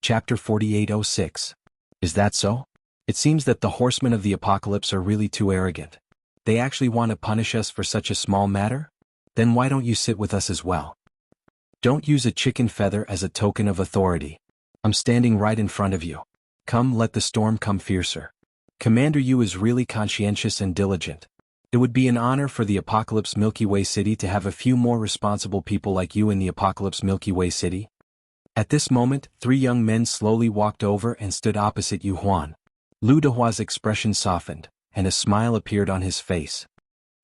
Chapter 4806. Is that so? It seems that the horsemen of the apocalypse are really too arrogant. They actually want to punish us for such a small matter? Then why don't you sit with us as well? Don't use a chicken feather as a token of authority. I'm standing right in front of you. Come, let the storm come fiercer. Commander Yu is really conscientious and diligent. It would be an honor for the Apocalypse Milky Way City to have a few more responsible people like you in the Apocalypse Milky Way City. At this moment, 3 young men slowly walked over and stood opposite Xuanhuan. Lu Dehua's expression softened, and a smile appeared on his face.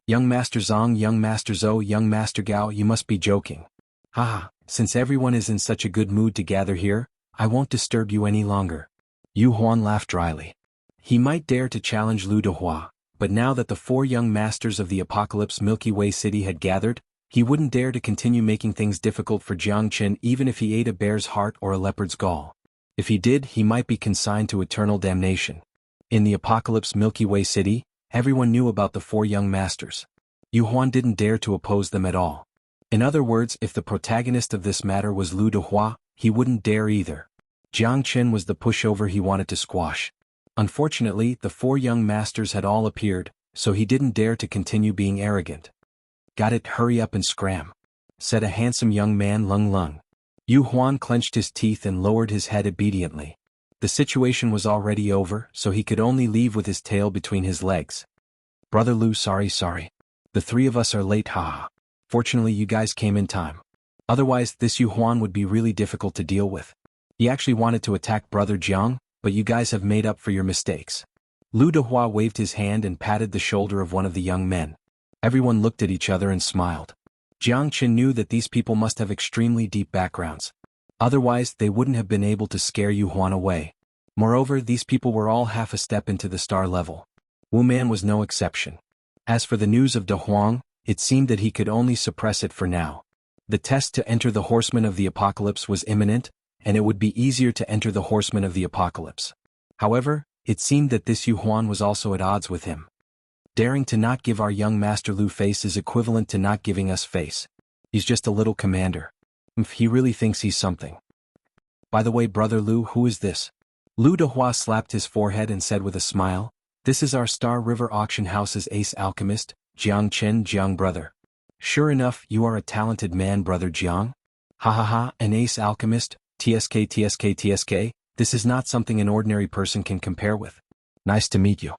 Young Master Zhang, Young Master Zhou, Young Master Gao, you must be joking. Haha, since everyone is in such a good mood to gather here, I won't disturb you any longer. Xuanhuan laughed dryly. He might dare to challenge Lu Dehua, but now that the 4 young masters of the Apocalypse Milky Way City had gathered, he wouldn't dare to continue making things difficult for Jiangchen even if he ate a bear's heart or a leopard's gall. If he did, he might be consigned to eternal damnation. In the Apocalypse Milky Way City, everyone knew about the 4 young masters. Xuanhuan didn't dare to oppose them at all. In other words, if the protagonist of this matter was Lu Dehua, he wouldn't dare either. Jiangchen was the pushover he wanted to squash. Unfortunately, the 4 young masters had all appeared, so he didn't dare to continue being arrogant. Got it, hurry up and scram, said a handsome young man Lung Lung. Xuanhuan clenched his teeth and lowered his head obediently. The situation was already over, so he could only leave with his tail between his legs. Brother Lu, sorry. The 3 of us are late, haha. Fortunately you guys came in time. Otherwise this Xuanhuan would be really difficult to deal with. He actually wanted to attack Brother Jiang, but you guys have made up for your mistakes. Lu Dehua waved his hand and patted the shoulder of one of the young men. Everyone looked at each other and smiled. Jiangchen knew that these people must have extremely deep backgrounds. Otherwise, they wouldn't have been able to scare Xuanhuan away. Moreover, these people were all half a step into the star level. Wu Man was no exception. As for the news of De Huang, it seemed that he could only suppress it for now. The test to enter the Horsemen of the Apocalypse was imminent, and it would be easier to enter the Horsemen of the Apocalypse. However, it seemed that this Xuanhuan was also at odds with him. Daring to not give our young Master Lu face is equivalent to not giving us face. He's just a little commander. He really thinks he's something. By the way, Brother Lu, who is this? Lu Dehua slapped his forehead and said with a smile, this is our Star River Auction House's ace alchemist, Jiangchen Jiang brother. Sure enough, you are a talented man, Brother Jiang. Ha, an ace alchemist, TSK, this is not something an ordinary person can compare with. Nice to meet you.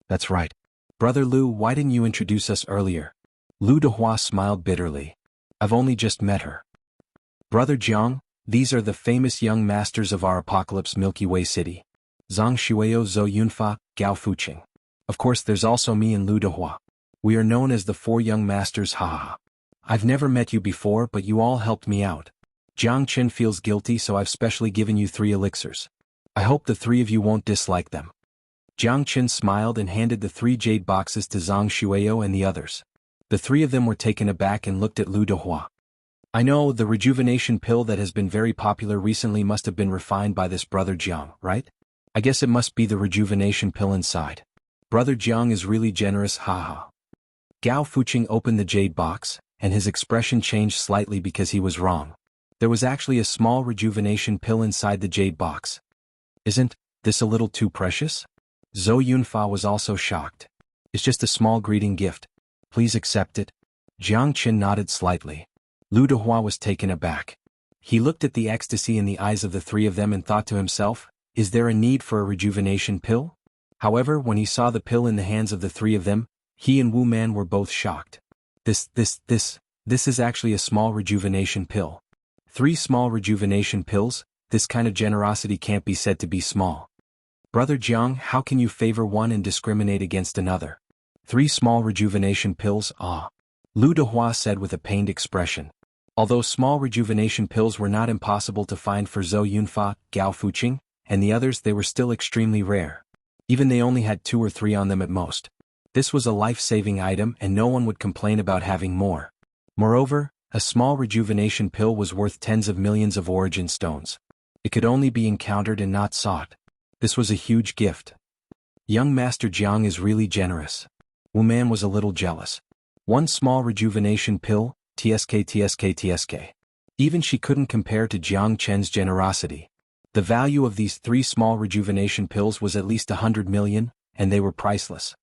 That's right. Brother Lu, why didn't you introduce us earlier? Lu Dehua smiled bitterly. I've only just met her. Brother Jiang, these are the famous young masters of our Apocalypse Milky Way City. Zhang Xueyo, Zhou Yunfa, Gao Fuqing. Of course there's also me and Lu Dehua. We are known as the 4 young masters, haha. I've never met you before, but you all helped me out. Jiangchen feels guilty, so I've specially given you 3 elixirs. I hope the 3 of you won't dislike them. Jiangchen smiled and handed the 3 jade boxes to Zhang Xueyo and the others. The 3 of them were taken aback and looked at Lu Dehua. I know, the rejuvenation pill that has been very popular recently must have been refined by this Brother Jiang, right? I guess it must be the rejuvenation pill inside. Brother Jiang is really generous, haha. Gao Fuqing opened the jade box, and his expression changed slightly because he was wrong. There was actually a small rejuvenation pill inside the jade box. Isn't this a little too precious? Zhou Yunfa was also shocked. It's just a small greeting gift. Please accept it. Jiangchen nodded slightly. Lu Dehua was taken aback. He looked at the ecstasy in the eyes of the 3 of them and thought to himself, is there a need for a rejuvenation pill? However, when he saw the pill in the hands of the 3 of them, he and Wu Man were both shocked. This is actually a small rejuvenation pill. 3 small rejuvenation pills? This kind of generosity can't be said to be small. Brother Jiang, how can you favor one and discriminate against another? 3 small rejuvenation pills, ah. Lu Dehua said with a pained expression. Although small rejuvenation pills were not impossible to find for Zhou Yunfa, Gao Fuqing, and the others, they were still extremely rare. Even they only had 2 or 3 on them at most. This was a life-saving item and no one would complain about having more. Moreover, a small rejuvenation pill was worth tens of millions of origin stones. It could only be encountered and not sought. This was a huge gift. Young Master Jiang is really generous. Wu Man was a little jealous. 1 small rejuvenation pill, TSK. Even she couldn't compare to Jiang Chen's generosity. The value of these 3 small rejuvenation pills was at least 100 million, and they were priceless.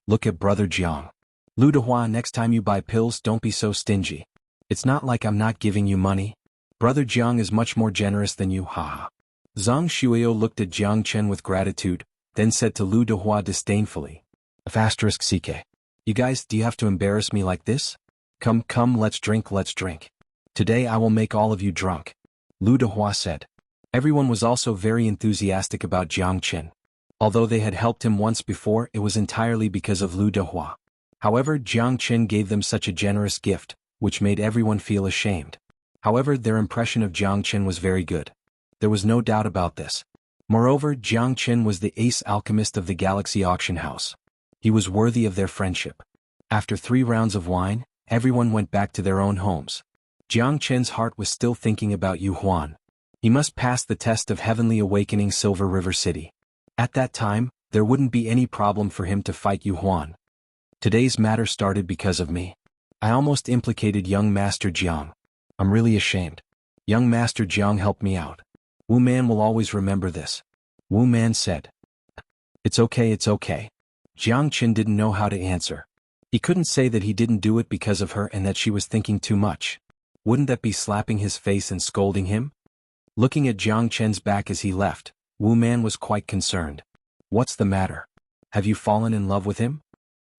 Look at Brother Jiang. Lu Dehua, next time you buy pills, don't be so stingy. It's not like I'm not giving you money. Brother Jiang is much more generous than you, haha. Zhang Shuio looked at Jiang Chen with gratitude, then said to Lu Dehua disdainfully. *CK. You guys, do you have to embarrass me like this? Come, let's drink. Today I will make all of you drunk. Lu Dehua said. Everyone was also very enthusiastic about Jiang Chen. Although they had helped him once before, it was entirely because of Lu Dehua. However, Jiang Chen gave them such a generous gift, which made everyone feel ashamed. However, their impression of Jiang Chen was very good. There was no doubt about this. Moreover, Jiang Chen was the ace alchemist of the Galaxy Auction House. He was worthy of their friendship. After 3 rounds of wine, everyone went back to their own homes. Jiang Chen's heart was still thinking about Xuanhuan. He must pass the test of Heavenly Awakening Silver River City. At that time, there wouldn't be any problem for him to fight Xuanhuan. Today's matter started because of me. I almost implicated young Master Jiang. I'm really ashamed. Young Master Jiang helped me out. Wu Man will always remember this. Wu Man said. It's okay. Jiang Chen didn't know how to answer. He couldn't say that he didn't do it because of her and that she was thinking too much. Wouldn't that be slapping his face and scolding him? Looking at Jiang Chen's back as he left, Wu Man was quite concerned. What's the matter? Have you fallen in love with him?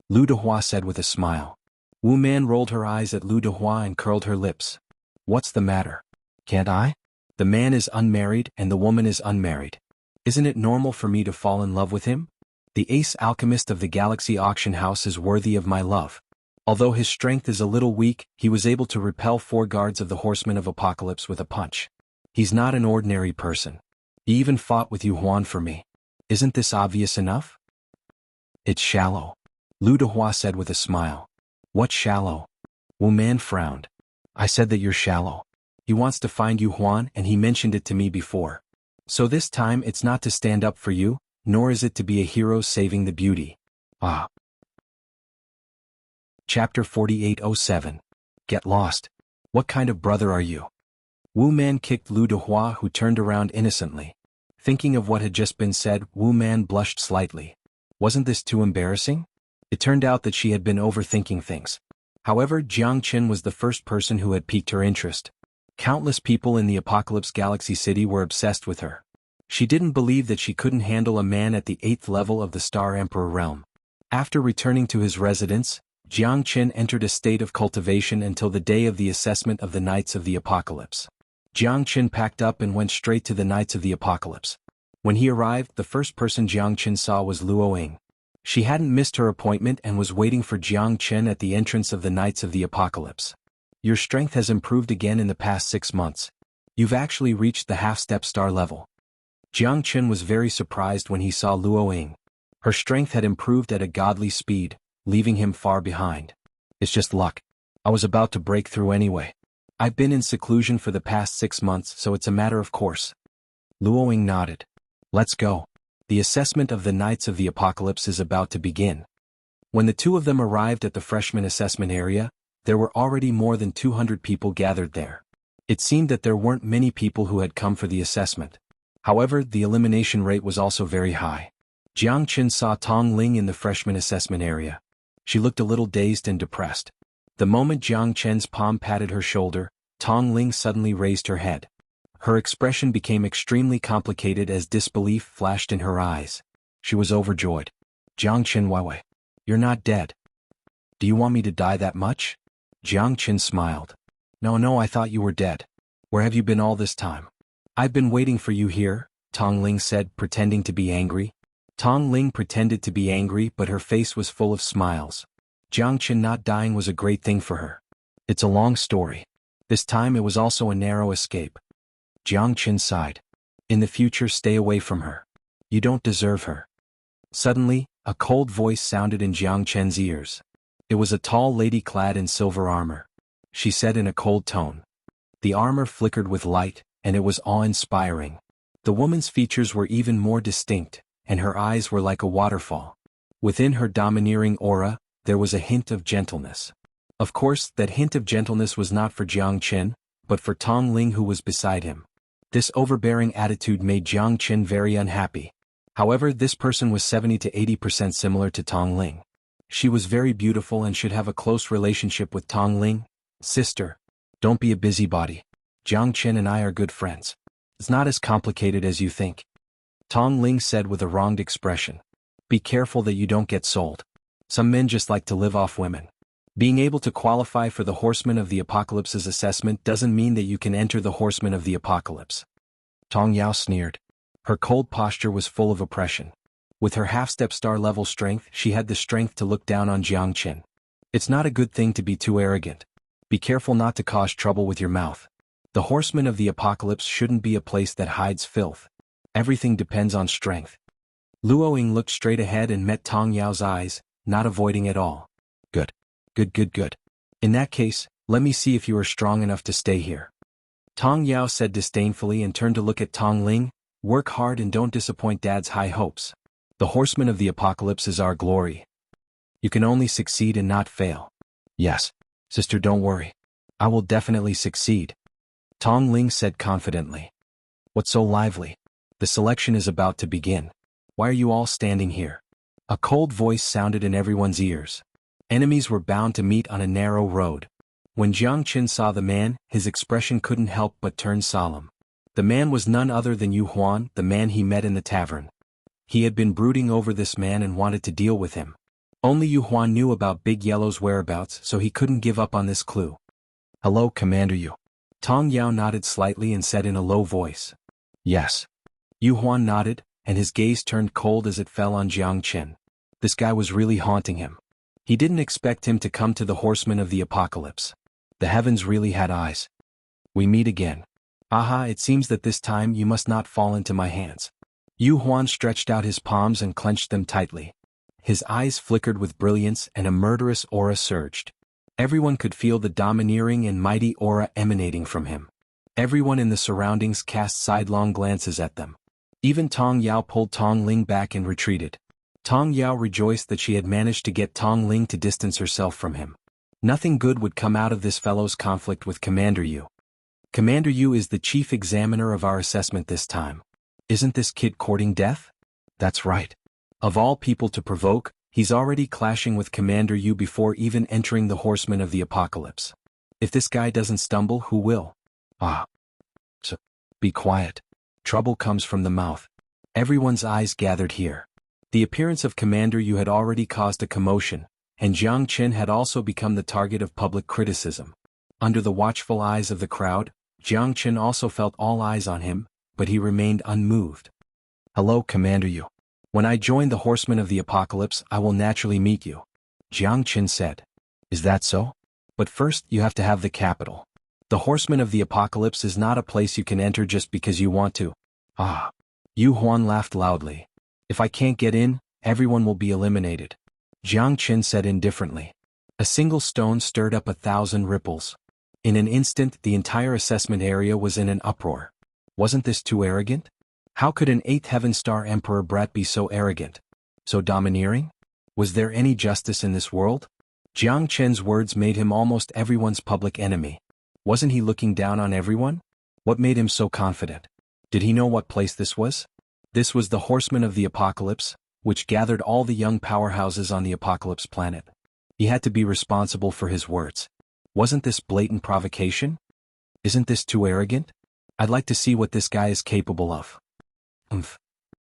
Lu Dehua said with a smile. Wu Man rolled her eyes at Lu Dehua and curled her lips. What's the matter? Can't I? The man is unmarried and the woman is unmarried. Isn't it normal for me to fall in love with him? The ace alchemist of the Galaxy Auction House is worthy of my love. Although his strength is a little weak, he was able to repel 4 guards of the Horsemen of Apocalypse with a punch. He's not an ordinary person. He even fought with Xuanhuan for me. Isn't this obvious enough? It's shallow. Lu Dehua said with a smile. What's shallow? Wu Man frowned. I said that you're shallow. He wants to find Xuanhuan and he mentioned it to me before. So this time it's not to stand up for you, nor is it to be a hero saving the beauty. Ah. Chapter 4807. Get lost. What kind of brother are you? Wu Man kicked Lu Dehua, who turned around innocently. Thinking of what had just been said, Wu Man blushed slightly. Wasn't this too embarrassing? It turned out that she had been overthinking things. However, Jiang Chen was the first person who had piqued her interest. Countless people in the Apocalypse Galaxy City were obsessed with her. She didn't believe that she couldn't handle a man at the 8th level of the Star Emperor realm. After returning to his residence, Jiang Chen entered a state of cultivation until the day of the assessment of the Knights of the Apocalypse. Jiang Chen packed up and went straight to the Knights of the Apocalypse. When he arrived, the first person Jiang Chen saw was Luo Ying. She hadn't missed her appointment and was waiting for Jiang Chen at the entrance of the Knights of the Apocalypse. Your strength has improved again in the past 6 months. You've actually reached the half-step star level. Jiang Chen was very surprised when he saw Luo Ying. Her strength had improved at a godly speed, leaving him far behind. It's just luck. I was about to break through anyway. I've been in seclusion for the past 6 months, so it's a matter of course. Luo Ying nodded. Let's go. The assessment of the Knights of the Apocalypse is about to begin. When the 2 of them arrived at the freshman assessment area, there were already more than 200 people gathered there. It seemed that there weren't many people who had come for the assessment. However, the elimination rate was also very high. Jiang Chen saw Tong Ling in the freshman assessment area. She looked a little dazed and depressed. The moment Jiang Chen's palm patted her shoulder, Tong Ling suddenly raised her head. Her expression became extremely complicated as disbelief flashed in her eyes. She was overjoyed. Jiang Chen Weiwei. You're not dead. Do you want me to die that much? Jiang Chen smiled. No, I thought you were dead. Where have you been all this time? I've been waiting for you here, Tong Ling said, pretending to be angry. Tong Ling pretended to be angry, but her face was full of smiles. Jiang Chen not dying was a great thing for her. It's a long story. This time it was also a narrow escape. Jiang Chen sighed. In the future, stay away from her. You don't deserve her. Suddenly, a cold voice sounded in Jiang Chen's ears. It was a tall lady clad in silver armor. She said in a cold tone. The armor flickered with light, and it was awe-inspiring. The woman's features were even more distinct, and her eyes were like a waterfall. Within her domineering aura, there was a hint of gentleness. Of course, that hint of gentleness was not for Jiang Chen, but for Tong Ling, who was beside him. This overbearing attitude made Jiang Qin very unhappy. However, this person was 70 to 80% similar to Tong Ling. She was very beautiful and should have a close relationship with Tong Ling. Sister, don't be a busybody. Jiang Qin and I are good friends. It's not as complicated as you think. Tong Ling said with a wronged expression. Be careful that you don't get sold. Some men just like to live off women. Being able to qualify for the Horsemen of the Apocalypse's assessment doesn't mean that you can enter the Horsemen of the Apocalypse. Tong Yao sneered. Her cold posture was full of oppression. With her half-step star-level strength, she had the strength to look down on Jiang Qin. It's not a good thing to be too arrogant. Be careful not to cause trouble with your mouth. The Horsemen of the Apocalypse shouldn't be a place that hides filth. Everything depends on strength. Luo Ying looked straight ahead and met Tong Yao's eyes, not avoiding at all. Good. Good. In that case, let me see if you are strong enough to stay here. Tong Yao said disdainfully and turned to look at Tong Ling. Work hard and don't disappoint Dad's high hopes. The Horseman of the Apocalypse is our glory. You can only succeed and not fail. Yes, sister, don't worry. I will definitely succeed. Tong Ling said confidently. What's so lively? The selection is about to begin. Why are you all standing here? A cold voice sounded in everyone's ears. Enemies were bound to meet on a narrow road. When Jiang Qin saw the man, his expression couldn't help but turn solemn. The man was none other than Xuanhuan, the man he met in the tavern. He had been brooding over this man and wanted to deal with him. Only Xuanhuan knew about Big Yellow's whereabouts, so he couldn't give up on this clue. Hello, Commander Yu. Tong Yao nodded slightly and said in a low voice. Yes. Xuanhuan nodded, and his gaze turned cold as it fell on Jiang Qin. This guy was really haunting him. He didn't expect him to come to the Horsemen of the Apocalypse. The heavens really had eyes. We meet again. Aha, it seems that this time you must not fall into my hands. Xuanhuan stretched out his palms and clenched them tightly. His eyes flickered with brilliance and a murderous aura surged. Everyone could feel the domineering and mighty aura emanating from him. Everyone in the surroundings cast sidelong glances at them. Even Tong Yao pulled Tong Ling back and retreated. Tong Yao rejoiced that she had managed to get Tong Ling to distance herself from him. Nothing good would come out of this fellow's conflict with Commander Yu. Commander Yu is the chief examiner of our assessment this time. Isn't this kid courting death? That's right. Of all people to provoke, he's already clashing with Commander Yu before even entering the Horsemen of the Apocalypse. If this guy doesn't stumble, who will? So, be quiet. Trouble comes from the mouth. Everyone's eyes gathered here. The appearance of Commander Yu had already caused a commotion, and Jiang Qin had also become the target of public criticism. Under the watchful eyes of the crowd, Jiang Qin also felt all eyes on him, but he remained unmoved. Hello, Commander Yu. When I join the Horsemen of the Apocalypse, I will naturally meet you. Jiang Qin said. Is that so? But first, you have to have the capital. The Horsemen of the Apocalypse is not a place you can enter just because you want to. Xuanhuan laughed loudly. If I can't get in, everyone will be eliminated. Jiang Qin said indifferently. A single stone stirred up 1,000 ripples. In an instant, the entire assessment area was in an uproar. Wasn't this too arrogant? How could an 8th Heaven Star Emperor brat be so arrogant? So domineering? Was there any justice in this world? Jiang Qin's words made him almost everyone's public enemy. Wasn't he looking down on everyone? What made him so confident? Did he know what place this was? This was the Horsemen of the Apocalypse, which gathered all the young powerhouses on the Apocalypse planet. He had to be responsible for his words. Wasn't this blatant provocation? Isn't this too arrogant? I'd like to see what this guy is capable of.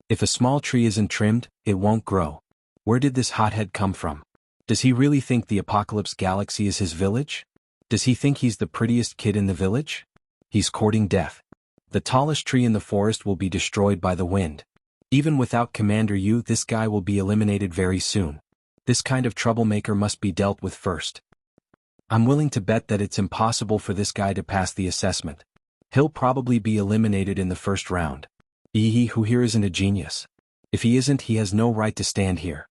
If a small tree isn't trimmed, it won't grow. Where did this hothead come from? Does he really think the Apocalypse Galaxy is his village? Does he think he's the prettiest kid in the village? He's courting death. The tallest tree in the forest will be destroyed by the wind. Even without Commander Yu, this guy will be eliminated very soon. This kind of troublemaker must be dealt with first. I'm willing to bet that it's impossible for this guy to pass the assessment. He'll probably be eliminated in the first round. Who here isn't a genius? If he isn't, he has no right to stand here.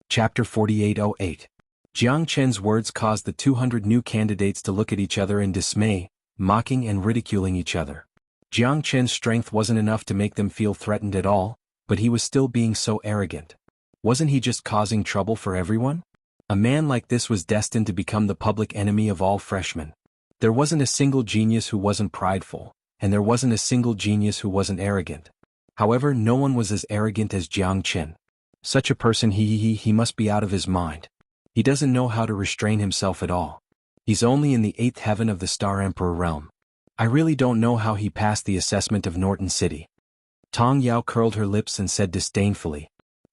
Chapter 4808. Jiang Chen's words caused the 200 new candidates to look at each other in dismay, mocking and ridiculing each other. Jiang Chen's strength wasn't enough to make them feel threatened at all, but he was still being so arrogant. Wasn't he just causing trouble for everyone? A man like this was destined to become the public enemy of all freshmen. There wasn't a single genius who wasn't prideful, and there wasn't a single genius who wasn't arrogant. However, no one was as arrogant as Jiang Chen. Such a person he must be out of his mind. He doesn't know how to restrain himself at all. He's only in the 8th heaven of the Star Emperor realm. I really don't know how he passed the assessment of Norton City. Tong Yao curled her lips and said disdainfully,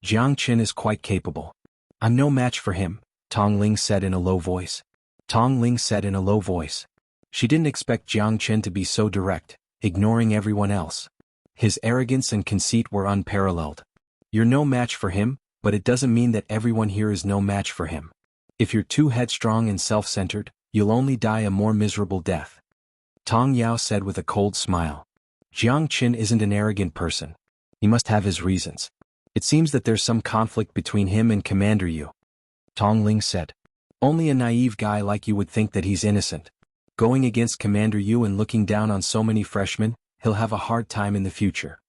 Jiang Chen is quite capable. I'm no match for him, Tong Ling said in a low voice. Tong Ling said in a low voice. She didn't expect Jiang Chen to be so direct, ignoring everyone else. His arrogance and conceit were unparalleled. You're no match for him, but it doesn't mean that everyone here is no match for him. If you're too headstrong and self-centered, you'll only die a more miserable death. Tong Yao said with a cold smile. Jiang Chen isn't an arrogant person. He must have his reasons. It seems that there's some conflict between him and Commander Yu. Tong Ling said. Only a naive guy like you would think that he's innocent. Going against Commander Yu and looking down on so many freshmen, he'll have a hard time in the future.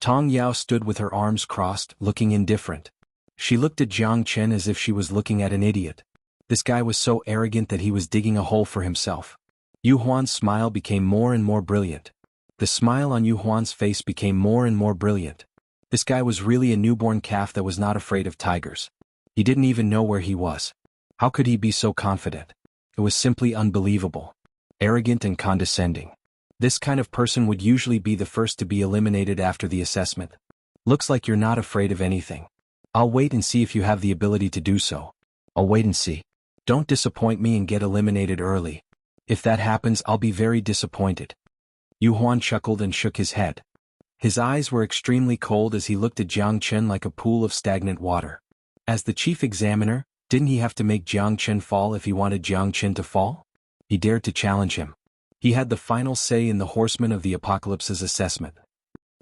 Tong Yao stood with her arms crossed, looking indifferent. She looked at Jiang Chen as if she was looking at an idiot. This guy was so arrogant that he was digging a hole for himself. Xuanhuan's smile became more and more brilliant. The smile on Xuanhuan's face became more and more brilliant. This guy was really a newborn calf that was not afraid of tigers. He didn't even know where he was. How could he be so confident? It was simply unbelievable. Arrogant and condescending. This kind of person would usually be the first to be eliminated after the assessment. Looks like you're not afraid of anything. I'll wait and see if you have the ability to do so. I'll wait and see. Don't disappoint me and get eliminated early. If that happens, I'll be very disappointed. Xuanhuan chuckled and shook his head. His eyes were extremely cold as he looked at Jiang Chen like a pool of stagnant water. As the chief examiner, didn't he have to make Jiang Chen fall if he wanted Jiang Chen to fall? He dared to challenge him. He had the final say in the Horsemen of the Apocalypse's assessment.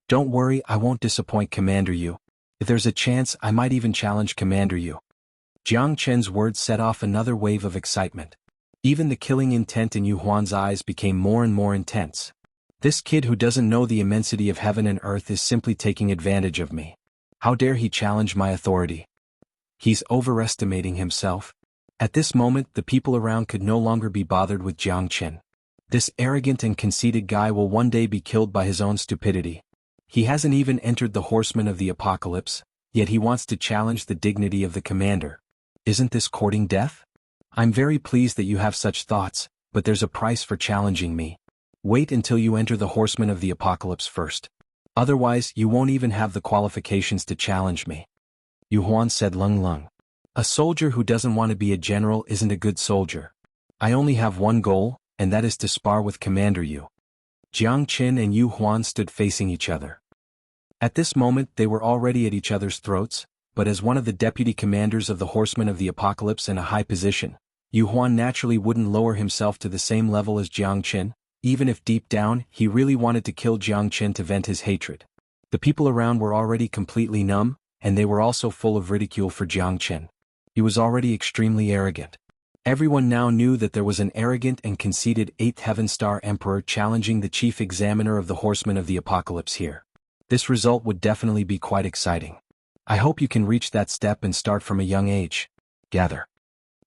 Don't worry, I won't disappoint Commander Yu. If there's a chance, I might even challenge Commander Yu. Jiang Chen's words set off another wave of excitement. Even the killing intent in Xuanhuan's eyes became more and more intense. This kid who doesn't know the immensity of heaven and earth is simply taking advantage of me. How dare he challenge my authority? He's overestimating himself. At this moment, the people around could no longer be bothered with Jiang Chen. This arrogant and conceited guy will one day be killed by his own stupidity. He hasn't even entered the Horsemen of the Apocalypse, yet he wants to challenge the dignity of the commander. Isn't this courting death? I'm very pleased that you have such thoughts, but there's a price for challenging me. Wait until you enter the Horsemen of the Apocalypse first. Otherwise, you won't even have the qualifications to challenge me. Xuanhuan said lung. A soldier who doesn't want to be a general isn't a good soldier. I only have one goal, and that is to spar with Commander Yu. Jiang Chen and Xuanhuan stood facing each other. At this moment they were already at each other's throats, but as one of the deputy commanders of the Horsemen of the Apocalypse in a high position, Xuanhuan naturally wouldn't lower himself to the same level as Jiang Chen, even if deep down he really wanted to kill Jiang Chen to vent his hatred. The people around were already completely numb, and they were also full of ridicule for Jiang Chen. He was already extremely arrogant. Everyone now knew that there was an arrogant and conceited 8th Heaven Star Emperor challenging the chief examiner of the Horsemen of the Apocalypse here. This result would definitely be quite exciting. I hope you can reach that step and start from a young age. Gather.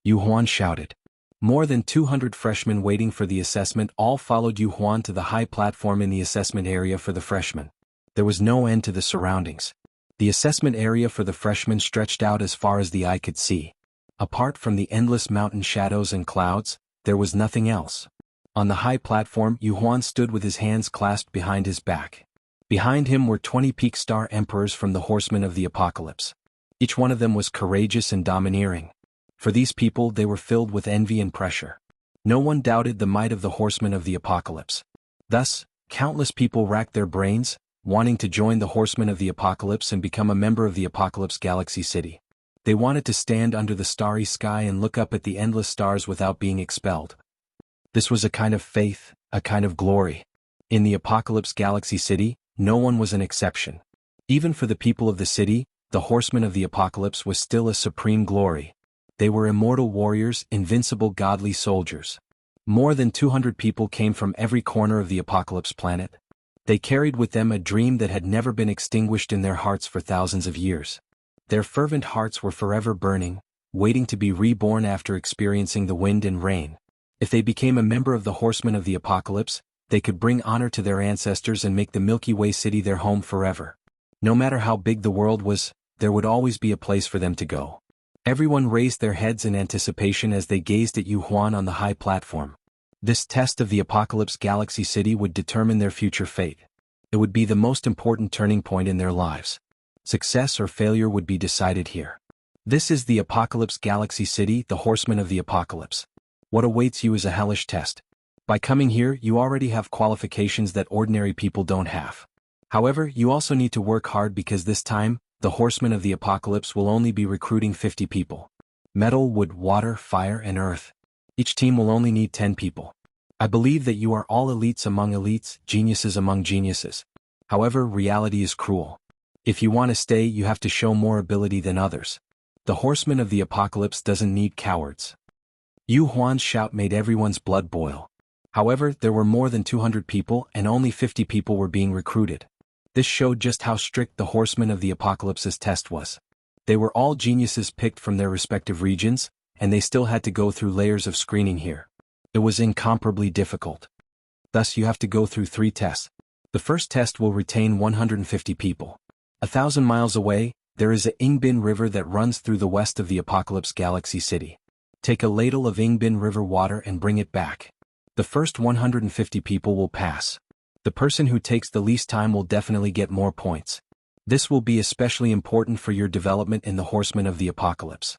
Xuanhuan shouted. More than 200 freshmen waiting for the assessment all followed Xuanhuan to the high platform in the assessment area for the freshmen. There was no end to the surroundings. The assessment area for the freshmen stretched out as far as the eye could see. Apart from the endless mountain shadows and clouds, there was nothing else. On the high platform, Xuanhuan stood with his hands clasped behind his back. Behind him were 20 peak star emperors from the Horsemen of the Apocalypse. Each one of them was courageous and domineering. For these people, they were filled with envy and pressure. No one doubted the might of the Horsemen of the Apocalypse. Thus, countless people racked their brains, wanting to join the Horsemen of the Apocalypse and become a member of the Apocalypse Galaxy City. They wanted to stand under the starry sky and look up at the endless stars without being expelled. This was a kind of faith, a kind of glory. In the Apocalypse Galaxy City, no one was an exception. Even for the people of the city, the horsemen of the apocalypse was still a supreme glory. They were immortal warriors, invincible godly soldiers. More than 200 people came from every corner of the apocalypse planet. They carried with them a dream that had never been extinguished in their hearts for thousands of years. Their fervent hearts were forever burning, waiting to be reborn after experiencing the wind and rain. If they became a member of the horsemen of the apocalypse, they could bring honor to their ancestors and make the Milky Way city their home forever. No matter how big the world was, there would always be a place for them to go. Everyone raised their heads in anticipation as they gazed at Xuanhuan on the high platform. This test of the Apocalypse Galaxy City would determine their future fate. It would be the most important turning point in their lives. Success or failure would be decided here. This is the Apocalypse Galaxy City, the Horsemen of the Apocalypse. What awaits you is a hellish test. By coming here, you already have qualifications that ordinary people don't have. However, you also need to work hard because this time, the Horsemen of the Apocalypse will only be recruiting 50 people. Metal, wood, water, fire, and earth. Each team will only need 10 people. I believe that you are all elites among elites, geniuses among geniuses. However, reality is cruel. If you want to stay, you have to show more ability than others. The Horseman of the Apocalypse doesn't need cowards. Xuanhuan's shout made everyone's blood boil. However, there were more than 200 people and only 50 people were being recruited. This showed just how strict the Horsemen of the Apocalypse's test was. They were all geniuses picked from their respective regions, and they still had to go through layers of screening here. It was incomparably difficult. Thus you have to go through 3 tests. The first test will retain 150 people. 1,000 miles away, there is a Yingbin River that runs through the west of the Apocalypse Galaxy City. Take a ladle of Yingbin River water and bring it back. The first 150 people will pass. The person who takes the least time will definitely get more points. This will be especially important for your development in the Horsemen of the Apocalypse.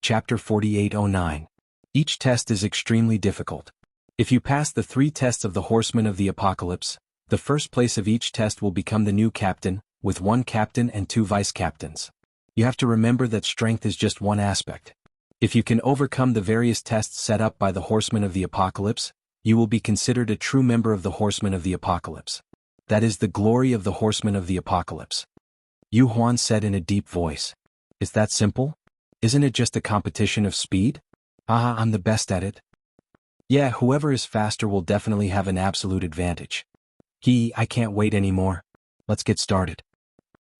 Chapter 4809. Each test is extremely difficult. If you pass the 3 tests of the Horsemen of the Apocalypse, the first place of each test will become the new captain, with 1 captain and 2 vice-captains. You have to remember that strength is just one aspect. If you can overcome the various tests set up by the Horsemen of the Apocalypse, you will be considered a true member of the Horsemen of the Apocalypse. That is the glory of the Horsemen of the Apocalypse. Xuanhuan said in a deep voice. Is that simple? Isn't it just a competition of speed? I'm the best at it. Yeah, whoever is faster will definitely have an absolute advantage. I can't wait anymore. Let's get started.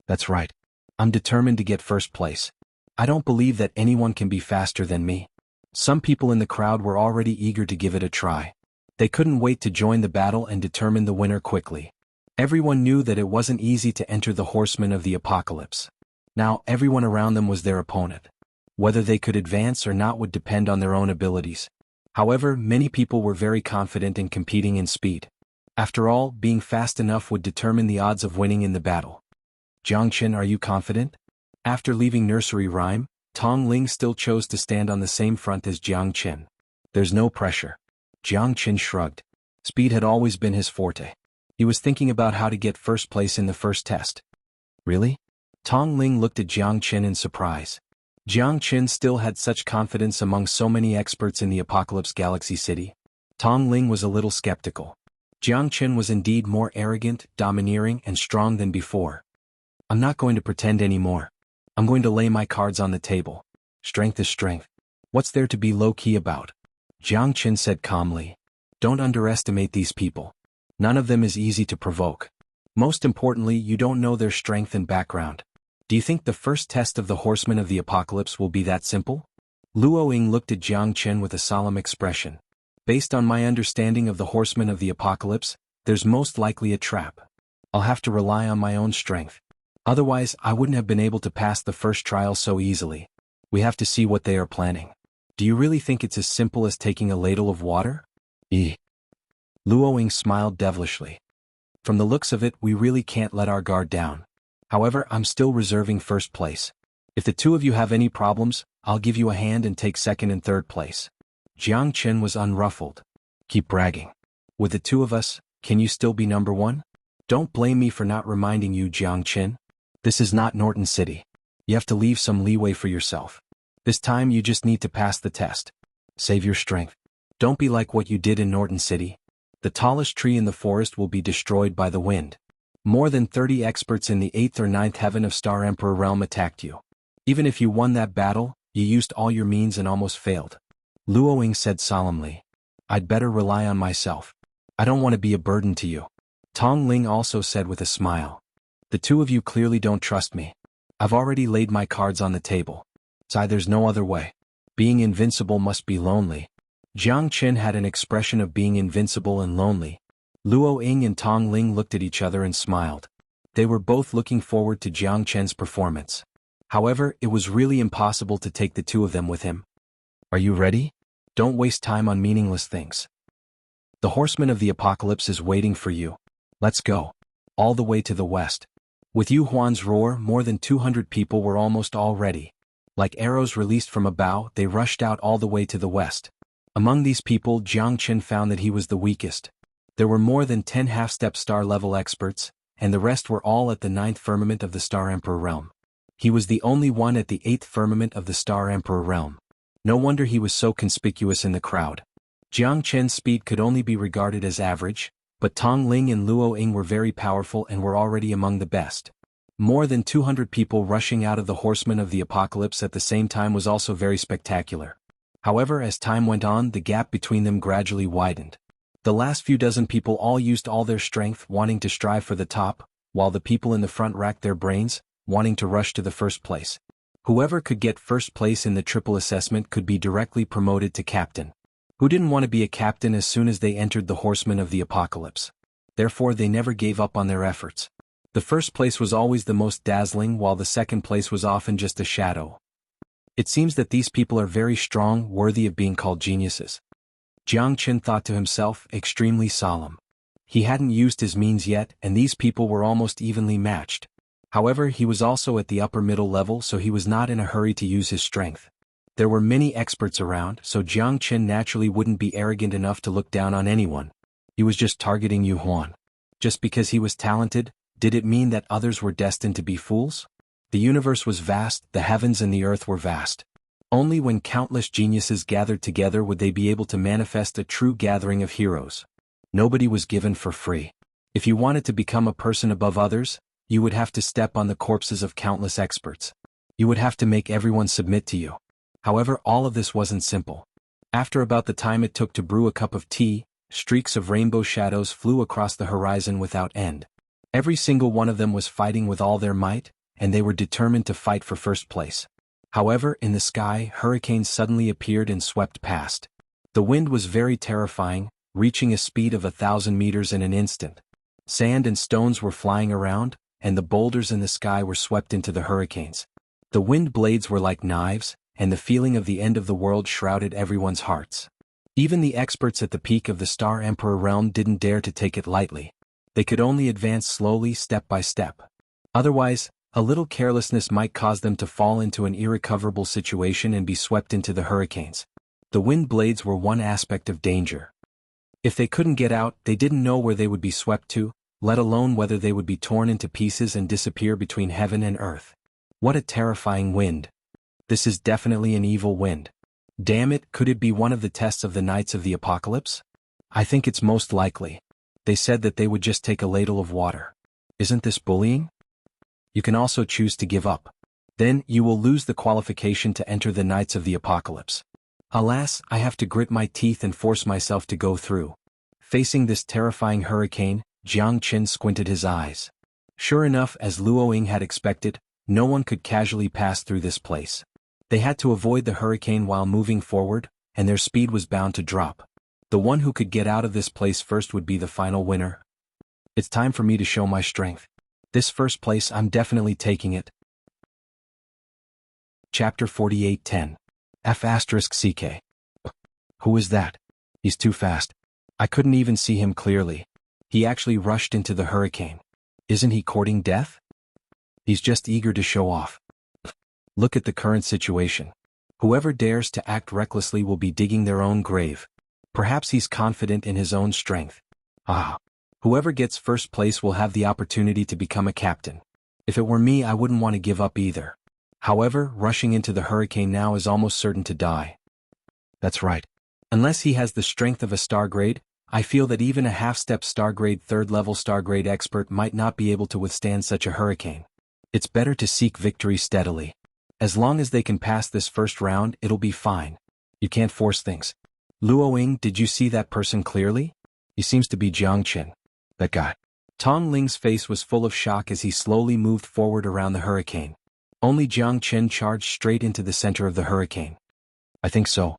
That's right. I'm determined to get first place. I don't believe that anyone can be faster than me. Some people in the crowd were already eager to give it a try. They couldn't wait to join the battle and determine the winner quickly. Everyone knew that it wasn't easy to enter the Horsemen of the Apocalypse. Now, everyone around them was their opponent. Whether they could advance or not would depend on their own abilities. However, many people were very confident in competing in speed. After all, being fast enough would determine the odds of winning in the battle. Jiangchen, are you confident? After leaving nursery rhyme, Tong Ling still chose to stand on the same front as Jiangchen. There's no pressure. Jiangchen shrugged. Speed had always been his forte. He was thinking about how to get first place in the first test. Really? Tong Ling looked at Jiangchen in surprise. Jiangchen still had such confidence among so many experts in the Apocalypse Galaxy City. Tong Ling was a little skeptical. Jiangchen was indeed more arrogant, domineering, and strong than before. I'm not going to pretend anymore. I'm going to lay my cards on the table. Strength is strength. What's there to be low-key about? Jiangchen said calmly. Don't underestimate these people. None of them is easy to provoke. Most importantly, you don't know their strength and background. Do you think the first test of the Horsemen of the Apocalypse will be that simple? Luo Ying looked at Jiangchen with a solemn expression. Based on my understanding of the Horsemen of the Apocalypse, there's most likely a trap. I'll have to rely on my own strength. Otherwise, I wouldn't have been able to pass the first trial so easily. We have to see what they are planning. Do you really think it's as simple as taking a ladle of water? Luo Ying smiled devilishly. From the looks of it, we really can't let our guard down. However, I'm still reserving first place. If the 2 of you have any problems, I'll give you a hand and take second and third place. Jiangchen was unruffled. Keep bragging. With the 2 of us, can you still be number 1? Don't blame me for not reminding you, Jiangchen. This is not Norton City. You have to leave some leeway for yourself. This time you just need to pass the test. Save your strength. Don't be like what you did in Norton City. The tallest tree in the forest will be destroyed by the wind. More than 30 experts in the 8th or 9th heaven of Star Emperor realm attacked you. Even if you won that battle, you used all your means and almost failed. Luo Ying said solemnly. I'd better rely on myself. I don't want to be a burden to you. Tong Ling also said with a smile. The two of you clearly don't trust me. I've already laid my cards on the table. There's no other way. Being invincible must be lonely. Jiang Chen had an expression of being invincible and lonely. Luo Ying and Tong Ling looked at each other and smiled. They were both looking forward to Jiang Chen's performance. However, it was really impossible to take the two of them with him. Are you ready? Don't waste time on meaningless things. The horseman of the apocalypse is waiting for you. Let's go. All the way to the west. With Yu Huan's roar, more than 200 people were almost all ready. Like arrows released from a bow, they rushed out all the way to the west. Among these people, Jiang Chen found that he was the weakest. There were more than 10 half-step star-level experts, and the rest were all at the 9th firmament of the Star Emperor realm. He was the only one at the 8th firmament of the Star Emperor realm. No wonder he was so conspicuous in the crowd. Jiang Chen's speed could only be regarded as average, but Tong Ling and Luo Ying were very powerful and were already among the best. More than 200 people rushing out of the horsemen of the apocalypse at the same time was also very spectacular. However, as time went on, the gap between them gradually widened. The last few dozen people all used all their strength wanting to strive for the top, while the people in the front racked their brains, wanting to rush to the first place. Whoever could get first place in the triple assessment could be directly promoted to captain. Who didn't want to be a captain as soon as they entered the horsemen of the apocalypse? Therefore they never gave up on their efforts. The first place was always the most dazzling, while the second place was often just a shadow. It seems that these people are very strong, worthy of being called geniuses. Jiang Chen thought to himself, extremely solemn. He hadn't used his means yet, and these people were almost evenly matched. However, he was also at the upper middle level, so he was not in a hurry to use his strength. There were many experts around, so Jiang Chen naturally wouldn't be arrogant enough to look down on anyone. He was just targeting Xuanhuan. Just because he was talented, did it mean that others were destined to be fools? The universe was vast, the heavens and the earth were vast. Only when countless geniuses gathered together would they be able to manifest a true gathering of heroes. Nobody was given for free. If you wanted to become a person above others, you would have to step on the corpses of countless experts. You would have to make everyone submit to you. However, all of this wasn't simple. After about the time it took to brew a cup of tea, streaks of rainbow shadows flew across the horizon without end. Every single one of them was fighting with all their might, and they were determined to fight for first place. However, in the sky, hurricanes suddenly appeared and swept past. The wind was very terrifying, reaching a speed of 1,000 meters in an instant. Sand and stones were flying around, and the boulders in the sky were swept into the hurricanes. The wind blades were like knives, and the feeling of the end of the world shrouded everyone's hearts. Even the experts at the peak of the Star Emperor realm didn't dare to take it lightly. They could only advance slowly, step by step. Otherwise, a little carelessness might cause them to fall into an irrecoverable situation and be swept into the hurricanes. The wind blades were one aspect of danger. If they couldn't get out, they didn't know where they would be swept to, let alone whether they would be torn into pieces and disappear between heaven and earth. What a terrifying wind. This is definitely an evil wind. Damn it, could it be one of the tests of the Knights of the Apocalypse? I think it's most likely. They said that they would just take a ladle of water. Isn't this bullying? You can also choose to give up. Then, you will lose the qualification to enter the Knights of the Apocalypse. Alas, I have to grit my teeth and force myself to go through. Facing this terrifying hurricane, Jiang Chen squinted his eyes. Sure enough, as Luo Ying had expected, no one could casually pass through this place. They had to avoid the hurricane while moving forward, and their speed was bound to drop. The one who could get out of this place first would be the final winner. It's time for me to show my strength. This first place, I'm definitely taking it. Chapter 48:10. F***CK. Who is that? He's too fast. I couldn't even see him clearly. He actually rushed into the hurricane. Isn't he courting death? He's just eager to show off. Look at the current situation. Whoever dares to act recklessly will be digging their own grave. Perhaps he's confident in his own strength. Whoever gets first place will have the opportunity to become a captain. If it were me, I wouldn't want to give up either. However, rushing into the hurricane now is almost certain to die. That's right. Unless he has the strength of a star grade, I feel that even a half-step Stargrade third-level Stargrade expert might not be able to withstand such a hurricane. It's better to seek victory steadily. As long as they can pass this first round, it'll be fine. You can't force things. Luoying, did you see that person clearly? He seems to be Jiang Qin. That guy. Tong Ling's face was full of shock as he slowly moved forward around the hurricane. Only Jiang Qin charged straight into the center of the hurricane. I think so.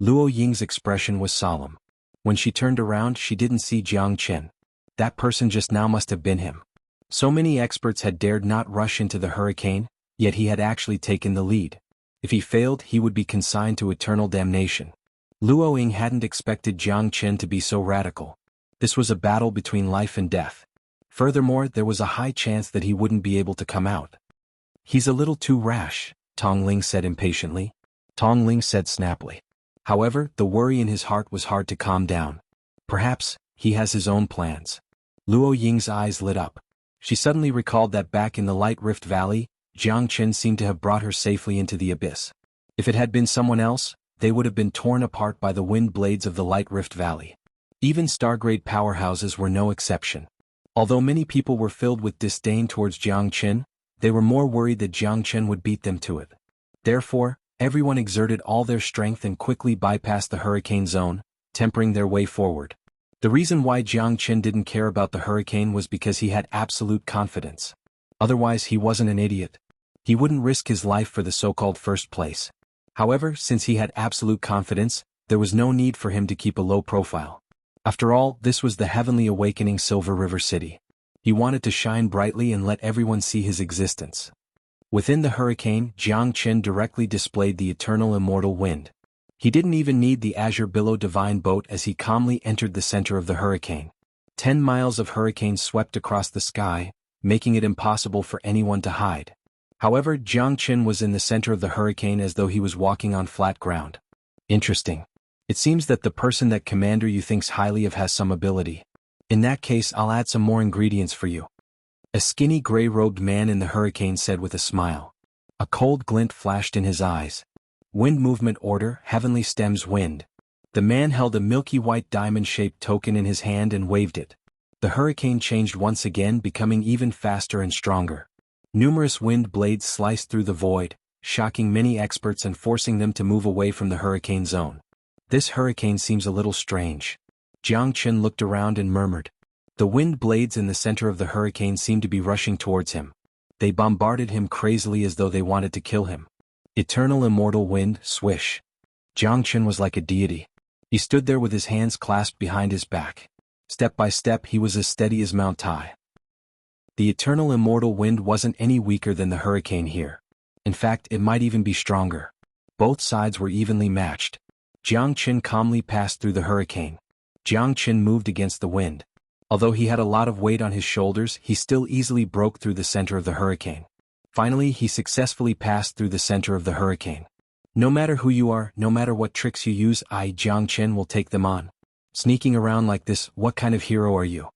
Luo Ying's expression was solemn. When she turned around, she didn't see Jiang Qin. That person just now must have been him. So many experts had dared not rush into the hurricane, yet he had actually taken the lead. If he failed, he would be consigned to eternal damnation. Luo Ying hadn't expected Jiang Qin to be so radical. This was a battle between life and death. Furthermore, there was a high chance that he wouldn't be able to come out. He's a little too rash, Tong Ling said impatiently. Tong Ling said snappily. However, the worry in his heart was hard to calm down. Perhaps, he has his own plans. Luo Ying's eyes lit up. She suddenly recalled that back in the Light Rift Valley, Jiang Qin seemed to have brought her safely into the abyss. If it had been someone else, they would have been torn apart by the wind blades of the Light Rift Valley. Even Stargrade powerhouses were no exception. Although many people were filled with disdain towards Jiang Qin, they were more worried that Jiang Qin would beat them to it. Therefore, everyone exerted all their strength and quickly bypassed the hurricane zone, tempering their way forward. The reason why Jiang Qin didn't care about the hurricane was because he had absolute confidence. Otherwise, he wasn't an idiot. He wouldn't risk his life for the so-called first place. However, since he had absolute confidence, there was no need for him to keep a low profile. After all, this was the heavenly awakening Silver River City. He wanted to shine brightly and let everyone see his existence. Within the hurricane, Jiang Qin directly displayed the eternal immortal wind. He didn't even need the azure billow divine boat as he calmly entered the center of the hurricane. 10 miles of hurricane swept across the sky, making it impossible for anyone to hide. However, Jiang Qin was in the center of the hurricane as though he was walking on flat ground. Interesting. It seems that the person that commander you thinks highly of has some ability. In that case, I'll add some more ingredients for you. A skinny gray-robed man in the hurricane said with a smile. A cold glint flashed in his eyes. Wind movement order, heavenly stems wind. The man held a milky white diamond-shaped token in his hand and waved it. The hurricane changed once again, becoming even faster and stronger. Numerous wind blades sliced through the void, shocking many experts and forcing them to move away from the hurricane zone. This hurricane seems a little strange. Jiang Qin looked around and murmured. The wind blades in the center of the hurricane seemed to be rushing towards him. They bombarded him crazily as though they wanted to kill him. Eternal immortal wind, swish. Jiang Qin was like a deity. He stood there with his hands clasped behind his back. Step by step, he was as steady as Mount Tai. The eternal immortal wind wasn't any weaker than the hurricane here. In fact, it might even be stronger. Both sides were evenly matched. Jiang Qin calmly passed through the hurricane. Jiang Qin moved against the wind. Although he had a lot of weight on his shoulders, he still easily broke through the center of the hurricane. Finally, he successfully passed through the center of the hurricane. No matter who you are, no matter what tricks you use, Jiang Qin will take them on. Sneaking around like this, what kind of hero are you?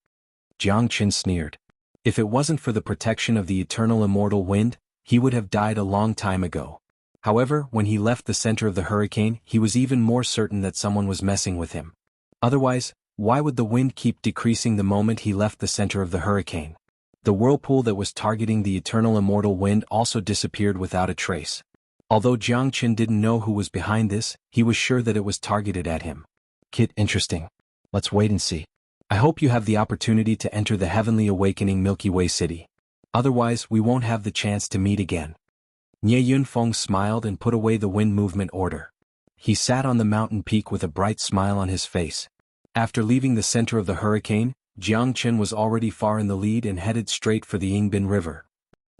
Jiang Qin sneered. If it wasn't for the protection of the eternal immortal wind, he would have died a long time ago. However, when he left the center of the hurricane, he was even more certain that someone was messing with him. Otherwise, why would the wind keep decreasing the moment he left the center of the hurricane? The whirlpool that was targeting the eternal immortal wind also disappeared without a trace. Although Jiang Qin didn't know who was behind this, he was sure that it was targeted at him. Kit, interesting. Let's wait and see. I hope you have the opportunity to enter the heavenly awakening Milky Way City. Otherwise, we won't have the chance to meet again. Nie Yunfeng smiled and put away the wind movement order. He sat on the mountain peak with a bright smile on his face. After leaving the center of the hurricane, Jiang Qin was already far in the lead and headed straight for the Yingbin River.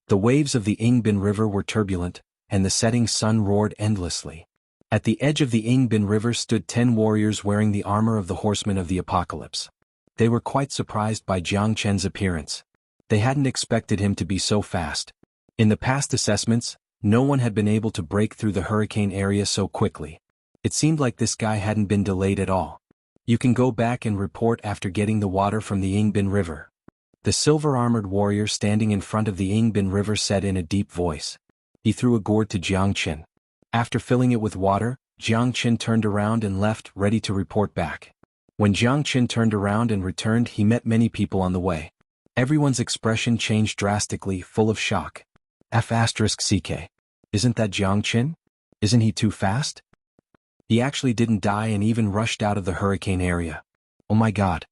The waves of the Yingbin River were turbulent, and the setting sun roared endlessly. At the edge of the Yingbin River stood 10 warriors wearing the armor of the horsemen of the apocalypse. They were quite surprised by Jiang Qin's appearance. They hadn't expected him to be so fast. In the past assessments, no one had been able to break through the hurricane area so quickly. It seemed like this guy hadn't been delayed at all. You can go back and report after getting the water from the Yingbin River. The silver-armored warrior standing in front of the Yingbin River said in a deep voice. He threw a gourd to Jiang Qin. After filling it with water, Jiang Qin turned around and left, ready to report back. When Jiang Qin turned around and returned, he met many people on the way. Everyone's expression changed drastically, full of shock. F***CK. Isn't that Jiang Qin? Isn't he too fast? He actually didn't die and even rushed out of the hurricane area. Oh my god.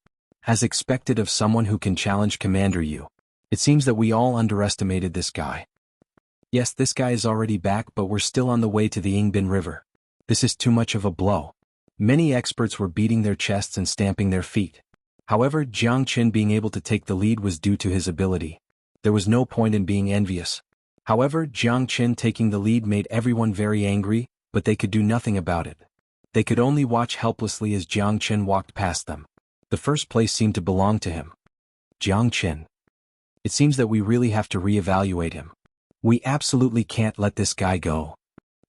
As expected of someone who can challenge Commander Yu. It seems that we all underestimated this guy. Yes, this guy is already back, but we're still on the way to the Yingbin River. This is too much of a blow. Many experts were beating their chests and stamping their feet. However, Jiang Qin being able to take the lead was due to his ability. There was no point in being envious. However, Jiang Qin taking the lead made everyone very angry, but they could do nothing about it. They could only watch helplessly as Jiang Qin walked past them. The first place seemed to belong to him. Jiang Qin. It seems that we really have to reevaluate him. We absolutely can't let this guy go.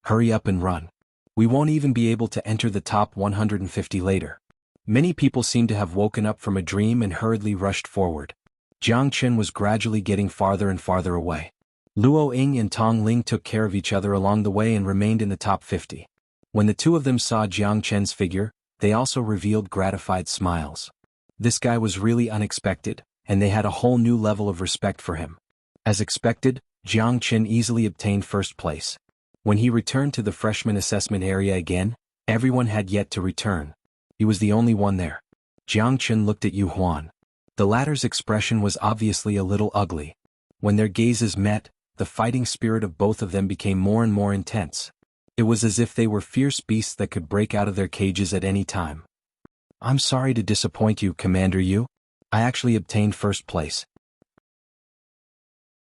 Hurry up and run. We won't even be able to enter the top 150 later. Many people seemed to have woken up from a dream and hurriedly rushed forward. Jiang Qin was gradually getting farther and farther away. Luo Ying and Tong Ling took care of each other along the way and remained in the top 50. When the two of them saw Jiang Qin's figure, they also revealed gratified smiles. This guy was really unexpected, and they had a whole new level of respect for him. As expected, Jiang Qin easily obtained first place. When he returned to the freshman assessment area again, everyone had yet to return. He was the only one there. Jiang Qin looked at Xuanhuan. The latter's expression was obviously a little ugly. When their gazes met, the fighting spirit of both of them became more and more intense. It was as if they were fierce beasts that could break out of their cages at any time. I'm sorry to disappoint you, Commander Yu. I actually obtained first place.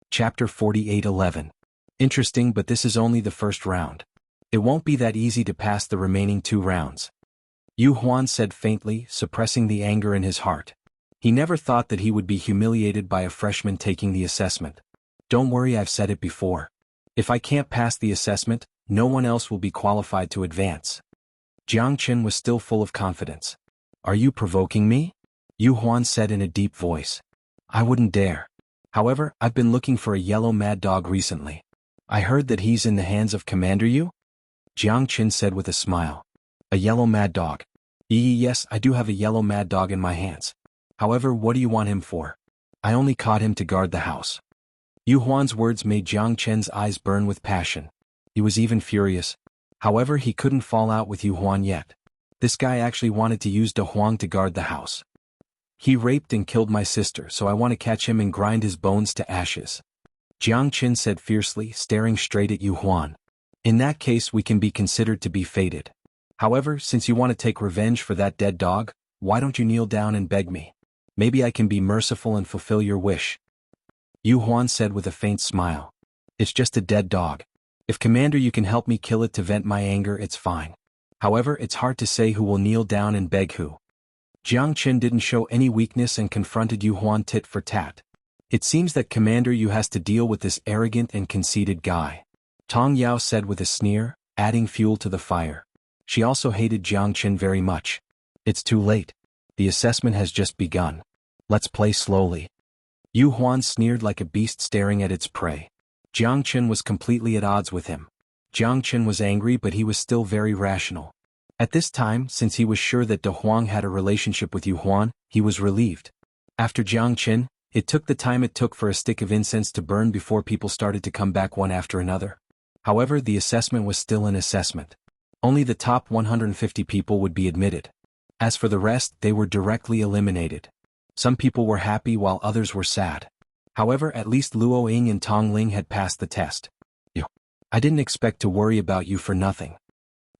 Chapter 48:11. Interesting, but this is only the first round. It won't be that easy to pass the remaining 2 rounds. Xuanhuan said faintly, suppressing the anger in his heart. He never thought that he would be humiliated by a freshman taking the assessment. Don't worry, I've said it before. If I can't pass the assessment, no one else will be qualified to advance. Jiang Qin was still full of confidence. Are you provoking me? Xuanhuan said in a deep voice. I wouldn't dare. However, I've been looking for a yellow mad dog recently. I heard that he's in the hands of Commander Yu? Jiang Qin said with a smile. A yellow mad dog. Yes, I do have a yellow mad dog in my hands. However, what do you want him for? I only caught him to guard the house. Xuanhuan's words made Jiang Qin's eyes burn with passion. He was even furious. However, he couldn't fall out with Xuanhuan yet. This guy actually wanted to use De Huang to guard the house. He raped and killed my sister, so I want to catch him and grind his bones to ashes. Jiang Qin said fiercely, staring straight at Xuanhuan. In that case, we can be considered to be fated. However, since you want to take revenge for that dead dog, why don't you kneel down and beg me? Maybe I can be merciful and fulfill your wish. Xuanhuan said with a faint smile. It's just a dead dog. If Commander you can help me kill it to vent my anger, it's fine. However, it's hard to say who will kneel down and beg who. Jiang Qin didn't show any weakness and confronted Xuanhuan tit for tat. It seems that Commander Yu has to deal with this arrogant and conceited guy. Tong Yao said with a sneer, adding fuel to the fire. She also hated Jiang Qin very much. It's too late. The assessment has just begun. Let's play slowly. Xuanhuan sneered like a beast staring at its prey. Jiang Qin was completely at odds with him. Jiang Qin was angry, but he was still very rational. At this time, since he was sure that De Huang had a relationship with Xuanhuan, he was relieved. After Jiang Qin, it took the time it took for a stick of incense to burn before people started to come back one after another. However, the assessment was still an assessment. Only the top 150 people would be admitted. As for the rest, they were directly eliminated. Some people were happy while others were sad. However, at least Luo Ying and Tong Ling had passed the test. I didn't expect to worry about you for nothing.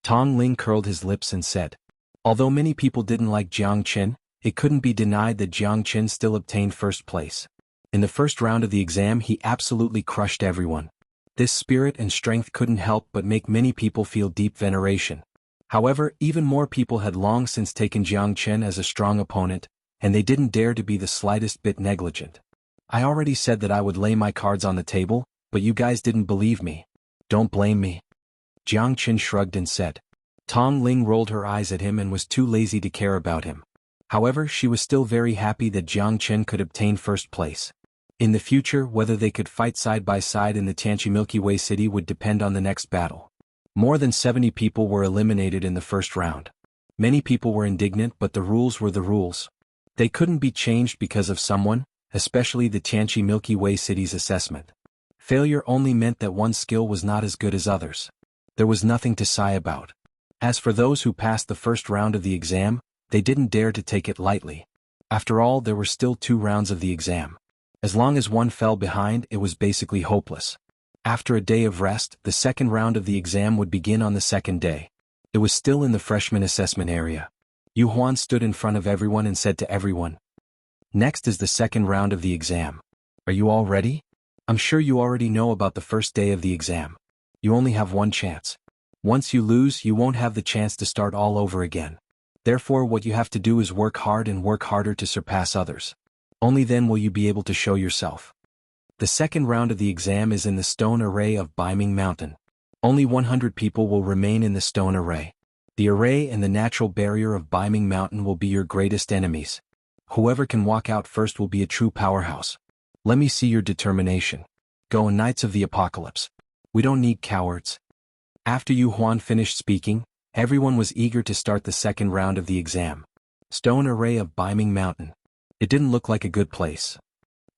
Tong Ling curled his lips and said. Although many people didn't like Jiang Qin, it couldn't be denied that Jiang Qin still obtained first place. In the first round of the exam, he absolutely crushed everyone. This spirit and strength couldn't help but make many people feel deep veneration. However, even more people had long since taken Jiang Qin as a strong opponent, and they didn't dare to be the slightest bit negligent. I already said that I would lay my cards on the table, but you guys didn't believe me. Don't blame me. Jiang Qin shrugged and said. Tong Ling rolled her eyes at him and was too lazy to care about him. However, she was still very happy that Jiang Qin could obtain first place. In the future, whether they could fight side by side in the Tianqi Milky Way City would depend on the next battle. More than 70 people were eliminated in the first round. Many people were indignant, but the rules were the rules. They couldn't be changed because of someone, especially the Tianqi Milky Way City's assessment. Failure only meant that one skill was not as good as others. There was nothing to sigh about. As for those who passed the first round of the exam, they didn't dare to take it lightly. After all, there were still 2 rounds of the exam. As long as one fell behind, it was basically hopeless. After a day of rest, the second round of the exam would begin on the second day. It was still in the freshman assessment area. Xuanhuan stood in front of everyone and said to everyone, "Next is the second round of the exam. Are you all ready? I'm sure you already know about the first day of the exam. You only have one chance. Once you lose, you won't have the chance to start all over again. Therefore, what you have to do is work hard and work harder to surpass others. Only then will you be able to show yourself." The second round of the exam is in the stone array of Biming Mountain. Only 100 people will remain in the stone array. The array and the natural barrier of Biming Mountain will be your greatest enemies. Whoever can walk out first will be a true powerhouse. Let me see your determination. Go, Knights of the Apocalypse. We don't need cowards. After Xuanhuan finished speaking, everyone was eager to start the second round of the exam. Stone array of Biming Mountain. It didn't look like a good place.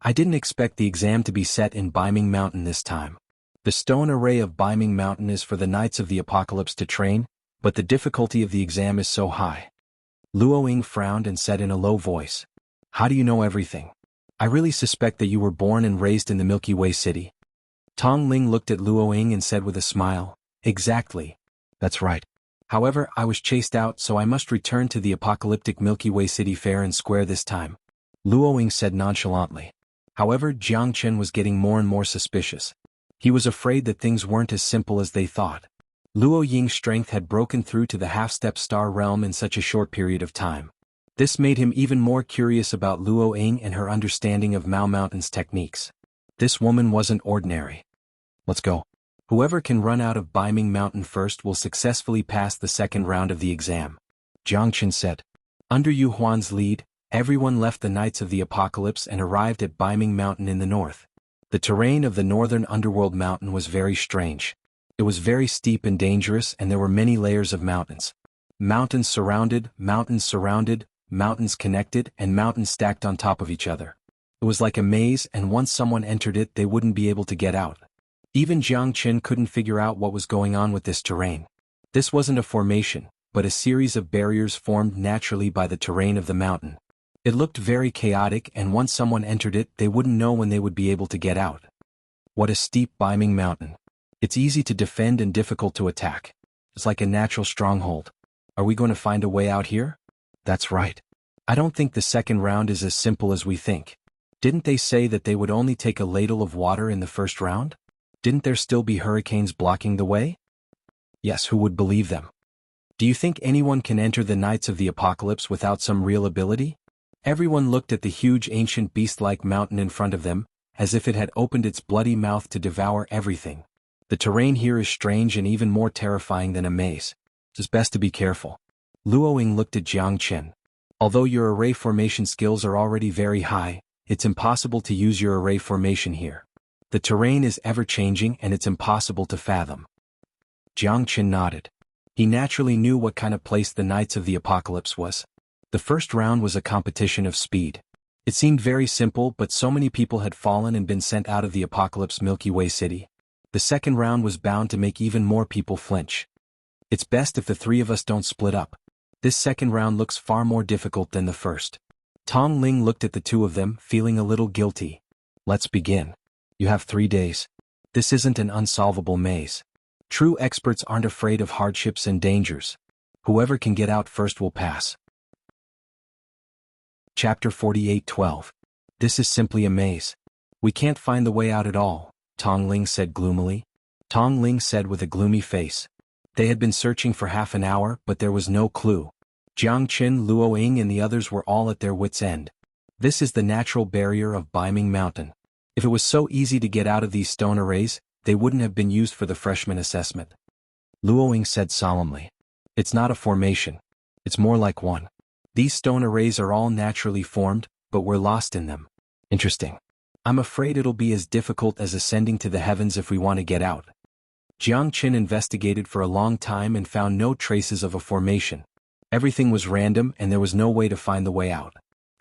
I didn't expect the exam to be set in Biming Mountain this time. The stone array of Biming Mountain is for the Knights of the Apocalypse to train, but the difficulty of the exam is so high. Luo Ying frowned and said in a low voice, "How do you know everything? I really suspect that you were born and raised in the Milky Way City." Tong Ling looked at Luo Ying and said with a smile, "Exactly. That's right. However, I was chased out, so I must return to the apocalyptic Milky Way City fair and square this time," Luo Ying said nonchalantly. However, Jiang Chen was getting more and more suspicious. He was afraid that things weren't as simple as they thought. Luo Ying's strength had broken through to the half-step star realm in such a short period of time. This made him even more curious about Luo Ying and her understanding of Mao Mountain's techniques. This woman wasn't ordinary. Let's go. Whoever can run out of Biming Mountain first will successfully pass the second round of the exam, Jiang Chen said. Under Xuanhuan's lead, everyone left the Knights of the Apocalypse and arrived at Biming Mountain in the north. The terrain of the northern underworld mountain was very strange. It was very steep and dangerous, and there were many layers of mountains. Mountains surrounded, mountains connected, and mountains stacked on top of each other. It was like a maze, and once someone entered it, they wouldn't be able to get out. Even Jiang Chen couldn't figure out what was going on with this terrain. This wasn't a formation, but a series of barriers formed naturally by the terrain of the mountain. It looked very chaotic, and once someone entered it, they wouldn't know when they would be able to get out. What a steep Biming Mountain. It's easy to defend and difficult to attack. It's like a natural stronghold. Are we going to find a way out here? That's right. I don't think the second round is as simple as we think. Didn't they say that they would only take a ladle of water in the first round? Didn't there still be hurricanes blocking the way? Yes, who would believe them? Do you think anyone can enter the Knights of the Apocalypse without some real ability? Everyone looked at the huge ancient beast-like mountain in front of them, as if it had opened its bloody mouth to devour everything. The terrain here is strange and even more terrifying than a maze. It's best to be careful. Luo Ying looked at Jiang Chen. Although your array formation skills are already very high, it's impossible to use your array formation here. The terrain is ever-changing and it's impossible to fathom. Jiang Chen nodded. He naturally knew what kind of place the Knights of the Apocalypse was. The first round was a competition of speed. It seemed very simple, but so many people had fallen and been sent out of the Apocalypse Milky Way City. The second round was bound to make even more people flinch. It's best if the 3 of us don't split up. This second round looks far more difficult than the first. Tong Ling looked at the 2 of them, feeling a little guilty. Let's begin. You have 3 days. This isn't an unsolvable maze. True experts aren't afraid of hardships and dangers. Whoever can get out first will pass. Chapter 48:12. This is simply a maze. We can't find the way out at all, Tong Ling said gloomily. Tong Ling said with a gloomy face. They had been searching for half an hour, but there was no clue. Jiang Chen, Luo Ying and the others were all at their wits' end. This is the natural barrier of Biming Mountain. If it was so easy to get out of these stone arrays, they wouldn't have been used for the freshman assessment. Luo Ying said solemnly. It's not a formation. It's more like one. These stone arrays are all naturally formed, but we're lost in them. Interesting. I'm afraid it'll be as difficult as ascending to the heavens if we want to get out. Jiang Chen investigated for a long time and found no traces of a formation. Everything was random and there was no way to find the way out.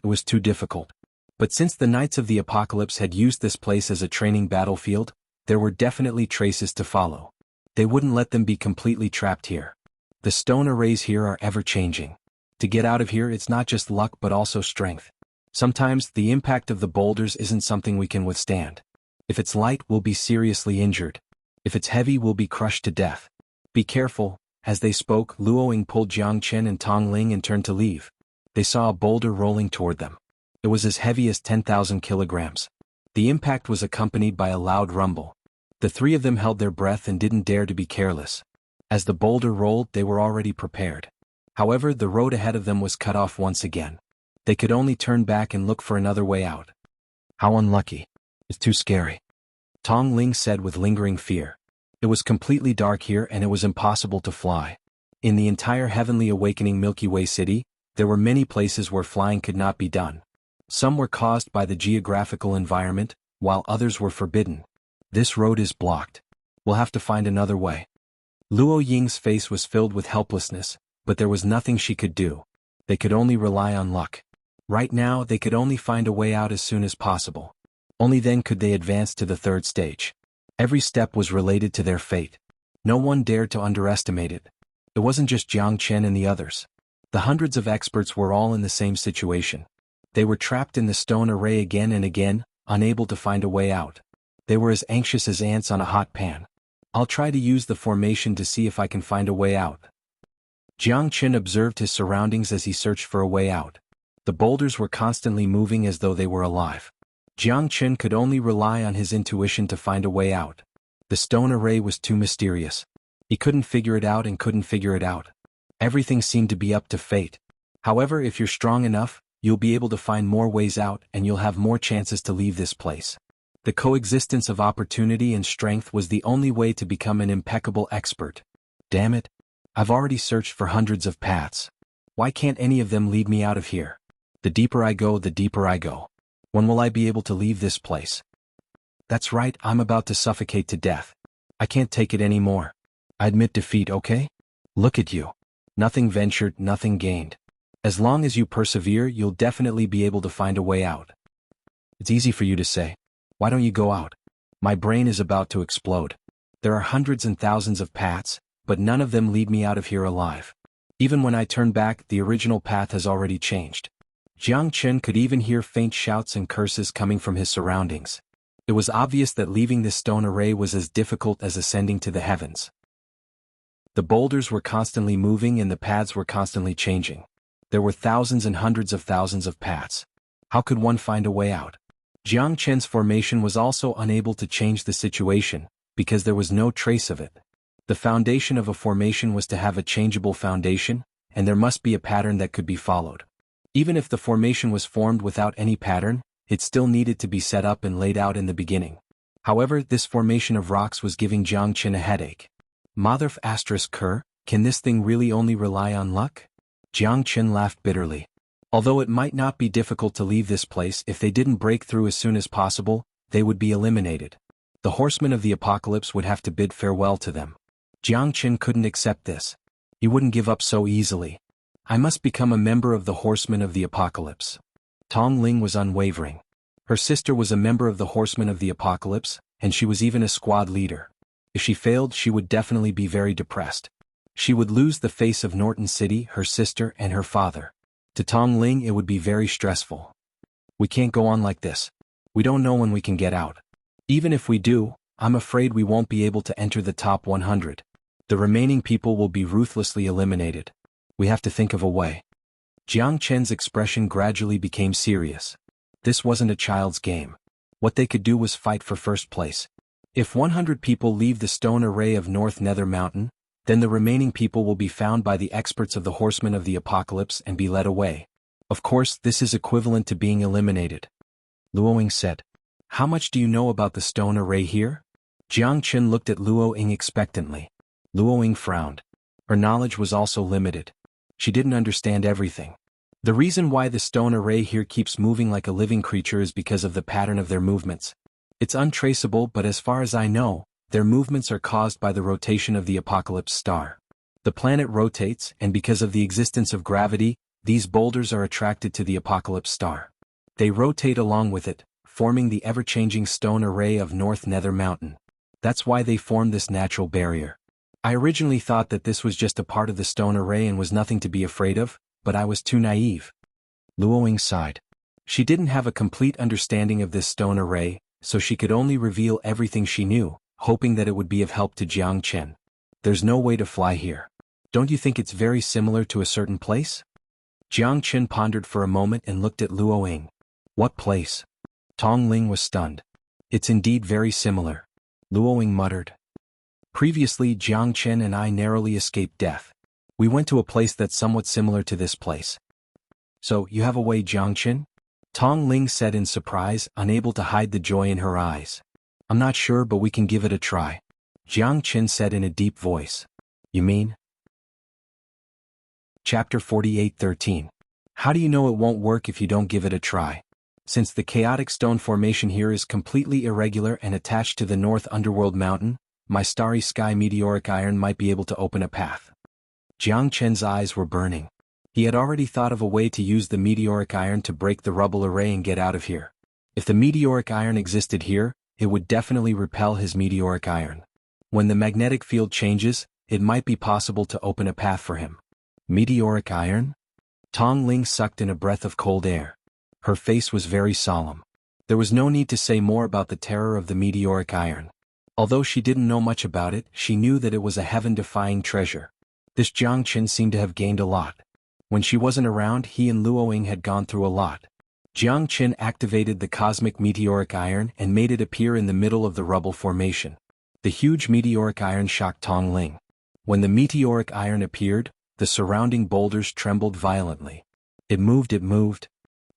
It was too difficult. But since the Knights of the Apocalypse had used this place as a training battlefield, there were definitely traces to follow. They wouldn't let them be completely trapped here. The stone arrays here are ever-changing. To get out of here, it's not just luck but also strength. Sometimes, the impact of the boulders isn't something we can withstand. If it's light, we'll be seriously injured. If it's heavy, we'll be crushed to death. Be careful. As they spoke, Luoying pulled Jiang Chen and Tong Ling and turned to leave. They saw a boulder rolling toward them. It was as heavy as 10,000 kilograms. The impact was accompanied by a loud rumble. The three of them held their breath and didn't dare to be careless. As the boulder rolled, they were already prepared. However, the road ahead of them was cut off once again. They could only turn back and look for another way out. How unlucky. It's too scary. Tong Ling said with lingering fear. It was completely dark here and it was impossible to fly. In the entire Heavenly Awakening Milky Way City, there were many places where flying could not be done. Some were caused by the geographical environment, while others were forbidden. This road is blocked. We'll have to find another way. Luo Ying's face was filled with helplessness, but there was nothing she could do. They could only rely on luck. Right now, they could only find a way out as soon as possible. Only then could they advance to the third stage. Every step was related to their fate. No one dared to underestimate it. It wasn't just Jiang Chen and the others. The hundreds of experts were all in the same situation. They were trapped in the stone array again and again, unable to find a way out. They were as anxious as ants on a hot pan. I'll try to use the formation to see if I can find a way out. Jiang Chen observed his surroundings as he searched for a way out. The boulders were constantly moving as though they were alive. Jiang Chen could only rely on his intuition to find a way out. The stone array was too mysterious. He couldn't figure it out and couldn't figure it out. Everything seemed to be up to fate. However, if you're strong enough, you'll be able to find more ways out and you'll have more chances to leave this place. The coexistence of opportunity and strength was the only way to become an impeccable expert. Damn it. I've already searched for hundreds of paths. Why can't any of them lead me out of here? The deeper I go, the deeper I go. When will I be able to leave this place? That's right, I'm about to suffocate to death. I can't take it anymore. I admit defeat, okay? Look at you. Nothing ventured, nothing gained. As long as you persevere, you'll definitely be able to find a way out. It's easy for you to say. Why don't you go out? My brain is about to explode. There are hundreds and thousands of paths, but none of them lead me out of here alive. Even when I turn back, the original path has already changed. Jiang Chen could even hear faint shouts and curses coming from his surroundings. It was obvious that leaving this stone array was as difficult as ascending to the heavens. The boulders were constantly moving and the paths were constantly changing. There were thousands and hundreds of thousands of paths. How could one find a way out? Jiang Chen's formation was also unable to change the situation, because there was no trace of it. The foundation of a formation was to have a changeable foundation, and there must be a pattern that could be followed. Even if the formation was formed without any pattern, it still needed to be set up and laid out in the beginning. However, this formation of rocks was giving Jiang Chen a headache. Motherf *Ker, can this thing really only rely on luck? Jiang Chen laughed bitterly. Although it might not be difficult to leave this place, if they didn't break through as soon as possible, they would be eliminated. The horsemen of the apocalypse would have to bid farewell to them. Jiang Chen couldn't accept this. He wouldn't give up so easily. I must become a member of the horsemen of the apocalypse. Tong Ling was unwavering. Her sister was a member of the horsemen of the apocalypse, and she was even a squad leader. If she failed, she would definitely be very depressed. She would lose the face of Norton City, her sister, and her father. To Tong Ling, it would be very stressful. We can't go on like this. We don't know when we can get out. Even if we do, I'm afraid we won't be able to enter the top 100. The remaining people will be ruthlessly eliminated. We have to think of a way. Jiang Chen's expression gradually became serious. This wasn't a child's game. What they could do was fight for first place. If 100 people leave the stone array of North Nether Mountain, then the remaining people will be found by the experts of the horsemen of the apocalypse and be led away. Of course, this is equivalent to being eliminated. Luoying said. How much do you know about the stone array here? Jiang Chen looked at Luoying expectantly. Luoying frowned. Her knowledge was also limited. She didn't understand everything. The reason why the stone array here keeps moving like a living creature is because of the pattern of their movements. It's untraceable, but as far as I know, their movements are caused by the rotation of the apocalypse star. The planet rotates, and because of the existence of gravity, these boulders are attracted to the apocalypse star. They rotate along with it, forming the ever-changing stone array of North Nether Mountain. That's why they form this natural barrier. I originally thought that this was just a part of the stone array and was nothing to be afraid of, but I was too naive. Luoying sighed. She didn't have a complete understanding of this stone array, so she could only reveal everything she knew, hoping that it would be of help to Jiang Chen. There's no way to fly here. Don't you think it's very similar to a certain place? Jiang Chen pondered for a moment and looked at Luoying. What place? Tong Ling was stunned. It's indeed very similar. Luoying muttered. Previously, Jiang Chen and I narrowly escaped death. We went to a place that's somewhat similar to this place. So, you have a way, Jiang Chen? Tong Ling said in surprise, unable to hide the joy in her eyes. I'm not sure, but we can give it a try. Jiang Chen said in a deep voice. You mean? Chapter 48:13. How do you know it won't work if you don't give it a try? Since the chaotic stone formation here is completely irregular and attached to the North Underworld Mountain, my starry sky meteoric iron might be able to open a path. Jiang Chen's eyes were burning. He had already thought of a way to use the meteoric iron to break the rubble array and get out of here. If the meteoric iron existed here, it would definitely repel his meteoric iron. When the magnetic field changes, it might be possible to open a path for him. Meteoric iron? Tong Ling sucked in a breath of cold air. Her face was very solemn. There was no need to say more about the terror of the meteoric iron. Although she didn't know much about it, she knew that it was a heaven-defying treasure. This Jiang Chen seemed to have gained a lot. When she wasn't around, he and Luoying had gone through a lot. Jiang Chen activated the cosmic meteoric iron and made it appear in the middle of the rubble formation. The huge meteoric iron shocked Tong Ling. When the meteoric iron appeared, the surrounding boulders trembled violently. It moved.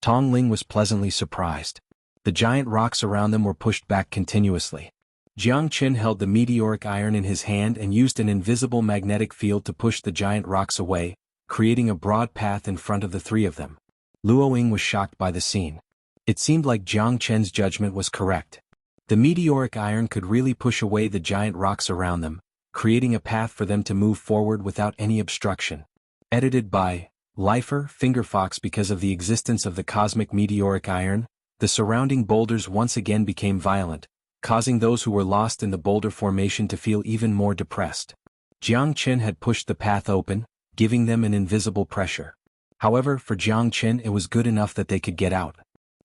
Tong Ling was pleasantly surprised. The giant rocks around them were pushed back continuously. Jiang Chen held the meteoric iron in his hand and used an invisible magnetic field to push the giant rocks away, creating a broad path in front of the three of them. Luoying was shocked by the scene. It seemed like Jiang Chen's judgment was correct. The meteoric iron could really push away the giant rocks around them, creating a path for them to move forward without any obstruction. Edited by Lifer Fingerfox. Because of the existence of the cosmic meteoric iron, the surrounding boulders once again became violent, causing those who were lost in the boulder formation to feel even more depressed. Jiang Chen had pushed the path open, giving them an invisible pressure. However, for Jiang Chen it was good enough that they could get out.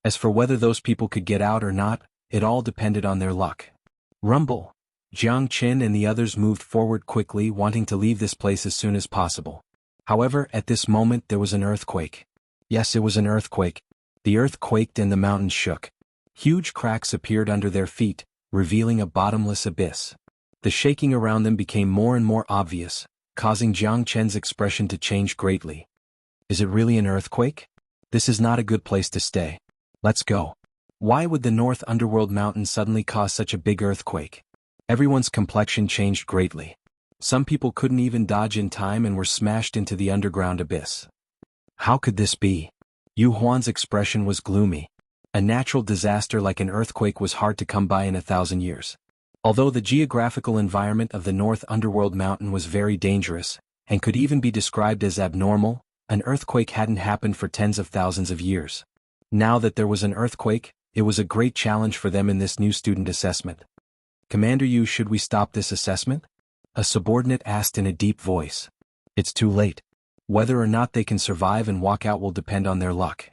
As for whether those people could get out or not, it all depended on their luck. Rumble. Jiang Chen and the others moved forward quickly, wanting to leave this place as soon as possible. However, at this moment there was an earthquake. Yes, it was an earthquake. The earth quaked and the mountains shook. Huge cracks appeared under their feet, revealing a bottomless abyss. The shaking around them became more and more obvious, causing Jiang Chen's expression to change greatly. Is it really an earthquake? This is not a good place to stay. Let's go. Why would the North Underworld Mountain suddenly cause such a big earthquake? Everyone's complexion changed greatly. Some people couldn't even dodge in time and were smashed into the underground abyss. How could this be? Xuanhuan's expression was gloomy. A natural disaster like an earthquake was hard to come by in 1,000 years. Although the geographical environment of the North Underworld Mountain was very dangerous, and could even be described as abnormal, an earthquake hadn't happened for tens of thousands of years. Now that there was an earthquake, it was a great challenge for them in this new student assessment. Commander Yu, should we stop this assessment? A subordinate asked in a deep voice. It's too late. Whether or not they can survive and walk out will depend on their luck.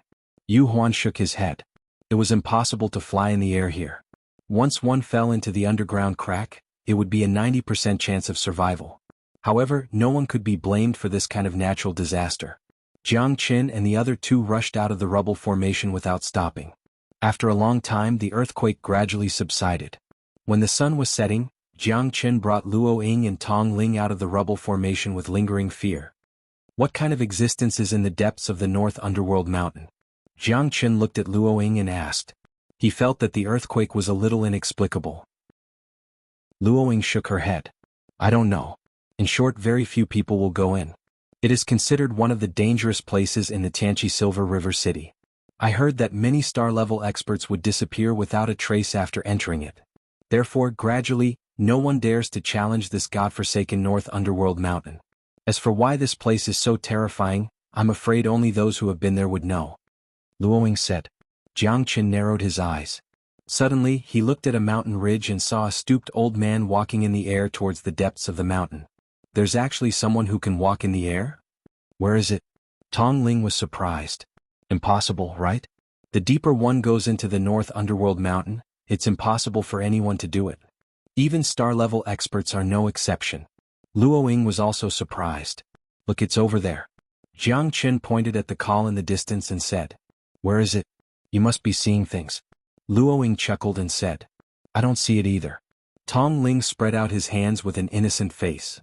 Xuanhuan shook his head. It was impossible to fly in the air here. Once one fell into the underground crack, it would be a 90% chance of survival. However, no one could be blamed for this kind of natural disaster. Jiang Chen and the other two rushed out of the rubble formation without stopping. After a long time, the earthquake gradually subsided. When the sun was setting, Jiang Chen brought Luoying and Tong Ling out of the rubble formation with lingering fear. What kind of existence is in the depths of the North Underworld Mountain? Jiang Chen looked at Luoying and asked. He felt that the earthquake was a little inexplicable. Luoying shook her head. I don't know. In short, very few people will go in. It is considered one of the dangerous places in the Tianqi Silver River City. I heard that many star-level experts would disappear without a trace after entering it. Therefore, gradually, no one dares to challenge this godforsaken North Underworld Mountain. As for why this place is so terrifying, I'm afraid only those who have been there would know. Luoying said. Jiang Qin narrowed his eyes. Suddenly, he looked at a mountain ridge and saw a stooped old man walking in the air towards the depths of the mountain. There's actually someone who can walk in the air? Where is it? Tong Ling was surprised. Impossible, right? The deeper one goes into the North Underworld mountain, it's impossible for anyone to do it. Even star-level experts are no exception. Luoying was also surprised. Look, it's over there. Jiang Qin pointed at the call in the distance and said. Where is it? You must be seeing things. Luoying chuckled and said. I don't see it either. Tong Ling spread out his hands with an innocent face.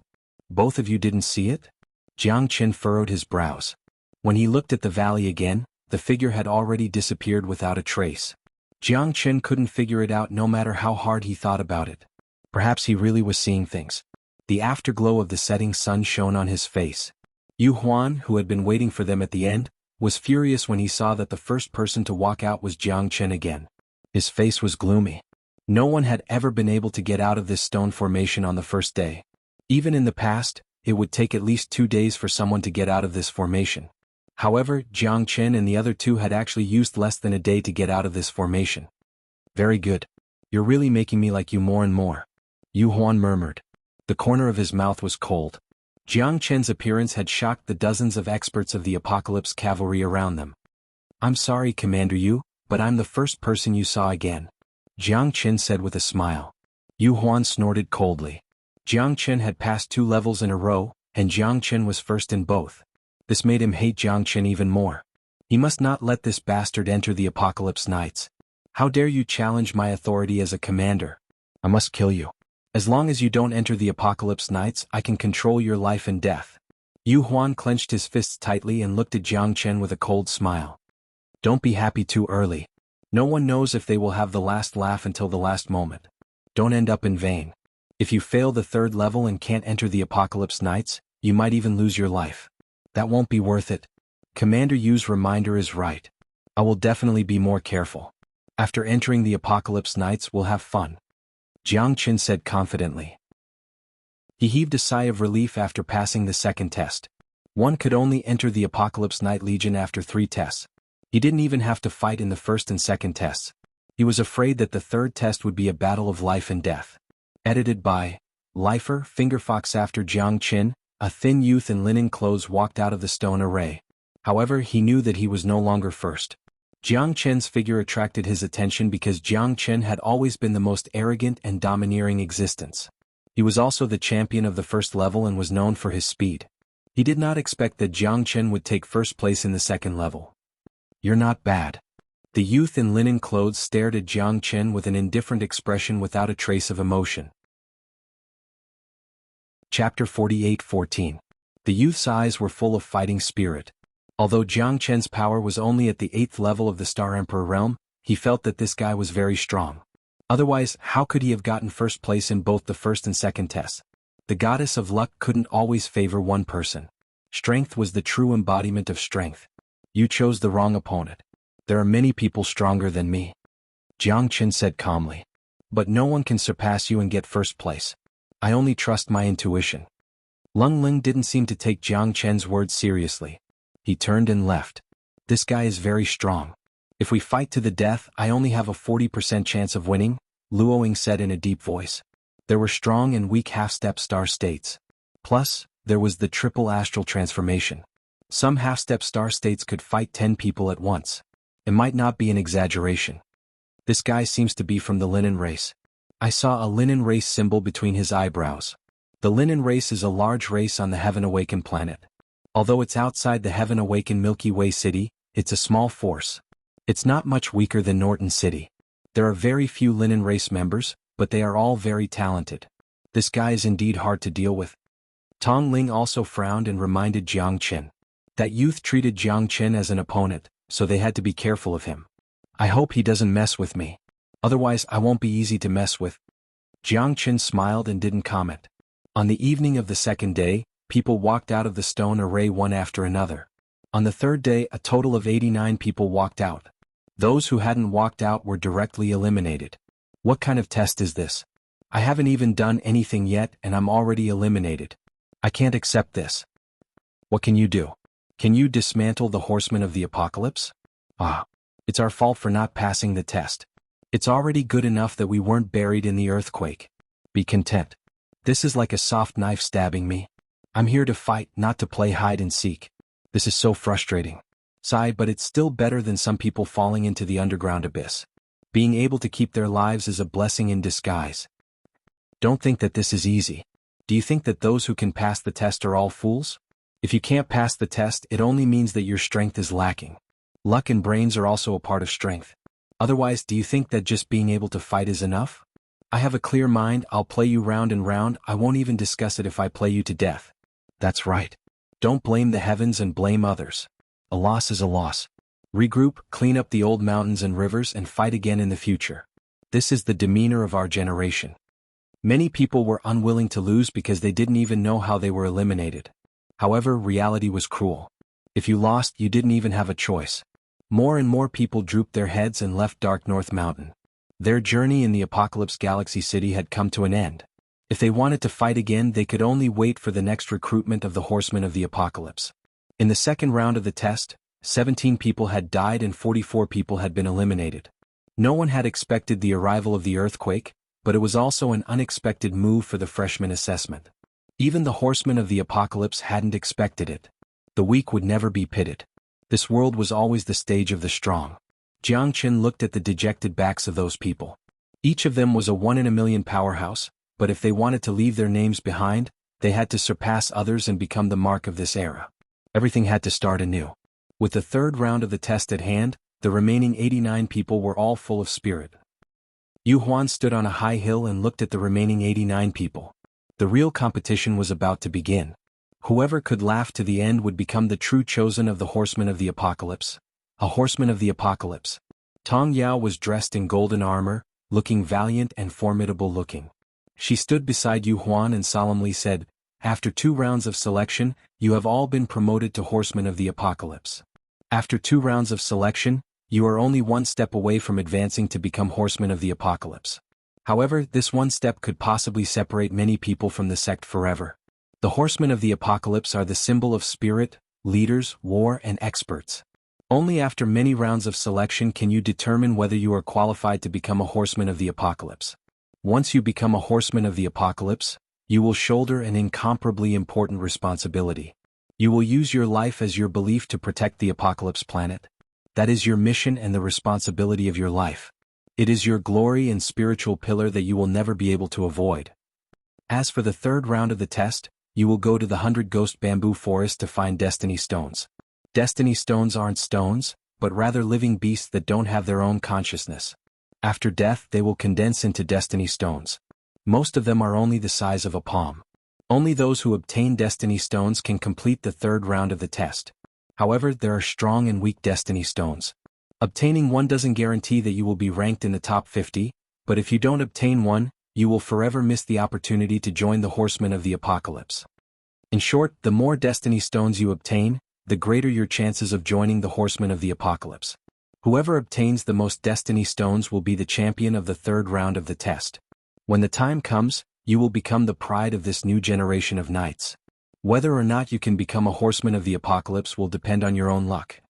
Both of you didn't see it? Jiang Qin furrowed his brows. When he looked at the valley again, the figure had already disappeared without a trace. Jiang Qin couldn't figure it out no matter how hard he thought about it. Perhaps he really was seeing things. The afterglow of the setting sun shone on his face. Xuanhuan, who had been waiting for them at the end, was furious when he saw that the first person to walk out was Jiang Qin again. His face was gloomy. No one had ever been able to get out of this stone formation on the first day. Even in the past, it would take at least 2 days for someone to get out of this formation. However, Jiang Qin and the other two had actually used less than a day to get out of this formation. Very good. You're really making me like you more and more. Xuanhuan murmured. The corner of his mouth was cold. Jiang Qin's appearance had shocked the dozens of experts of the apocalypse cavalry around them. I'm sorry, Commander Yu, but I'm the first person you saw again. Jiang Qin said with a smile. Xuanhuan snorted coldly. Jiang Qin had passed 2 levels in a row, and Jiang Qin was first in both. This made him hate Jiang Qin even more. He must not let this bastard enter the Apocalypse Knights. How dare you challenge my authority as a commander? I must kill you. As long as you don't enter the Apocalypse Knights, I can control your life and death. Xuanhuan clenched his fists tightly and looked at Jiang Qin with a cold smile. Don't be happy too early. No one knows if they will have the last laugh until the last moment. Don't end up in vain. If you fail the 3rd level and can't enter the Apocalypse Knights, you might even lose your life. That won't be worth it. Commander Yu's reminder is right. I will definitely be more careful. After entering the Apocalypse Knights, we'll have fun. Jiang Qin said confidently. He heaved a sigh of relief after passing the 2nd test. One could only enter the Apocalypse Knight Legion after 3 tests. He didn't even have to fight in the 1st and 2nd tests. He was afraid that the 3rd test would be a battle of life and death. Edited by Lifer Fingerfox. After Jiang Qin, a thin youth in linen clothes walked out of the stone array. However, he knew that he was no longer first. Jiang Qin's figure attracted his attention because Jiang Qin had always been the most arrogant and domineering existence. He was also the champion of the 1st level and was known for his speed. He did not expect that Jiang Qin would take 1st place in the 2nd level. You're not bad. The youth in linen clothes stared at Jiang Qin with an indifferent expression without a trace of emotion. Chapter 48:14. The youth's eyes were full of fighting spirit. Although Jiang Qin's power was only at the 8th level of the Star Emperor realm, he felt that this guy was very strong. Otherwise, how could he have gotten 1st place in both the 1st and 2nd tests? The goddess of luck couldn't always favor one person. Strength was the true embodiment of strength. You chose the wrong opponent. There are many people stronger than me. Jiang Qin said calmly. But no one can surpass you and get 1st place. I only trust my intuition. Lung Ling didn't seem to take Jiang Qin's words seriously. He turned and left. This guy is very strong. If we fight to the death, I only have a 40% chance of winning, Luoying said in a deep voice. There were strong and weak half-step star states. Plus, there was the triple astral transformation. Some half-step star states could fight 10 people at once. It might not be an exaggeration. This guy seems to be from the linen race. I saw a linen race symbol between his eyebrows. The linen race is a large race on the Heaven Awakened planet. Although it's outside the Heaven Awakened Milky Way city, it's a small force. It's not much weaker than Norton City. There are very few linen race members, but they are all very talented. This guy is indeed hard to deal with. Tong Ling also frowned and reminded Jiang Qin. That youth treated Jiang Qin as an opponent, so they had to be careful of him. I hope he doesn't mess with me. Otherwise, I won't be easy to mess with. Jiang Qin smiled and didn't comment. On the evening of the 2nd day, people walked out of the stone array one after another. On the 3rd day, a total of 89 people walked out. Those who hadn't walked out were directly eliminated. What kind of test is this? I haven't even done anything yet and I'm already eliminated. I can't accept this. What can you do? Can you dismantle the horsemen of the apocalypse? Ah, it's our fault for not passing the test. It's already good enough that we weren't buried in the earthquake. Be content. This is like a soft knife stabbing me. I'm here to fight, not to play hide and seek. This is so frustrating. Sigh, but it's still better than some people falling into the underground abyss. Being able to keep their lives is a blessing in disguise. Don't think that this is easy. Do you think that those who can pass the test are all fools? If you can't pass the test, it only means that your strength is lacking. Luck and brains are also a part of strength. Otherwise, do you think that just being able to fight is enough? I have a clear mind, I'll play you round and round, I won't even discuss it if I play you to death. That's right. Don't blame the heavens and blame others. A loss is a loss. Regroup, clean up the old mountains and rivers and fight again in the future. This is the demeanor of our generation. Many people were unwilling to lose because they didn't even know how they were eliminated. However, reality was cruel. If you lost, you didn't even have a choice. More and more people drooped their heads and left Dark North Mountain. Their journey in the Apocalypse Galaxy City had come to an end. If they wanted to fight again, they could only wait for the next recruitment of the Horsemen of the Apocalypse. In the second round of the test, 17 people had died and 44 people had been eliminated. No one had expected the arrival of the earthquake, but it was also an unexpected move for the freshman assessment. Even the Horsemen of the Apocalypse hadn't expected it. The weak would never be pitted. This world was always the stage of the strong. Jianghu looked at the dejected backs of those people. Each of them was a 1 in a million powerhouse, but if they wanted to leave their names behind, they had to surpass others and become the mark of this era. Everything had to start anew. With the third round of the test at hand, the remaining 89 people were all full of spirit. Xuanhuan stood on a high hill and looked at the remaining 89 people. The real competition was about to begin. Whoever could laugh to the end would become the true chosen of the Horsemen of the Apocalypse. A Horseman of the Apocalypse. Tong Yao was dressed in golden armor, looking valiant and formidable looking. She stood beside Xuanhuan and solemnly said, "After 2 rounds of selection, you have all been promoted to Horsemen of the Apocalypse. After 2 rounds of selection, you are only 1 step away from advancing to become Horsemen of the Apocalypse. However, this 1 step could possibly separate many people from the sect forever. The Horsemen of the Apocalypse are the symbol of spirit, leaders, war, and experts. Only after many rounds of selection can you determine whether you are qualified to become a Horseman of the Apocalypse. Once you become a Horseman of the Apocalypse, you will shoulder an incomparably important responsibility. You will use your life as your belief to protect the Apocalypse planet. That is your mission and the responsibility of your life. It is your glory and spiritual pillar that you will never be able to avoid. As for the third round of the test, you will go to the 100 Ghost Bamboo Forest to find Destiny Stones. Destiny Stones aren't stones, but rather living beasts that don't have their own consciousness. After death, they will condense into Destiny Stones. Most of them are only the size of a palm. Only those who obtain Destiny Stones can complete the third round of the test. However, there are strong and weak Destiny Stones. Obtaining one doesn't guarantee that you will be ranked in the top 50, but if you don't obtain one, you will forever miss the opportunity to join the Horsemen of the Apocalypse. In short, the more Destiny Stones you obtain, the greater your chances of joining the Horsemen of the Apocalypse. Whoever obtains the most Destiny Stones will be the champion of the third round of the test. When the time comes, you will become the pride of this new generation of knights. Whether or not you can become a Horseman of the Apocalypse will depend on your own luck.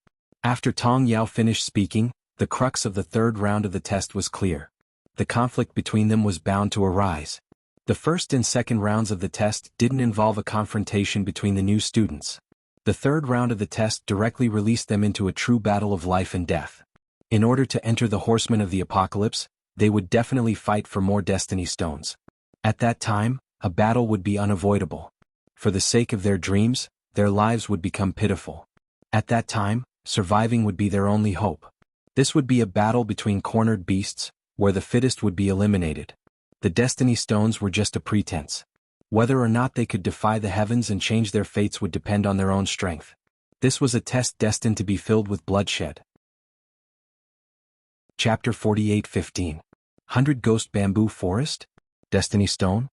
After Tong Yao finished speaking, the crux of the third round of the test was clear. The conflict between them was bound to arise. The first and second rounds of the test didn't involve a confrontation between the new students. The third round of the test directly released them into a true battle of life and death. In order to enter the Horsemen of the Apocalypse, they would definitely fight for more Destiny Stones. At that time, a battle would be unavoidable. For the sake of their dreams, their lives would become pitiful. At that time, surviving would be their only hope. This would be a battle between cornered beasts, where the fittest would be eliminated. The Destiny Stones were just a pretense. Whether or not they could defy the heavens and change their fates would depend on their own strength. This was a test destined to be filled with bloodshed. Chapter 48:15. 100 Ghost Bamboo Forest? Destiny Stone?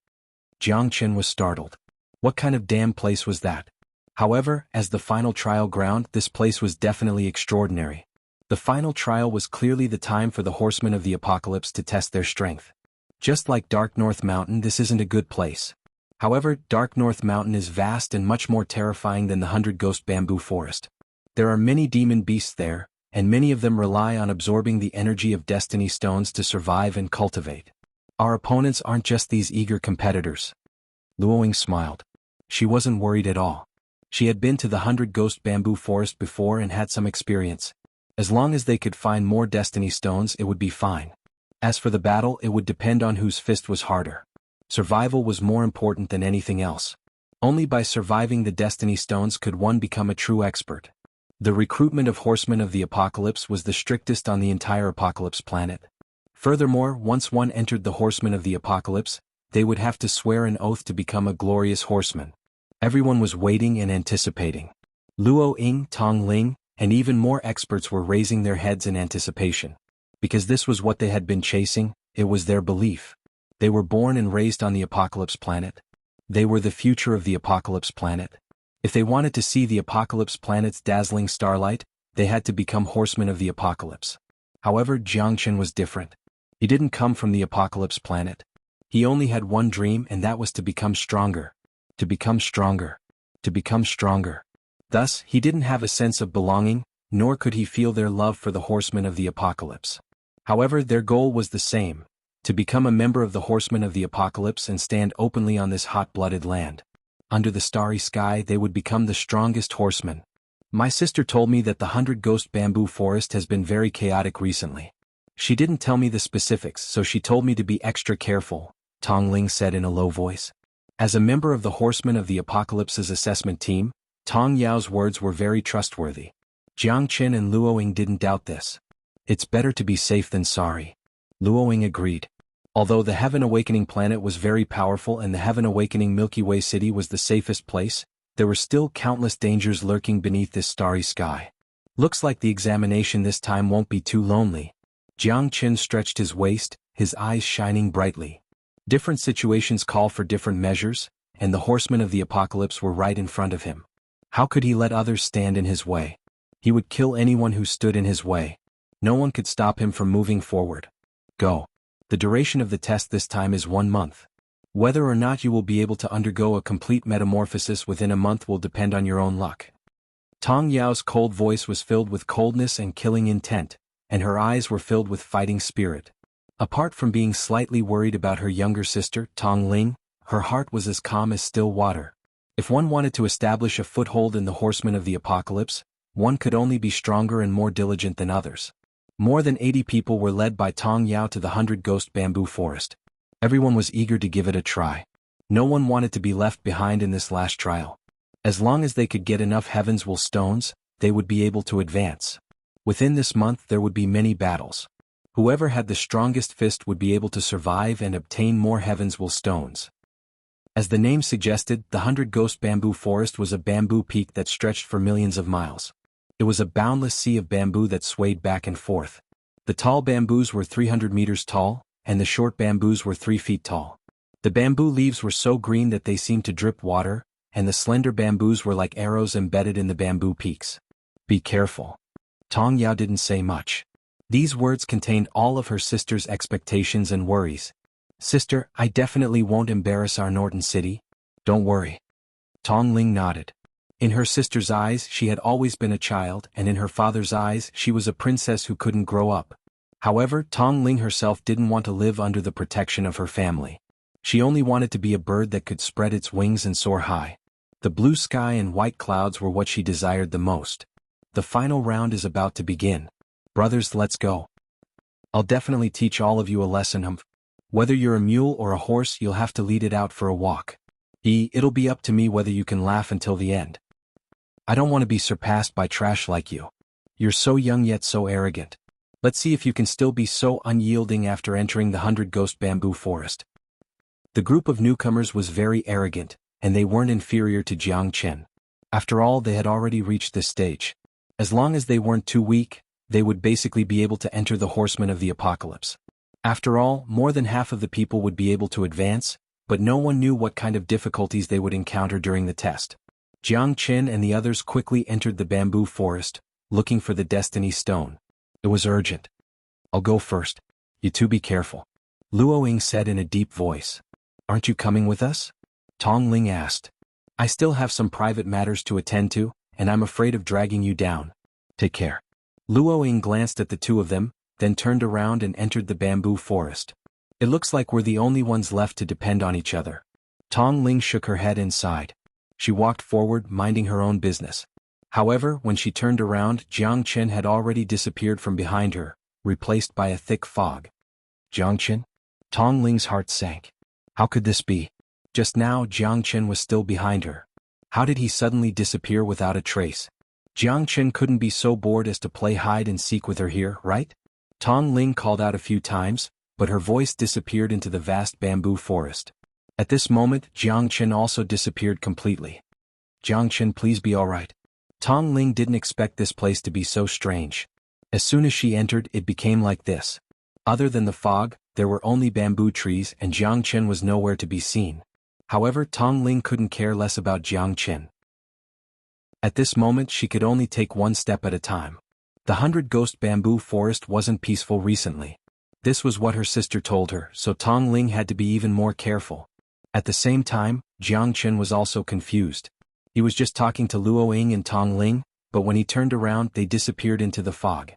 Jianghu was startled. What kind of damn place was that? However, as the final trial ground, this place was definitely extraordinary. The final trial was clearly the time for the Horsemen of the Apocalypse to test their strength. Just like Dark North Mountain, this isn't a good place. However, Dark North Mountain is vast and much more terrifying than the 100 Ghost Bamboo Forest. There are many demon beasts there, and many of them rely on absorbing the energy of destiny stones to survive and cultivate. Our opponents aren't just these eager competitors. Luoying smiled. She wasn't worried at all. She had been to the 100 Ghost Bamboo Forest before and had some experience. As long as they could find more destiny stones, it would be fine. As for the battle, it would depend on whose fist was harder. Survival was more important than anything else. Only by surviving the destiny stones could one become a true expert. The recruitment of horsemen of the apocalypse was the strictest on the entire apocalypse planet. Furthermore, once one entered the horsemen of the apocalypse, they would have to swear an oath to become a glorious horseman. Everyone was waiting and anticipating. Luoying, Tong Ling, and even more experts were raising their heads in anticipation. Because this was what they had been chasing, it was their belief. They were born and raised on the apocalypse planet. They were the future of the apocalypse planet. If they wanted to see the apocalypse planet's dazzling starlight, they had to become horsemen of the apocalypse. However, Xianxia was different. He didn't come from the apocalypse planet. He only had one dream, and that was to become stronger. To become stronger. To become stronger. Thus, he didn't have a sense of belonging, nor could he feel their love for the horsemen of the apocalypse. However, their goal was the same: to become a member of the horsemen of the apocalypse and stand openly on this hot-blooded land. Under the starry sky, they would become the strongest horsemen. My sister told me that the 100 Ghost Bamboo Forest has been very chaotic recently. She didn't tell me the specifics, so she told me to be extra careful, Tong Ling said in a low voice. As a member of the Horsemen of the Apocalypse's assessment team, Tong Yao's words were very trustworthy. Jiangxia and Luoying didn't doubt this. It's better to be safe than sorry. Luoying agreed. Although the Heaven Awakening planet was very powerful and the Heaven Awakening Milky Way city was the safest place, there were still countless dangers lurking beneath this starry sky. Looks like the examination this time won't be too lonely. Jiangxia stretched his waist, his eyes shining brightly. Different situations call for different measures, and the horsemen of the apocalypse were right in front of him. How could he let others stand in his way? He would kill anyone who stood in his way. No one could stop him from moving forward. Go. The duration of the test this time is 1 month. Whether or not you will be able to undergo a complete metamorphosis within a month will depend on your own luck. Tong Yao's cold voice was filled with coldness and killing intent, and her eyes were filled with fighting spirit. Apart from being slightly worried about her younger sister, Tong Ling, her heart was as calm as still water. If one wanted to establish a foothold in the Horsemen of the Apocalypse, one could only be stronger and more diligent than others. More than 80 people were led by Tong Yao to the 100 Ghost Bamboo Forest. Everyone was eager to give it a try. No one wanted to be left behind in this last trial. As long as they could get enough Heaven's Will stones, they would be able to advance. Within this month there would be many battles. Whoever had the strongest fist would be able to survive and obtain more Heaven's Will stones. As the name suggested, the 100 Ghost Bamboo Forest was a bamboo peak that stretched for millions of miles. It was a boundless sea of bamboo that swayed back and forth. The tall bamboos were 300 meters tall, and the short bamboos were 3 feet tall. The bamboo leaves were so green that they seemed to drip water, and the slender bamboos were like arrows embedded in the bamboo peaks. Be careful. Tong Yao didn't say much. These words contained all of her sister's expectations and worries. Sister, I definitely won't embarrass our Norton City. Don't worry. Tong Ling nodded. In her sister's eyes, she had always been a child, and in her father's eyes, she was a princess who couldn't grow up. However, Tong Ling herself didn't want to live under the protection of her family. She only wanted to be a bird that could spread its wings and soar high. The blue sky and white clouds were what she desired the most. The final round is about to begin. Brothers, let's go. I'll definitely teach all of you a lesson. Whether you're a mule or a horse, you'll have to lead it out for a walk. It'll be up to me whether you can laugh until the end. I don't want to be surpassed by trash like you. You're so young yet so arrogant. Let's see if you can still be so unyielding after entering the 100 Ghost Bamboo Forest. The group of newcomers was very arrogant, and they weren't inferior to Jiangxia. After all, they had already reached this stage. As long as they weren't too weak, they would basically be able to enter the Horsemen of the Apocalypse. After all, more than half of the people would be able to advance, but no one knew what kind of difficulties they would encounter during the test. Jiangxia and the others quickly entered the bamboo forest, looking for the Destiny Stone. It was urgent. I'll go first. You two be careful. Luoying said in a deep voice. Aren't you coming with us? Tong Ling asked. I still have some private matters to attend to, and I'm afraid of dragging you down. Take care. Luo Ying glanced at the two of them, then turned around and entered the bamboo forest. It looks like we're the only ones left to depend on each other. Tong Ling shook her head and sighed. She walked forward, minding her own business. However, when she turned around, Jiang Chen had already disappeared from behind her, replaced by a thick fog. Jiang Chen? Tong Ling's heart sank. How could this be? Just now, Jiang Chen was still behind her. How did he suddenly disappear without a trace? Jiang Chen couldn't be so bored as to play hide and seek with her here, right? Tong Ling called out a few times, but her voice disappeared into the vast bamboo forest. At this moment, Jiang Chen also disappeared completely. Jiang Chen, please be alright. Tong Ling didn't expect this place to be so strange. As soon as she entered, it became like this. Other than the fog, there were only bamboo trees and Jiang Chen was nowhere to be seen. However, Tong Ling couldn't care less about Jiang Chen. At this moment, she could only take one step at a time. The 100-ghost bamboo forest wasn't peaceful recently. This was what her sister told her, so Tong Ling had to be even more careful. At the same time, Jiang Chen was also confused. He was just talking to Luo Ying and Tong Ling, but when he turned around, they disappeared into the fog.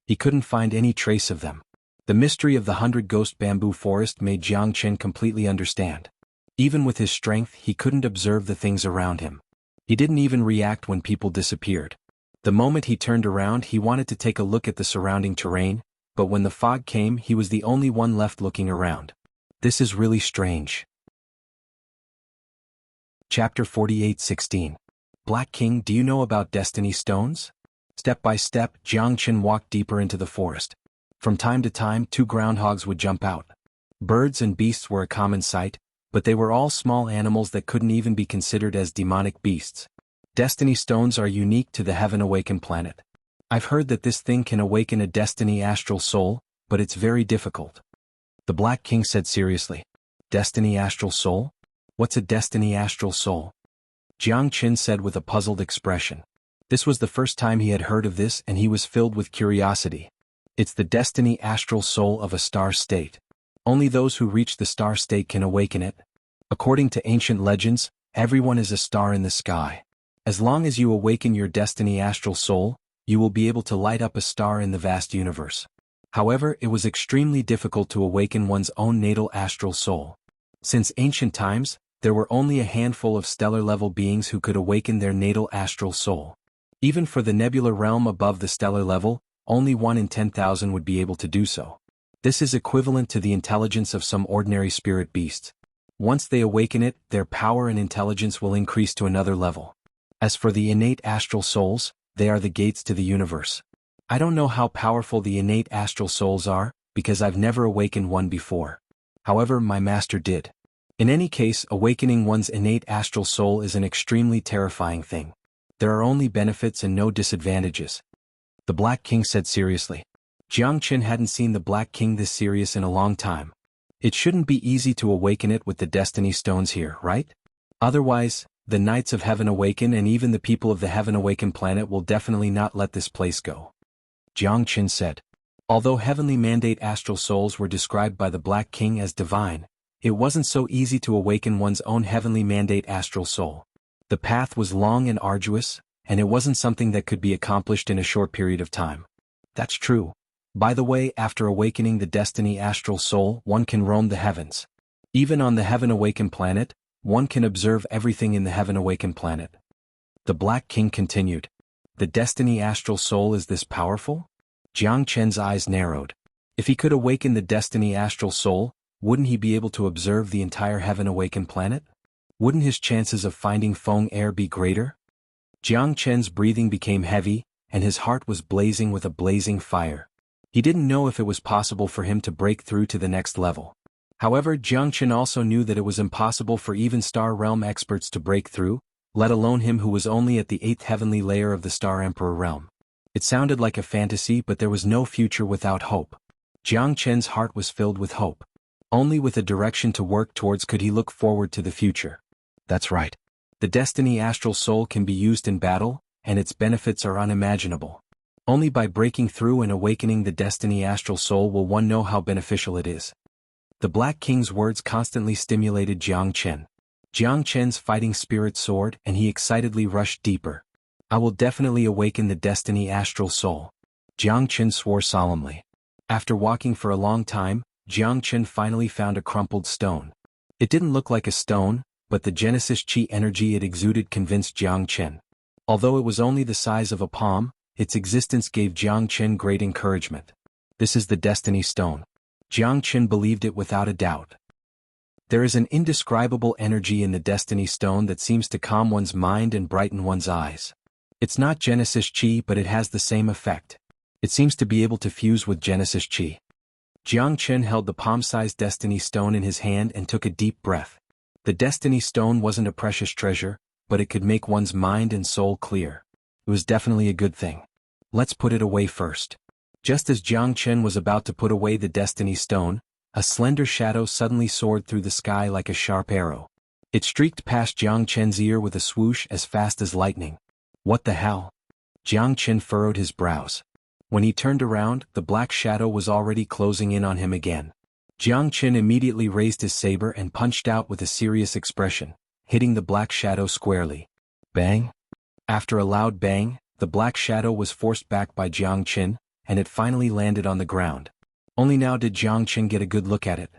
He couldn't find any trace of them. The mystery of the 100-ghost bamboo forest made Jiang Chen completely understand. Even with his strength, he couldn't observe the things around him. He didn't even react when people disappeared. The moment he turned around, he wanted to take a look at the surrounding terrain, but when the fog came, he was the only one left looking around. This is really strange. Chapter 48:16. Black King, do you know about destiny stones? Step by step, Jiang Chen walked deeper into the forest. From time to time, two groundhogs would jump out. Birds and beasts were a common sight, but they were all small animals that couldn't even be considered as demonic beasts. Destiny stones are unique to the Heaven Awakened planet. I've heard that this thing can awaken a destiny astral soul, but it's very difficult. The Black King said seriously. Destiny astral soul? What's a destiny astral soul? Jiang Chen said with a puzzled expression. This was the first time he had heard of this and he was filled with curiosity. It's the destiny astral soul of a star state. Only those who reach the star state can awaken it. According to ancient legends, everyone is a star in the sky. As long as you awaken your destiny astral soul, you will be able to light up a star in the vast universe. However, it was extremely difficult to awaken one's own natal astral soul. Since ancient times, there were only a handful of stellar-level beings who could awaken their natal astral soul. Even for the nebular realm above the stellar level, only 1 in 10,000 would be able to do so. This is equivalent to the intelligence of some ordinary spirit beasts. Once they awaken it, their power and intelligence will increase to another level. As for the innate astral souls, they are the gates to the universe. I don't know how powerful the innate astral souls are, because I've never awakened one before. However, my master did. In any case, awakening one's innate astral soul is an extremely terrifying thing. There are only benefits and no disadvantages. The Black King said seriously. Jiang Chen hadn't seen the Black King this serious in a long time. It shouldn't be easy to awaken it with the destiny stones here, right? Otherwise, the Knights of Heaven Awaken and even the people of the Heaven Awakened planet will definitely not let this place go. Jiang Chen said. Although heavenly mandate astral souls were described by the Black King as divine, it wasn't so easy to awaken one's own heavenly mandate astral soul. The path was long and arduous, and it wasn't something that could be accomplished in a short period of time. That's true. By the way, after awakening the destiny astral soul, one can roam the heavens. Even on the Heaven Awakened planet, one can observe everything in the Heaven Awakened planet. The Black King continued. The destiny astral soul is this powerful? Jiang Chen's eyes narrowed. If he could awaken the destiny astral soul, wouldn't he be able to observe the entire Heaven Awakened planet? Wouldn't his chances of finding Feng Air be greater? Jiang Chen's breathing became heavy, and his heart was blazing with a blazing fire. He didn't know if it was possible for him to break through to the next level. However, Jiang Chen also knew that it was impossible for even Star Realm experts to break through, let alone him who was only at the 8th heavenly layer of the Star Emperor realm. It sounded like a fantasy, but there was no future without hope. Jiang Chen's heart was filled with hope. Only with a direction to work towards could he look forward to the future. That's right. The Destiny Astral Soul can be used in battle, and its benefits are unimaginable. Only by breaking through and awakening the Destiny Astral Soul will one know how beneficial it is. The Black King's words constantly stimulated Jiang Chen. Jiang Chen's fighting spirit soared and he excitedly rushed deeper. I will definitely awaken the destiny astral soul. Jiang Chen swore solemnly. After walking for a long time, Jiang Chen finally found a crumpled stone. It didn't look like a stone, but the Genesis Chi energy it exuded convinced Jiang Chen. Although it was only the size of a palm, its existence gave Jiang Chen great encouragement. This is the Destiny Stone. Jiang Chen believed it without a doubt. There is an indescribable energy in the Destiny Stone that seems to calm one's mind and brighten one's eyes. It's not Genesis Chi, but it has the same effect. It seems to be able to fuse with Genesis Chi. Jiang Chen held the palm-sized Destiny Stone in his hand and took a deep breath. The Destiny Stone wasn't a precious treasure, but it could make one's mind and soul clear. It was definitely a good thing. Let's put it away first. Just as Jiang Chen was about to put away the Destiny Stone, a slender shadow suddenly soared through the sky like a sharp arrow. It streaked past Jiang Chen's ear with a swoosh as fast as lightning. What the hell? Jiang Chen furrowed his brows. When he turned around, the black shadow was already closing in on him again. Jiang Chen immediately raised his saber and punched out with a serious expression, hitting the black shadow squarely. Bang! After a loud bang, the black shadow was forced back by Jiang Chen, and it finally landed on the ground. Only now did Jiang Chen get a good look at it.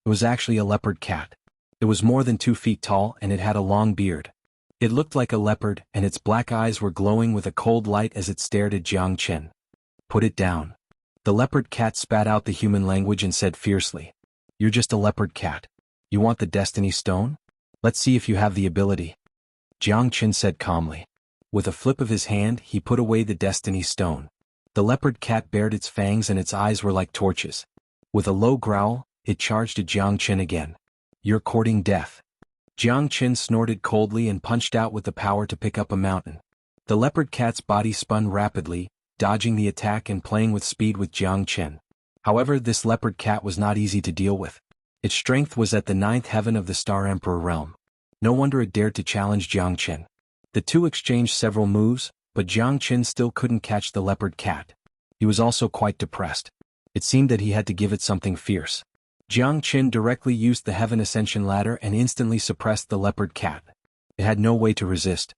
It was actually a leopard cat. It was more than 2 feet tall and it had a long beard. It looked like a leopard and its black eyes were glowing with a cold light as it stared at Jiang Chen. Put it down. The leopard cat spat out the human language and said fiercely. You're just a leopard cat. You want the Destiny Stone? Let's see if you have the ability. Jiang Chen said calmly. With a flip of his hand, he put away the Destiny Stone. The leopard cat bared its fangs and its eyes were like torches. With a low growl, it charged at Jiang Chen again. You're courting death. Jiang Chen snorted coldly and punched out with the power to pick up a mountain. The leopard cat's body spun rapidly, dodging the attack and playing with speed with Jiang Chen. However, this leopard cat was not easy to deal with. Its strength was at the 9th heaven of the Star Emperor realm. No wonder it dared to challenge Jiang Chen. The two exchanged several moves, but Jiang Chen still couldn't catch the leopard cat. He was also quite depressed. It seemed that he had to give it something fierce. Jiang Chen directly used the Heaven Ascension Ladder and instantly suppressed the leopard cat. It had no way to resist.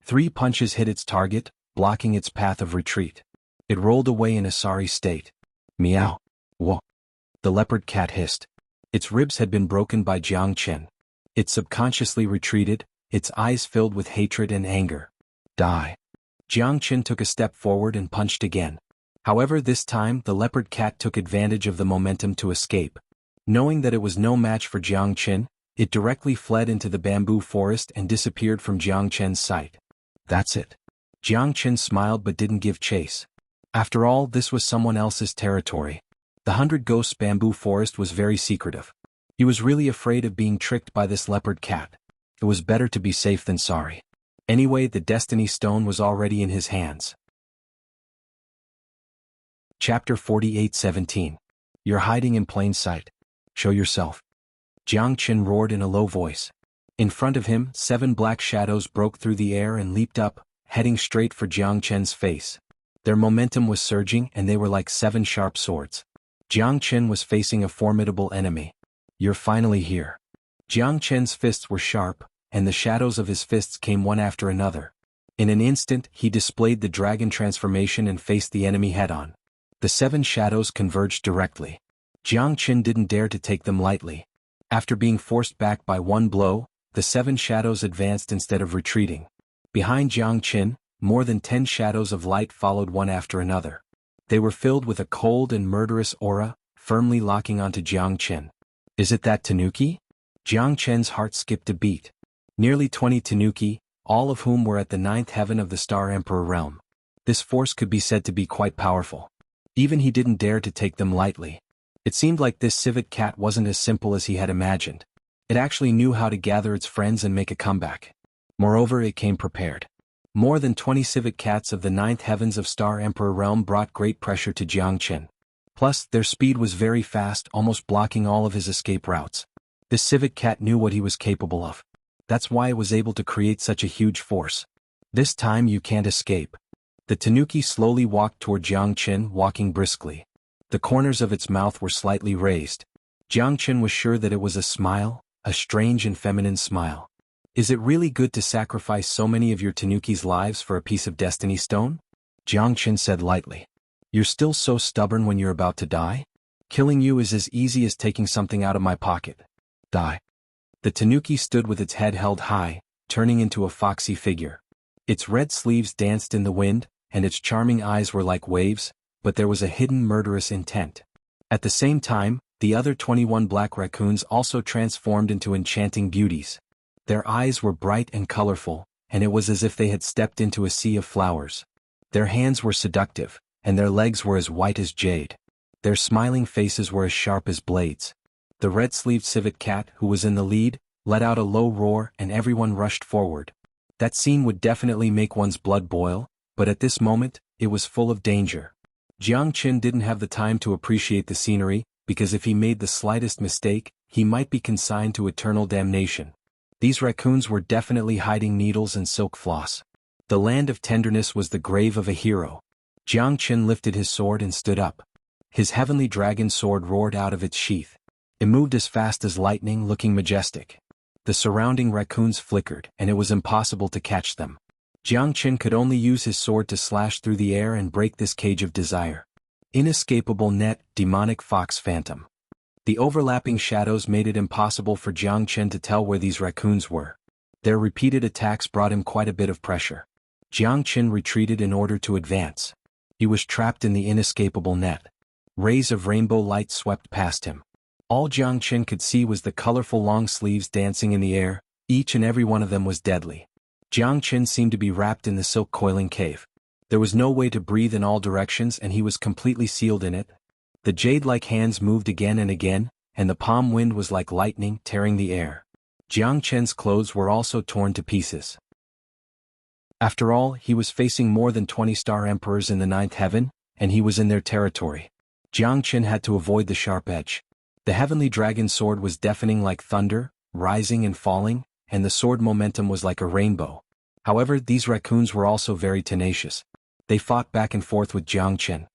3 punches hit its target, blocking its path of retreat. It rolled away in a sorry state. Meow. Whoa. The leopard cat hissed. Its ribs had been broken by Jiang Chen. It subconsciously retreated, its eyes filled with hatred and anger. Die. Jiang Chen took a step forward and punched again. However, this time the leopard cat took advantage of the momentum to escape. Knowing that it was no match for Jiang Chen, it directly fled into the bamboo forest and disappeared from Jiang Chen's sight. That's it. Jiang Chen smiled but didn't give chase. After all, this was someone else's territory. The 100 Ghosts bamboo forest was very secretive. He was really afraid of being tricked by this leopard cat. It was better to be safe than sorry. Anyway, the Destiny Stone was already in his hands. Chapter 48:17. You're hiding in plain sight. Show yourself. Jiang Chen roared in a low voice. In front of him, 7 black shadows broke through the air and leaped up, heading straight for Jiang Chen's face. Their momentum was surging and they were like 7 sharp swords. Jiang Chen was facing a formidable enemy. You're finally here. Jiang Chen's fists were sharp, and the shadows of his fists came one after another. In an instant, he displayed the dragon transformation and faced the enemy head-on. The 7 shadows converged directly. Jiang Chen didn't dare to take them lightly. After being forced back by 1 blow, the 7 shadows advanced instead of retreating. Behind Jiang Chen, more than 10 shadows of light followed one after another. They were filled with a cold and murderous aura, firmly locking onto Jiang Chen. Is it that Tanuki? Jiang Chen's heart skipped a beat. Nearly 20 Tanuki, all of whom were at the 9th heaven of the Star Emperor realm. This force could be said to be quite powerful. Even he didn't dare to take them lightly. It seemed like this civet cat wasn't as simple as he had imagined. It actually knew how to gather its friends and make a comeback. Moreover, it came prepared. More than 20 civet cats of the 9th heavens of Star Emperor realm brought great pressure to Jiang Chen. Plus, their speed was very fast, almost blocking all of his escape routes. This civet cat knew what he was capable of. That's why it was able to create such a huge force. This time you can't escape. The Tanuki slowly walked toward Jiang Chen, walking briskly. The corners of its mouth were slightly raised. Jiang Chen was sure that it was a smile, a strange and feminine smile. Is it really good to sacrifice so many of your tanuki's lives for a piece of destiny stone? Jiangchen said lightly. You're still so stubborn when you're about to die? Killing you is as easy as taking something out of my pocket. Die. The tanuki stood with its head held high, turning into a foxy figure. Its red sleeves danced in the wind, and its charming eyes were like waves, but there was a hidden murderous intent. At the same time, the other 21 black raccoons also transformed into enchanting beauties. Their eyes were bright and colorful, and it was as if they had stepped into a sea of flowers. Their hands were seductive, and their legs were as white as jade. Their smiling faces were as sharp as blades. The red-sleeved civet cat, who was in the lead, let out a low roar and everyone rushed forward. That scene would definitely make one's blood boil, but at this moment, it was full of danger. Jiangchen didn't have the time to appreciate the scenery, because if he made the slightest mistake, he might be consigned to eternal damnation. These raccoons were definitely hiding needles and silk floss. The land of tenderness was the grave of a hero. Jiangchen lifted his sword and stood up. His heavenly dragon sword roared out of its sheath. It moved as fast as lightning, looking majestic. The surrounding raccoons flickered, and it was impossible to catch them. Jiangchen could only use his sword to slash through the air and break this cage of desire. Inescapable net, demonic fox phantom. The overlapping shadows made it impossible for Jiangchen to tell where these raccoons were. Their repeated attacks brought him quite a bit of pressure. Jiangchen retreated in order to advance. He was trapped in the inescapable net. Rays of rainbow light swept past him. All Jiangchen could see was the colorful long sleeves dancing in the air, each and every one of them was deadly. Jiangchen seemed to be wrapped in the silk coiling cave. There was no way to breathe in all directions and he was completely sealed in it. The jade-like hands moved again and again, and the palm wind was like lightning tearing the air. Jiangchen's clothes were also torn to pieces. After all, he was facing more than 20 star emperors in the 9th heaven, and he was in their territory. Jiangchen had to avoid the sharp edge. The heavenly dragon sword was deafening like thunder, rising and falling, and the sword momentum was like a rainbow. However, these raccoons were also very tenacious. They fought back and forth with Jiangchen.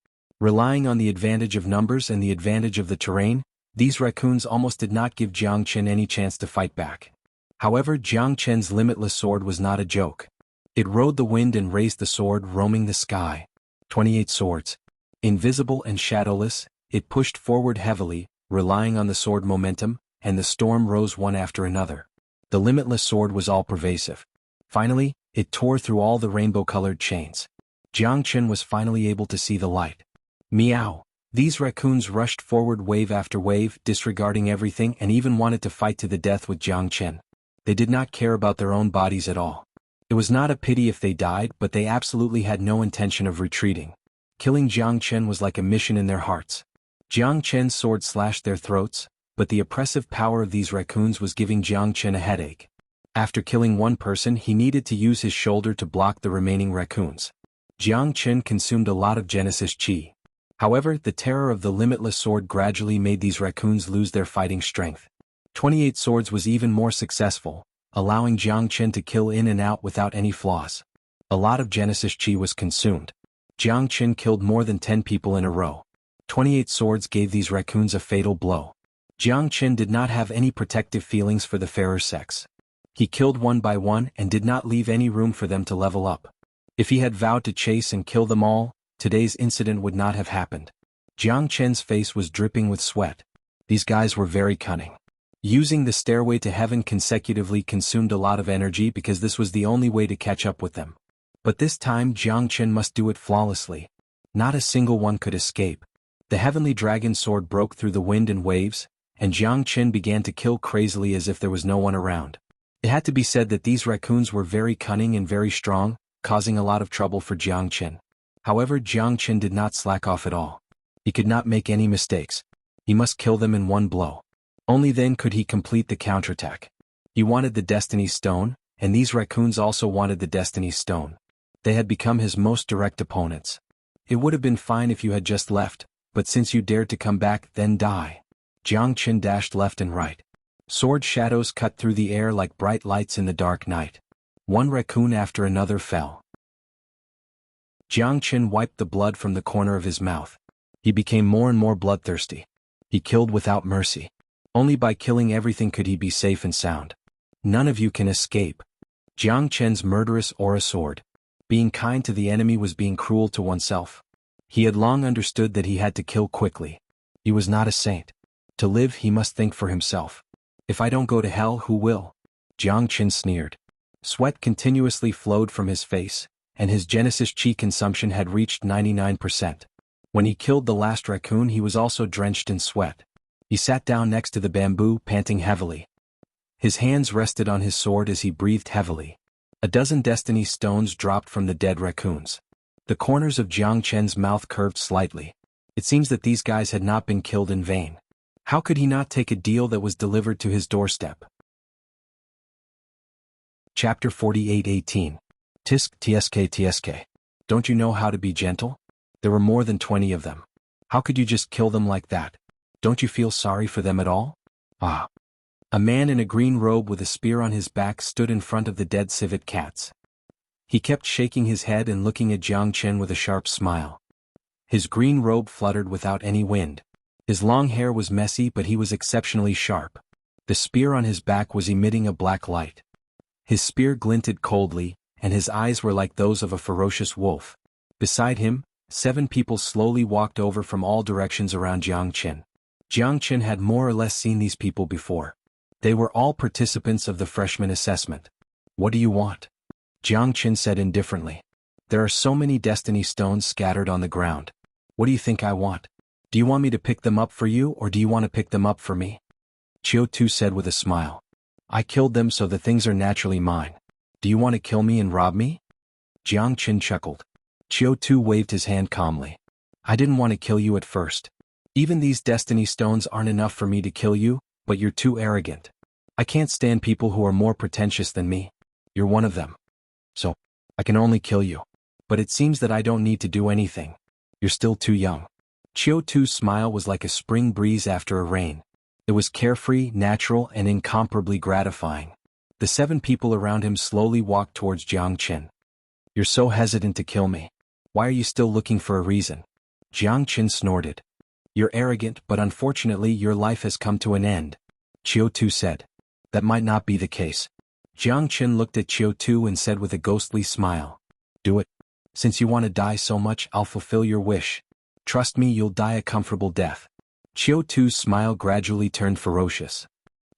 Relying on the advantage of numbers and the advantage of the terrain, these raccoons almost did not give Jiangchen any chance to fight back. However, Jiangchen's limitless sword was not a joke. It rode the wind and raised the sword, roaming the sky. 28 swords. Invisible and shadowless, it pushed forward heavily, relying on the sword momentum, and the storm rose one after another. The limitless sword was all-pervasive. Finally, it tore through all the rainbow-colored chains. Jiangchen was finally able to see the light. Meow! These raccoons rushed forward wave after wave, disregarding everything and even wanted to fight to the death with Jiangchen. They did not care about their own bodies at all. It was not a pity if they died, but they absolutely had no intention of retreating. Killing Jiangchen was like a mission in their hearts. Jiangchen's sword slashed their throats, but the oppressive power of these raccoons was giving Jiangchen a headache. After killing one person, he needed to use his shoulder to block the remaining raccoons. Jiangchen consumed a lot of Genesis Chi. However, the terror of the limitless sword gradually made these raccoons lose their fighting strength. 28 swords was even more successful, allowing Jiangchen to kill in and out without any flaws. A lot of Genesis Chi was consumed. Jiangchen killed more than 10 people in a row. 28 swords gave these raccoons a fatal blow. Jiangchen did not have any protective feelings for the fairer sex. He killed one by one and did not leave any room for them to level up. If he had vowed to chase and kill them all, today's incident would not have happened. Jiangchen's face was dripping with sweat. These guys were very cunning. Using the stairway to heaven consecutively consumed a lot of energy because this was the only way to catch up with them. But this time Jiangchen must do it flawlessly. Not a single one could escape. The heavenly dragon sword broke through the wind and waves, and Jiangchen began to kill crazily as if there was no one around. It had to be said that these raccoons were very cunning and very strong, causing a lot of trouble for Jiangchen. However, Jiangchen did not slack off at all. He could not make any mistakes. He must kill them in one blow. Only then could he complete the counterattack. He wanted the Destiny Stone, and these raccoons also wanted the Destiny Stone. They had become his most direct opponents. It would have been fine if you had just left, but since you dared to come back, then die. Jiangchen dashed left and right. Sword shadows cut through the air like bright lights in the dark night. One raccoon after another fell. Jiangchen wiped the blood from the corner of his mouth. He became more and more bloodthirsty. He killed without mercy. Only by killing everything could he be safe and sound. None of you can escape. Jiang Chen's murderous aura soared. Being kind to the enemy was being cruel to oneself. He had long understood that he had to kill quickly. He was not a saint. To live, he must think for himself. If I don't go to hell, who will? Jiang Chen sneered. Sweat continuously flowed from his face, and his Genesis chi consumption had reached 99%. When he killed the last raccoon, he was also drenched in sweat. He sat down next to the bamboo, panting heavily. His hands rested on his sword as he breathed heavily. A dozen destiny stones dropped from the dead raccoons. The corners of Jiang Chen's mouth curved slightly. It seems that these guys had not been killed in vain. How could he not take a deal that was delivered to his doorstep? Chapter 48:18. Tisk tsk. Don't you know how to be gentle? There were more than 20 of them. How could you just kill them like that? Don't you feel sorry for them at all? Ah. A man in a green robe with a spear on his back stood in front of the dead civet cats. He kept shaking his head and looking at Jiang Chen with a sharp smile. His green robe fluttered without any wind. His long hair was messy, but he was exceptionally sharp. The spear on his back was emitting a black light. His spear glinted coldly, and his eyes were like those of a ferocious wolf. Beside him, 7 people slowly walked over from all directions around Jiang Chen. Jiang Chen had more or less seen these people before. They were all participants of the freshman assessment. What do you want? Jiang Chen said indifferently. There are so many destiny stones scattered on the ground. What do you think I want? Do you want me to pick them up for you, or do you want to pick them up for me? Qiu Tu said with a smile. I killed them, so the things are naturally mine. Do you want to kill me and rob me? Jiang Chen chuckled. Qiu Tu waved his hand calmly. I didn't want to kill you at first. Even these destiny stones aren't enough for me to kill you, but you're too arrogant. I can't stand people who are more pretentious than me. You're one of them. So, I can only kill you. But it seems that I don't need to do anything. You're still too young. Qiu Tu's smile was like a spring breeze after a rain. It was carefree, natural, and incomparably gratifying. The 7 people around him slowly walked towards Jiang Chen. You're so hesitant to kill me. Why are you still looking for a reason? Jiang Chen snorted. You're arrogant, but unfortunately your life has come to an end. Qiu Tu said. That might not be the case. Jiang Chen looked at Qiu Tu and said with a ghostly smile. Do it. Since you want to die so much, I'll fulfill your wish. Trust me, you'll die a comfortable death. Qiu Tu's smile gradually turned ferocious.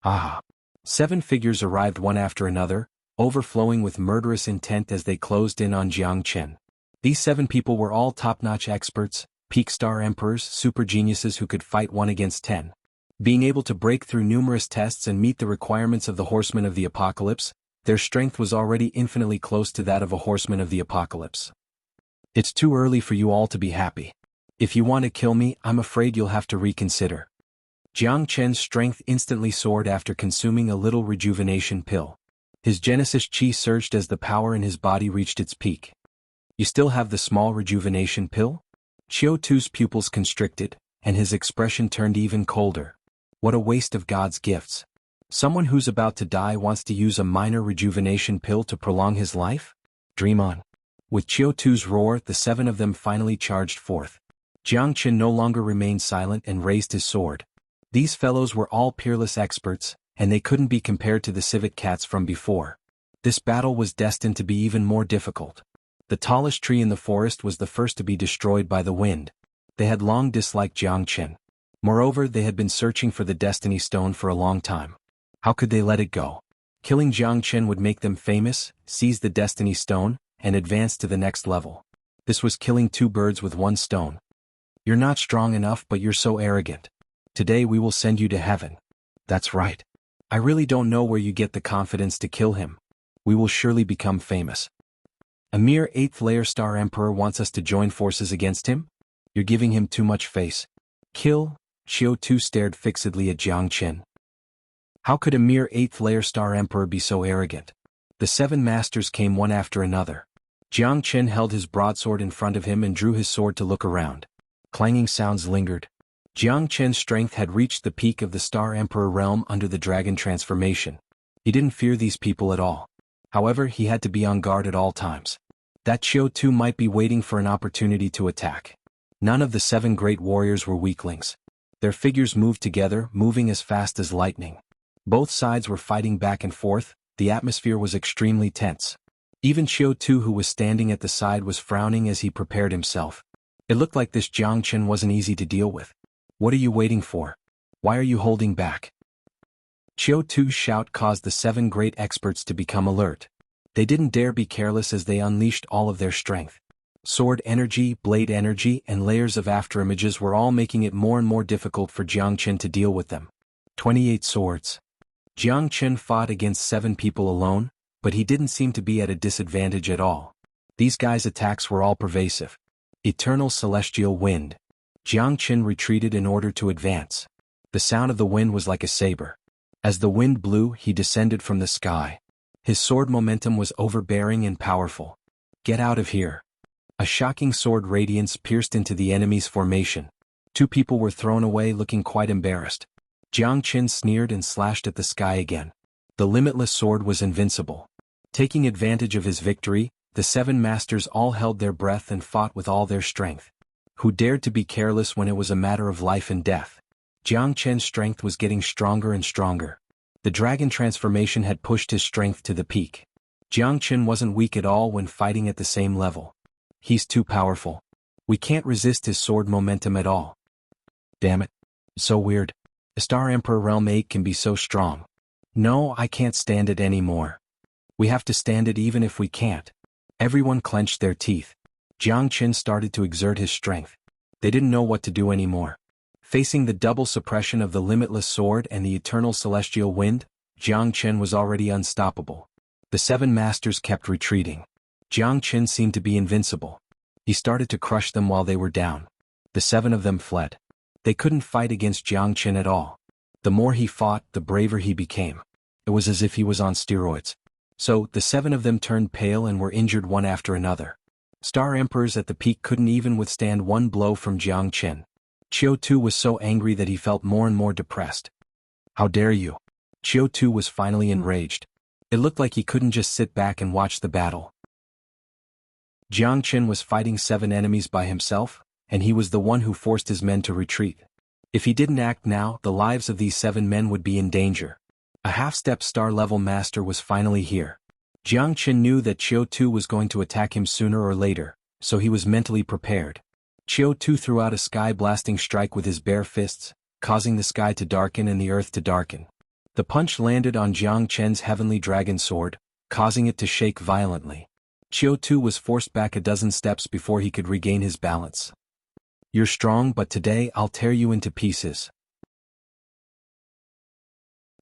Ah. 7 figures arrived one after another, overflowing with murderous intent as they closed in on Jiang Chen. These 7 people were all top-notch experts, peak star emperors, super geniuses who could fight 1 against 10. Being able to break through numerous tests and meet the requirements of the horsemen of the apocalypse, their strength was already infinitely close to that of a horseman of the apocalypse. It's too early for you all to be happy. If you want to kill me, I'm afraid you'll have to reconsider. Jiang Chen's strength instantly soared after consuming a little rejuvenation pill. His Genesis chi surged as the power in his body reached its peak. You still have the small rejuvenation pill? Qiu Tu's pupils constricted, and his expression turned even colder. What a waste of God's gifts. Someone who's about to die wants to use a minor rejuvenation pill to prolong his life? Dream on. With Qiu Tu's roar, the 7 of them finally charged forth. Jiang Chen no longer remained silent and raised his sword. These fellows were all peerless experts, and they couldn't be compared to the civet cats from before. This battle was destined to be even more difficult. The tallest tree in the forest was the first to be destroyed by the wind. They had long disliked Jiang Chen. Moreover, they had been searching for the Destiny Stone for a long time. How could they let it go? Killing Jiang Chen would make them famous, seize the Destiny Stone, and advance to the next level. This was killing 2 birds with 1 stone. You're not strong enough, but you're so arrogant. Today we will send you to heaven. That's right. I really don't know where you get the confidence to kill him. We will surely become famous. A mere 8th layer star emperor wants us to join forces against him? You're giving him too much face. Kill. Qiu Tu stared fixedly at Jiang Chen. How could a mere 8th layer star emperor be so arrogant? The 7 masters came one after another. Jiang Chen held his broadsword in front of him and drew his sword to look around. Clanging sounds lingered. Jiang Chen's strength had reached the peak of the Star Emperor realm under the dragon transformation. He didn't fear these people at all. However, he had to be on guard at all times. That Qiu Tu might be waiting for an opportunity to attack. None of the 7 great warriors were weaklings. Their figures moved together, moving as fast as lightning. Both sides were fighting back and forth, the atmosphere was extremely tense. Even Qiu Tu, who was standing at the side, was frowning as he prepared himself. It looked like this Jiangchen wasn't easy to deal with. What are you waiting for? Why are you holding back? Qiu Tu's shout caused the 7 great experts to become alert. They didn't dare be careless as they unleashed all of their strength. Sword energy, blade energy, and layers of afterimages were all making it more and more difficult for Jiangchen to deal with them. 28 swords. Jiangchen fought against 7 people alone, but he didn't seem to be at a disadvantage at all. These guys' attacks were all pervasive. Eternal celestial wind. Jiangchen retreated in order to advance. The sound of the wind was like a saber. As the wind blew, he descended from the sky. His sword momentum was overbearing and powerful. Get out of here. A shocking sword radiance pierced into the enemy's formation. 2 people were thrown away looking quite embarrassed. Jiangchen sneered and slashed at the sky again. The limitless sword was invincible. Taking advantage of his victory, the 7 masters all held their breath and fought with all their strength. Who dared to be careless when it was a matter of life and death? Jiangchen's strength was getting stronger and stronger. The dragon transformation had pushed his strength to the peak. Jiangchen wasn't weak at all when fighting at the same level. He's too powerful. We can't resist his sword momentum at all. Damn it. So weird. A Star Emperor Realm 8 can be so strong. No, I can't stand it anymore. We have to stand it even if we can't. Everyone clenched their teeth. Jiangchen started to exert his strength. They didn't know what to do anymore. Facing the double suppression of the limitless sword and the eternal celestial wind, Jiangchen was already unstoppable. The 7 masters kept retreating. Jiangchen seemed to be invincible. He started to crush them while they were down. The 7 of them fled. They couldn't fight against Jiangchen at all. The more he fought, the braver he became. It was as if he was on steroids. So, the 7 of them turned pale and were injured one after another. Star Emperors at the peak couldn't even withstand one blow from Jiangchen. Qiu Tu was so angry that he felt more and more depressed. How dare you? Qiu Tu was finally enraged. It looked like he couldn't just sit back and watch the battle. Jiangchen was fighting 7 enemies by himself, and he was the one who forced his men to retreat. If he didn't act now, the lives of these 7 men would be in danger. A half-step star-level master was finally here. Jiangchen knew that Qiu Tu was going to attack him sooner or later, so he was mentally prepared. Qiu Tu threw out a sky-blasting strike with his bare fists, causing the sky to darken and the earth to darken. The punch landed on Jiangchen's heavenly dragon sword, causing it to shake violently. Qiu Tu was forced back a dozen steps before he could regain his balance. You're strong, but today I'll tear you into pieces.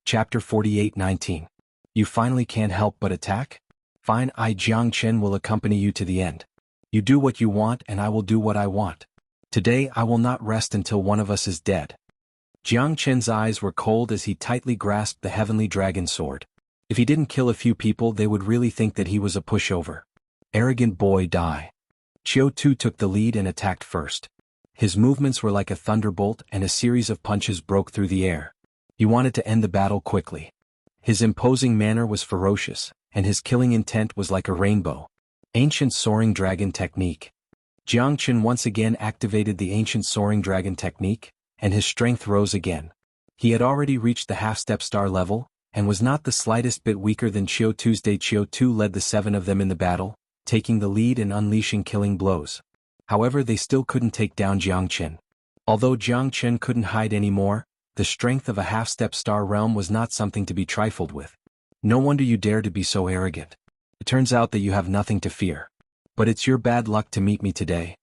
Chapter 48:19. You finally can't help but attack? Fine, I Jiangchen will accompany you to the end. You do what you want and I will do what I want. Today I will not rest until one of us is dead. Jiangchen's eyes were cold as he tightly grasped the heavenly dragon sword. If he didn't kill a few people, they would really think that he was a pushover. Arrogant boy, die. Qiu Tu took the lead and attacked first. His movements were like a thunderbolt and a series of punches broke through the air. He wanted to end the battle quickly. His imposing manner was ferocious, and his killing intent was like a rainbow. Ancient Soaring Dragon Technique. Jiangchen once again activated the Ancient Soaring Dragon Technique, and his strength rose again. He had already reached the half-step star level, and was not the slightest bit weaker than Qiu Tu's day. Qiu Tu led the 7 of them in the battle, taking the lead and unleashing killing blows. However, they still couldn't take down Jiangchen. Although Jiangchen couldn't hide anymore, the strength of a half-step star realm was not something to be trifled with. No wonder you dare to be so arrogant. It turns out that you have nothing to fear. But it's your bad luck to meet me today.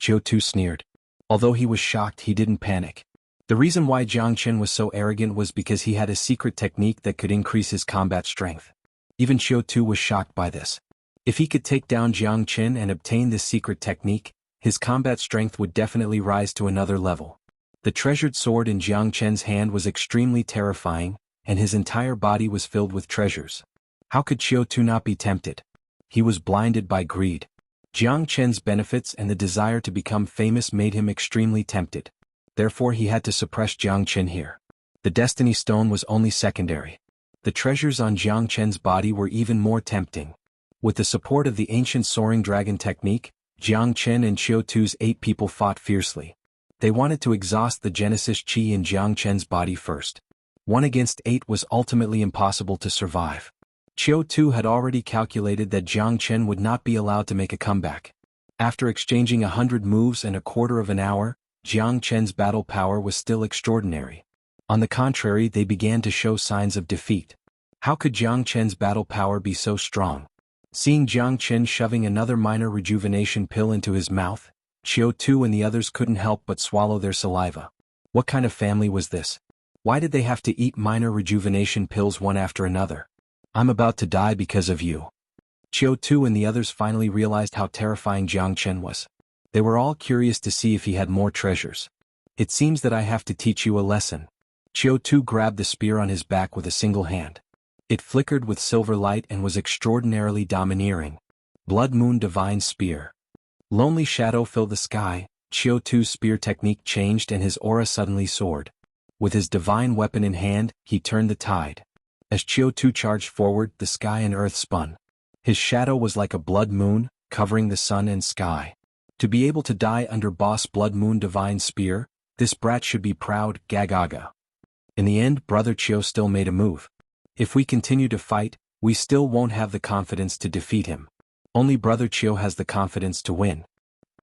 Qiu Tu sneered. Although he was shocked, he didn't panic. The reason why Jiangchen was so arrogant was because he had a secret technique that could increase his combat strength. Even Qiu Tu was shocked by this. If he could take down Jiangchen and obtain this secret technique, his combat strength would definitely rise to another level. The treasured sword in Jiangchen's hand was extremely terrifying, and his entire body was filled with treasures. How could Qiu Tu not be tempted? He was blinded by greed. Jiangchen's benefits and the desire to become famous made him extremely tempted. Therefore he had to suppress Jiangchen here. The Destiny Stone was only secondary. The treasures on Jiangchen's body were even more tempting. With the support of the Ancient Soaring Dragon Technique, Jiangchen and Qiu Tu's 8 people fought fiercely. They wanted to exhaust the Genesis Qi in Jiangchen's body first. 1 against 8 was ultimately impossible to survive. Qiu Tu had already calculated that Jiang Chen would not be allowed to make a comeback. After exchanging 100 moves and a quarter of an hour, Jiang Chen's battle power was still extraordinary. On the contrary, they began to show signs of defeat. How could Jiang Chen's battle power be so strong? Seeing Jiang Chen shoving another minor rejuvenation pill into his mouth, Qiu Tu and the others couldn't help but swallow their saliva. What kind of family was this? Why did they have to eat minor rejuvenation pills one after another? I'm about to die because of you. Qiu Tu and the others finally realized how terrifying Jiang Chen was. They were all curious to see if he had more treasures. It seems that I have to teach you a lesson. Qiu Tu grabbed the spear on his back with a single hand. It flickered with silver light and was extraordinarily domineering. Blood Moon Divine Spear. Lonely shadow filled the sky. Qiu Tu's spear technique changed and his aura suddenly soared. With his divine weapon in hand, he turned the tide. As Qiu Tu charged forward, the sky and earth spun. His shadow was like a blood moon, covering the sun and sky. To be able to die under Boss Blood Moon Divine Spear, this brat should be proud. Gagaga. In the end, Brother Qiu still made a move. If we continue to fight, we still won't have the confidence to defeat him. Only Brother Qiu has the confidence to win.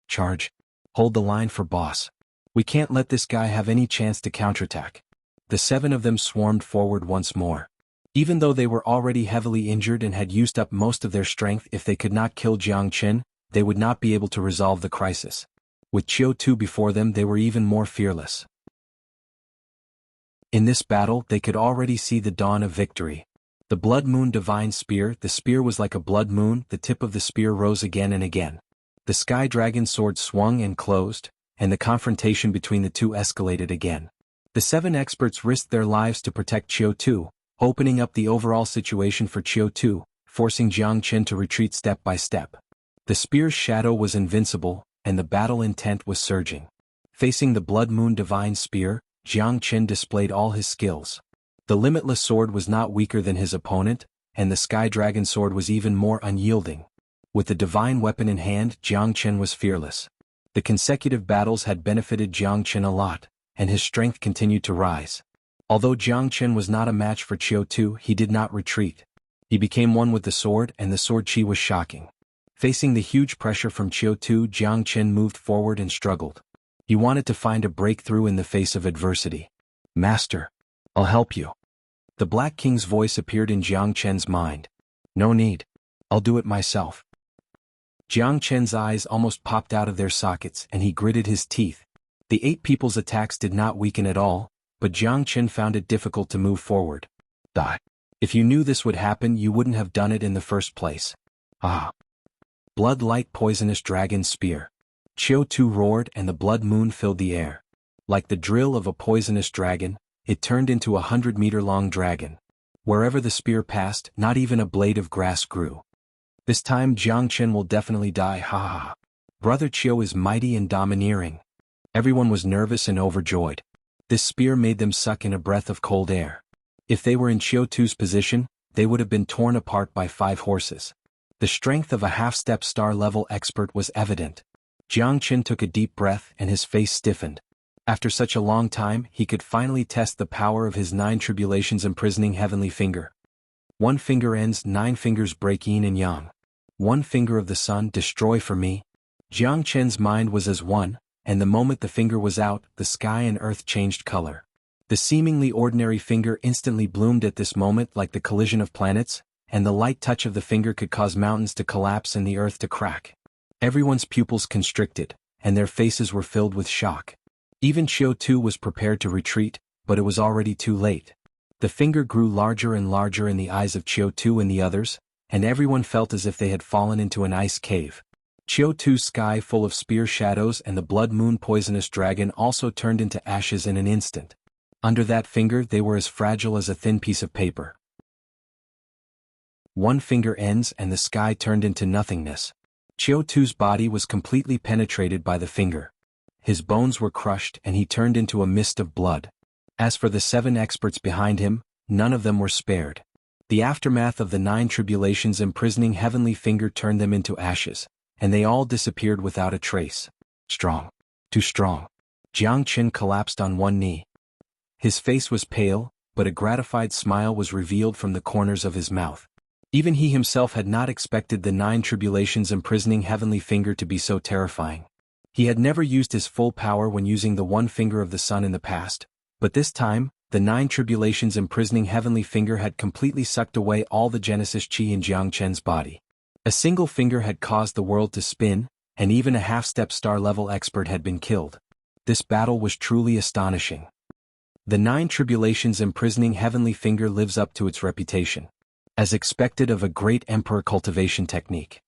Charge. Hold the line for boss. We can't let this guy have any chance to counterattack. The 7 of them swarmed forward once more. Even though they were already heavily injured and had used up most of their strength, if they could not kill Jiang Chen, they would not be able to resolve the crisis. With Qiu Tu before them, they were even more fearless. In this battle, they could already see the dawn of victory. The Blood Moon Divine Spear, the spear was like a blood moon, the tip of the spear rose again and again. The Sky Dragon sword swung and closed, and the confrontation between the two escalated again. The 7 experts risked their lives to protect Qiu Tu, opening up the overall situation for Qiu Tu, forcing Jiang Chen to retreat step by step. The spear's shadow was invincible, and the battle intent was surging. Facing the Blood Moon Divine Spear, Jiang Chen displayed all his skills. The Limitless Sword was not weaker than his opponent, and the Sky Dragon Sword was even more unyielding. With the divine weapon in hand, Jiang Chen was fearless. The consecutive battles had benefited Jiang Chen a lot, and his strength continued to rise. Although Jiang Chen was not a match for Qiu Tu, he did not retreat. He became one with the sword, and the sword chi was shocking. Facing the huge pressure from Qiu Tu, Jiang Chen moved forward and struggled. He wanted to find a breakthrough in the face of adversity. Master, I'll help you. The Black King's voice appeared in Jiang Chen's mind. No need. I'll do it myself. Jiang Chen's eyes almost popped out of their sockets and he gritted his teeth. The 8 people's attacks did not weaken at all, but Jiang Chen found it difficult to move forward. Die. If you knew this would happen, you wouldn't have done it in the first place. Ah. Blood Light Poisonous Dragon Spear. Qiu Tu roared and the blood moon filled the air. Like the drill of a poisonous dragon, it turned into a 100-meter-long dragon. Wherever the spear passed, not even a blade of grass grew. This time Jiang Chen will definitely die, ha ha ha. Brother Qiu is mighty and domineering. Everyone was nervous and overjoyed. This spear made them suck in a breath of cold air. If they were in Qiu Tu's position, they would have been torn apart by 5 horses. The strength of a half-step star-level expert was evident. Jiang Chen took a deep breath and his face stiffened. After such a long time, he could finally test the power of his 9 tribulations imprisoning heavenly finger. 1 finger ends, 9 fingers break yin and yang. 1 finger of the sun, destroy for me. Jiang Chen's mind was as one, and the moment the finger was out, the sky and earth changed color. The seemingly ordinary finger instantly bloomed at this moment like the collision of planets, and the light touch of the finger could cause mountains to collapse and the earth to crack. Everyone's pupils constricted, and their faces were filled with shock. Even Qiu Tu was prepared to retreat, but it was already too late. The finger grew larger and larger in the eyes of Qiu Tu and the others, and everyone felt as if they had fallen into an ice cave. Qiu Tu's sky full of spear shadows and the blood moon poisonous dragon also turned into ashes in an instant. Under that finger they were as fragile as a thin piece of paper. 1 finger ends and the sky turned into nothingness. Qiu Tu's body was completely penetrated by the finger. His bones were crushed and he turned into a mist of blood. As for the 7 experts behind him, none of them were spared. The aftermath of the 9 tribulations imprisoning heavenly finger turned them into ashes, and they all disappeared without a trace. Strong. Too strong. Jiang Chen collapsed on one knee. His face was pale, but a gratified smile was revealed from the corners of his mouth. Even he himself had not expected the 9 tribulations imprisoning heavenly finger to be so terrifying. He had never used his full power when using the one finger of the sun in the past, but this time, the 9 tribulations imprisoning heavenly finger had completely sucked away all the Genesis chi in Jiang Chen's body. A single finger had caused the world to spin, and even a half-step star-level expert had been killed. This battle was truly astonishing. The 9 tribulations imprisoning heavenly finger lives up to its reputation, as expected of a great emperor cultivation technique.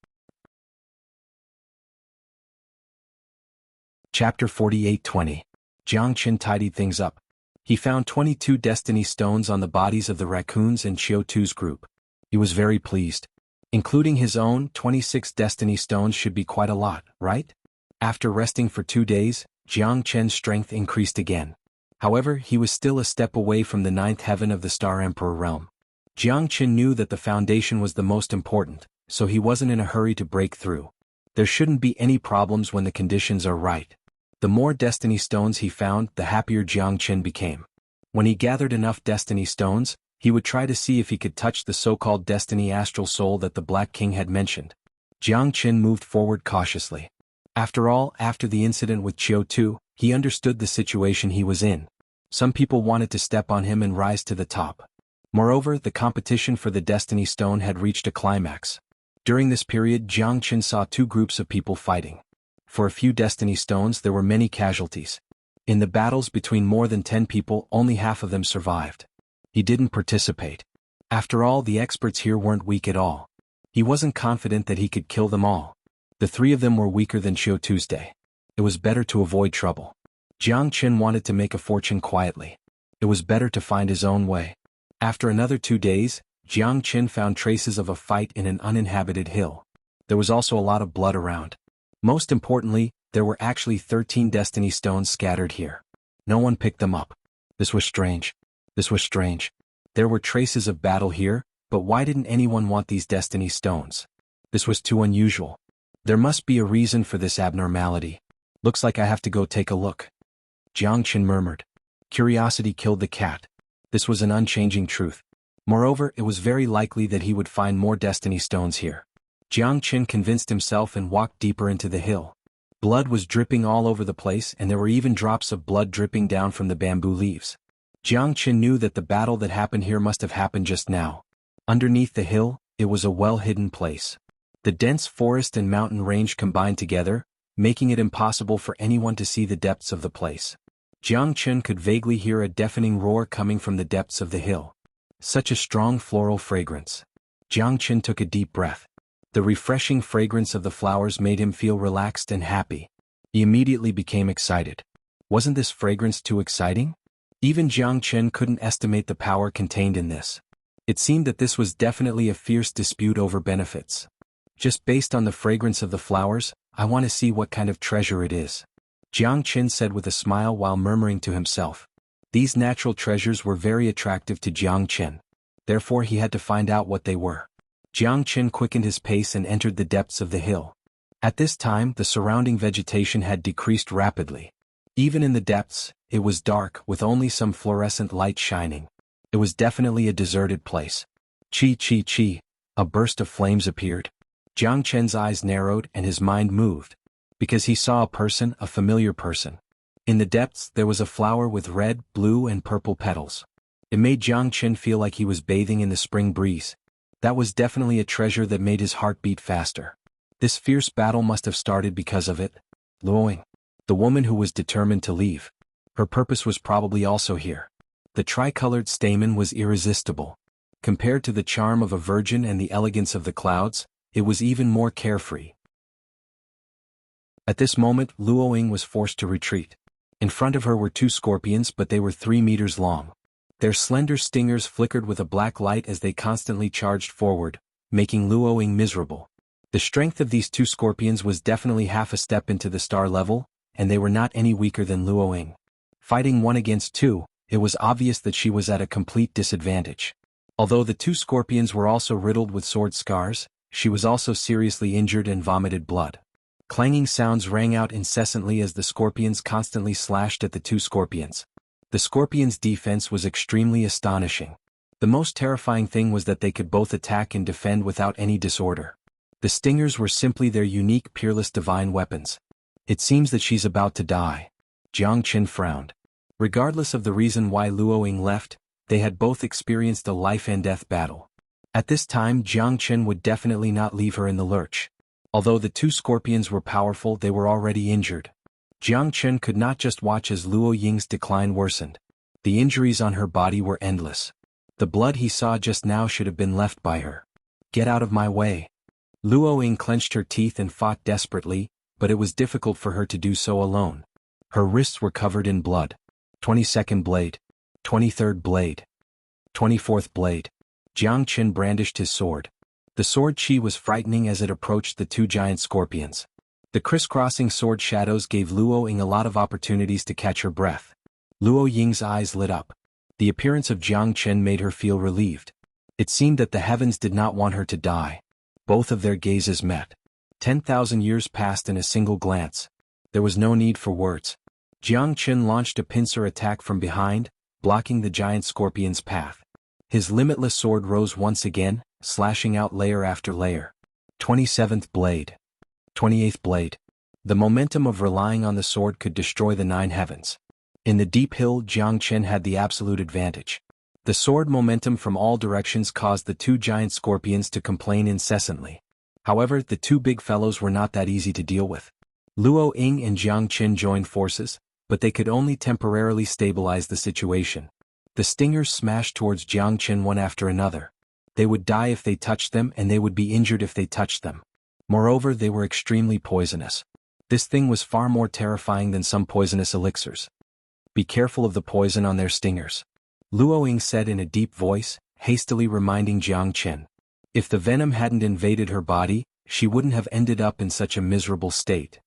Chapter 48:20. Jiang Chen tidied things up. He found 22 destiny stones on the bodies of the raccoons in Xiao Tu's group. He was very pleased. Including his own, 26 destiny stones should be quite a lot, right? After resting for 2 days, Jiang Chen's strength increased again. However, he was still a step away from the 9th heaven of the Star Emperor realm. Jiang Chen knew that the foundation was the most important, so he wasn't in a hurry to break through. There shouldn't be any problems when the conditions are right. The more destiny stones he found, the happier Jiang Chen became. When he gathered enough destiny stones, he would try to see if he could touch the so-called destiny astral soul that the Black King had mentioned. Jiang Chen moved forward cautiously. After all, after the incident with Xiao Tu, he understood the situation he was in. Some people wanted to step on him and rise to the top. Moreover, the competition for the destiny stone had reached a climax. During this period, Jiang Chen saw 2 groups of people fighting. For a few destiny stones there were many casualties. In the battles between more than 10 people, only half of them survived. He didn't participate. After all, the experts here weren't weak at all. He wasn't confident that he could kill them all. The 3 of them were weaker than Xiao Tuesday. It was better to avoid trouble. Jiang Chen wanted to make a fortune quietly. It was better to find his own way. After another 2 days, Jiang Chen found traces of a fight in an uninhabited hill. There was also a lot of blood around. Most importantly, there were actually 13 destiny stones scattered here. No one picked them up. This was strange. This was strange. There were traces of battle here, but why didn't anyone want these destiny stones? This was too unusual. There must be a reason for this abnormality. Looks like I have to go take a look. Jiang Chen murmured. Curiosity killed the cat. This was an unchanging truth. Moreover, it was very likely that he would find more destiny stones here. Jiang Chen convinced himself and walked deeper into the hill. Blood was dripping all over the place, and there were even drops of blood dripping down from the bamboo leaves. Jiang Chen knew that the battle that happened here must have happened just now. Underneath the hill, it was a well-hidden place. The dense forest and mountain range combined together, making it impossible for anyone to see the depths of the place. Jiang Chen could vaguely hear a deafening roar coming from the depths of the hill. Such a strong floral fragrance. Jiang Chen took a deep breath. The refreshing fragrance of the flowers made him feel relaxed and happy. He immediately became excited. Wasn't this fragrance too exciting? Even Jiang Chen couldn't estimate the power contained in this. It seemed that this was definitely a fierce dispute over benefits. Just based on the fragrance of the flowers, I want to see what kind of treasure it is. Jiang Chen said with a smile while murmuring to himself. These natural treasures were very attractive to Jiang Chen. Therefore he had to find out what they were. Jiang Chen quickened his pace and entered the depths of the hill. At this time, the surrounding vegetation had decreased rapidly. Even in the depths, it was dark with only some fluorescent light shining. It was definitely a deserted place. Chi chi chi, a burst of flames appeared. Jiang Chen's eyes narrowed and his mind moved, because he saw a familiar person. In the depths there was a flower with red, blue and purple petals. It made Jiang Chen feel like he was bathing in the spring breeze. That was definitely a treasure that made his heart beat faster. This fierce battle must have started because of it. Luoying, the woman who was determined to leave. Her purpose was probably also here. The tricolored stamen was irresistible. Compared to the charm of a virgin and the elegance of the clouds, it was even more carefree. At this moment, Luoying was forced to retreat. In front of her were 2 scorpions, but they were 3 meters long. Their slender stingers flickered with a black light as they constantly charged forward, making Luoying miserable. The strength of these 2 scorpions was definitely half a step into the star level, and they were not any weaker than Luoying. Fighting 1 against 2, it was obvious that she was at a complete disadvantage. Although the 2 scorpions were also riddled with sword scars, she was also seriously injured and vomited blood. Clanging sounds rang out incessantly as the scorpions constantly slashed at the 2 scorpions. The scorpions' defense was extremely astonishing. The most terrifying thing was that they could both attack and defend without any disorder. The stingers were simply their unique peerless divine weapons. It seems that she's about to die. Jiang Qin frowned. Regardless of the reason why Luo Ying left, they had both experienced a life-and-death battle. At this time Jiang Qin would definitely not leave her in the lurch. Although the two scorpions were powerful, they were already injured. Jiang Qin could not just watch as Luo Ying's decline worsened. The injuries on her body were endless. The blood he saw just now should have been left by her. Get out of my way. Luo Ying clenched her teeth and fought desperately, but it was difficult for her to do so alone. Her wrists were covered in blood. 22nd blade. 23rd blade. 24th blade. Jiang Qin brandished his sword. The sword chi was frightening as it approached the two giant scorpions. The crisscrossing sword shadows gave Luo Ying a lot of opportunities to catch her breath. Luo Ying's eyes lit up. The appearance of Jiang Qin made her feel relieved. It seemed that the heavens did not want her to die. Both of their gazes met. 10,000 years passed in a single glance. There was no need for words. Jiang Qin launched a pincer attack from behind, blocking the giant scorpion's path. His limitless sword rose once again, slashing out layer after layer. 27th blade. 28th blade. The momentum of relying on the sword could destroy the 9 heavens. In the deep hill, Jiang Qin had the absolute advantage. The sword momentum from all directions caused the two giant scorpions to complain incessantly. However, the two big fellows were not that easy to deal with. Luo Ying and Jiang Qin joined forces, but they could only temporarily stabilize the situation. The stingers smashed towards Jiang Qin one after another. They would die if they touched them, and they would be injured if they touched them. Moreover, they were extremely poisonous. This thing was far more terrifying than some poisonous elixirs. Be careful of the poison on their stingers. Luo Ying said in a deep voice, hastily reminding Jiang Qin. If the venom hadn't invaded her body, she wouldn't have ended up in such a miserable state.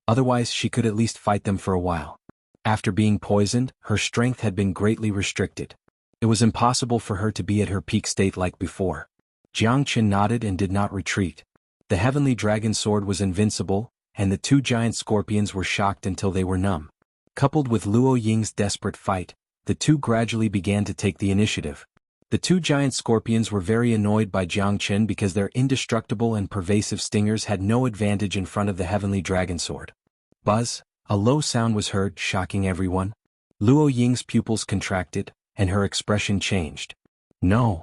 Otherwise, she could at least fight them for a while. After being poisoned, her strength had been greatly restricted. It was impossible for her to be at her peak state like before. Jiang Qin nodded and did not retreat. The heavenly dragon sword was invincible, and the two giant scorpions were shocked until they were numb. Coupled with Luo Ying's desperate fight, the two gradually began to take the initiative. The two giant scorpions were very annoyed by Jiang Qin because their indestructible and pervasive stingers had no advantage in front of the heavenly dragon sword. Buzz! A low sound was heard, shocking everyone. Luo Ying's pupils contracted, and her expression changed. No.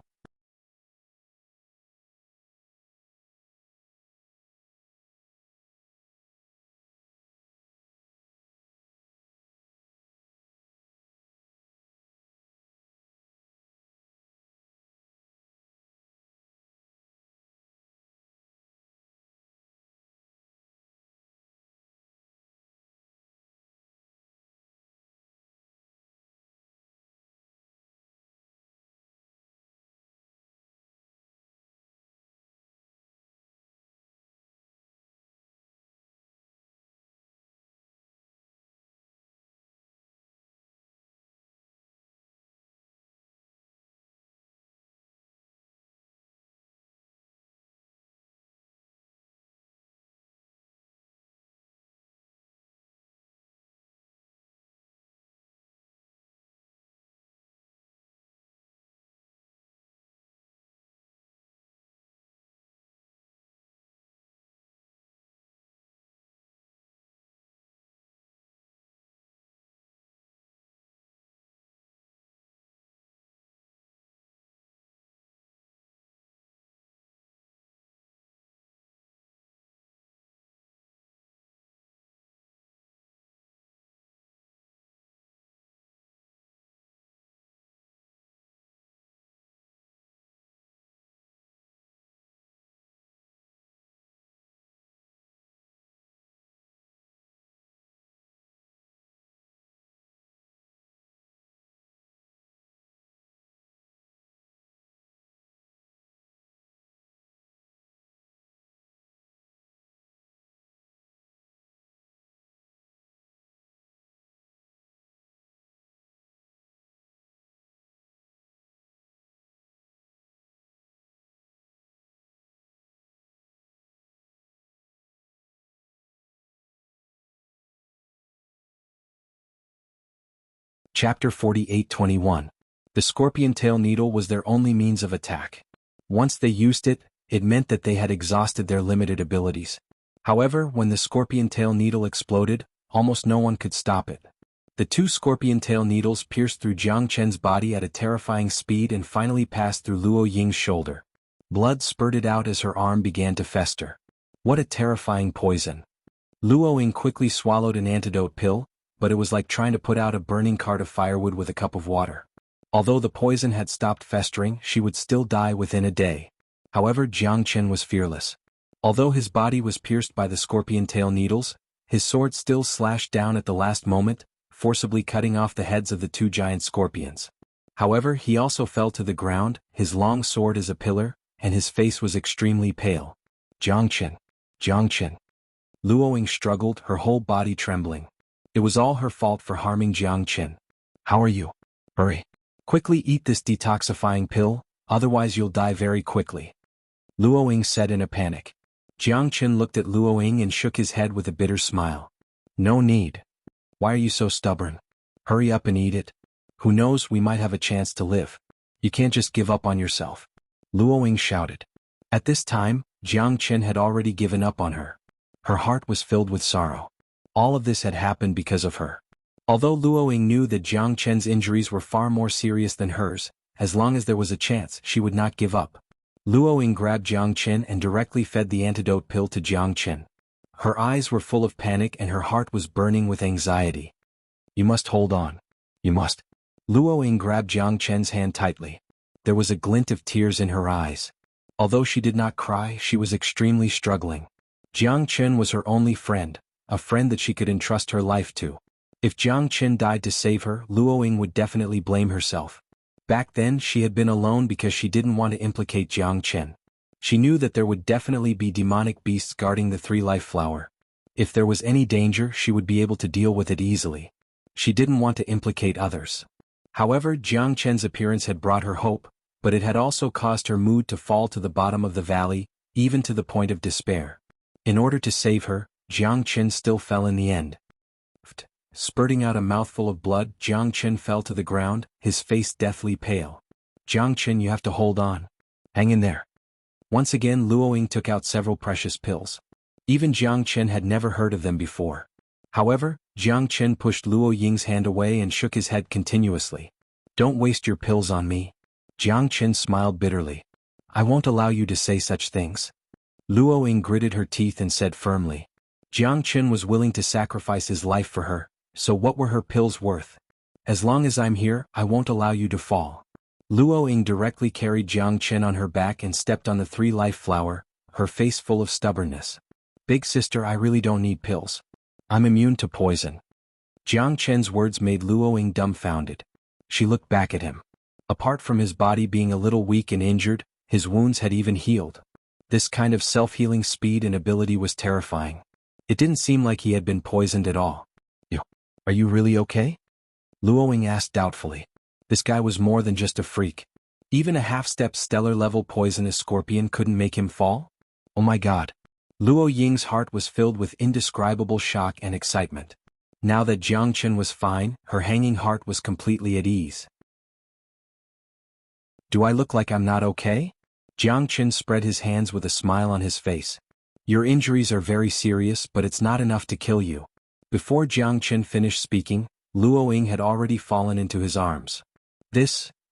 Chapter 48:21. The scorpion tail needle was their only means of attack. Once they used it, it meant that they had exhausted their limited abilities. However, when the scorpion tail needle exploded, almost no one could stop it. The two scorpion tail needles pierced through Jiang Chen's body at a terrifying speed and finally passed through Luo Ying's shoulder. Blood spurted out as her arm began to fester. What a terrifying poison. Luo Ying quickly swallowed an antidote pill, but it was like trying to put out a burning cart of firewood with a cup of water. Although the poison had stopped festering, she would still die within a day. However, Jiang Chen was fearless. Although his body was pierced by the scorpion tail needles, his sword still slashed down at the last moment, forcibly cutting off the heads of the two giant scorpions. However, he also fell to the ground, his long sword as a pillar, and his face was extremely pale. Jiang Chen. Jiang Chen. Luo Ying struggled, her whole body trembling. It was all her fault for harming Jiang Chen. How are you? Hurry. Quickly eat this detoxifying pill, otherwise you'll die very quickly. Luo Ying said in a panic. Jiang Chen looked at Luo Ying and shook his head with a bitter smile. No need. Why are you so stubborn? Hurry up and eat it. Who knows, we might have a chance to live. You can't just give up on yourself. Luo Ying shouted. At this time, Jiang Chen had already given up on her. Her heart was filled with sorrow. All of this had happened because of her. Although Luo Ying knew that Jiang Chen's injuries were far more serious than hers, as long as there was a chance, she would not give up. Luo Ying grabbed Jiang Chen and directly fed the antidote pill to Jiang Chen. Her eyes were full of panic and her heart was burning with anxiety. You must hold on. You must. Luo Ying grabbed Jiang Chen's hand tightly. There was a glint of tears in her eyes. Although she did not cry, she was extremely struggling. Jiang Chen was her only friend, a friend that she could entrust her life to. If Jiang Chen died to save her, Luo Ying would definitely blame herself. Back then she had been alone because she didn't want to implicate Jiang Chen. She knew that there would definitely be demonic beasts guarding the three-life flower. If there was any danger, she would be able to deal with it easily. She didn't want to implicate others. However, Jiang Chen's appearance had brought her hope, but it had also caused her mood to fall to the bottom of the valley, even to the point of despair. In order to save her, Jiang Chen still fell in the end. Spurting out a mouthful of blood, Jiang Chen fell to the ground, his face deathly pale. Jiang Chen, you have to hold on. Hang in there. Once again Luo Ying took out several precious pills. Even Jiang Chen had never heard of them before. However, Jiang Chen pushed Luo Ying's hand away and shook his head continuously. Don't waste your pills on me. Jiang Chen smiled bitterly. I won't allow you to say such things. Luo Ying gritted her teeth and said firmly. Jiang Chen was willing to sacrifice his life for her, so what were her pills worth? As long as I'm here, I won't allow you to fall. Luo Ying directly carried Jiang Chen on her back and stepped on the three-life flower, her face full of stubbornness. Big sister, I really don't need pills. I'm immune to poison. Jiang Chen's words made Luo Ying dumbfounded. She looked back at him. Apart from his body being a little weak and injured, his wounds had even healed. This kind of self-healing speed and ability was terrifying. It didn't seem like he had been poisoned at all. Are you really okay? Luo Ying asked doubtfully. This guy was more than just a freak. Even a half-step stellar-level poisonous scorpion couldn't make him fall? Oh my god. Luo Ying's heart was filled with indescribable shock and excitement. Now that Jiang Chen was fine, her hanging heart was completely at ease. Do I look like I'm not okay? Jiang Chen spread his hands with a smile on his face. Your injuries are very serious, but it's not enough to kill you. Before Jiang Chen finished speaking, Luo Ying had already fallen into his arms.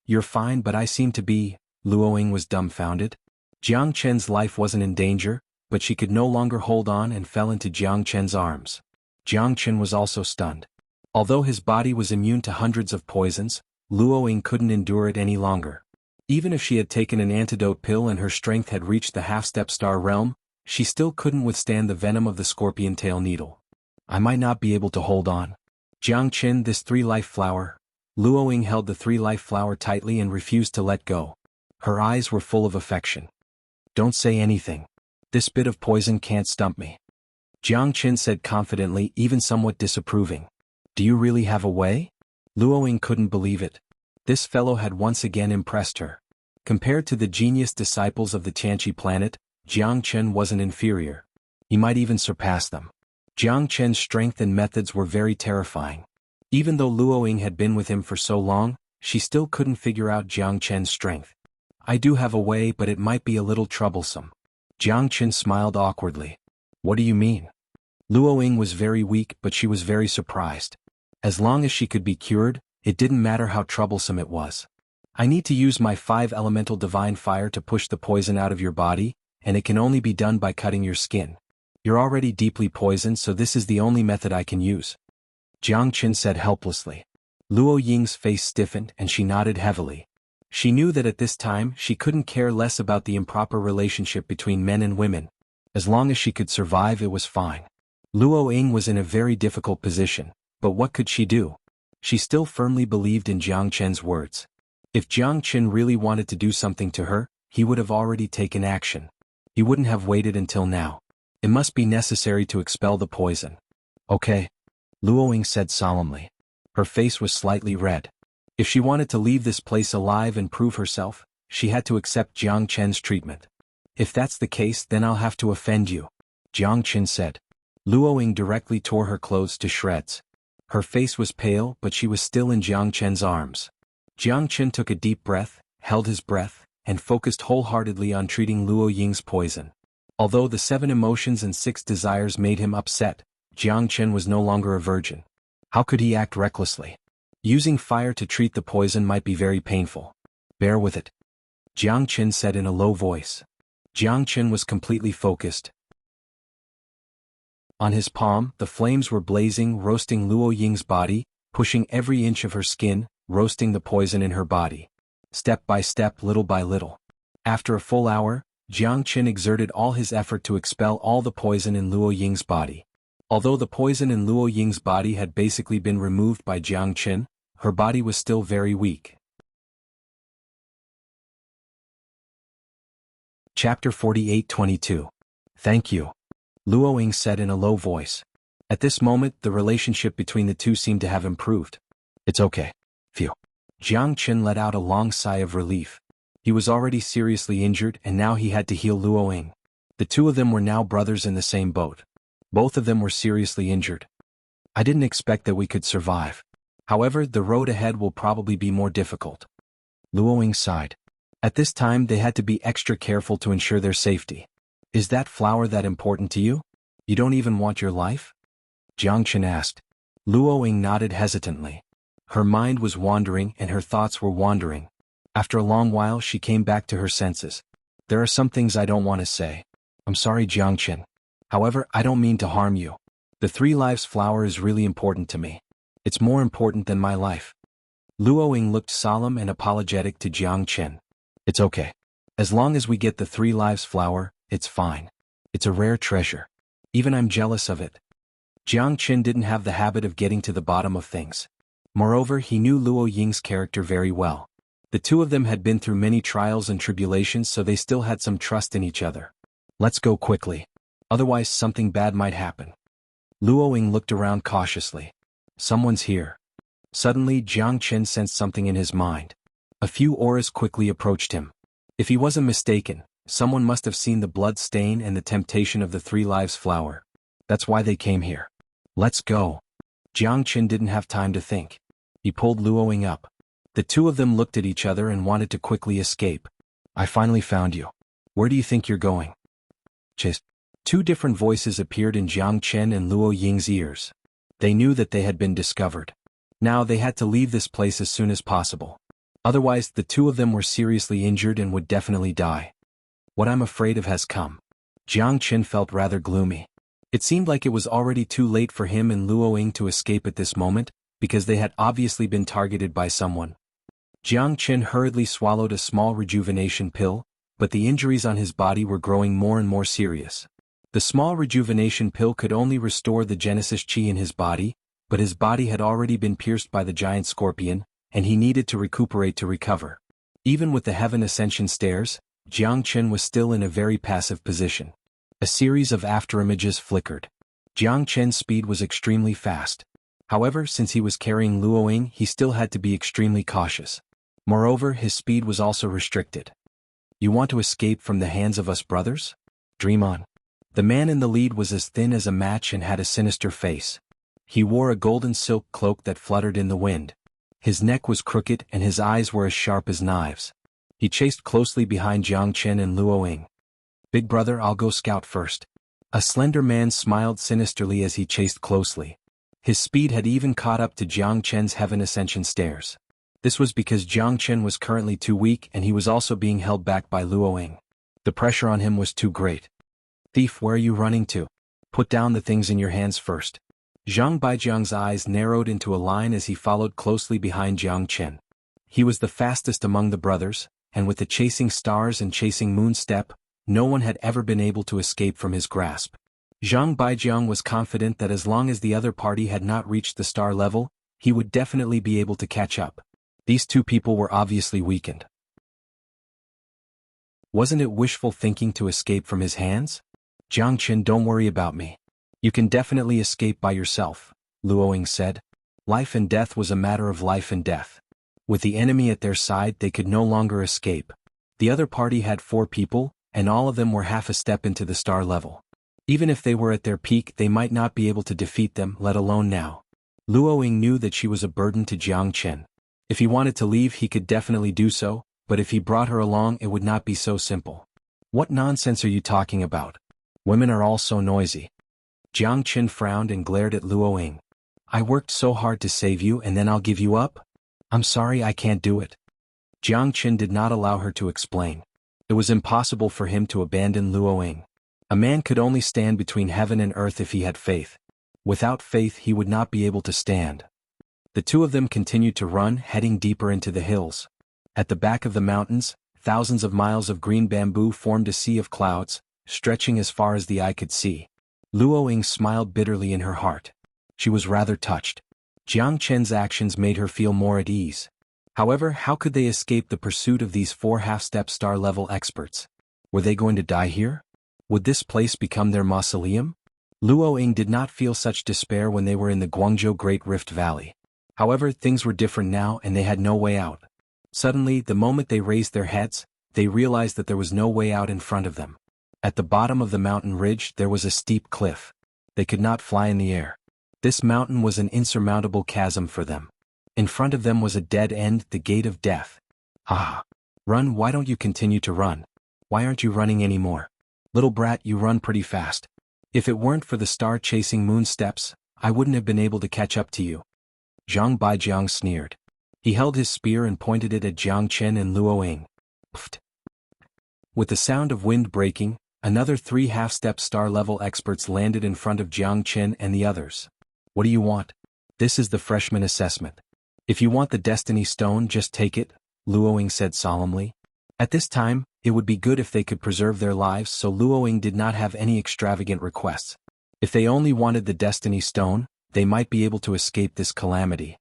You're fine, but I seem to be. Luo Ying was dumbfounded. Jiang Chen's life wasn't in danger, but she could no longer hold on and fell into Jiang Chen's arms. Jiang Chen was also stunned. Although his body was immune to hundreds of poisons, Luo Ying couldn't endure it any longer. Even if she had taken an antidote pill and her strength had reached the half-step star realm, she still couldn't withstand the venom of the scorpion tail needle. I might not be able to hold on. Jiang Chen, this three-life flower. Luo Ying held the three-life flower tightly and refused to let go. Her eyes were full of affection. Don't say anything. This bit of poison can't stump me. Jiang Chen said confidently, even somewhat disapproving. Do you really have a way? Luo Ying couldn't believe it. This fellow had once again impressed her. Compared to the genius disciples of the Tianqi planet, Jiang Chen wasn't inferior. He might even surpass them. Jiang Chen's strength and methods were very terrifying. Even though Luoying had been with him for so long, she still couldn't figure out Jiang Chen's strength. I do have a way, but it might be a little troublesome. Jiang Chen smiled awkwardly. What do you mean? Luoying was very weak, but she was very surprised. As long as she could be cured, it didn't matter how troublesome it was. I need to use my 5-elemental divine fire to push the poison out of your body, and it can only be done by cutting your skin. You're already deeply poisoned, so this is the only method I can use. Jiang Chen said helplessly. Luoying's face stiffened and she nodded heavily. She knew that at this time she couldn't care less about the improper relationship between men and women. As long as she could survive, it was fine. Luoying was in a very difficult position, but what could she do? She still firmly believed in Jiang Chen's words. If Jiang Chen really wanted to do something to her, he would have already taken action. He wouldn't have waited until now. It must be necessary to expel the poison. Okay, Luoying said solemnly. Her face was slightly red. If she wanted to leave this place alive and prove herself, she had to accept Jiang Chen's treatment. If that's the case, then I'll have to offend you, Jiang Chen said. Luoying directly tore her clothes to shreds. Her face was pale, but she was still in Jiang Chen's arms. Jiang Chen took a deep breath, held his breath, and focused wholeheartedly on treating Luoying's poison. Although the 7 emotions and 6 desires made him upset, Jiang Chen was no longer a virgin. How could he act recklessly? Using fire to treat the poison might be very painful. Bear with it, Jiang Chen said in a low voice. Jiang Chen was completely focused. On his palm, the flames were blazing, roasting Luoying's body, pushing every inch of her skin, roasting the poison in her body. Step by step, little by little. After a full hour, Jiang Chen exerted all his effort to expel all the poison in Luoying's body. Although the poison in Luoying's body had basically been removed by Jiang Chen, her body was still very weak. Chapter 48-22. Thank you, Luoying said in a low voice. At this moment, the relationship between the two seemed to have improved. It's okay. Phew. Jiang Chen let out a long sigh of relief. He was already seriously injured and now he had to heal Luoying. The two of them were now brothers in the same boat. Both of them were seriously injured. I didn't expect that we could survive. However, the road ahead will probably be more difficult. Luoying sighed. At this time they had to be extra careful to ensure their safety. Is that flower that important to you? You don't even want your life? Jiang Chen asked. Luoying nodded hesitantly. Her mind was wandering and her thoughts were wandering. After a long while she came back to her senses. There are some things I don't want to say. I'm sorry, Jiang Chen. However, I don't mean to harm you. The 3 lives flower is really important to me. It's more important than my life. Luoying looked solemn and apologetic to Jiang Chen. It's okay. As long as we get the 3 lives flower, it's fine. It's a rare treasure. Even I'm jealous of it. Jiang Chen didn't have the habit of getting to the bottom of things. Moreover, he knew Luoying's character very well. The two of them had been through many trials and tribulations, so they still had some trust in each other. Let's go quickly. Otherwise something bad might happen. Luoying looked around cautiously. Someone's here. Suddenly Jiang Chen sensed something in his mind. A few auras quickly approached him. If he wasn't mistaken, someone must have seen the blood stain and the temptation of the 3 lives flower. That's why they came here. Let's go. Jiang Chen didn't have time to think. He pulled Luoying up. The two of them looked at each other and wanted to quickly escape. I finally found you. Where do you think you're going? Chase. 2 different voices appeared in Jiang Chen and Luoying's ears. They knew that they had been discovered. Now they had to leave this place as soon as possible. Otherwise, the two of them were seriously injured and would definitely die. What I'm afraid of has come. Jiang Chen felt rather gloomy. It seemed like it was already too late for him and Luoying to escape at this moment, because they had obviously been targeted by someone. Jiang Chen hurriedly swallowed a small rejuvenation pill, but the injuries on his body were growing more and more serious. The small rejuvenation pill could only restore the Genesis Qi in his body, but his body had already been pierced by the giant scorpion, and he needed to recuperate to recover. Even with the Heaven Ascension stairs, Jiang Chen was still in a very passive position. A series of afterimages flickered. Jiang Chen's speed was extremely fast. However, since he was carrying Luoying, he still had to be extremely cautious. Moreover, his speed was also restricted. You want to escape from the hands of us brothers? Dream on. The man in the lead was as thin as a match and had a sinister face. He wore a golden silk cloak that fluttered in the wind. His neck was crooked and his eyes were as sharp as knives. He chased closely behind Jiang Chen and Luo Ying. "Big brother, I'll go scout first." A slender man smiled sinisterly as he chased closely. His speed had even caught up to Jiang Chen's heaven ascension stairs. This was because Jiang Chen was currently too weak and he was also being held back by Luo Ying. The pressure on him was too great. "Thief, where are you running to? Put down the things in your hands first." Zhang Baijiang's eyes narrowed into a line as he followed closely behind Jiang Chen. He was the fastest among the brothers, and with the chasing stars and chasing moon step, no one had ever been able to escape from his grasp. Zhang Baijiang was confident that as long as the other party had not reached the star level, he would definitely be able to catch up. These two people were obviously weakened. Wasn't it wishful thinking to escape from his hands? "Jiang Chen, don't worry about me. You can definitely escape by yourself," Luo Ying said. Life and death was a matter of life and death. With the enemy at their side, they could no longer escape. The other party had 4 people, and all of them were half a step into the star level. Even if they were at their peak, they might not be able to defeat them, let alone now. Luo Ying knew that she was a burden to Jiang Chen. If he wanted to leave, he could definitely do so, but if he brought her along, it would not be so simple. "What nonsense are you talking about? Women are all so noisy." Jiang Chen frowned and glared at Luo Ying. "I worked so hard to save you and then I'll give you up? I'm sorry, I can't do it." Jiang Chen did not allow her to explain. It was impossible for him to abandon Luo Ying. A man could only stand between heaven and earth if he had faith. Without faith, he would not be able to stand. The two of them continued to run, heading deeper into the hills. At the back of the mountains, thousands of miles of green bamboo formed a sea of clouds, stretching as far as the eye could see. Luo Ying smiled bitterly in her heart. She was rather touched. Jiang Chen's actions made her feel more at ease. However, how could they escape the pursuit of these 4 half-step star-level experts? Were they going to die here? Would this place become their mausoleum? Luo Ying did not feel such despair when they were in the Guangzhou Great Rift Valley. However, things were different now and they had no way out. Suddenly, the moment they raised their heads, they realized that there was no way out in front of them. At the bottom of the mountain ridge there was a steep cliff. They could not fly in the air. This mountain was an insurmountable chasm for them. In front of them was a dead end, the gate of death. "Ah! Run, why don't you continue to run? Why aren't you running anymore? Little brat, you run pretty fast. If it weren't for the star-chasing moon steps, I wouldn't have been able to catch up to you." Zhang Baijiang sneered. He held his spear and pointed it at Jiang Chen and Luo Ying. Pfft. With the sound of wind breaking, another 3 half-step star-level experts landed in front of Jiang Chen and the others. "What do you want?" "This is the freshman assessment. If you want the Destiny Stone, just take it," Luo Ying said solemnly. At this time, it would be good if they could preserve their lives, so Luo Ying did not have any extravagant requests. If they only wanted the Destiny Stone, they might be able to escape this calamity.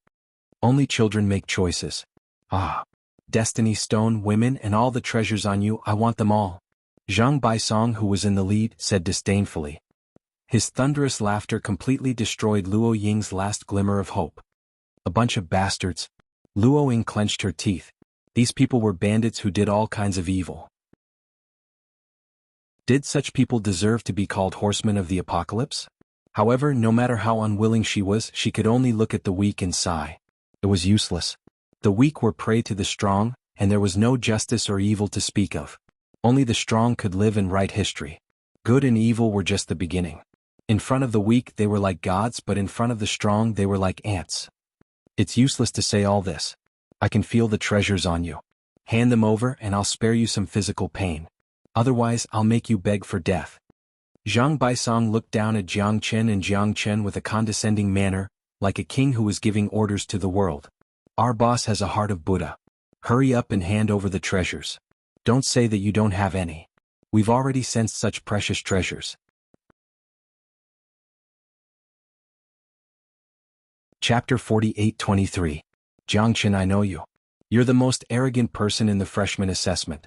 Only children make choices. "Ah! Destiny Stone, women, and all the treasures on you, I want them all," Zhang Baisong, who was in the lead, said disdainfully. His thunderous laughter completely destroyed Luo Ying's last glimmer of hope. "A bunch of bastards." Luo Ying clenched her teeth. These people were bandits who did all kinds of evil. Did such people deserve to be called horsemen of the apocalypse? However, no matter how unwilling she was, she could only look at the weak and sigh. It was useless. The weak were prey to the strong, and there was no justice or evil to speak of. Only the strong could live and write history. Good and evil were just the beginning. In front of the weak they were like gods, but in front of the strong they were like ants. It's useless to say all this. I can feel the treasures on you. Hand them over and I'll spare you some physical pain. Otherwise, I'll make you beg for death. Zhang Baisong looked down at Jiang Chen and Jiang Chen with a condescending manner, like a king who was giving orders to the world. "Our boss has a heart of Buddha. Hurry up and hand over the treasures. Don't say that you don't have any. We've already sensed such precious treasures." Chapter 48-23. Jiang Chen, I know you. You're the most arrogant person in the freshman assessment.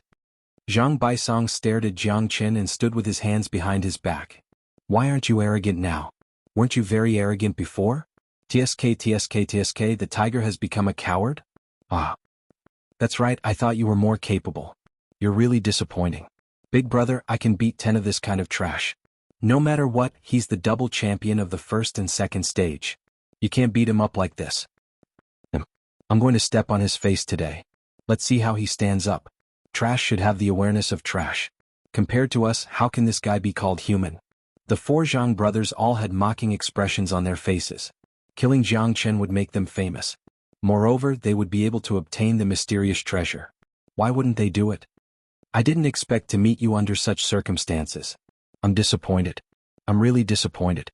Zhang Baisong stared at Jiang Chen and stood with his hands behind his back. Why aren't you arrogant now? Weren't you very arrogant before? TSK, the tiger has become a coward? Ah. That's right, I thought you were more capable. You're really disappointing. Big brother, I can beat 10 of this kind of trash. No matter what, he's the double champion of the first and second stage. You can't beat him up like this. I'm going to step on his face today. Let's see how he stands up. Trash should have the awareness of trash. Compared to us, how can this guy be called human? The four Zhang brothers all had mocking expressions on their faces. Killing Jiang Chen would make them famous. Moreover, they would be able to obtain the mysterious treasure. Why wouldn't they do it? I didn't expect to meet you under such circumstances. I'm disappointed. I'm really disappointed.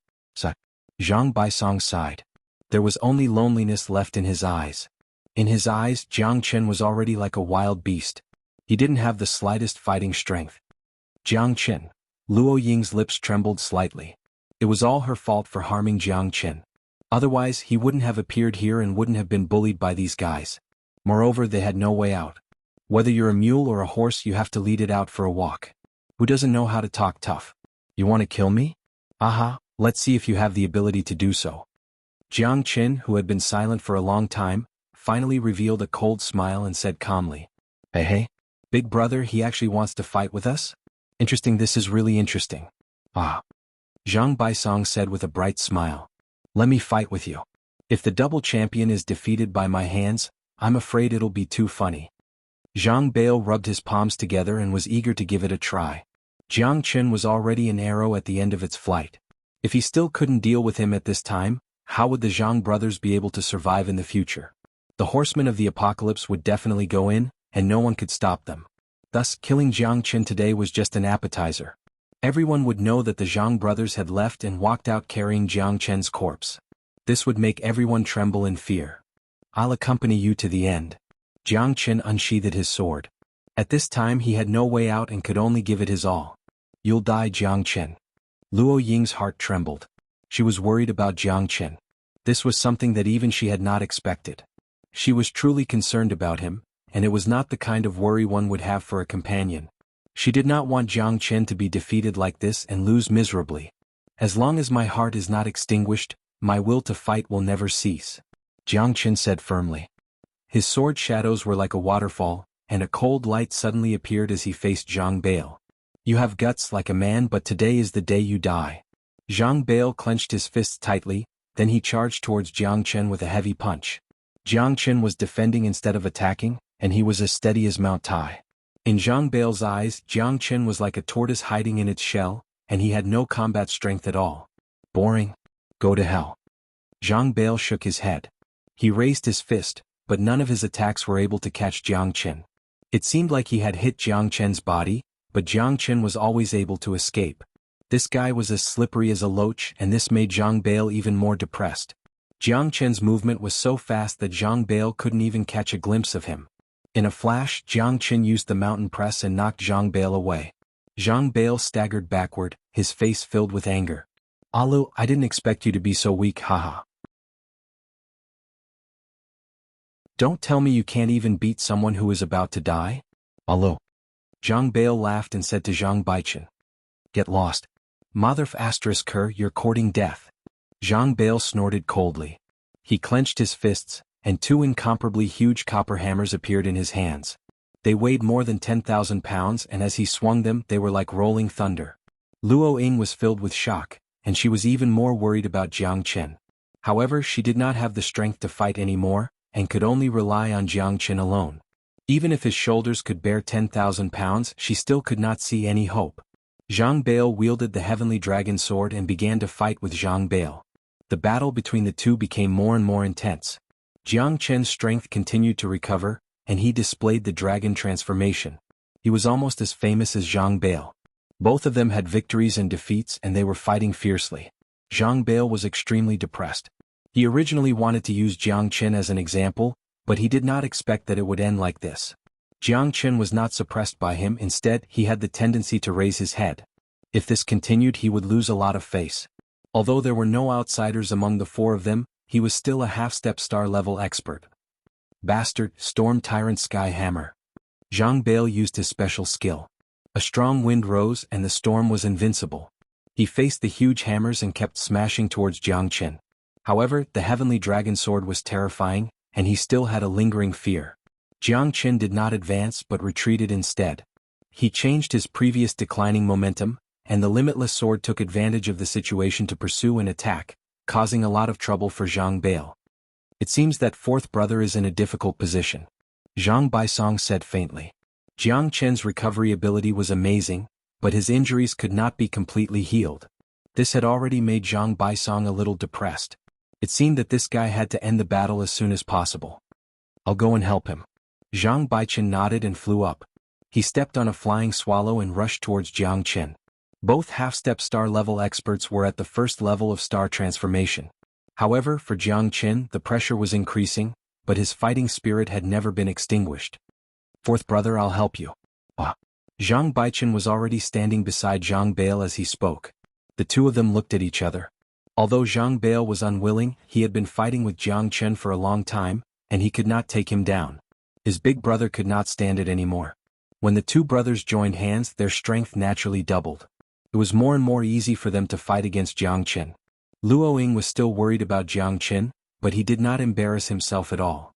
Zhang Baisong sighed. There was only loneliness left in his eyes. In his eyes, Jiang Chen was already like a wild beast. He didn't have the slightest fighting strength. Jiang Chen. Luo Ying's lips trembled slightly. It was all her fault for harming Jiang Chen. Otherwise, he wouldn't have appeared here and wouldn't have been bullied by these guys. Moreover, they had no way out. Whether you're a mule or a horse, you have to lead it out for a walk. Who doesn't know how to talk tough? You want to kill me? Aha, let's see if you have the ability to do so. Jiang Chen, who had been silent for a long time, finally revealed a cold smile and said calmly, Hey, big brother, he actually wants to fight with us? Interesting, this is really interesting. Ah. Zhang Baisong said with a bright smile. Let me fight with you. If the double champion is defeated by my hands, I'm afraid it'll be too funny. Zhang Bail rubbed his palms together and was eager to give it a try. Jiang Chen was already an arrow at the end of its flight. If he still couldn't deal with him at this time, how would the Zhang brothers be able to survive in the future? The horsemen of the apocalypse would definitely go in, and no one could stop them. Thus, killing Jiang Chen today was just an appetizer. Everyone would know that the Zhang brothers had left and walked out carrying Jiang Chen's corpse. This would make everyone tremble in fear. I'll accompany you to the end. Jiang Chen unsheathed his sword. At this time he had no way out and could only give it his all. You'll die, Jiang Chen. Luo Ying's heart trembled. She was worried about Jiang Chen. This was something that even she had not expected. She was truly concerned about him, and it was not the kind of worry one would have for a companion. She did not want Jiang Chen to be defeated like this and lose miserably. As long as my heart is not extinguished, my will to fight will never cease, Jiang Chen said firmly. His sword shadows were like a waterfall, and a cold light suddenly appeared as he faced Zhang Bail. You have guts like a man, but today is the day you die. Zhang Bail clenched his fists tightly, then he charged towards Jiang Chen with a heavy punch. Jiang Chen was defending instead of attacking, and he was as steady as Mount Tai. In Zhang Bail's eyes, Jiang Chen was like a tortoise hiding in its shell, and he had no combat strength at all. Boring. Go to hell. Zhang Bail shook his head. He raised his fist, but none of his attacks were able to catch Jiang Chen. It seemed like he had hit Jiang Chen's body, but Jiang Chen was always able to escape. This guy was as slippery as a loach, and this made Zhang Bail even more depressed. Jiang Chen's movement was so fast that Zhang Bail couldn't even catch a glimpse of him. In a flash, Jiang Chen used the mountain press and knocked Zhang Bail away. Zhang Bail staggered backward, his face filled with anger. Alu, I didn't expect you to be so weak, haha. Don't tell me you can't even beat someone who is about to die? Alu. Zhang Bail laughed and said to Zhang Baichen. Get lost. Motherf asterisk her, you're courting death. Zhang Bail snorted coldly. He clenched his fists, and two incomparably huge copper hammers appeared in his hands. They weighed more than 10,000 pounds, and as he swung them, they were like rolling thunder. Luo Ying was filled with shock, and she was even more worried about Jiang Chen. However, she did not have the strength to fight anymore, and could only rely on Jiang Chen alone. Even if his shoulders could bear 10,000 pounds, she still could not see any hope. Zhang Bail wielded the heavenly dragon sword and began to fight with Zhang Bail. The battle between the two became more and more intense. Jiang Chen's strength continued to recover, and he displayed the dragon transformation. He was almost as famous as Zhang Bail. Both of them had victories and defeats, and they were fighting fiercely. Zhang Bail was extremely depressed. He originally wanted to use Jiang Chen as an example, but he did not expect that it would end like this. Jiang Chen was not suppressed by him, instead he had the tendency to raise his head. If this continued, he would lose a lot of face. Although there were no outsiders among the four of them, he was still a half-step star-level expert. Bastard, Storm Tyrant Sky Hammer. Zhang Bail used his special skill. A strong wind rose and the storm was invincible. He faced the huge hammers and kept smashing towards Jiang Chen. However, the heavenly dragon sword was terrifying, and he still had a lingering fear. Jiang Chen did not advance but retreated instead. He changed his previous declining momentum, and the limitless sword took advantage of the situation to pursue and attack, causing a lot of trouble for Zhang Bail. It seems that fourth brother is in a difficult position, Zhang Baisong said faintly. Jiang Chen's recovery ability was amazing, but his injuries could not be completely healed. This had already made Zhang Baisong a little depressed. It seemed that this guy had to end the battle as soon as possible. I'll go and help him. Zhang Baichen nodded and flew up. He stepped on a flying swallow and rushed towards Jiang Chen. Both half-step star level experts were at the first level of star transformation. However, for Jiang Chen, the pressure was increasing, but his fighting spirit had never been extinguished. Fourth brother, I'll help you. Zhang Baichen was already standing beside Zhang Bail as he spoke. The two of them looked at each other. Although Zhang Bail was unwilling, he had been fighting with Jiang Chen for a long time, and he could not take him down. His big brother could not stand it anymore. When the two brothers joined hands, their strength naturally doubled. It was more and more easy for them to fight against Jiang Chen. Luo Ying was still worried about Jiang Chen, but he did not embarrass himself at all.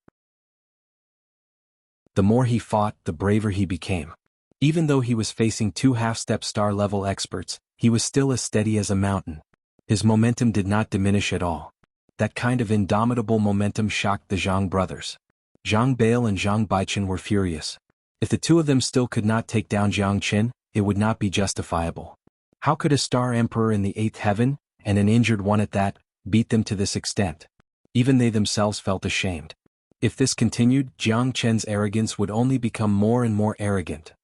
The more he fought, the braver he became. Even though he was facing two half-step star-level experts, he was still as steady as a mountain. His momentum did not diminish at all. That kind of indomitable momentum shocked the Zhang brothers. Zhang Bail and Zhang Baichen were furious. If the two of them still could not take down Jiang Chen, it would not be justifiable. How could a star emperor in the 8th heaven, and an injured one at that, beat them to this extent? Even they themselves felt ashamed. If this continued, Jiang Chen's arrogance would only become more and more arrogant.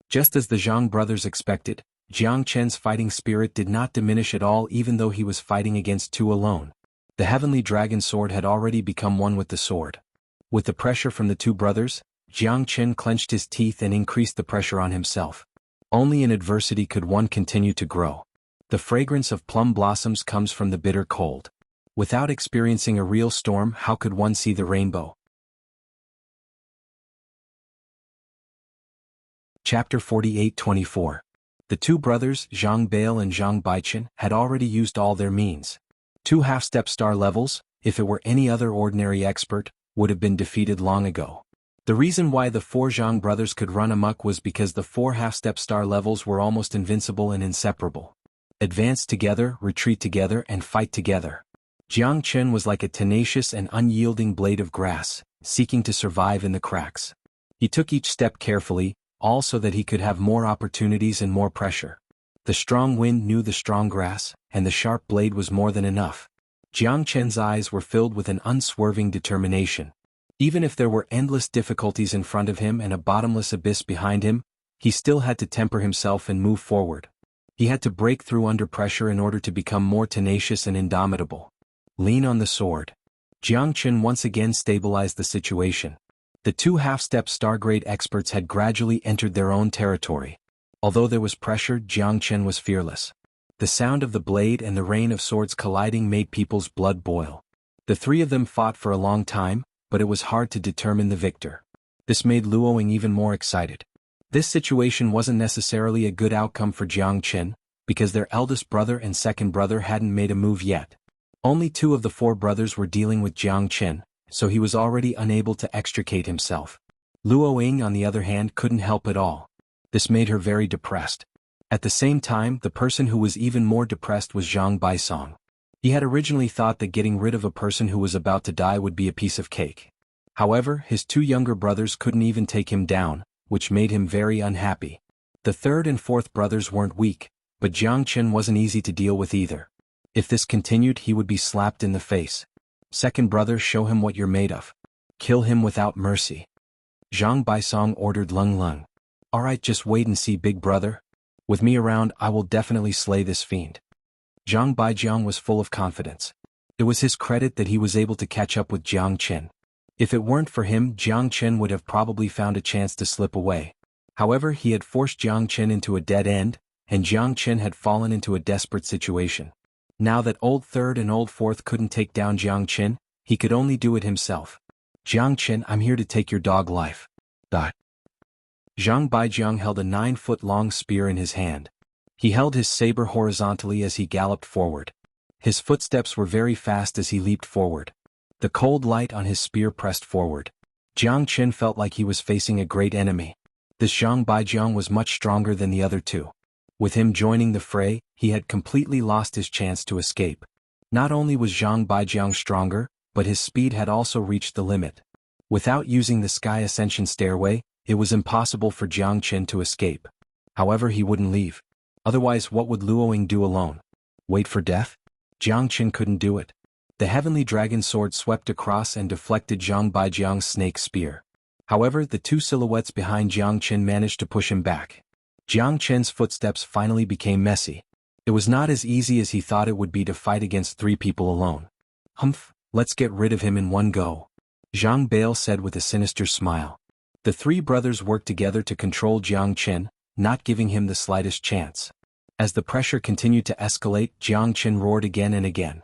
Just as the Zhang brothers expected, Jiang Chen's fighting spirit did not diminish at all even though he was fighting against two alone. The heavenly dragon sword had already become one with the sword. With the pressure from the two brothers, Jiang Chen clenched his teeth and increased the pressure on himself. Only in adversity could one continue to grow. The fragrance of plum blossoms comes from the bitter cold. Without experiencing a real storm, how could one see the rainbow? Chapter 48-24. The two brothers, Zhang Bail and Zhang Baichen, had already used all their means. Two half-step star levels, if it were any other ordinary expert, would have been defeated long ago. The reason why the four Zhang brothers could run amok was because the four half-step star levels were almost invincible and inseparable. Advance together, retreat together, and fight together. Jiang Chen was like a tenacious and unyielding blade of grass, seeking to survive in the cracks. He took each step carefully, all so that he could have more opportunities and more pressure. The strong wind knew the strong grass, and the sharp blade was more than enough. Jiang Chen's eyes were filled with an unswerving determination. Even if there were endless difficulties in front of him and a bottomless abyss behind him, he still had to temper himself and move forward. He had to break through under pressure in order to become more tenacious and indomitable. Lean on the sword. Jiang Chen once again stabilized the situation. The two half-step Stargrade experts had gradually entered their own territory. Although there was pressure, Jiang Chen was fearless. The sound of the blade and the rain of swords colliding made people's blood boil. The three of them fought for a long time, but it was hard to determine the victor. This made Luo Ying even more excited. This situation wasn't necessarily a good outcome for Jiang Chen, because their eldest brother and second brother hadn't made a move yet. Only two of the four brothers were dealing with Jiang Chen, so he was already unable to extricate himself. Luo Ying, on the other hand, couldn't help at all. This made her very depressed. At the same time, the person who was even more depressed was Zhang Baisong. He had originally thought that getting rid of a person who was about to die would be a piece of cake. However, his two younger brothers couldn't even take him down, which made him very unhappy. The third and fourth brothers weren't weak, but Jiang Chen wasn't easy to deal with either. If this continued, he would be slapped in the face. Second brother, show him what you're made of. Kill him without mercy. Zhang Baisong ordered Lung Lung. Alright, just wait and see, big brother. With me around, I will definitely slay this fiend. Zhang Baijiang was full of confidence. It was his credit that he was able to catch up with Jiang Chen. If it weren't for him, Jiang Chen would have probably found a chance to slip away. However, he had forced Jiang Chen into a dead end, and Jiang Chen had fallen into a desperate situation. Now that old third and old fourth couldn't take down Jiang Chen, he could only do it himself. Jiang Chen, I'm here to take your dog life. Zhang Baijiang held a 9-foot-long spear in his hand. He held his saber horizontally as he galloped forward. His footsteps were very fast as he leaped forward. The cold light on his spear pressed forward. Jiang Chen felt like he was facing a great enemy. This Zhang Baijiang was much stronger than the other two. With him joining the fray, he had completely lost his chance to escape. Not only was Zhang Baijiang stronger, but his speed had also reached the limit. Without using the Sky Ascension Stairway, it was impossible for Jiang Qin to escape. However, he wouldn't leave. Otherwise, what would Luo Ying do alone? Wait for death? Jiang Qin couldn't do it. The heavenly dragon sword swept across and deflected Zhang Baijiang's snake spear. However, the two silhouettes behind Jiang Qin managed to push him back. Jiang Qin's footsteps finally became messy. It was not as easy as he thought it would be to fight against three people alone. Humph, let's get rid of him in one go, Zhang Bail said with a sinister smile. The three brothers worked together to control Jiang Qin, not giving him the slightest chance. As the pressure continued to escalate, Jiang Qin roared again and again.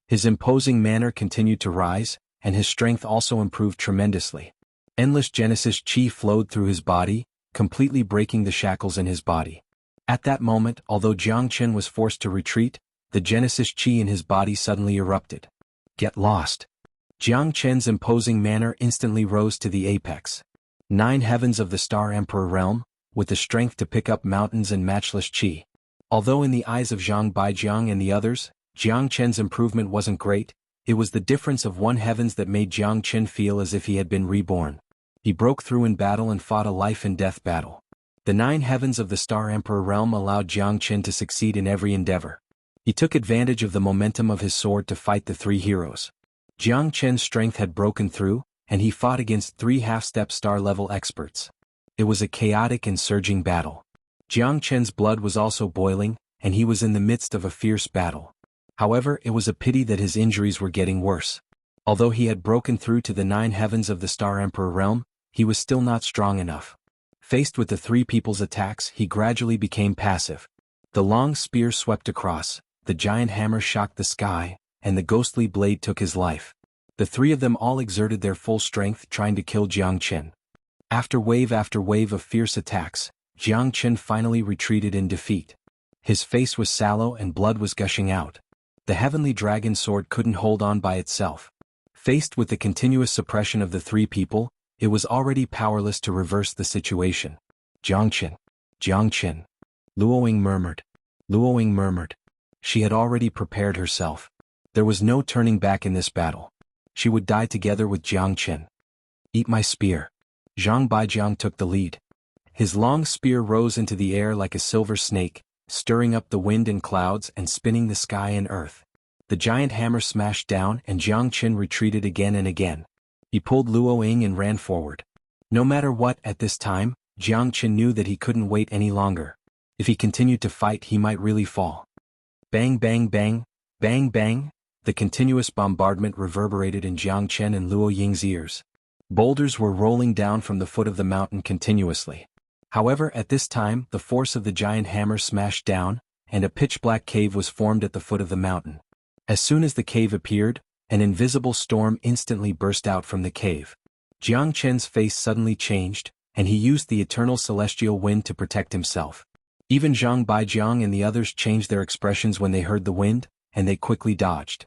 His imposing manner continued to rise, and his strength also improved tremendously. Endless Genesis Qi flowed through his body, completely breaking the shackles in his body. At that moment, although Jiang Qin was forced to retreat, the Genesis Qi in his body suddenly erupted. Get lost. Jiang Qin's imposing manner instantly rose to the apex. 9 heavens of the Star Emperor realm, with the strength to pick up mountains and matchless Qi. Although in the eyes of Zhang Baijiang and the others, Jiang Qin's improvement wasn't great, it was the difference of 1 heavens that made Jiang Qin feel as if he had been reborn. He broke through in battle and fought a life-and-death battle. The 9 heavens of the Star Emperor realm allowed Jiang Qin to succeed in every endeavor. He took advantage of the momentum of his sword to fight the 3 heroes. Jiang Qin's strength had broken through, and he fought against 3 half-step star-level experts. It was a chaotic and surging battle. Jiang Qin's blood was also boiling, and he was in the midst of a fierce battle. However, it was a pity that his injuries were getting worse. Although he had broken through to the 9 heavens of the Star Emperor realm, he was still not strong enough. Faced with the 3 people's attacks, he gradually became passive. The long spear swept across, the giant hammer shocked the sky, and the ghostly blade took his life. The 3 of them all exerted their full strength trying to kill Jiang Qin. After wave of fierce attacks, Jiang Qin finally retreated in defeat. His face was sallow and blood was gushing out. The heavenly dragon sword couldn't hold on by itself. Faced with the continuous suppression of the 3 people, it was already powerless to reverse the situation. Jiang Qin. Jiang Qin. Luo Ying murmured. Luo Ying murmured. She had already prepared herself. There was no turning back in this battle. She would die together with Jiang Qin. Eat my spear. Zhang Baijiang took the lead. His long spear rose into the air like a silver snake, stirring up the wind and clouds and spinning the sky and earth. The giant hammer smashed down and Jiang Qin retreated again and again. He pulled Luo Ying and ran forward. No matter what, at this time, Jiang Qin knew that he couldn't wait any longer. If he continued to fight, he might really fall. Bang bang bang, bang bang, the continuous bombardment reverberated in Jiang Qin and Luo Ying's ears. Boulders were rolling down from the foot of the mountain continuously. However, at this time, the force of the giant hammer smashed down, and a pitch-black cave was formed at the foot of the mountain. As soon as the cave appeared, an invisible storm instantly burst out from the cave. Jiang Qin's face suddenly changed, and he used the eternal celestial wind to protect himself. Even Zhang Baijiang and the others changed their expressions when they heard the wind, and they quickly dodged.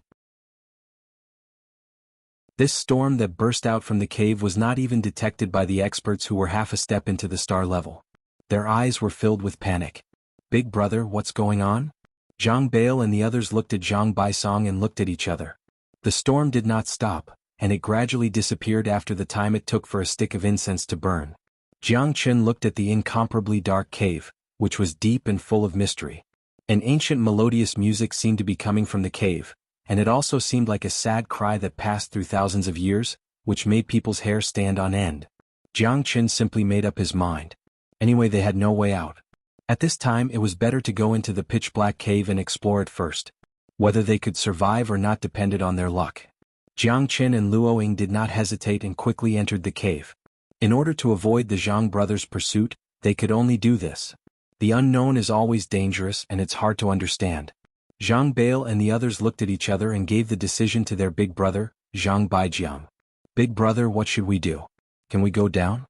This storm that burst out from the cave was not even detected by the experts who were half a step into the star level. Their eyes were filled with panic. Big brother, what's going on? Zhang Bail and the others looked at Zhang Baisong and looked at each other. The storm did not stop, and it gradually disappeared after the time it took for a stick of incense to burn. Jiang Qin looked at the incomparably dark cave, which was deep and full of mystery. An ancient melodious music seemed to be coming from the cave, and it also seemed like a sad cry that passed through thousands of years, which made people's hair stand on end. Jiang Qin simply made up his mind. Anyway, they had no way out. At this time, it was better to go into the pitch-black cave and explore it first. Whether they could survive or not depended on their luck. Jiang Qin and Luo Ying did not hesitate and quickly entered the cave. In order to avoid the Zhang brothers' pursuit, they could only do this. The unknown is always dangerous and it's hard to understand. Zhang Bail and the others looked at each other and gave the decision to their big brother, Zhang Baijiang. Big brother, what should we do? Can we go down?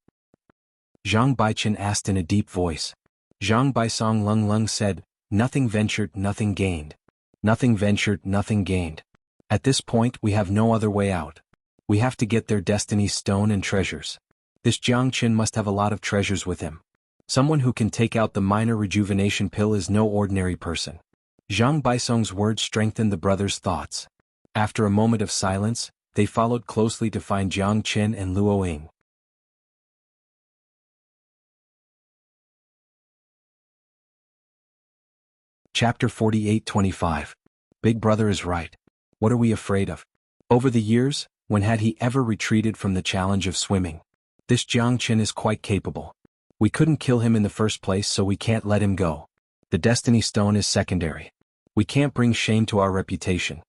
Zhang Baiqian asked in a deep voice. Zhang Baisong Lung said, nothing ventured, nothing gained. Nothing ventured, nothing gained. At this point, we have no other way out. We have to get their destiny's stone and treasures. This Jiang Qin must have a lot of treasures with him. Someone who can take out the minor rejuvenation pill is no ordinary person. Zhang Baisong's words strengthened the brothers' thoughts. After a moment of silence, they followed closely to find Jiang Chen and Luo Ying. Chapter 48-25. Big Brother is right. What are we afraid of? Over the years, when had he ever retreated from the challenge of swimming? This Jiang Chen is quite capable. We couldn't kill him in the first place, so we can't let him go. The Destiny Stone is secondary. We can't bring shame to our reputation.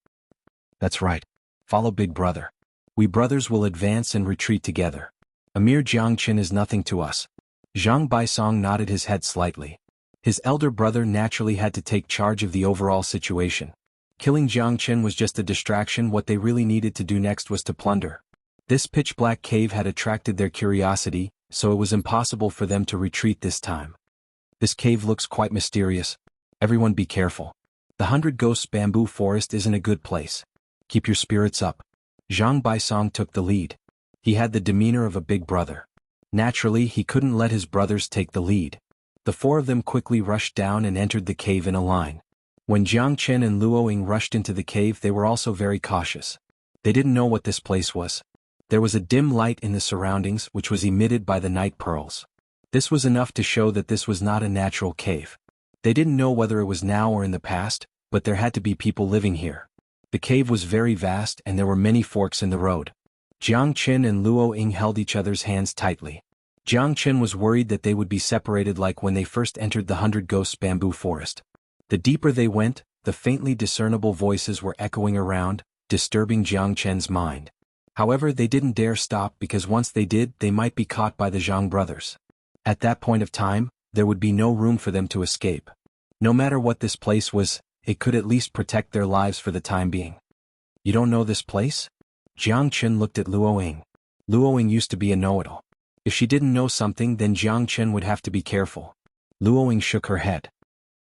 That's right. Follow Big Brother. We brothers will advance and retreat together. A mere Jiang Chen is nothing to us. Zhang Baisong nodded his head slightly. His elder brother naturally had to take charge of the overall situation. Killing Jiang Chen was just a distraction. What they really needed to do next was to plunder. This pitch-black cave had attracted their curiosity, so it was impossible for them to retreat this time. This cave looks quite mysterious. Everyone be careful. The 100 Ghosts bamboo forest isn't a good place. Keep your spirits up. Zhang Baisong took the lead. He had the demeanor of a big brother. Naturally, he couldn't let his brothers take the lead. The four of them quickly rushed down and entered the cave in a line. When Jiang Chen and Luo Ying rushed into the cave, they were also very cautious. They didn't know what this place was. There was a dim light in the surroundings which was emitted by the night pearls. This was enough to show that this was not a natural cave. They didn't know whether it was now or in the past, but there had to be people living here. The cave was very vast and there were many forks in the road. Jiang Chen and Luo Ying held each other's hands tightly. Jiang Chen was worried that they would be separated like when they first entered the 100 Ghosts bamboo forest. The deeper they went, the faintly discernible voices were echoing around, disturbing Jiang Chen's mind. However, they didn't dare stop because once they did, they might be caught by the Zhang brothers. At that point of time, there would be no room for them to escape. No matter what this place was, it could at least protect their lives for the time being. You don't know this place? Jiang Chen looked at Luo Ying. Luo Ying used to be a know-it-all. If she didn't know something, then Jiang Chen would have to be careful. Luo Ying shook her head.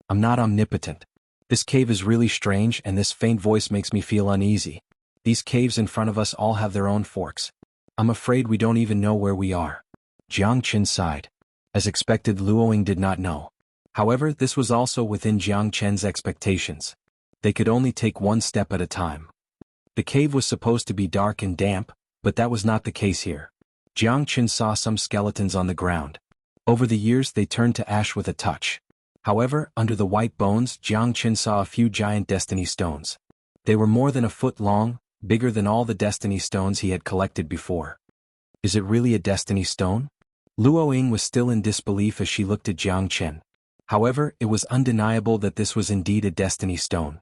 I'm not omnipotent. This cave is really strange and this faint voice makes me feel uneasy. These caves in front of us all have their own forks. I'm afraid we don't even know where we are. Jiang Chen sighed. As expected, Luo Ying did not know. However, this was also within Jiang Chen's expectations. They could only take one step at a time. The cave was supposed to be dark and damp, but that was not the case here. Jiang Chen saw some skeletons on the ground. Over the years they turned to ash with a touch. However, under the white bones, Jiang Chen saw a few giant destiny stones. They were more than a foot long, bigger than all the destiny stones he had collected before. Is it really a destiny stone? Luo Ying was still in disbelief as she looked at Jiang Chen. However, it was undeniable that this was indeed a destiny stone.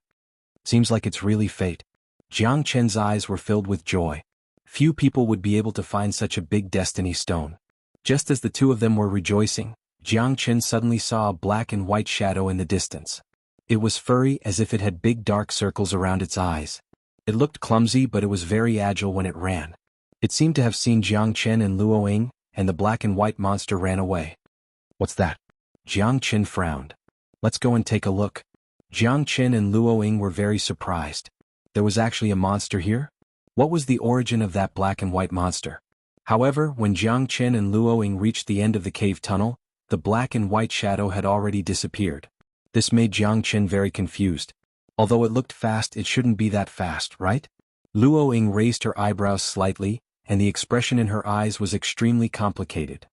Seems like it's really fate. Jiang Chen's eyes were filled with joy. Few people would be able to find such a big destiny stone. Just as the two of them were rejoicing, Jiang Chen suddenly saw a black and white shadow in the distance. It was furry as if it had big dark circles around its eyes. It looked clumsy, but it was very agile when it ran. It seemed to have seen Jiang Chen and Luo Ying, and the black and white monster ran away. What's that? Jiang Chen frowned. Let's go and take a look. Jiang Chen and Luo Ying were very surprised. There was actually a monster here? What was the origin of that black and white monster? However, when Jiang Chen and Luo Ying reached the end of the cave tunnel, the black and white shadow had already disappeared. This made Jiang Chen very confused. Although it looked fast, it shouldn't be that fast, right? Luo Ying raised her eyebrows slightly, and the expression in her eyes was extremely complicated.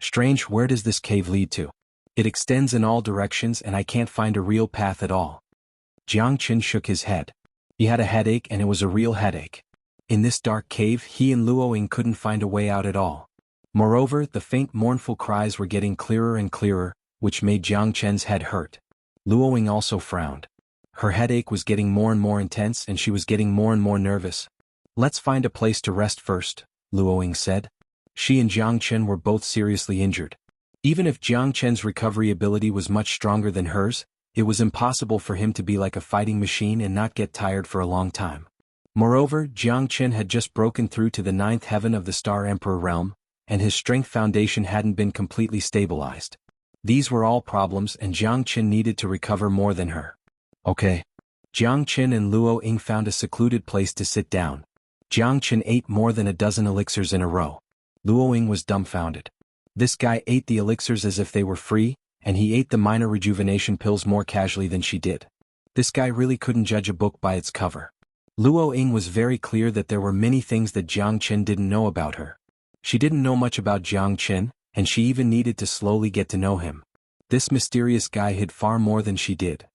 Strange, where does this cave lead to? It extends in all directions and I can't find a real path at all. Jiang Chen shook his head. He had a headache and it was a real headache. In this dark cave, he and Luo Ying couldn't find a way out at all. Moreover, the faint mournful cries were getting clearer and clearer, which made Jiang Chen's head hurt. Luo Ying also frowned. Her headache was getting more and more intense and she was getting more and more nervous. Let's find a place to rest first, Luo Ying said. She and Jiang Chen were both seriously injured. Even if Jiang Chen's recovery ability was much stronger than hers, it was impossible for him to be like a fighting machine and not get tired for a long time. Moreover, Jiang Chen had just broken through to the 9th heaven of the Star Emperor realm, and his strength foundation hadn't been completely stabilized. These were all problems and Jiang Chen needed to recover more than her. Okay. Jiang Chen and Luo Ying found a secluded place to sit down. Jiang Chen ate more than a dozen elixirs in a row. Luo Ying was dumbfounded. This guy ate the elixirs as if they were free, and he ate the minor rejuvenation pills more casually than she did. This guy really couldn't judge a book by its cover. Luo Ying was very clear that there were many things that Jiang Qin didn't know about her. She didn't know much about Jiang Qin, and she even needed to slowly get to know him. This mysterious guy hid far more than she did.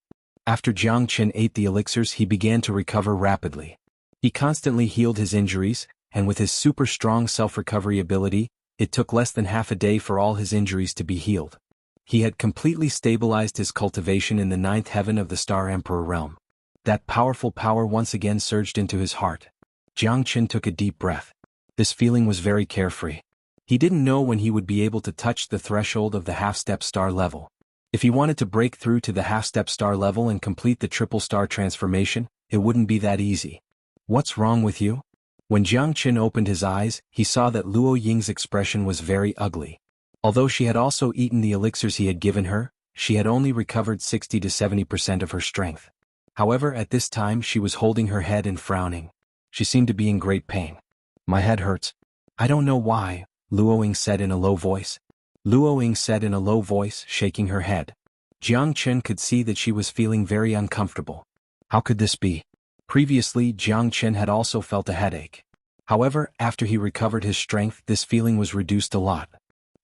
After Jiang Qin ate the elixirs, he began to recover rapidly. He constantly healed his injuries, and with his super strong self-recovery ability, it took less than half a day for all his injuries to be healed. He had completely stabilized his cultivation in the 9th heaven of the Star Emperor realm. That powerful power once again surged into his heart. Jiang Qin took a deep breath. This feeling was very carefree. He didn't know when he would be able to touch the threshold of the half-step star level. If he wanted to break through to the half-step star level and complete the triple star transformation, it wouldn't be that easy. What's wrong with you? When Jiang Qin opened his eyes, he saw that Luo Ying's expression was very ugly. Although she had also eaten the elixirs he had given her, she had only recovered 60 to 70% of her strength. However, at this time she was holding her head and frowning. She seemed to be in great pain. My head hurts. I don't know why, Luo Ying said in a low voice. Luo Ying said in a low voice, shaking her head. Jiang Qin could see that she was feeling very uncomfortable. How could this be? Previously, Jiang Qin had also felt a headache. However, after he recovered his strength, this feeling was reduced a lot.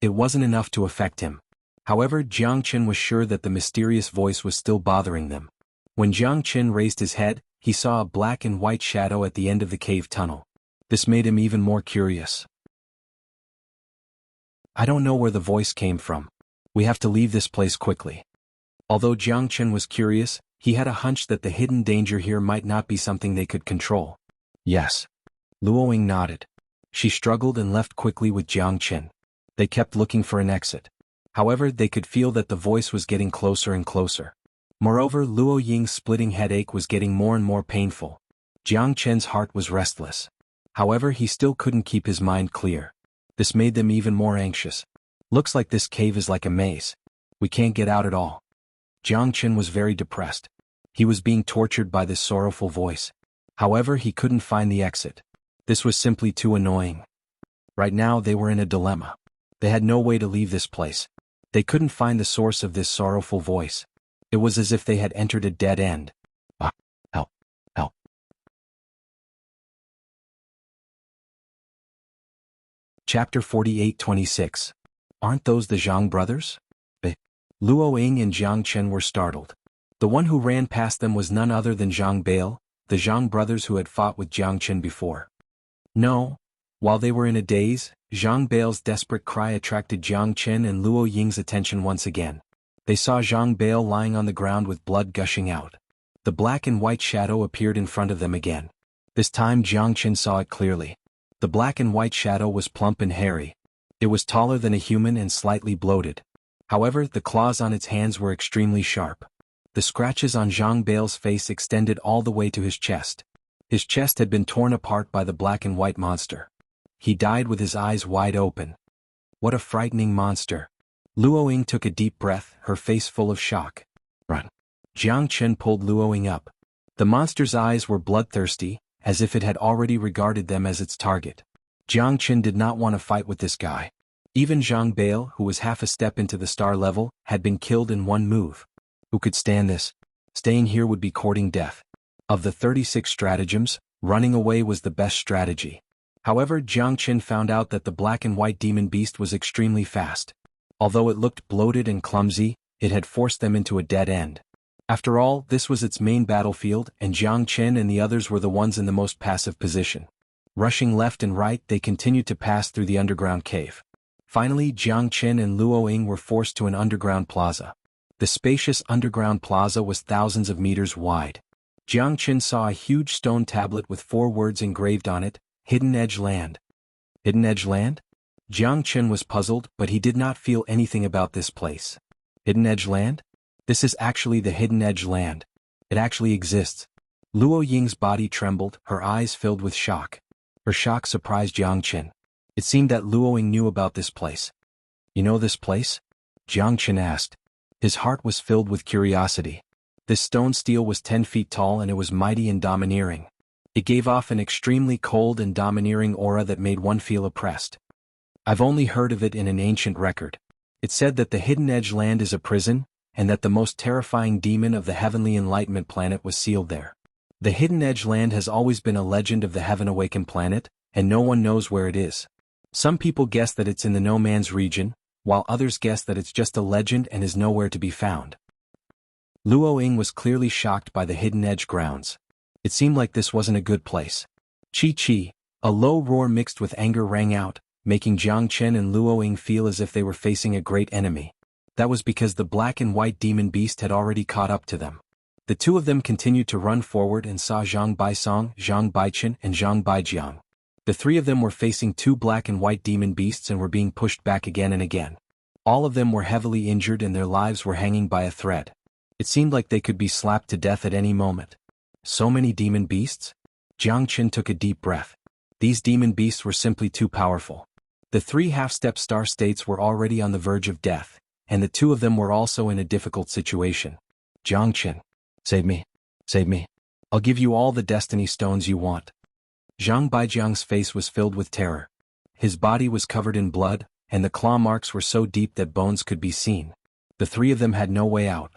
It wasn't enough to affect him. However, Jiang Qin was sure that the mysterious voice was still bothering them. When Jiang Qin raised his head, he saw a black and white shadow at the end of the cave tunnel. This made him even more curious. I don't know where the voice came from. We have to leave this place quickly. Although Jiang Qin was curious, he had a hunch that the hidden danger here might not be something they could control. Yes. Luo Ying nodded. She struggled and left quickly with Jiang Qin. They kept looking for an exit. However, they could feel that the voice was getting closer and closer. Moreover, Luo Ying's splitting headache was getting more and more painful. Jiang Qin's heart was restless. However, he still couldn't keep his mind clear. This made them even more anxious. Looks like this cave is like a maze. We can't get out at all. Jiang Qin was very depressed. He was being tortured by this sorrowful voice. However, he couldn't find the exit. This was simply too annoying. Right now they were in a dilemma. They had no way to leave this place. They couldn't find the source of this sorrowful voice. It was as if they had entered a dead end. Help. Help. Chapter 48-26. Aren't those the Zhang brothers? Luo Ying and Jiang Qin were startled. The one who ran past them was none other than Zhang Bail, the Zhang brothers who had fought with Jiang Qin before. No. While they were in a daze, Zhang Bail's desperate cry attracted Jiang Qin and Luo Ying's attention once again. They saw Zhang Bail lying on the ground with blood gushing out. The black and white shadow appeared in front of them again. This time Jiang Qin saw it clearly. The black and white shadow was plump and hairy. It was taller than a human and slightly bloated. However, the claws on its hands were extremely sharp. The scratches on Zhang Bail's face extended all the way to his chest. His chest had been torn apart by the black and white monster. He died with his eyes wide open. What a frightening monster. Luo Ying took a deep breath, her face full of shock. Run. Jiang Qin pulled Luo Ying up. The monster's eyes were bloodthirsty, as if it had already regarded them as its target. Jiang Qin did not want to fight with this guy. Even Zhang Bail, who was half a step into the star level, had been killed in one move. Who could stand this? Staying here would be courting death. Of the 36 stratagems, running away was the best strategy. However, Jiang Qin found out that the black and white demon beast was extremely fast. Although it looked bloated and clumsy, it had forced them into a dead end. After all, this was its main battlefield, and Jiang Qin and the others were the ones in the most passive position. Rushing left and right, they continued to pass through the underground cave. Finally, Jiang Qin and Luo Ying were forced to an underground plaza. The spacious underground plaza was thousands of meters wide. Jiang Qin saw a huge stone tablet with 4 words engraved on it, Hidden Edge Land. Hidden Edge Land? Jiang Qin was puzzled, but he did not feel anything about this place. Hidden Edge Land? This is actually the Hidden Edge Land. It actually exists. Luo Ying's body trembled, her eyes filled with shock. Her shock surprised Jiang Qin. It seemed that Luo Ying knew about this place. You know this place? Jiang Qin asked. His heart was filled with curiosity. This stone stele was 10 feet tall and it was mighty and domineering. It gave off an extremely cold and domineering aura that made one feel oppressed. I've only heard of it in an ancient record. It said that the Hidden Edge land is a prison, and that the most terrifying demon of the Heavenly Enlightenment planet was sealed there. The Hidden Edge land has always been a legend of the Heaven Awakened planet, and no one knows where it is. Some people guess that it's in the No Man's region, while others guess that it's just a legend and is nowhere to be found. Luo Ying was clearly shocked by the Hidden Edge grounds. It seemed like this wasn't a good place. Chi. A low roar mixed with anger rang out, making Jiang Chen and Luo Ying feel as if they were facing a great enemy. That was because the black and white demon beast had already caught up to them. The two of them continued to run forward and saw Zhang Baisong, Zhang Baichen, and Zhang Baijiang. The three of them were facing two black and white demon beasts and were being pushed back again and again. All of them were heavily injured and their lives were hanging by a thread. It seemed like they could be slapped to death at any moment. So many demon beasts? Jiang Chen took a deep breath. These demon beasts were simply too powerful. The three half-step star states were already on the verge of death, and the two of them were also in a difficult situation. Jiang Chen. Save me. Save me. I'll give you all the destiny stones you want. Zhang Baijiang's face was filled with terror. His body was covered in blood, and the claw marks were so deep that bones could be seen. The three of them had no way out.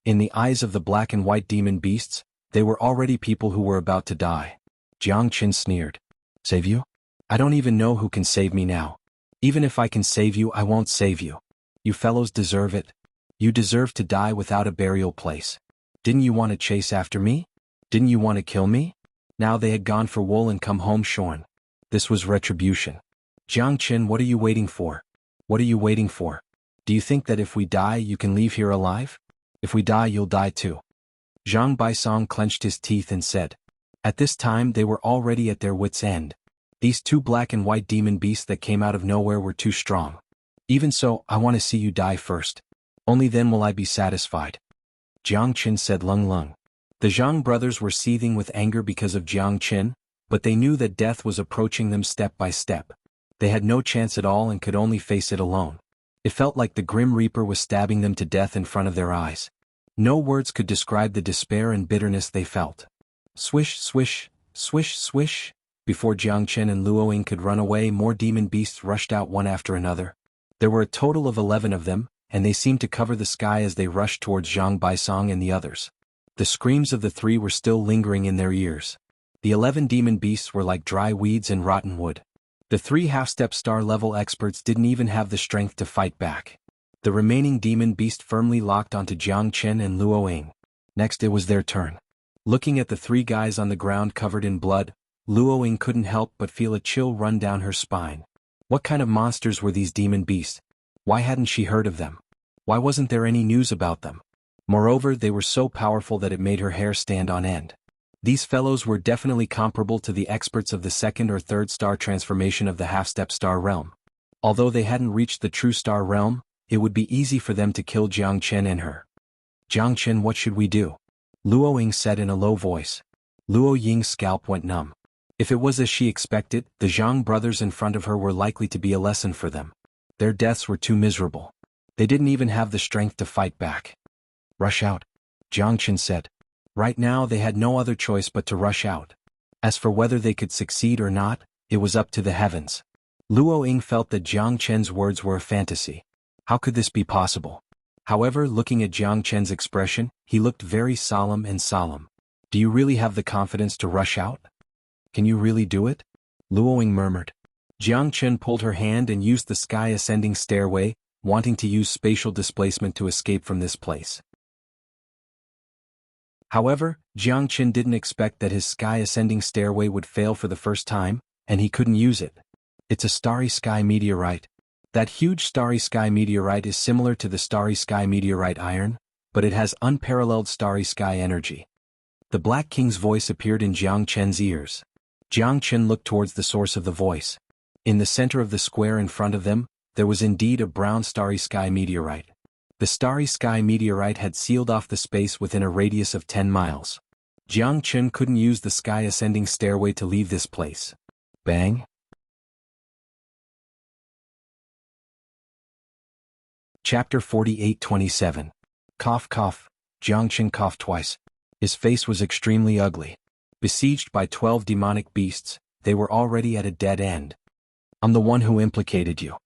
In the eyes of the black and white demon beasts, they were already people who were about to die. Jiang Chen sneered. Save you? I don't even know who can save me now. Even if I can save you, I won't save you. You fellows deserve it. You deserve to die without a burial place. Didn't you want to chase after me? Didn't you want to kill me? Now they had gone for wool and come home shorn. This was retribution. Jiang Chen, what are you waiting for? What are you waiting for? Do you think that if we die you can leave here alive? If we die you'll die too. Zhang Baisong clenched his teeth and said. At this time they were already at their wits' end. These two black and white demon beasts that came out of nowhere were too strong. Even so, I want to see you die first. Only then will I be satisfied. Jiang Chen said. Lung. The Zhang brothers were seething with anger because of Jiang Chen, but they knew that death was approaching them step by step. They had no chance at all and could only face it alone. It felt like the Grim Reaper was stabbing them to death in front of their eyes. No words could describe the despair and bitterness they felt. Swish, swish, swish, swish. Before Jiang Chen and Luo Ying could run away, more demon beasts rushed out one after another. There were a total of 11 of them, and they seemed to cover the sky as they rushed towards Zhang Baisong and the others. The screams of the three were still lingering in their ears. The 11 demon beasts were like dry weeds and rotten wood. The three half-step star-level experts didn't even have the strength to fight back. The remaining demon beast firmly locked onto Jiang Chen and Luo Ying. Next it was their turn. Looking at the three guys on the ground covered in blood, Luo Ying couldn't help but feel a chill run down her spine. What kind of monsters were these demon beasts? Why hadn't she heard of them? Why wasn't there any news about them? Moreover, they were so powerful that it made her hair stand on end. These fellows were definitely comparable to the experts of the second or third star transformation of the half-step star realm. Although they hadn't reached the true star realm, it would be easy for them to kill Jiang Chen and her. Jiang Chen, what should we do? Luo Ying said in a low voice. Luo Ying's scalp went numb. If it was as she expected, the Zhang brothers in front of her were likely to be a lesson for them. Their deaths were too miserable. They didn't even have the strength to fight back. Rush out, Jiang Chen said. Right now they had no other choice but to rush out. As for whether they could succeed or not, it was up to the heavens. Luo Ying felt that Jiang Chen's words were a fantasy. How could this be possible? However, looking at Jiang Chen's expression, he looked very solemn and solemn. Do you really have the confidence to rush out? Can you really do it? Luo Ying murmured. Jiang Chen pulled her hand and used the sky ascending stairway, wanting to use spatial displacement to escape from this place. However, Jiang Chen didn't expect that his sky ascending stairway would fail for the first time, and he couldn't use it. It's a starry sky meteorite. That huge starry sky meteorite is similar to the starry sky meteorite iron, but it has unparalleled starry sky energy. The Black King's voice appeared in Jiang Chen's ears. Jiang Chen looked towards the source of the voice. In the center of the square in front of them, there was indeed a brown starry sky meteorite. The starry sky meteorite had sealed off the space within a radius of 10 miles. Jiang Chen couldn't use the sky ascending stairway to leave this place. Bang! Chapter 48:27. Cough cough. Jiang Chen coughed twice. His face was extremely ugly. Besieged by 12 demonic beasts, they were already at a dead end. I'm the one who implicated you.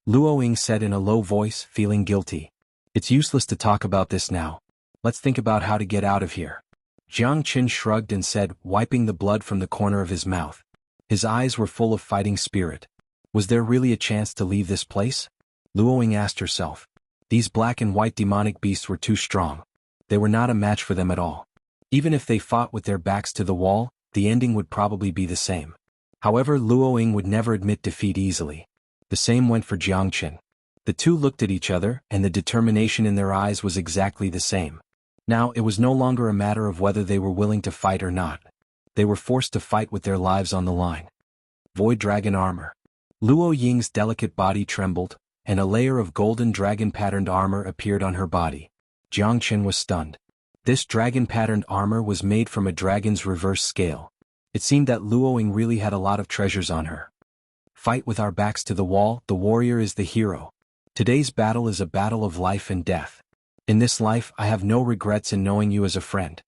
Luo Ying said in a low voice, feeling guilty. It's useless to talk about this now. Let's think about how to get out of here. Jiang Qin shrugged and said, wiping the blood from the corner of his mouth. His eyes were full of fighting spirit. Was there really a chance to leave this place? Luo Ying asked herself. These black and white demonic beasts were too strong. They were not a match for them at all. Even if they fought with their backs to the wall, the ending would probably be the same. However, Luo Ying would never admit defeat easily. The same went for Jiang Qin. The two looked at each other, and the determination in their eyes was exactly the same. Now it was no longer a matter of whether they were willing to fight or not. They were forced to fight with their lives on the line. Void Dragon Armor. Luo Ying's delicate body trembled, and a layer of golden dragon-patterned armor appeared on her body. Jiang Qin was stunned. This dragon-patterned armor was made from a dragon's reverse scale. It seemed that Luo Ying really had a lot of treasures on her. Fight with our backs to the wall, the warrior is the hero. Today's battle is a battle of life and death. In this life I have no regrets in knowing you as a friend.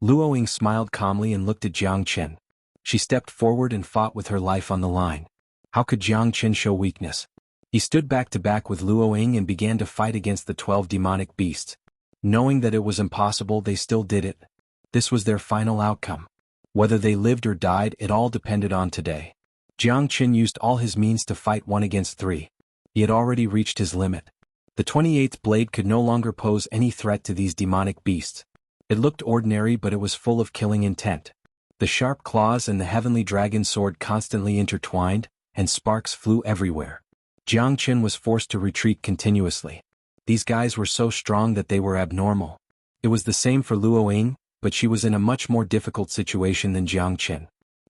Luo Ying smiled calmly and looked at Jiang Qin. She stepped forward and fought with her life on the line. How could Jiang Qin show weakness? He stood back to back with Luo Ying and began to fight against the 12 demonic beasts. Knowing that it was impossible, they still did it. This was their final outcome. Whether they lived or died, it all depended on today. Jiang Qin used all his means to fight 1 against 3. He had already reached his limit. The 28th blade could no longer pose any threat to these demonic beasts. It looked ordinary, but it was full of killing intent. The sharp claws and the heavenly dragon sword constantly intertwined, and sparks flew everywhere. Jiang Qin was forced to retreat continuously. These guys were so strong that they were abnormal. It was the same for Luo Ying, but she was in a much more difficult situation than Jiang Qin.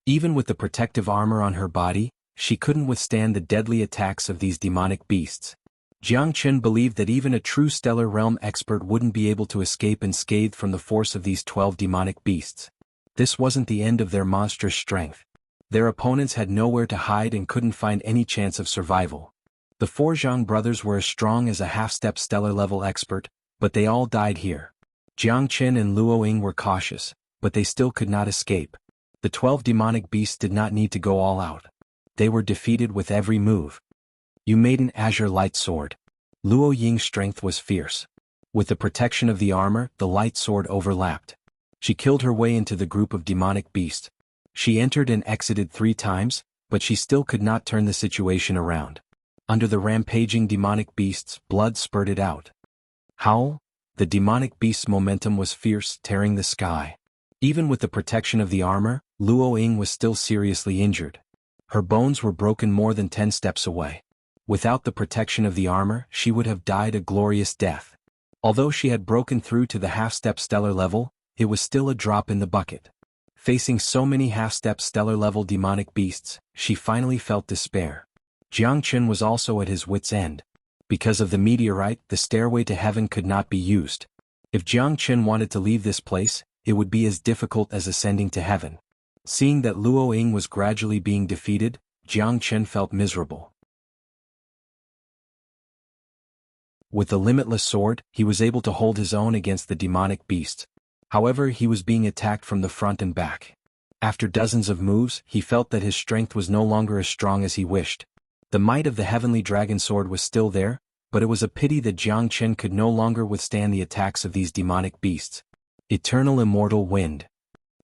Even with the protective armor on her body, she couldn't withstand the deadly attacks of these demonic beasts. Jiang Qin believed that even a true stellar realm expert wouldn't be able to escape unscathed from the force of these 12 demonic beasts. This wasn't the end of their monstrous strength. Their opponents had nowhere to hide and couldn't find any chance of survival. The 4 Zhang brothers were as strong as a half-step stellar-level expert, but they all died here. Jiang Qin and Luo Ying were cautious, but they still could not escape. The 12 demonic beasts did not need to go all out. They were defeated with every move. You made an azure light sword. Luo Ying's strength was fierce. With the protection of the armor, the light sword overlapped. She killed her way into the group of demonic beasts. She entered and exited 3 times, but she still could not turn the situation around. Under the rampaging demonic beasts, blood spurted out. Howl! The demonic beast's momentum was fierce, tearing the sky. Even with the protection of the armor, Luo Ying was still seriously injured. Her bones were broken more than 10 steps away. Without the protection of the armor, she would have died a glorious death. Although she had broken through to the half-step stellar level, it was still a drop in the bucket. Facing so many half-step stellar-level demonic beasts, she finally felt despair. Jiang Qin was also at his wit's end. Because of the meteorite, the stairway to heaven could not be used. If Jiang Qin wanted to leave this place, it would be as difficult as ascending to heaven. Seeing that Luo Ying was gradually being defeated, Jiang Qin felt miserable. With the limitless sword, he was able to hold his own against the demonic beasts. However, he was being attacked from the front and back. After dozens of moves, he felt that his strength was no longer as strong as he wished. The might of the heavenly dragon sword was still there, but it was a pity that Jiang Qin could no longer withstand the attacks of these demonic beasts. Eternal Immortal Wind.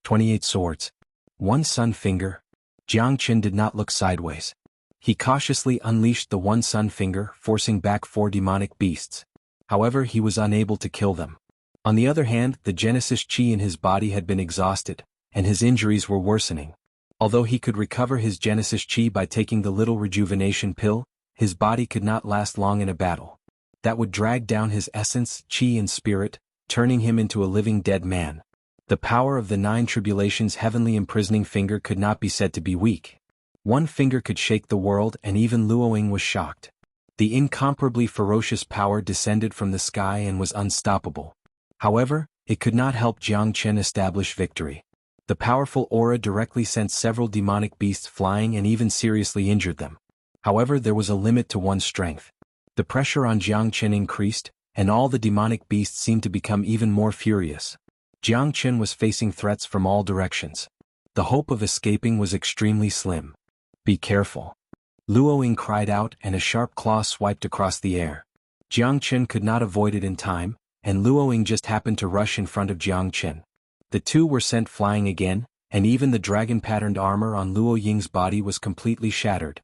28 swords. 1 sun finger. Jiang Qin did not look sideways. He cautiously unleashed the 1 sun finger, forcing back 4 demonic beasts. However, he was unable to kill them. On the other hand, the Genesis Qi in his body had been exhausted, and his injuries were worsening. Although he could recover his Genesis Qi by taking the little rejuvenation pill, his body could not last long in a battle. That would drag down his essence, Qi and spirit, turning him into a living dead man. The power of the 9 tribulations' heavenly imprisoning finger could not be said to be weak. 1 finger could shake the world, and even Luo Ying was shocked. The incomparably ferocious power descended from the sky and was unstoppable. However, it could not help Jiang Qin establish victory. The powerful aura directly sent several demonic beasts flying and even seriously injured them. However, there was a limit to one's strength. The pressure on Jiang Qin increased, and all the demonic beasts seemed to become even more furious. Jiang Qin was facing threats from all directions. The hope of escaping was extremely slim. Be careful. Luoying cried out and a sharp claw swiped across the air. Jiang Chen could not avoid it in time, and Luoying just happened to rush in front of Jiang Chen. The two were sent flying again, and even the dragon-patterned armor on Luoying's body was completely shattered.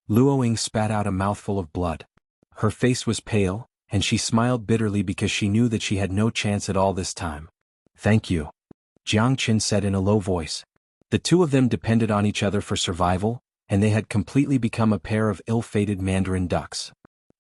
Luoying spat out a mouthful of blood. Her face was pale, and she smiled bitterly because she knew that she had no chance at all this time. "Thank you," Jiang Chen said in a low voice. The two of them depended on each other for survival, and they had completely become a pair of ill-fated mandarin ducks.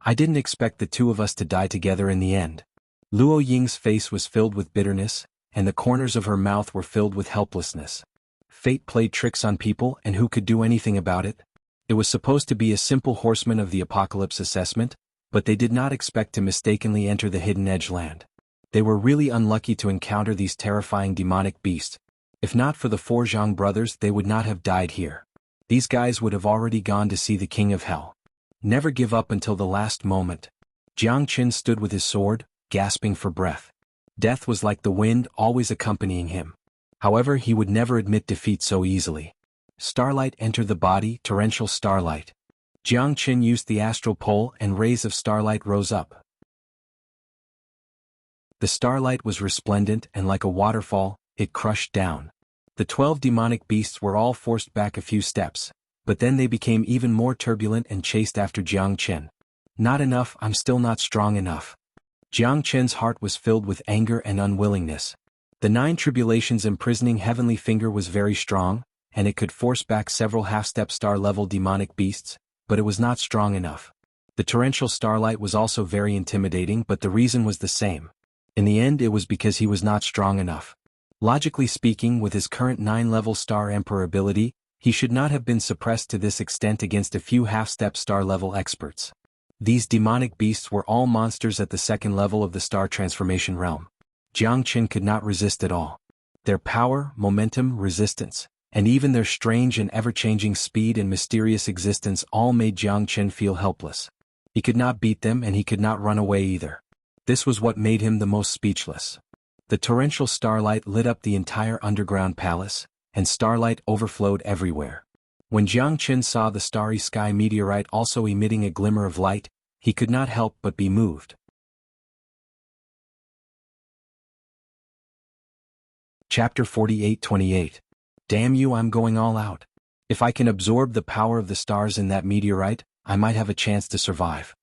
"I didn't expect the two of us to die together in the end." Luoying's face was filled with bitterness, and the corners of her mouth were filled with helplessness. Fate played tricks on people, and who could do anything about it? It was supposed to be a simple horseman of the apocalypse assessment, but they did not expect to mistakenly enter the Hidden Edge land. They were really unlucky to encounter these terrifying demonic beasts. If not for the four Zhang brothers, they would not have died here. These guys would have already gone to see the King of Hell. Never give up until the last moment. Jiang Chen stood with his sword, gasping for breath. Death was like the wind, always accompanying him. However, he would never admit defeat so easily. Starlight entered the body, torrential starlight. Jiang Chen used the astral pole and rays of starlight rose up. The starlight was resplendent and like a waterfall, it crushed down. The 12 demonic beasts were all forced back a few steps, but then they became even more turbulent and chased after Jiang Chen. "Not enough, I'm still not strong enough." Jiang Chen's heart was filled with anger and unwillingness. The 9 tribulations imprisoning heavenly finger was very strong, and it could force back several half-step star-level demonic beasts, but it was not strong enough. The torrential starlight was also very intimidating, but the reason was the same. In the end, it was because he was not strong enough. Logically speaking, with his current 9-level Star Emperor ability, he should not have been suppressed to this extent against a few half-step star-level experts. These demonic beasts were all monsters at the 2nd level of the star transformation realm. Jiang Chen could not resist at all. Their power, momentum, resistance, and even their strange and ever-changing speed and mysterious existence all made Jiang Chen feel helpless. He could not beat them and he could not run away either. This was what made him the most speechless. The torrential starlight lit up the entire underground palace, and starlight overflowed everywhere. When Jiang Chen saw the starry sky meteorite also emitting a glimmer of light, he could not help but be moved. Chapter 48:28. Damn you, I'm going all out. If I can absorb the power of the stars in that meteorite, I might have a chance to survive.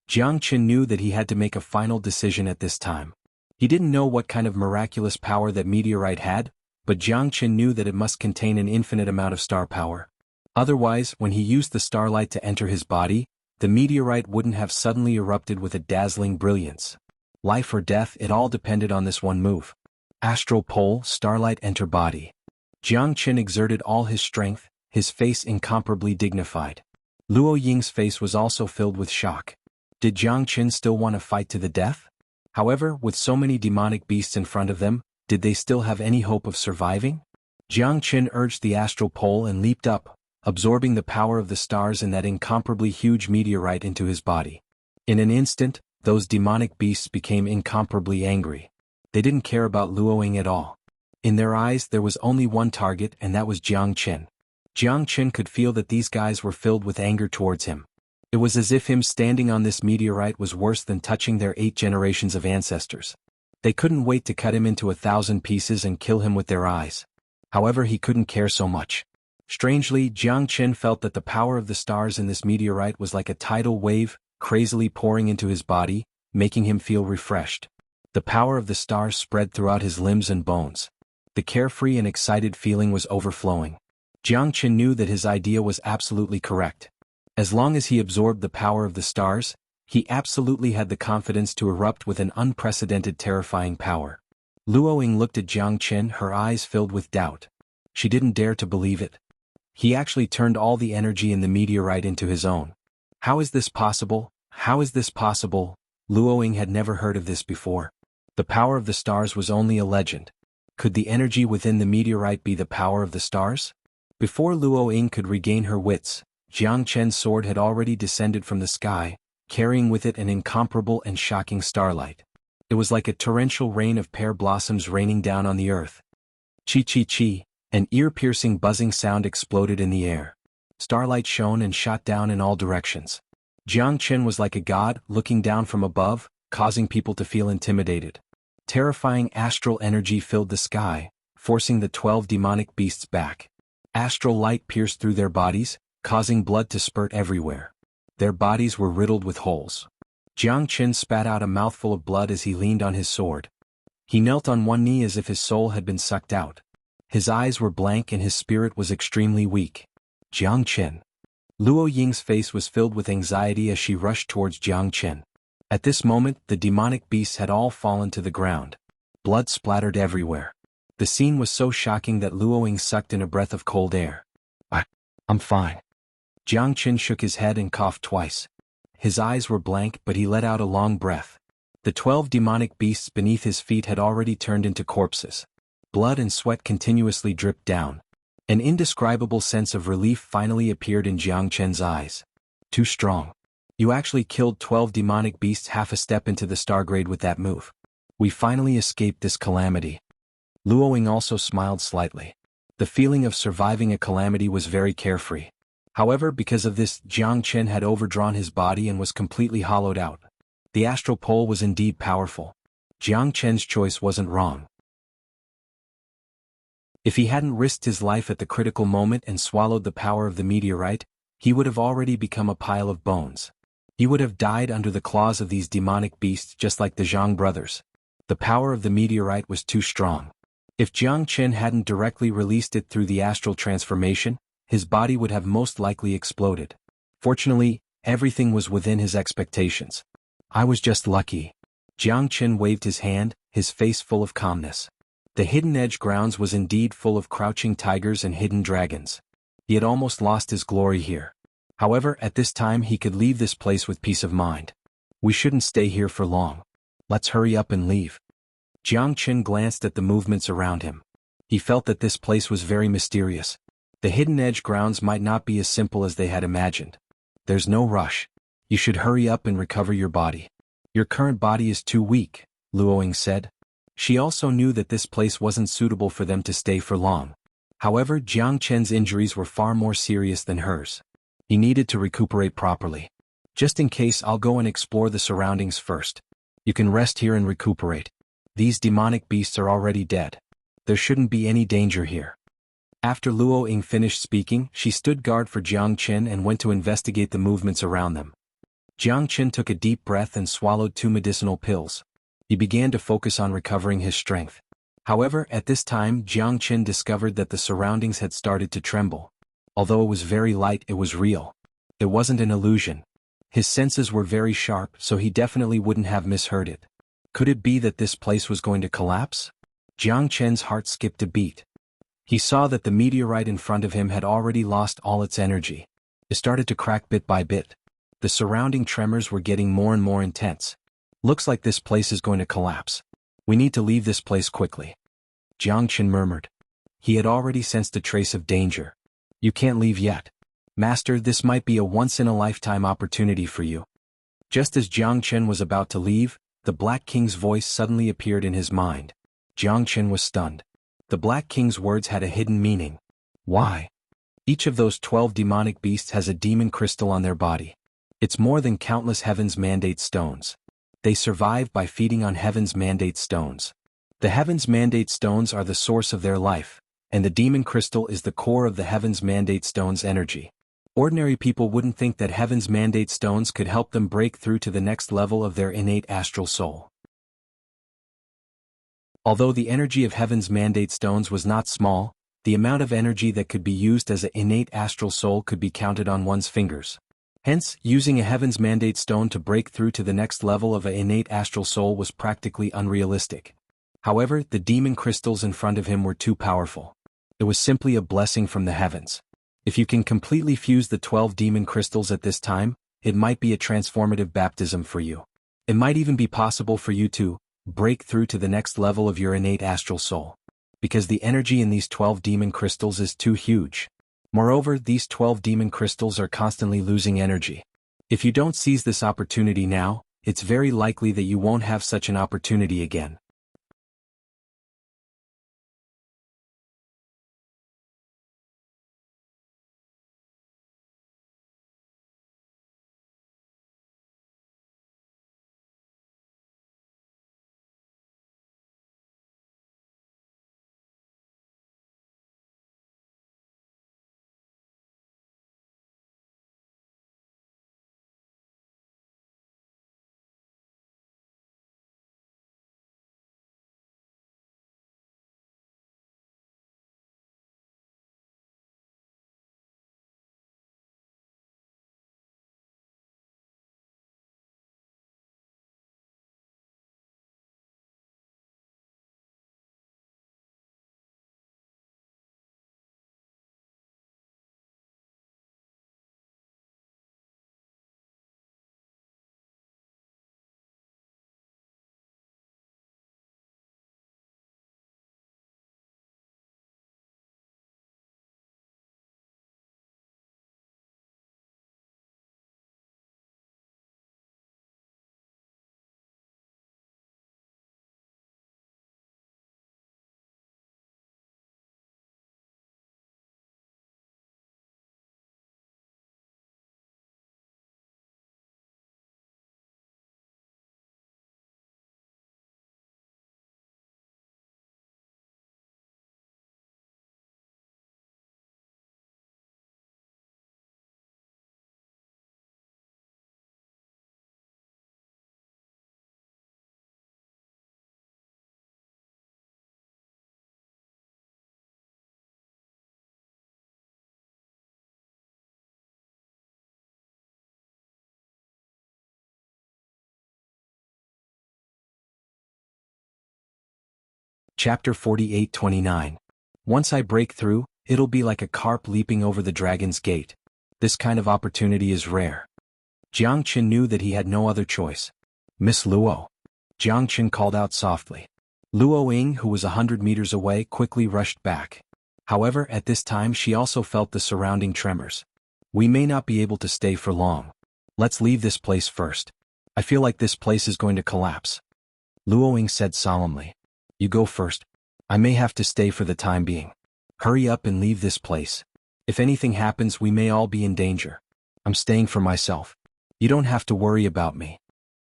Jiang Chen knew that he had to make a final decision at this time. He didn't know what kind of miraculous power that meteorite had, but Jiang Chen knew that it must contain an infinite amount of star power. Otherwise, when he used the starlight to enter his body, the meteorite wouldn't have suddenly erupted with a dazzling brilliance. Life or death, it all depended on this one move. Astral pole, starlight enter body. Jiang Chen exerted all his strength, his face incomparably dignified. Luoying's face was also filled with shock. Did Jiang Chen still want to fight to the death? However, with so many demonic beasts in front of them, did they still have any hope of surviving? Jiang Chen urged the astral pole and leaped up, absorbing the power of the stars in that incomparably huge meteorite into his body. In an instant, those demonic beasts became incomparably angry. They didn't care about Luoying at all. In their eyes there was only one target, and that was Jiang Chen. Jiang Chen could feel that these guys were filled with anger towards him. It was as if him standing on this meteorite was worse than touching their 8 generations of ancestors. They couldn't wait to cut him into 1,000 pieces and kill him with their eyes. However, he couldn't care so much. Strangely, Jiang Chen felt that the power of the stars in this meteorite was like a tidal wave, crazily pouring into his body, making him feel refreshed. The power of the stars spread throughout his limbs and bones. The carefree and excited feeling was overflowing. Jiang Chen knew that his idea was absolutely correct. As long as he absorbed the power of the stars, he absolutely had the confidence to erupt with an unprecedented terrifying power. Luoying looked at Jiang Chen, her eyes filled with doubt. She didn't dare to believe it. He actually turned all the energy in the meteorite into his own. How is this possible? How is this possible? Luoying had never heard of this before. The power of the stars was only a legend. Could the energy within the meteorite be the power of the stars? Before Luoying could regain her wits, Jiang Chen's sword had already descended from the sky, carrying with it an incomparable and shocking starlight. It was like a torrential rain of pear blossoms raining down on the earth. Chi chi chi, an ear-piercing buzzing sound exploded in the air. Starlight shone and shot down in all directions. Jianghu was like a god, looking down from above, causing people to feel intimidated. Terrifying astral energy filled the sky, forcing the 12 demonic beasts back. Astral light pierced through their bodies, causing blood to spurt everywhere. Their bodies were riddled with holes. Jianghu spat out a mouthful of blood as he leaned on his sword. He knelt on one knee as if his soul had been sucked out. His eyes were blank and his spirit was extremely weak. Jianghu. Luo Ying's face was filled with anxiety as she rushed towards Jianghu. At this moment, the demonic beasts had all fallen to the ground. Blood splattered everywhere. The scene was so shocking that Luo Ying sucked in a breath of cold air. I'm fine. Jianghu shook his head and coughed twice. His eyes were blank, but he let out a long breath. The 12 demonic beasts beneath his feet had already turned into corpses. Blood and sweat continuously dripped down. An indescribable sense of relief finally appeared in Jianghu's eyes. Too strong. You actually killed 12 demonic beasts half a step into the Stargrade with that move. We finally escaped this calamity. Luo Ying also smiled slightly. The feeling of surviving a calamity was very carefree. However, because of this, Jianghu had overdrawn his body and was completely hollowed out. The astral pole was indeed powerful. Jianghu's choice wasn't wrong. If he hadn't risked his life at the critical moment and swallowed the power of the meteorite, he would have already become a pile of bones. He would have died under the claws of these demonic beasts just like the Zhang brothers. The power of the meteorite was too strong. If Jianghu hadn't directly released it through the astral transformation, his body would have most likely exploded. Fortunately, everything was within his expectations. I was just lucky. Jianghu waved his hand, his face full of calmness. The Hidden Edge grounds was indeed full of crouching tigers and hidden dragons. He had almost lost his glory here. However, at this time he could leave this place with peace of mind. We shouldn't stay here for long. Let's hurry up and leave. Jianghu glanced at the movements around him. He felt that this place was very mysterious. The Hidden Edge grounds might not be as simple as they had imagined. There's no rush. You should hurry up and recover your body. Your current body is too weak, Luo Ying said. She also knew that this place wasn't suitable for them to stay for long. However, Jianghu's injuries were far more serious than hers. He needed to recuperate properly. Just in case, I'll go and explore the surroundings first. You can rest here and recuperate. These demonic beasts are already dead. There shouldn't be any danger here. After Luo Ying finished speaking, she stood guard for Jianghu and went to investigate the movements around them. Jianghu took a deep breath and swallowed 2 medicinal pills. He began to focus on recovering his strength. However, at this time Jianghu discovered that the surroundings had started to tremble. Although it was very light, it was real. It wasn't an illusion. His senses were very sharp, so he definitely wouldn't have misheard it. Could it be that this place was going to collapse? Jianghu's heart skipped a beat. He saw that the meteorite in front of him had already lost all its energy. It started to crack bit by bit. The surrounding tremors were getting more and more intense. Looks like this place is going to collapse. We need to leave this place quickly. Jianghu murmured. He had already sensed a trace of danger. You can't leave yet. Master, this might be a once-in-a-lifetime opportunity for you. Just as Jianghu was about to leave, the Black King's voice suddenly appeared in his mind. Jianghu was stunned. The Black King's words had a hidden meaning. Why? Each of those 12 demonic beasts has a demon crystal on their body. It's more than countless Heaven's Mandate stones. They survive by feeding on Heaven's Mandate stones. The Heaven's Mandate stones are the source of their life, and the demon crystal is the core of the Heaven's Mandate stone's energy. Ordinary people wouldn't think that Heaven's Mandate stones could help them break through to the next level of their innate astral soul. Although the energy of Heaven's Mandate stones was not small, the amount of energy that could be used as an innate astral soul could be counted on one's fingers. Hence, using a Heaven's Mandate stone to break through to the next level of an innate astral soul was practically unrealistic. However, the demon crystals in front of him were too powerful. It was simply a blessing from the heavens. If you can completely fuse the 12 demon crystals at this time, it might be a transformative baptism for you. It might even be possible for you to break through to the next level of your innate astral soul. Because the energy in these 12 demon crystals is too huge. Moreover, these 12 demon crystals are constantly losing energy. If you don't seize this opportunity now, it's very likely that you won't have such an opportunity again. Chapter 48-29. Once I break through, it'll be like a carp leaping over the dragon's gate. This kind of opportunity is rare. Jiang Chen knew that he had no other choice. Miss Luo. Jiang Chen called out softly. Luo Ying, who was 100 meters away, quickly rushed back. However, at this time she also felt the surrounding tremors. We may not be able to stay for long. Let's leave this place first. I feel like this place is going to collapse. Luo Ying said solemnly. You go first. I may have to stay for the time being. Hurry up and leave this place. If anything happens, we may all be in danger. I'm staying for myself. You don't have to worry about me.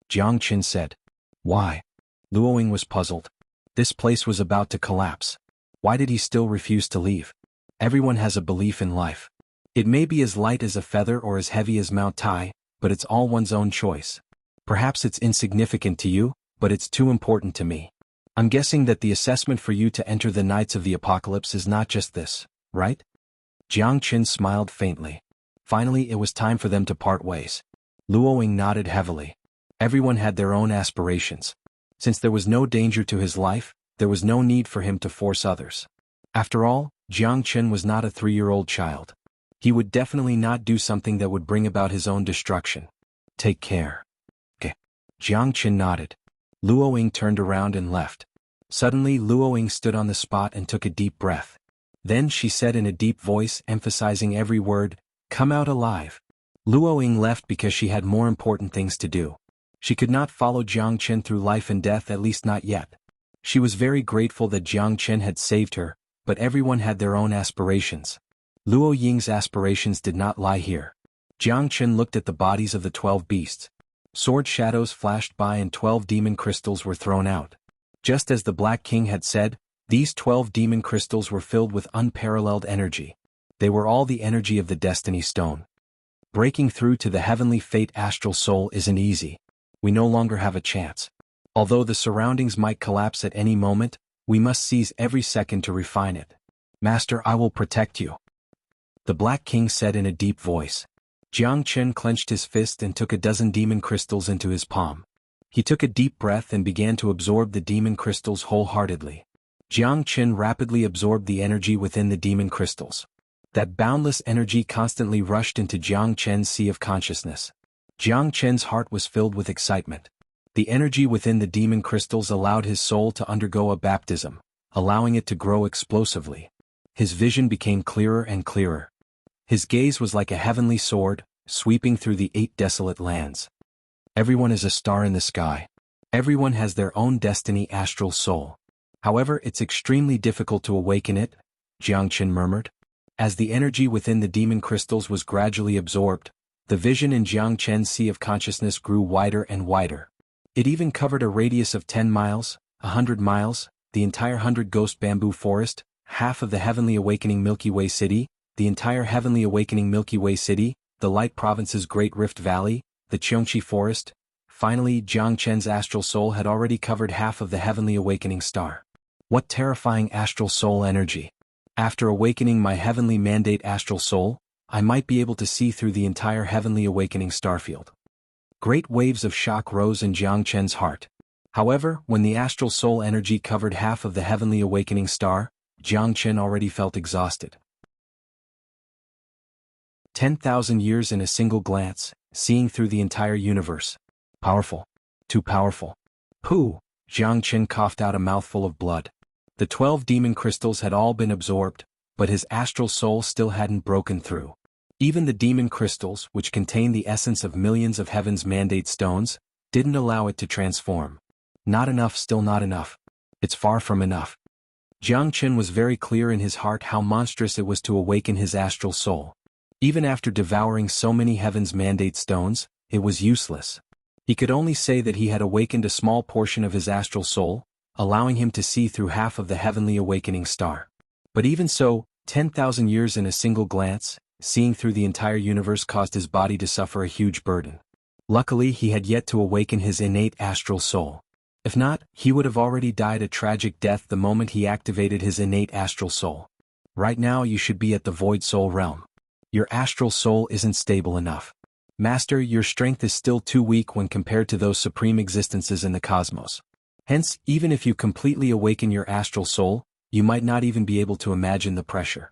Jiang Chen said. Why? Luo Ying was puzzled. This place was about to collapse. Why did he still refuse to leave? Everyone has a belief in life. It may be as light as a feather or as heavy as Mount Tai, but it's all one's own choice. Perhaps it's insignificant to you, but it's too important to me. I'm guessing that the assessment for you to enter the Knights of the Apocalypse is not just this, right? Jiang Chen smiled faintly. Finally, it was time for them to part ways. Luo Ying nodded heavily. Everyone had their own aspirations. Since there was no danger to his life, there was no need for him to force others. After all, Jiang Chen was not a 3-year-old child. He would definitely not do something that would bring about his own destruction. Take care. Okay. Jiang Chen nodded. Luo Ying turned around and left. Suddenly, Luo Ying stood on the spot and took a deep breath. Then she said in a deep voice, emphasizing every word, "Come out alive." Luo Ying left because she had more important things to do. She could not follow Jiang Chen through life and death, at least not yet. She was very grateful that Jiang Chen had saved her, but everyone had their own aspirations. Luo Ying's aspirations did not lie here. Jiang Chen looked at the bodies of the 12 beasts. Sword shadows flashed by and 12 demon crystals were thrown out. Just as the Black King had said, these 12 demon crystals were filled with unparalleled energy. They were all the energy of the Destiny Stone. Breaking through to the heavenly fate astral soul isn't easy. We no longer have a chance. Although the surroundings might collapse at any moment, we must seize every second to refine it. Master, I will protect you. The Black King said in a deep voice. Jiang Chen clenched his fist and took a dozen demon crystals into his palm. He took a deep breath and began to absorb the demon crystals wholeheartedly. Jiang Chen rapidly absorbed the energy within the demon crystals. That boundless energy constantly rushed into Jiang Chen's sea of consciousness. Jiang Chen's heart was filled with excitement. The energy within the demon crystals allowed his soul to undergo a baptism, allowing it to grow explosively. His vision became clearer and clearer. His gaze was like a heavenly sword, sweeping through the 8 desolate lands. Everyone is a star in the sky. Everyone has their own destiny astral soul. However, it's extremely difficult to awaken it, Jiang Chen murmured. As the energy within the demon crystals was gradually absorbed, the vision in Jiang Chen's sea of consciousness grew wider and wider. It even covered a radius of 10 miles, 100 miles, the entire 100 Ghost Bamboo Forest, half of the Heavenly Awakening Milky Way City, the entire Heavenly Awakening Milky Way City, the Light Province's Great Rift Valley, the Xianxia Forest. Finally, Jiang Chen's astral soul had already covered half of the Heavenly Awakening Star. What terrifying astral soul energy! After awakening my Heavenly Mandate astral soul, I might be able to see through the entire Heavenly Awakening starfield. Great waves of shock rose in Jiang Chen's heart. However, when the astral soul energy covered half of the Heavenly Awakening Star, Jiang Chen already felt exhausted. 10,000 years in a single glance, seeing through the entire universe. Powerful. Too powerful. Pooh! Jiang Chen coughed out a mouthful of blood. The 12 demon crystals had all been absorbed, but his astral soul still hadn't broken through. Even the demon crystals, which contain the essence of millions of heaven's mandate stones, didn't allow it to transform. Not enough, still not enough. It's far from enough. Jiang Chen was very clear in his heart how monstrous it was to awaken his astral soul. Even after devouring so many heaven's mandate stones, it was useless. He could only say that he had awakened a small portion of his astral soul, allowing him to see through half of the Heavenly Awakening Star. But even so, 10,000 years in a single glance, seeing through the entire universe caused his body to suffer a huge burden. Luckily, he had yet to awaken his innate astral soul. If not, he would have already died a tragic death the moment he activated his innate astral soul. Right now you should be at the Void Soul realm. Your astral soul isn't stable enough. Master, your strength is still too weak when compared to those supreme existences in the cosmos. Hence, even if you completely awaken your astral soul, you might not even be able to imagine the pressure.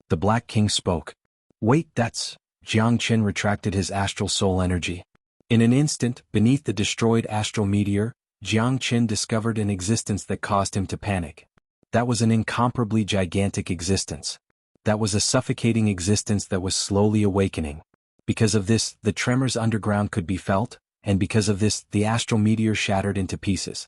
The Black King spoke. Wait, that's... Jiang Qin retracted his astral soul energy. In an instant, beneath the destroyed astral meteor, Jiang Qin discovered an existence that caused him to panic. That was an incomparably gigantic existence. That was a suffocating existence that was slowly awakening. Because of this, the tremors underground could be felt, and because of this, the astral meteor shattered into pieces.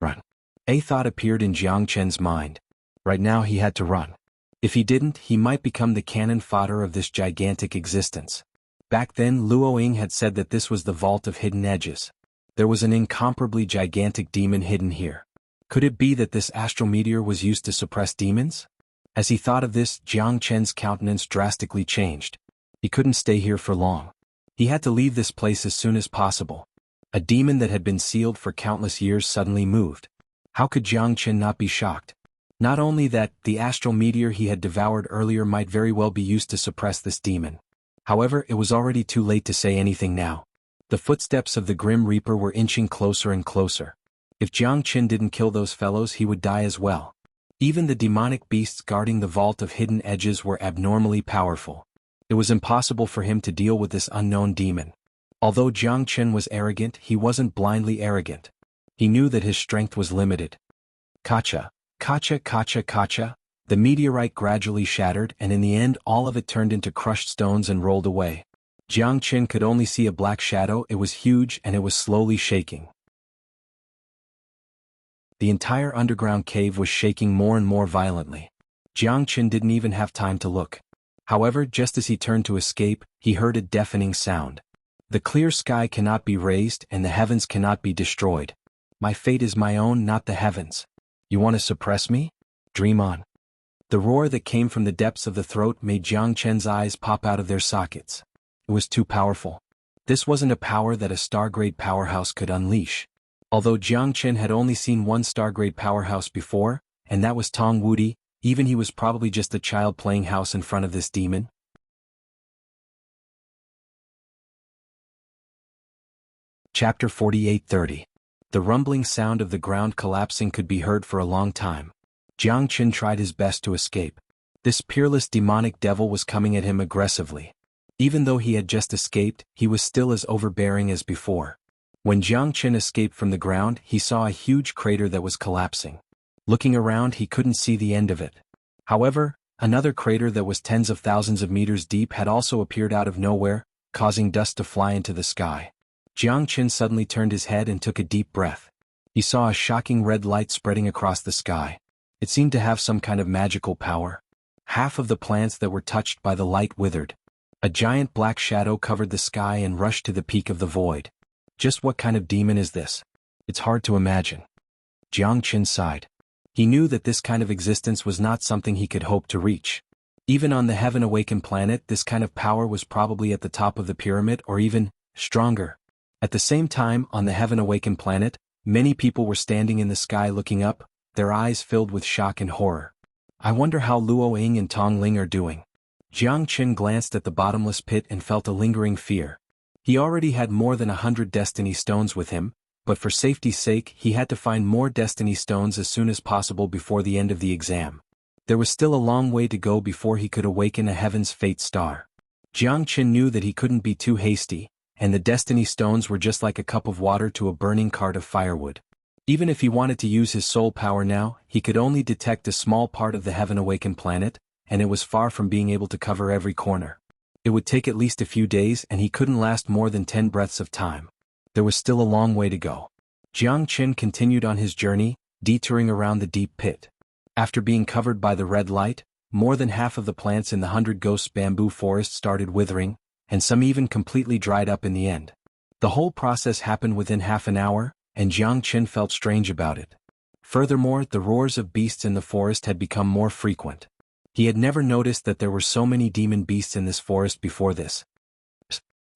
Run. A thought appeared in Jiang Qin's mind. Right now he had to run. If he didn't, he might become the cannon fodder of this gigantic existence. Back then Luo Ying had said that this was the Vault of Hidden Edges. There was an incomparably gigantic demon hidden here. Could it be that this astral meteor was used to suppress demons? As he thought of this, Jiang Qin's countenance drastically changed. He couldn't stay here for long. He had to leave this place as soon as possible. A demon that had been sealed for countless years suddenly moved. How could Jiang Qin not be shocked? Not only that, the astral meteor he had devoured earlier might very well be used to suppress this demon. However, it was already too late to say anything now. The footsteps of the Grim Reaper were inching closer and closer. If Jiang Qin didn't kill those fellows, he would die as well. Even the demonic beasts guarding the Vault of Hidden Edges were abnormally powerful. It was impossible for him to deal with this unknown demon. Although Jiang Qin was arrogant, he wasn't blindly arrogant. He knew that his strength was limited. Kacha. Kacha, kacha, kacha. The meteorite gradually shattered, and in the end all of it turned into crushed stones and rolled away. Jiang Qin could only see a black shadow. It was huge and it was slowly shaking. The entire underground cave was shaking more and more violently. Jiang Qin didn't even have time to look. However, just as he turned to escape, he heard a deafening sound. The clear sky cannot be raised and the heavens cannot be destroyed. My fate is my own, not the heavens. You want to suppress me? Dream on. The roar that came from the depths of the throat made Jiang Qin's eyes pop out of their sockets. It was too powerful. This wasn't a power that a Stargrade powerhouse could unleash. Although Jiang Qin had only seen one Stargrade powerhouse before, and that was Tong Wudi, even he was probably just a child playing house in front of this demon. Chapter 48:30. The rumbling sound of the ground collapsing could be heard for a long time. Jiang Qin tried his best to escape. This peerless demonic devil was coming at him aggressively. Even though he had just escaped, he was still as overbearing as before. When Jiang Qin escaped from the ground, he saw a huge crater that was collapsing. Looking around, he couldn't see the end of it. However, another crater that was tens of thousands of meters deep had also appeared out of nowhere, causing dust to fly into the sky. Jiang Qin suddenly turned his head and took a deep breath. He saw a shocking red light spreading across the sky. It seemed to have some kind of magical power. Half of the plants that were touched by the light withered. A giant black shadow covered the sky and rushed to the peak of the void. Just what kind of demon is this? It's hard to imagine. Jiang Qin sighed. He knew that this kind of existence was not something he could hope to reach. Even on the Heaven Awakened planet, this kind of power was probably at the top of the pyramid or even stronger. At the same time, on the Heaven Awakened planet, many people were standing in the sky looking up, their eyes filled with shock and horror. I wonder how Luo Ying and Tong Ling are doing. Jiang Qin glanced at the bottomless pit and felt a lingering fear. He already had more than 100 destiny stones with him, but for safety's sake he had to find more destiny stones as soon as possible before the end of the exam. There was still a long way to go before he could awaken a Heaven's Fate star. Jiang Qin knew that he couldn't be too hasty, and the destiny stones were just like a cup of water to a burning cart of firewood. Even if he wanted to use his soul power now, he could only detect a small part of the Heaven Awakened planet, and it was far from being able to cover every corner. It would take at least a few days and he couldn't last more than 10 breaths of time. There was still a long way to go. Jiang Qin continued on his journey, detouring around the deep pit. After being covered by the red light, more than half of the plants in the 100 Ghosts bamboo forest started withering, and some even completely dried up in the end. The whole process happened within half an hour, and Jiang Qin felt strange about it. Furthermore, the roars of beasts in the forest had become more frequent. He had never noticed that there were so many demon beasts in this forest before this.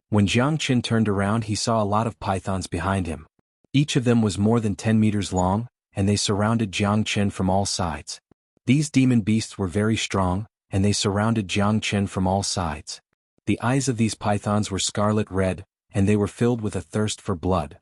When Jiang Qin turned around, he saw a lot of pythons behind him. Each of them was more than 10 meters long, and they surrounded Jiang Qin from all sides. These demon beasts were very strong, and they surrounded Jiang Qin from all sides. The eyes of these pythons were scarlet red, and they were filled with a thirst for blood.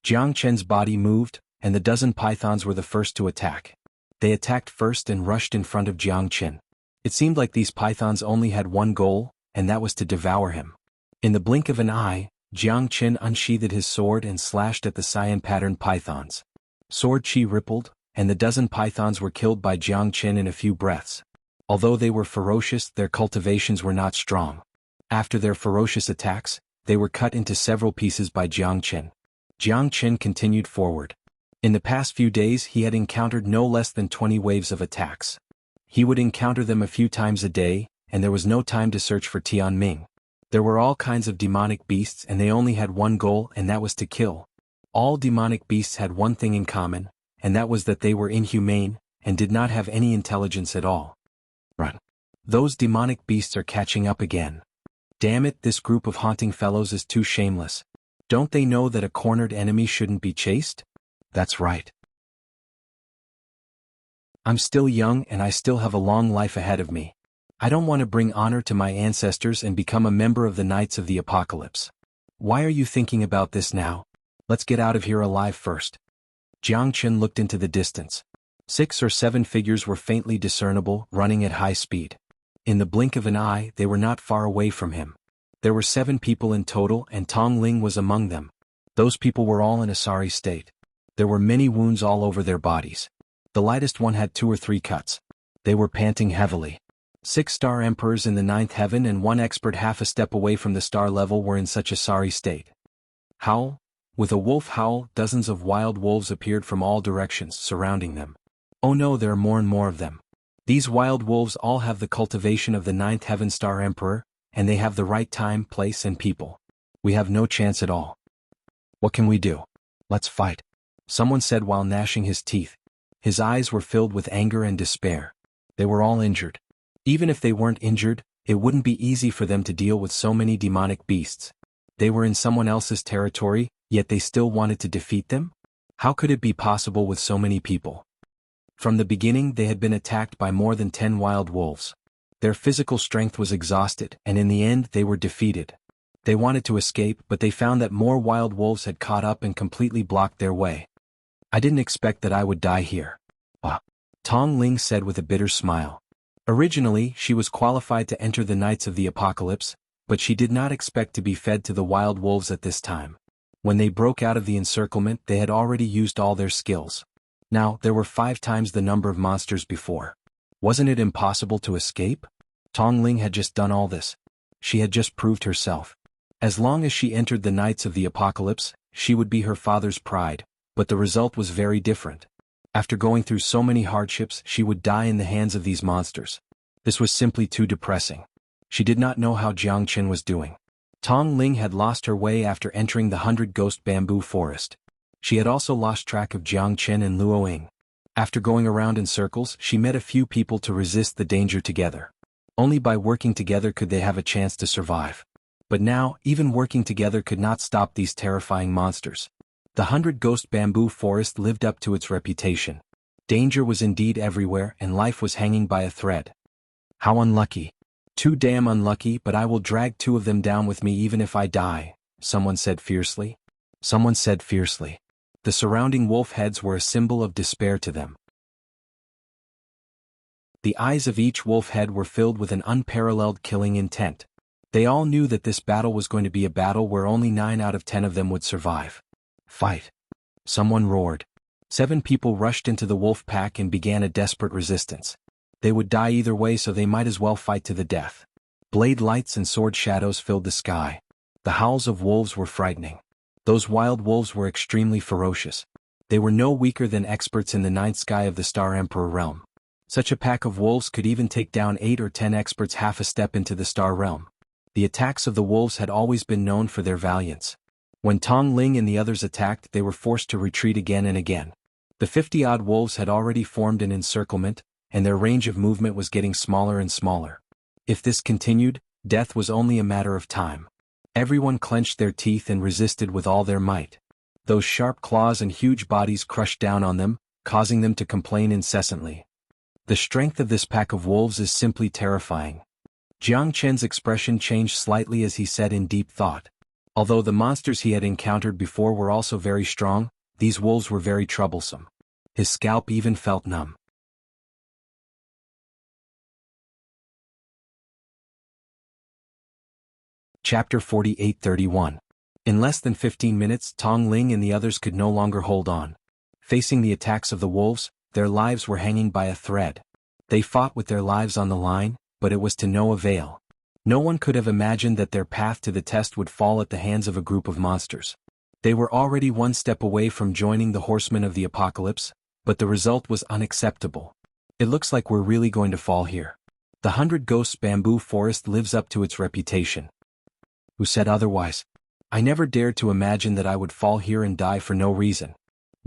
Jiang Qin's body moved, and the dozen pythons were the first to attack. They attacked first and rushed in front of Jiang Qin. It seemed like these pythons only had one goal, and that was to devour him. In the blink of an eye, Jiang Qin unsheathed his sword and slashed at the cyan-patterned pythons. Sword chi rippled, and the dozen pythons were killed by Jiang Qin in a few breaths. Although they were ferocious, their cultivations were not strong. After their ferocious attacks, they were cut into several pieces by Jiang Qin. Jiang Qin continued forward. In the past few days he had encountered no less than 20 waves of attacks. He would encounter them a few times a day, and there was no time to search for Tianming. There were all kinds of demonic beasts and they only had one goal, and that was to kill. All demonic beasts had one thing in common, and that was that they were inhumane, and did not have any intelligence at all. Run. Those demonic beasts are catching up again. Damn it, this group of haunting fellows is too shameless. Don't they know that a cornered enemy shouldn't be chased? That's right. I'm still young and I still have a long life ahead of me. I don't want to bring honor to my ancestors and become a member of the Knights of the Apocalypse. Why are you thinking about this now? Let's get out of here alive first. Jiang Qin looked into the distance. 6 or 7 figures were faintly discernible, running at high speed. In the blink of an eye, they were not far away from him. There were 7 people in total, and Tong Ling was among them. Those people were all in a sorry state. There were many wounds all over their bodies. The lightest one had 2 or 3 cuts. They were panting heavily. 6 star emperors in the 9th heaven and 1 expert half a step away from the star level were in such a sorry state. Howl. With a wolf howl, dozens of wild wolves appeared from all directions, surrounding them. Oh no, there are more and more of them. These wild wolves all have the cultivation of the 9th heaven star emperor, and they have the right time, place and people. We have no chance at all. What can we do? Let's fight. Someone said while gnashing his teeth. His eyes were filled with anger and despair. They were all injured. Even if they weren't injured, it wouldn't be easy for them to deal with so many demonic beasts. They were in someone else's territory, yet they still wanted to defeat them? How could it be possible with so many people? From the beginning they had been attacked by more than 10 wild wolves. Their physical strength was exhausted, and in the end they were defeated. They wanted to escape, but they found that more wild wolves had caught up and completely blocked their way. I didn't expect that I would die here. Tong Ling said with a bitter smile. Originally, she was qualified to enter the Knights of the Apocalypse, but she did not expect to be fed to the wild wolves at this time. When they broke out of the encirclement, they had already used all their skills. Now, there were 5 times the number of monsters before. Wasn't it impossible to escape? Tong Ling had just done all this. She had just proved herself. As long as she entered the Knights of the Apocalypse, she would be her father's pride, but the result was very different. After going through so many hardships, she would die in the hands of these monsters. This was simply too depressing. She did not know how Jiang Qin was doing. Tong Ling had lost her way after entering the 100-ghost bamboo forest. She had also lost track of Jiang Qin and Luo Ying. After going around in circles, she met a few people to resist the danger together. Only by working together could they have a chance to survive. But now, even working together could not stop these terrifying monsters. The 100-ghost bamboo forest lived up to its reputation. Danger was indeed everywhere, and life was hanging by a thread. How unlucky. Too damn unlucky, but I will drag 2 of them down with me even if I die, someone said fiercely. Someone said fiercely. The surrounding wolf heads were a symbol of despair to them. The eyes of each wolf head were filled with an unparalleled killing intent. They all knew that this battle was going to be a battle where only 9 out of 10 of them would survive. Fight! Someone roared. 7 people rushed into the wolf pack and began a desperate resistance. They would die either way, so they might as well fight to the death. Blade lights and sword shadows filled the sky. The howls of wolves were frightening. Those wild wolves were extremely ferocious. They were no weaker than experts in the 9th sky of the Star Emperor realm. Such a pack of wolves could even take down 8 or 10 experts half a step into the Star realm. The attacks of the wolves had always been known for their valiance. When Tong Ling and the others attacked, they were forced to retreat again and again. The 50-odd wolves had already formed an encirclement, and their range of movement was getting smaller and smaller. If this continued, death was only a matter of time. Everyone clenched their teeth and resisted with all their might. Those sharp claws and huge bodies crushed down on them, causing them to complain incessantly. The strength of this pack of wolves is simply terrifying. Jiang Qin's expression changed slightly as he said in deep thought. Although the monsters he had encountered before were also very strong, these wolves were very troublesome. His scalp even felt numb. Chapter 48:31. In less than 15 minutes, Tong Ling and the others could no longer hold on. Facing the attacks of the wolves, their lives were hanging by a thread. They fought with their lives on the line, but it was to no avail. No one could have imagined that their path to the test would fall at the hands of a group of monsters. They were already one step away from joining the horsemen of the apocalypse, but the result was unacceptable. It looks like we're really going to fall here. The 100 Ghosts bamboo forest lives up to its reputation. Who said otherwise? I never dared to imagine that I would fall here and die for no reason.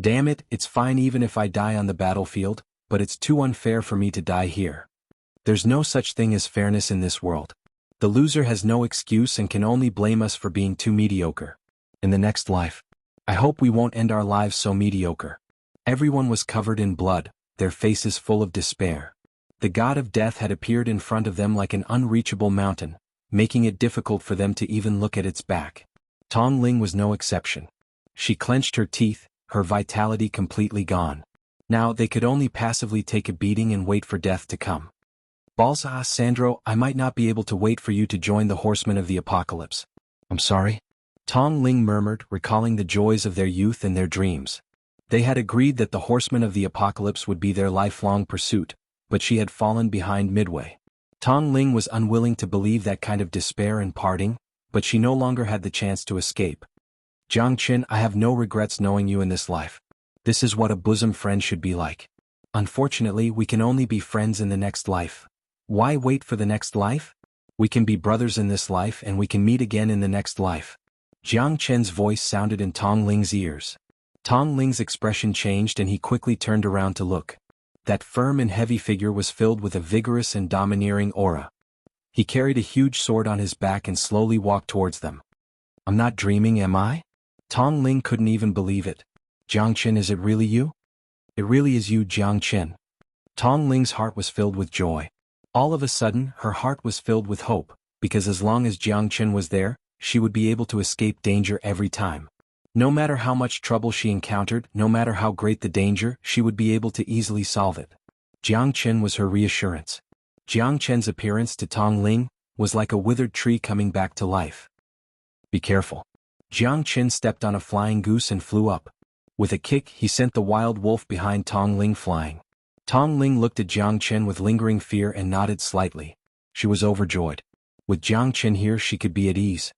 Damn it, it's fine even if I die on the battlefield, but it's too unfair for me to die here. There's no such thing as fairness in this world. The loser has no excuse and can only blame us for being too mediocre. In the next life, I hope we won't end our lives so mediocre. Everyone was covered in blood, their faces full of despair. The god of death had appeared in front of them like an unreachable mountain, making it difficult for them to even look at its back. Tong Ling was no exception. She clenched her teeth, her vitality completely gone. Now they could only passively take a beating and wait for death to come. Balsa, Sandro, I might not be able to wait for you to join the horsemen of the apocalypse. I'm sorry? Tong Ling murmured, recalling the joys of their youth and their dreams. They had agreed that the horsemen of the apocalypse would be their lifelong pursuit, but she had fallen behind midway. Tong Ling was unwilling to believe that kind of despair and parting, but she no longer had the chance to escape. Jiangqin, I have no regrets knowing you in this life. This is what a bosom friend should be like. Unfortunately, we can only be friends in the next life. Why wait for the next life? We can be brothers in this life and we can meet again in the next life. Jiang Chen's voice sounded in Tong Ling's ears. Tong Ling's expression changed and he quickly turned around to look. That firm and heavy figure was filled with a vigorous and domineering aura. He carried a huge sword on his back and slowly walked towards them. I'm not dreaming, am I? Tong Ling couldn't even believe it. Jiang Chen, is it really you? It really is you, Jiang Chen. Tong Ling's heart was filled with joy. All of a sudden, her heart was filled with hope, because as long as Jiang Chen was there, she would be able to escape danger every time. No matter how much trouble she encountered, no matter how great the danger, she would be able to easily solve it. Jiang Chen was her reassurance. Jiang Chen's appearance to Tong Ling was like a withered tree coming back to life. Be careful. Jiang Chen stepped on a flying goose and flew up. With a kick, he sent the wild wolf behind Tong Ling flying. Tong Ling looked at Jiang Chen with lingering fear and nodded slightly. She was overjoyed. With Jiang Chen here, she could be at ease.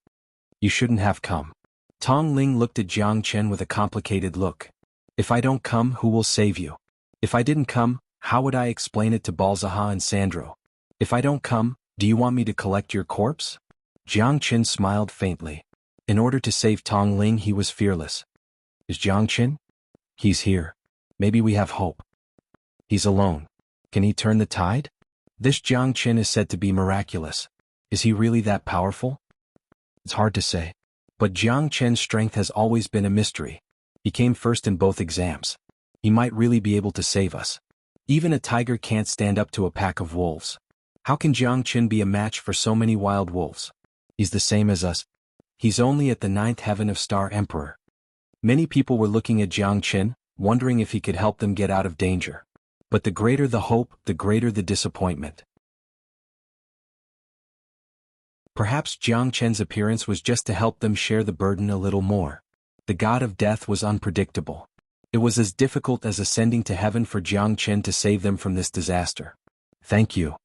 You shouldn't have come. Tong Ling looked at Jiang Chen with a complicated look. If I don't come, who will save you? If I didn't come, how would I explain it to Balzaha and Sandro? If I don't come, do you want me to collect your corpse? Jiang Chen smiled faintly. In order to save Tong Ling, he was fearless. Is Jiang Chen? He's here. Maybe we have hope. He's alone. Can he turn the tide? This Jiang Chen is said to be miraculous. Is he really that powerful? It's hard to say. But Jiang Chen's strength has always been a mystery. He came first in both exams. He might really be able to save us. Even a tiger can't stand up to a pack of wolves. How can Jiang Chen be a match for so many wild wolves? He's the same as us. He's only at the 9th heaven of Star Emperor. Many people were looking at Jiang Chen, wondering if he could help them get out of danger. But the greater the hope, the greater the disappointment. Perhaps Jiang Chen's appearance was just to help them share the burden a little more. The god of death was unpredictable. It was as difficult as ascending to heaven for Jiang Chen to save them from this disaster. Thank you.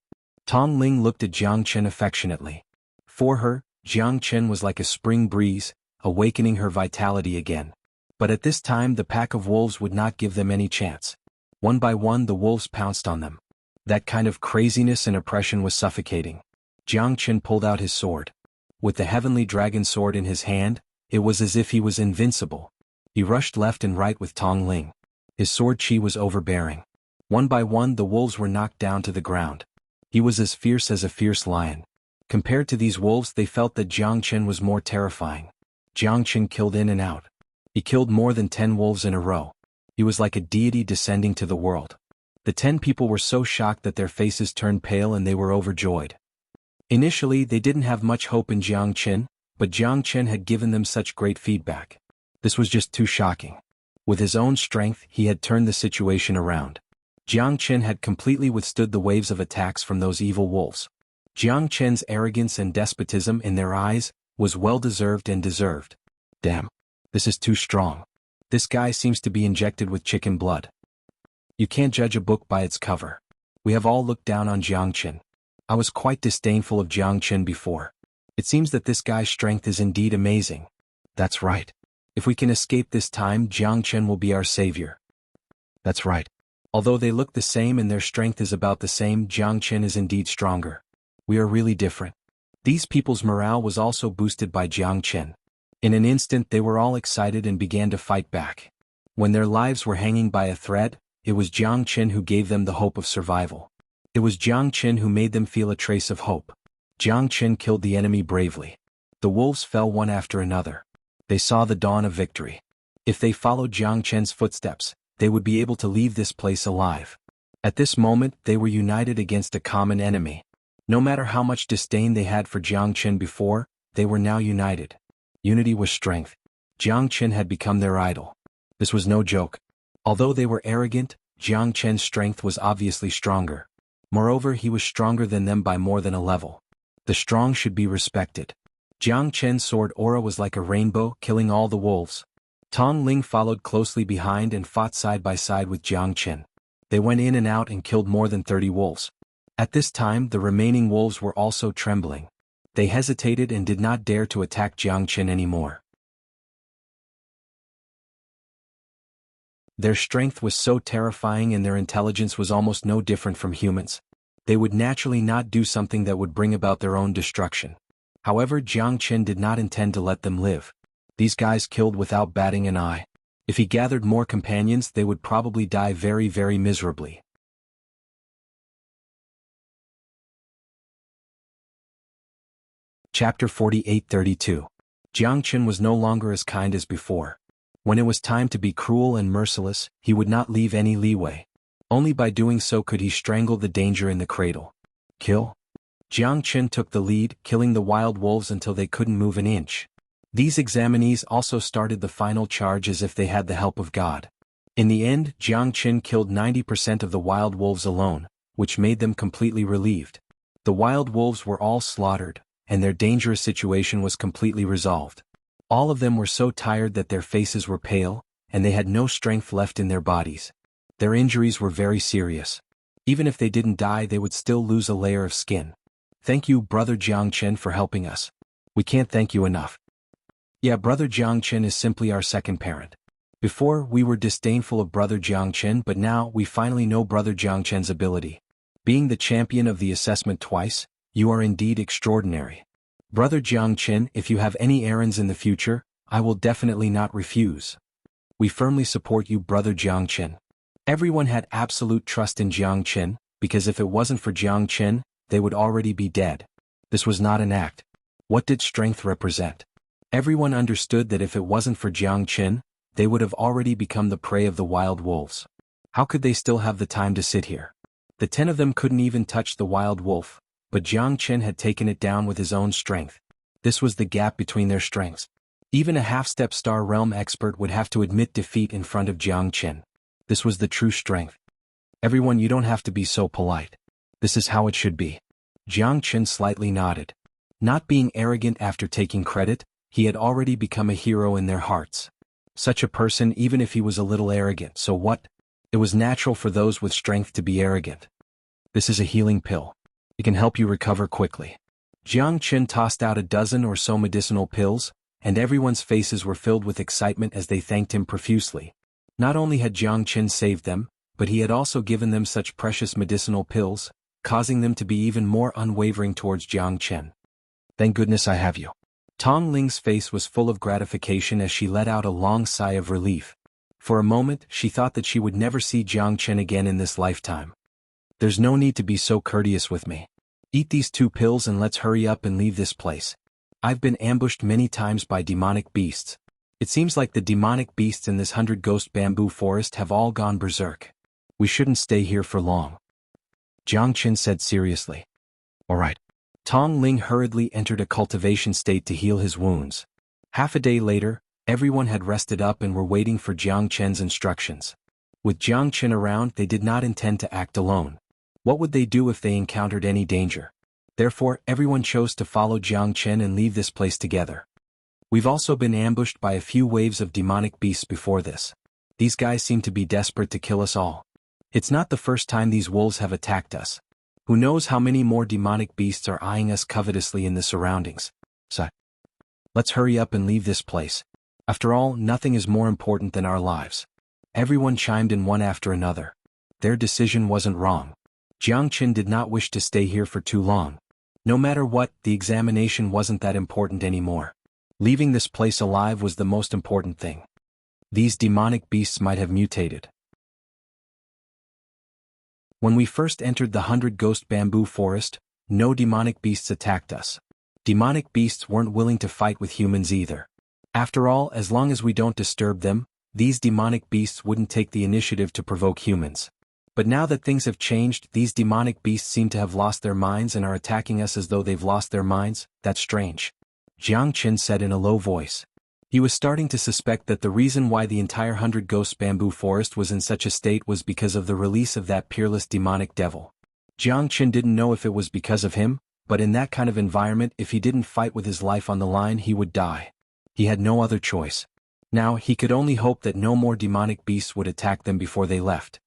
Tong Ling looked at Jiang Chen affectionately. For her, Jiang Chen was like a spring breeze, awakening her vitality again. But at this time the pack of wolves would not give them any chance. One by one the wolves pounced on them. That kind of craziness and oppression was suffocating. Jiang Chen pulled out his sword. With the heavenly dragon sword in his hand, it was as if he was invincible. He rushed left and right with Tong Ling. His sword chi was overbearing. One by one the wolves were knocked down to the ground. He was as fierce as a fierce lion. Compared to these wolves they felt that Jiang Chen was more terrifying. Jiang Chen killed in and out. He killed more than 10 wolves in a row. He was like a deity descending to the world. The 10 people were so shocked that their faces turned pale and they were overjoyed. Initially they didn't have much hope in Jiang Chen, but Jiang Chen had given them such great feedback. This was just too shocking. With his own strength, he had turned the situation around. Jiang Chen had completely withstood the waves of attacks from those evil wolves. Jiang Chen's arrogance and despotism in their eyes was well-deserved and deserved. Damn. This is too strong. This guy seems to be injected with chicken blood. You can't judge a book by its cover. We have all looked down on Jiang Chen. I was quite disdainful of Jiang Chen before. It seems that this guy's strength is indeed amazing. That's right. If we can escape this time, Jiang Chen will be our savior. That's right. Although they look the same and their strength is about the same, Jiang Chen is indeed stronger. We are really different. These people's morale was also boosted by Jiang Chen. In an instant they were all excited and began to fight back. When their lives were hanging by a thread, it was Jiang Chen who gave them the hope of survival. It was Jiang Chen who made them feel a trace of hope. Jiang Chen killed the enemy bravely. The wolves fell one after another. They saw the dawn of victory. If they followed Jiang Chen's footsteps, they would be able to leave this place alive. At this moment, they were united against a common enemy. No matter how much disdain they had for Jiang Chen before, they were now united. Unity was strength. Jiang Chen had become their idol. This was no joke. Although they were arrogant, Jiang Chen's strength was obviously stronger. Moreover, he was stronger than them by more than a level. The strong should be respected. Jiang Chen's sword aura was like a rainbow, killing all the wolves. Tong Ling followed closely behind and fought side by side with Jiang Chen. They went in and out and killed more than 30 wolves. At this time, the remaining wolves were also trembling. They hesitated and did not dare to attack Jiang Chen anymore. Their strength was so terrifying and their intelligence was almost no different from humans. They would naturally not do something that would bring about their own destruction. However, Jiang Chen did not intend to let them live. These guys killed without batting an eye. If he gathered more companions, they would probably die very, very miserably. Chapter 48-32. Jiang Chen was no longer as kind as before. When it was time to be cruel and merciless, he would not leave any leeway. Only by doing so could he strangle the danger in the cradle. Kill? Jiang Chen took the lead, killing the wild wolves until they couldn't move an inch. These examinees also started the final charge as if they had the help of God. In the end, Jiang Chen killed 90% of the wild wolves alone, which made them completely relieved. The wild wolves were all slaughtered, and their dangerous situation was completely resolved. All of them were so tired that their faces were pale, and they had no strength left in their bodies. Their injuries were very serious. Even if they didn't die, they would still lose a layer of skin. Thank you, Brother Jiang Chen, for helping us. We can't thank you enough. Yeah, Brother Jiang Chen is simply our second parent. Before, we were disdainful of Brother Jiang Chen, but now we finally know Brother Jiang Chen's ability. Being the champion of the assessment twice, you are indeed extraordinary. Brother Jiang Chen, if you have any errands in the future, I will definitely not refuse. We firmly support you, Brother Jiang Chen. Everyone had absolute trust in Jiang Chen, because if it wasn't for Jiang Chen, they would already be dead. This was not an act. What did strength represent? Everyone understood that if it wasn't for Jiang Chen, they would have already become the prey of the wild wolves. How could they still have the time to sit here? The 10 of them couldn't even touch the wild wolf, but Jiang Chen had taken it down with his own strength. This was the gap between their strengths. Even a half-step Star Realm expert would have to admit defeat in front of Jiang Chen. This was the true strength. Everyone, you don't have to be so polite. This is how it should be. Jiang Chen slightly nodded. Not being arrogant after taking credit, he had already become a hero in their hearts. Such a person, even if he was a little arrogant, so what? It was natural for those with strength to be arrogant. This is a healing pill. It can help you recover quickly. Jiang Chen tossed out a dozen or so medicinal pills, and everyone's faces were filled with excitement as they thanked him profusely. Not only had Jiang Chen saved them, but he had also given them such precious medicinal pills, causing them to be even more unwavering towards Jiang Chen. Thank goodness I have you. Tong Ling's face was full of gratification as she let out a long sigh of relief. For a moment, she thought that she would never see Jiang Chen again in this lifetime. There's no need to be so courteous with me. Eat these 2 pills and let's hurry up and leave this place. I've been ambushed many times by demonic beasts. It seems like the demonic beasts in this 100-ghost bamboo forest have all gone berserk. We shouldn't stay here for long. Jiang Chen said seriously. All right. Tong Ling hurriedly entered a cultivation state to heal his wounds. Half a day later, Everyone had rested up and were waiting for Jiang Chen's instructions. With Jiang Chen around, they did not intend to act alone. What would they do if they encountered any danger? Therefore, everyone chose to follow Jiang Chen and leave this place together. We've also been ambushed by a few waves of demonic beasts before this. These guys seem to be desperate to kill us all. It's not the first time these wolves have attacked us. Who knows how many more demonic beasts are eyeing us covetously in the surroundings. So, let's hurry up and leave this place. After all, nothing is more important than our lives. Everyone chimed in one after another. Their decision wasn't wrong. Jiang Chen did not wish to stay here for too long. No matter what, the examination wasn't that important anymore. Leaving this place alive was the most important thing. These demonic beasts might have mutated. When we first entered the 100-ghost bamboo forest, no demonic beasts attacked us. Demonic beasts weren't willing to fight with humans either. After all, as long as we don't disturb them, these demonic beasts wouldn't take the initiative to provoke humans. But now that things have changed, these demonic beasts seem to have lost their minds and are attacking us as though they've lost their minds. That's strange. Jiang Chen said in a low voice. He was starting to suspect that the reason why the entire 100-ghost bamboo forest was in such a state was because of the release of that peerless demonic devil. Jiang Chen didn't know if it was because of him, but in that kind of environment, if he didn't fight with his life on the line, he would die. He had no other choice. Now, he could only hope that no more demonic beasts would attack them before they left.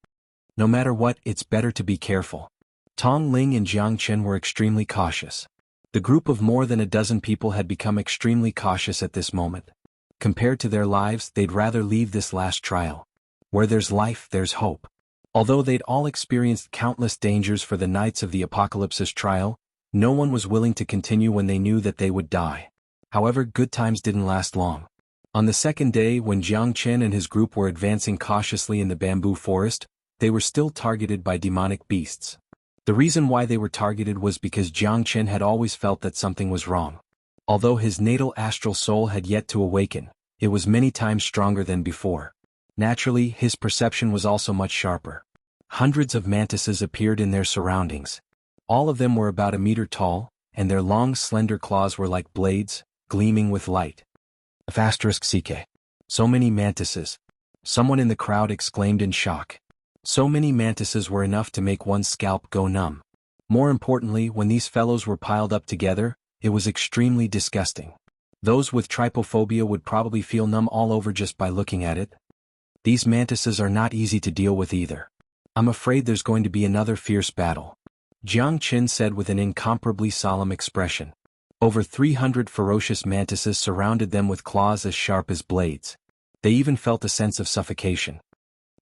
No matter what, it's better to be careful. Tong Ling and Jiang Chen were extremely cautious. The group of more than a dozen people had become extremely cautious at this moment. Compared to their lives, they'd rather leave this last trial. Where there's life, there's hope. Although they'd all experienced countless dangers for the Knights of the Apocalypse's trial, no one was willing to continue when they knew that they would die. However, good times didn't last long. On the second day, when Jiang Chen and his group were advancing cautiously in the bamboo forest, they were still targeted by demonic beasts. The reason why they were targeted was because Jiang Chen had always felt that something was wrong. Although his natal astral soul had yet to awaken, it was many times stronger than before. Naturally, his perception was also much sharper. Hundreds of mantises appeared in their surroundings. All of them were about a meter tall, and their long slender claws were like blades, gleaming with light. *CK. So many mantises. Someone in the crowd exclaimed in shock. So many mantises were enough to make one's scalp go numb. More importantly, when these fellows were piled up together, it was extremely disgusting. Those with trypophobia would probably feel numb all over just by looking at it. These mantises are not easy to deal with either. I'm afraid there's going to be another fierce battle. Jiang Chen said with an incomparably solemn expression. Over 300 ferocious mantises surrounded them with claws as sharp as blades. They even felt a sense of suffocation.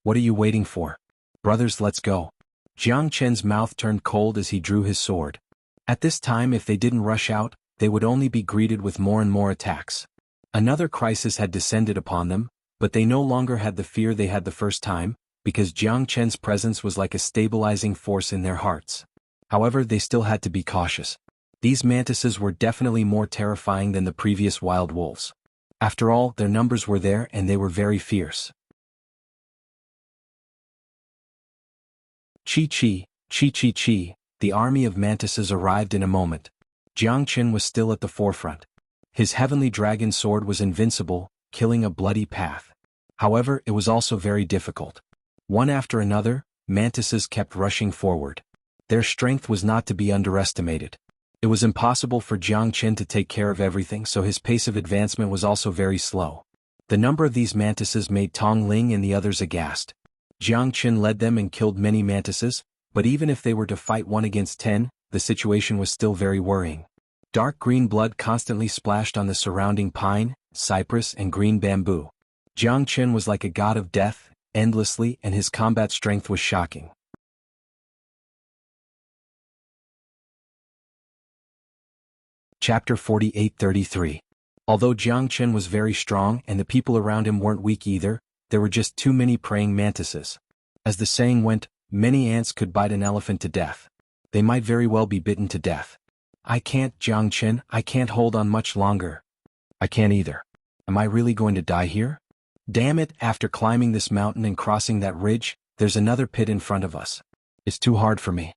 What are you waiting for? Brothers, let's go. Jiang Chen's mouth turned cold as he drew his sword. At this time, if they didn't rush out, they would only be greeted with more and more attacks. Another crisis had descended upon them, but they no longer had the fear they had the first time, because Jiang Chen's presence was like a stabilizing force in their hearts. However, they still had to be cautious. These mantises were definitely more terrifying than the previous wild wolves. After all, their numbers were there and they were very fierce. Chi, the army of mantises arrived in a moment. Jiang Chen was still at the forefront. His heavenly dragon sword was invincible, killing a bloody path. However, it was also very difficult. One after another, mantises kept rushing forward. Their strength was not to be underestimated. It was impossible for Jiang Chen to take care of everything, so his pace of advancement was also very slow. The number of these mantises made Tong Ling and the others aghast. Jiang Chen led them and killed many mantises, but even if they were to fight 1 against 10, the situation was still very worrying. Dark green blood constantly splashed on the surrounding pine, cypress, and green bamboo. Jiang Chen was like a god of death, endlessly, and his combat strength was shocking. Chapter 48:33. Although Jiang Chen was very strong and the people around him weren't weak either, there were just too many praying mantises. As the saying went, many ants could bite an elephant to death. They might very well be bitten to death. I can't, Jiang Chen, I can't hold on much longer. I can't either. Am I really going to die here? Damn it, after climbing this mountain and crossing that ridge, there's another pit in front of us. It's too hard for me.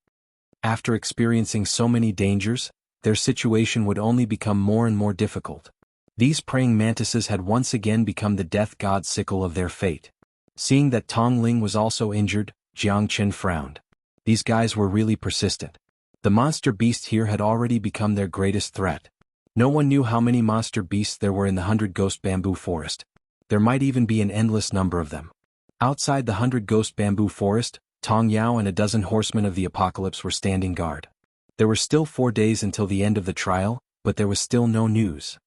After experiencing so many dangers, their situation would only become more and more difficult. These praying mantises had once again become the death god's sickle of their fate. Seeing that Tong Ling was also injured, Jiang Chen frowned. These guys were really persistent. The monster beast here had already become their greatest threat. No one knew how many monster beasts there were in the 100-ghost bamboo forest. There might even be an endless number of them. Outside the 100-ghost bamboo forest, Tong Yao and a dozen horsemen of the apocalypse were standing guard. There were still 4 days until the end of the trial, but there was still no news.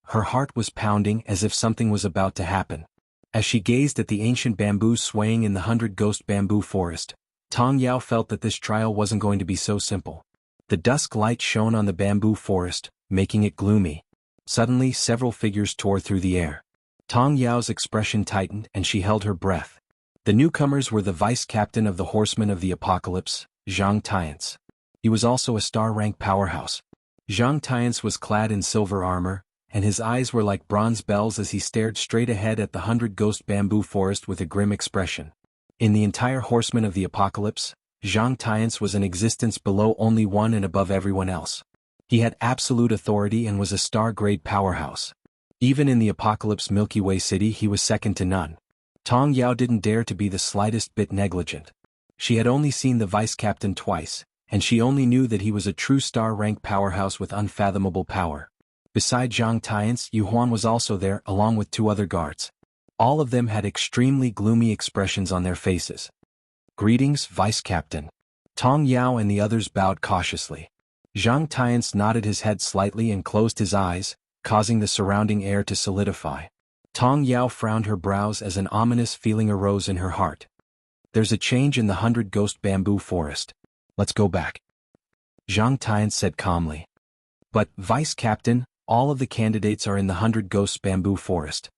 Her heart was pounding as if something was about to happen. As she gazed at the ancient bamboos swaying in the 100-ghost bamboo forest, Tong Yao felt that this trial wasn't going to be so simple. The dusk light shone on the bamboo forest, making it gloomy. Suddenly several figures tore through the air. Tong Yao's expression tightened and she held her breath. The newcomers were the vice-captain of the Horsemen of the Apocalypse, Zhang Tiance. He was also a star-rank powerhouse. Zhang Tiance was clad in silver armor, and his eyes were like bronze bells as he stared straight ahead at the 100-ghost bamboo forest with a grim expression. In the entire Horsemen of the Apocalypse, Zhang Tiance was in existence below only one and above everyone else. He had absolute authority and was a star-grade powerhouse. Even in the Apocalypse Milky Way City he was second to none. Tong Yao didn't dare to be the slightest bit negligent. She had only seen the vice-captain twice, and she only knew that he was a true star-rank powerhouse with unfathomable power. Beside Zhang Tiance, Xuanhuan was also there along with 2 other guards. All of them had extremely gloomy expressions on their faces. "Greetings, Vice-Captain." Tong Yao and the others bowed cautiously. Zhang Tiance nodded his head slightly and closed his eyes, causing the surrounding air to solidify. Tong Yao frowned her brows as an ominous feeling arose in her heart. "There's a change in the 100-ghost bamboo forest. Let's go back," Zhang Tiance said calmly. "But, Vice-Captain, all of the candidates are in the 100-ghost bamboo forest."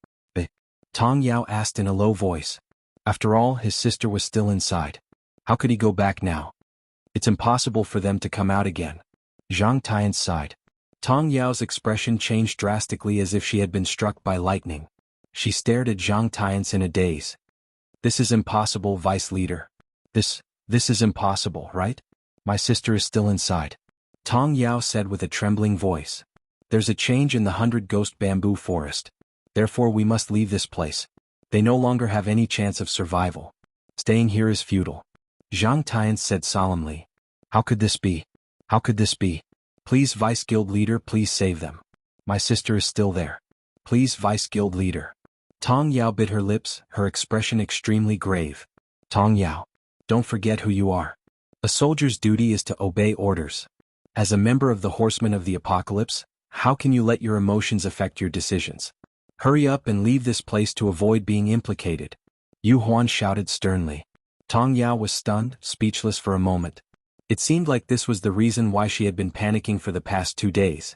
Tong Yao asked in a low voice. After all, his sister was still inside. How could he go back now? It's impossible for them to come out again. Zhang Tiance sighed. Tong Yao's expression changed drastically as if she had been struck by lightning. She stared at Zhang Tiance in a daze. "This is impossible, Vice Leader. This is impossible, right? My sister is still inside," Tong Yao said with a trembling voice. "There's a change in the 100-ghost bamboo forest. Therefore we must leave this place. They no longer have any chance of survival. Staying here is futile." Zhang Tiance said solemnly. "How could this be? How could this be? Please, Vice Guild Leader, please save them. My sister is still there. Please, Vice Guild Leader." Tong Yao bit her lips, her expression extremely grave. "Tong Yao, don't forget who you are. A soldier's duty is to obey orders. As a member of the Horsemen of the Apocalypse, how can you let your emotions affect your decisions? Hurry up and leave this place to avoid being implicated," Xuanhuan shouted sternly. Tong Yao was stunned, speechless for a moment. It seemed like this was the reason why she had been panicking for the past 2 days.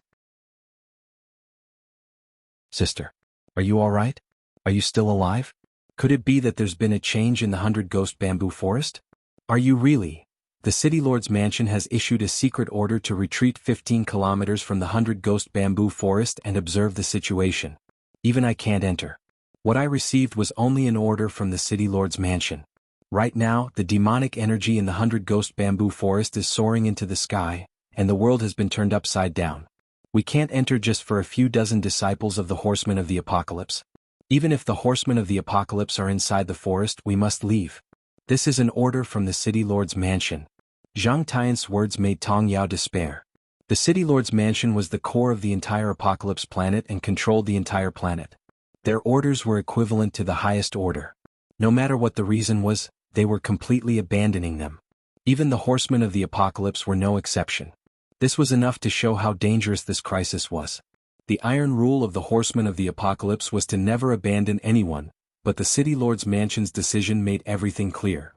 "Sister, are you all right? Are you still alive? Could it be that there's been a change in the 100-ghost bamboo forest? Are you really? The City Lord's mansion has issued a secret order to retreat 15 kilometers from the 100-ghost bamboo forest and observe the situation. Even I can't enter. What I received was only an order from the City Lord's mansion. Right now, the demonic energy in the 100-ghost bamboo forest is soaring into the sky, and the world has been turned upside down. We can't enter just for a few dozen disciples of the Horsemen of the Apocalypse. Even if the Horsemen of the Apocalypse are inside the forest, we must leave. This is an order from the City Lord's mansion." Zhang Tiance's words made Tong Yao despair. The City Lord's mansion was the core of the entire Apocalypse planet and controlled the entire planet. Their orders were equivalent to the highest order. No matter what the reason was, they were completely abandoning them. Even the Horsemen of the Apocalypse were no exception. This was enough to show how dangerous this crisis was. The iron rule of the Horsemen of the Apocalypse was to never abandon anyone, but the City Lord's mansion's decision made everything clear.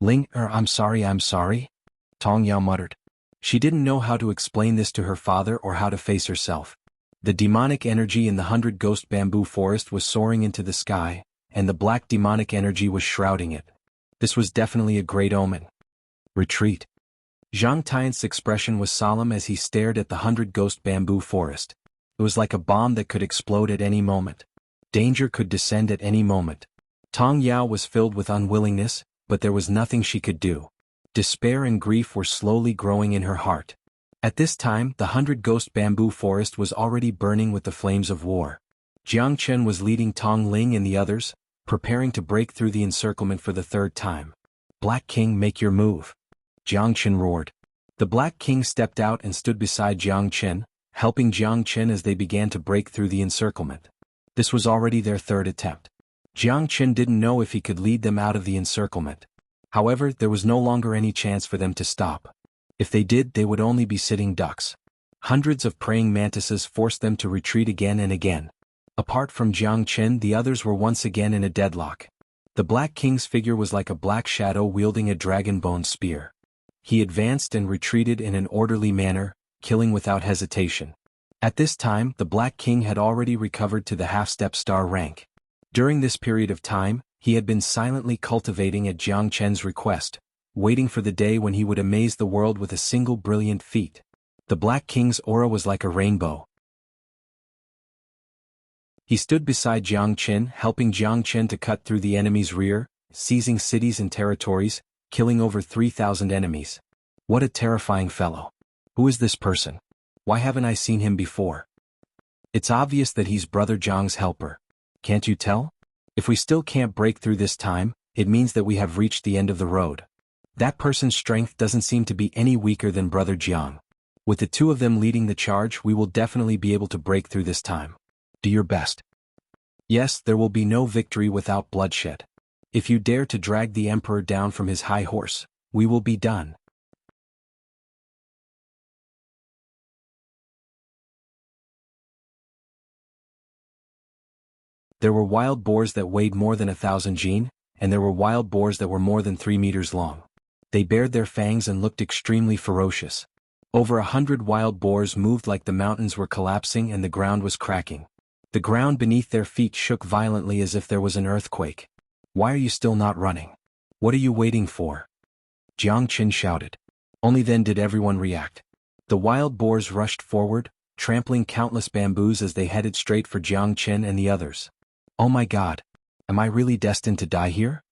I'm sorry, Tong Yao muttered. She didn't know how to explain this to her father or how to face herself. The demonic energy in the 100-ghost bamboo forest was soaring into the sky, and the black demonic energy was shrouding it. This was definitely a great omen. "Retreat." Zhang Tiance's expression was solemn as he stared at the 100-ghost bamboo forest. It was like a bomb that could explode at any moment. Danger could descend at any moment. Tong Yao was filled with unwillingness, but there was nothing she could do. Despair and grief were slowly growing in her heart. At this time, the 100-ghost bamboo forest was already burning with the flames of war. Jiang Chen was leading Tong Ling and the others, preparing to break through the encirclement for the third time. Black King, make your move. Jiang Chen roared. The Black King stepped out and stood beside Jiang Chen, helping Jiang Chen as they began to break through the encirclement. This was already their third attempt. Jiang Chen didn't know if he could lead them out of the encirclement. However, there was no longer any chance for them to stop. If they did, they would only be sitting ducks. Hundreds of praying mantises forced them to retreat again and again. Apart from Jiang Chen, the others were once again in a deadlock. The Black King's figure was like a black shadow wielding a dragon-bone spear. He advanced and retreated in an orderly manner, killing without hesitation. At this time, the Black King had already recovered to the half-step star rank. During this period of time, he had been silently cultivating at Jiang Chen's request, waiting for the day when he would amaze the world with a single brilliant feat. The Black King's aura was like a rainbow. He stood beside Jiang Chen, helping Jiang Chen to cut through the enemy's rear, seizing cities and territories, killing over 3,000 enemies. What a terrifying fellow. Who is this person? Why haven't I seen him before? It's obvious that he's Brother Zhang's helper. Can't you tell? If we still can't break through this time, it means that we have reached the end of the road. That person's strength doesn't seem to be any weaker than Brother Jiang. With the two of them leading the charge, we will definitely be able to break through this time. Do your best. Yes, there will be no victory without bloodshed. If you dare to drag the Emperor down from his high horse, we will be done. There were wild boars that weighed more than 1,000 jin, and there were wild boars that were more than 3 meters long. They bared their fangs and looked extremely ferocious. Over 100 wild boars moved like the mountains were collapsing and the ground was cracking. The ground beneath their feet shook violently as if there was an earthquake. Why are you still not running? What are you waiting for? Jiang Chen shouted. Only then did everyone react. The wild boars rushed forward, trampling countless bamboos as they headed straight for Jiang Chen and the others. Oh my God! Am I really destined to die here?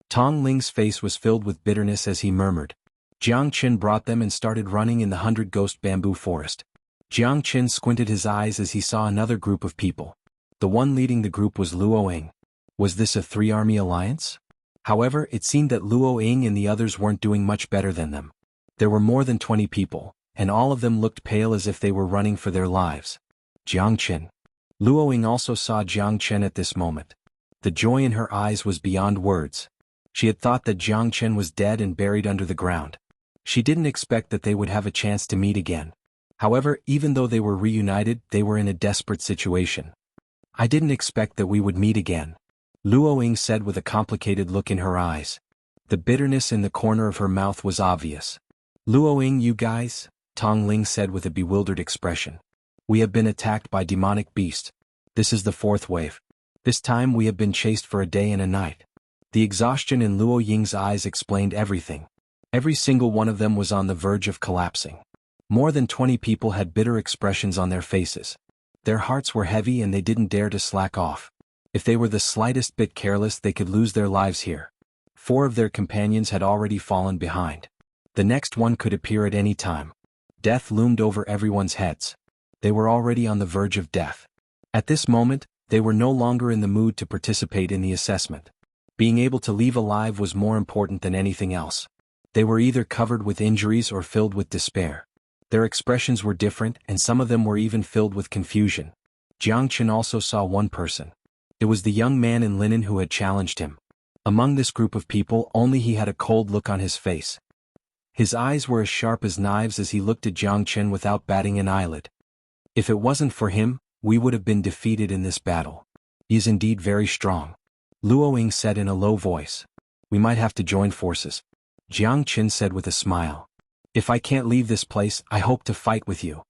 Tong Ling's face was filled with bitterness as he murmured. Jiang Chen brought them and started running in the 100-ghost bamboo forest. Jiang Chen squinted his eyes as he saw another group of people. The one leading the group was Luo Ying. Was this a three-army alliance? However, it seemed that Luo Ying and the others weren't doing much better than them. There were more than 20 people, and all of them looked pale as if they were running for their lives. Jiang Chen. Luo Ying also saw Jiang Chen at this moment. The joy in her eyes was beyond words. She had thought that Jiang Chen was dead and buried under the ground. She didn't expect that they would have a chance to meet again. However, even though they were reunited, they were in a desperate situation. I didn't expect that we would meet again, Luo Ying said with a complicated look in her eyes. The bitterness in the corner of her mouth was obvious. Luo Ying, you guys, Tong Ling said with a bewildered expression. We have been attacked by demonic beasts. This is the fourth wave. This time we have been chased for a day and a night. The exhaustion in Luo Ying's eyes explained everything. Every single one of them was on the verge of collapsing. More than 20 people had bitter expressions on their faces. Their hearts were heavy and they didn't dare to slack off. If they were the slightest bit careless, they could lose their lives here. 4 of their companions had already fallen behind. The next one could appear at any time. Death loomed over everyone's heads. They were already on the verge of death. At this moment, they were no longer in the mood to participate in the assessment. Being able to leave alive was more important than anything else. They were either covered with injuries or filled with despair. Their expressions were different, and some of them were even filled with confusion. Jiang Chen also saw one person. It was the young man in linen who had challenged him. Among this group of people, only he had a cold look on his face. His eyes were as sharp as knives as he looked at Jiang Chen without batting an eyelid. If it wasn't for him, we would have been defeated in this battle. He is indeed very strong, Luo Ying said in a low voice. We might have to join forces, Jiang Chen said with a smile. If I can't leave this place, I hope to fight with you.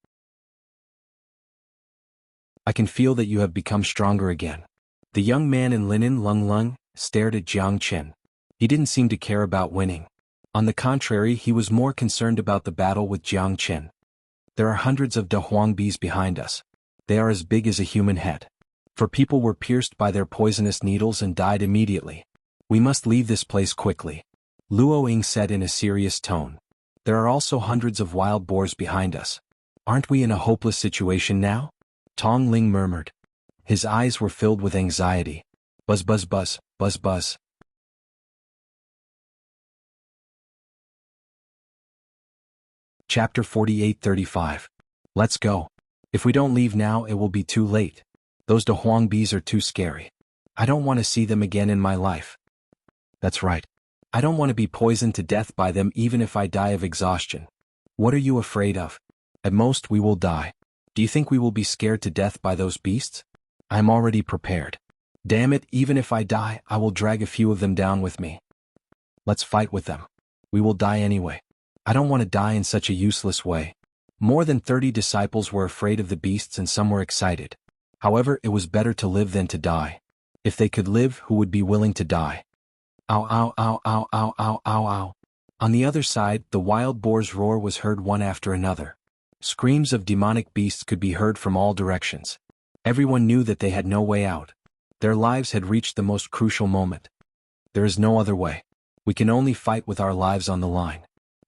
I can feel that you have become stronger again. The young man in linen, Lung Lung, stared at Jiang Chen. He didn't seem to care about winning. On the contrary, he was more concerned about the battle with Jiang Chen. There are hundreds of Dahuang bees behind us. They are as big as a human head. 4 people were pierced by their poisonous needles and died immediately. We must leave this place quickly, Luo Ying said in a serious tone. There are also hundreds of wild boars behind us. Aren't we in a hopeless situation now? Tong Ling murmured. His eyes were filled with anxiety. Buzz buzz buzz, buzz buzz. Chapter 48:35. Let's go. If we don't leave now, it will be too late. Those Dahuang bees are too scary. I don't want to see them again in my life. That's right. I don't want to be poisoned to death by them even if I die of exhaustion. What are you afraid of? At most we will die. Do you think we will be scared to death by those beasts? I'm already prepared. Damn it, even if I die, I will drag a few of them down with me. Let's fight with them. We will die anyway. I don't want to die in such a useless way. More than 30 disciples were afraid of the beasts and some were excited. However, it was better to live than to die. If they could live, who would be willing to die? Ow ow ow ow ow ow ow ow. On the other side, the wild boar's roar was heard one after another. Screams of demonic beasts could be heard from all directions. Everyone knew that they had no way out. Their lives had reached the most crucial moment. There is no other way. We can only fight with our lives on the line.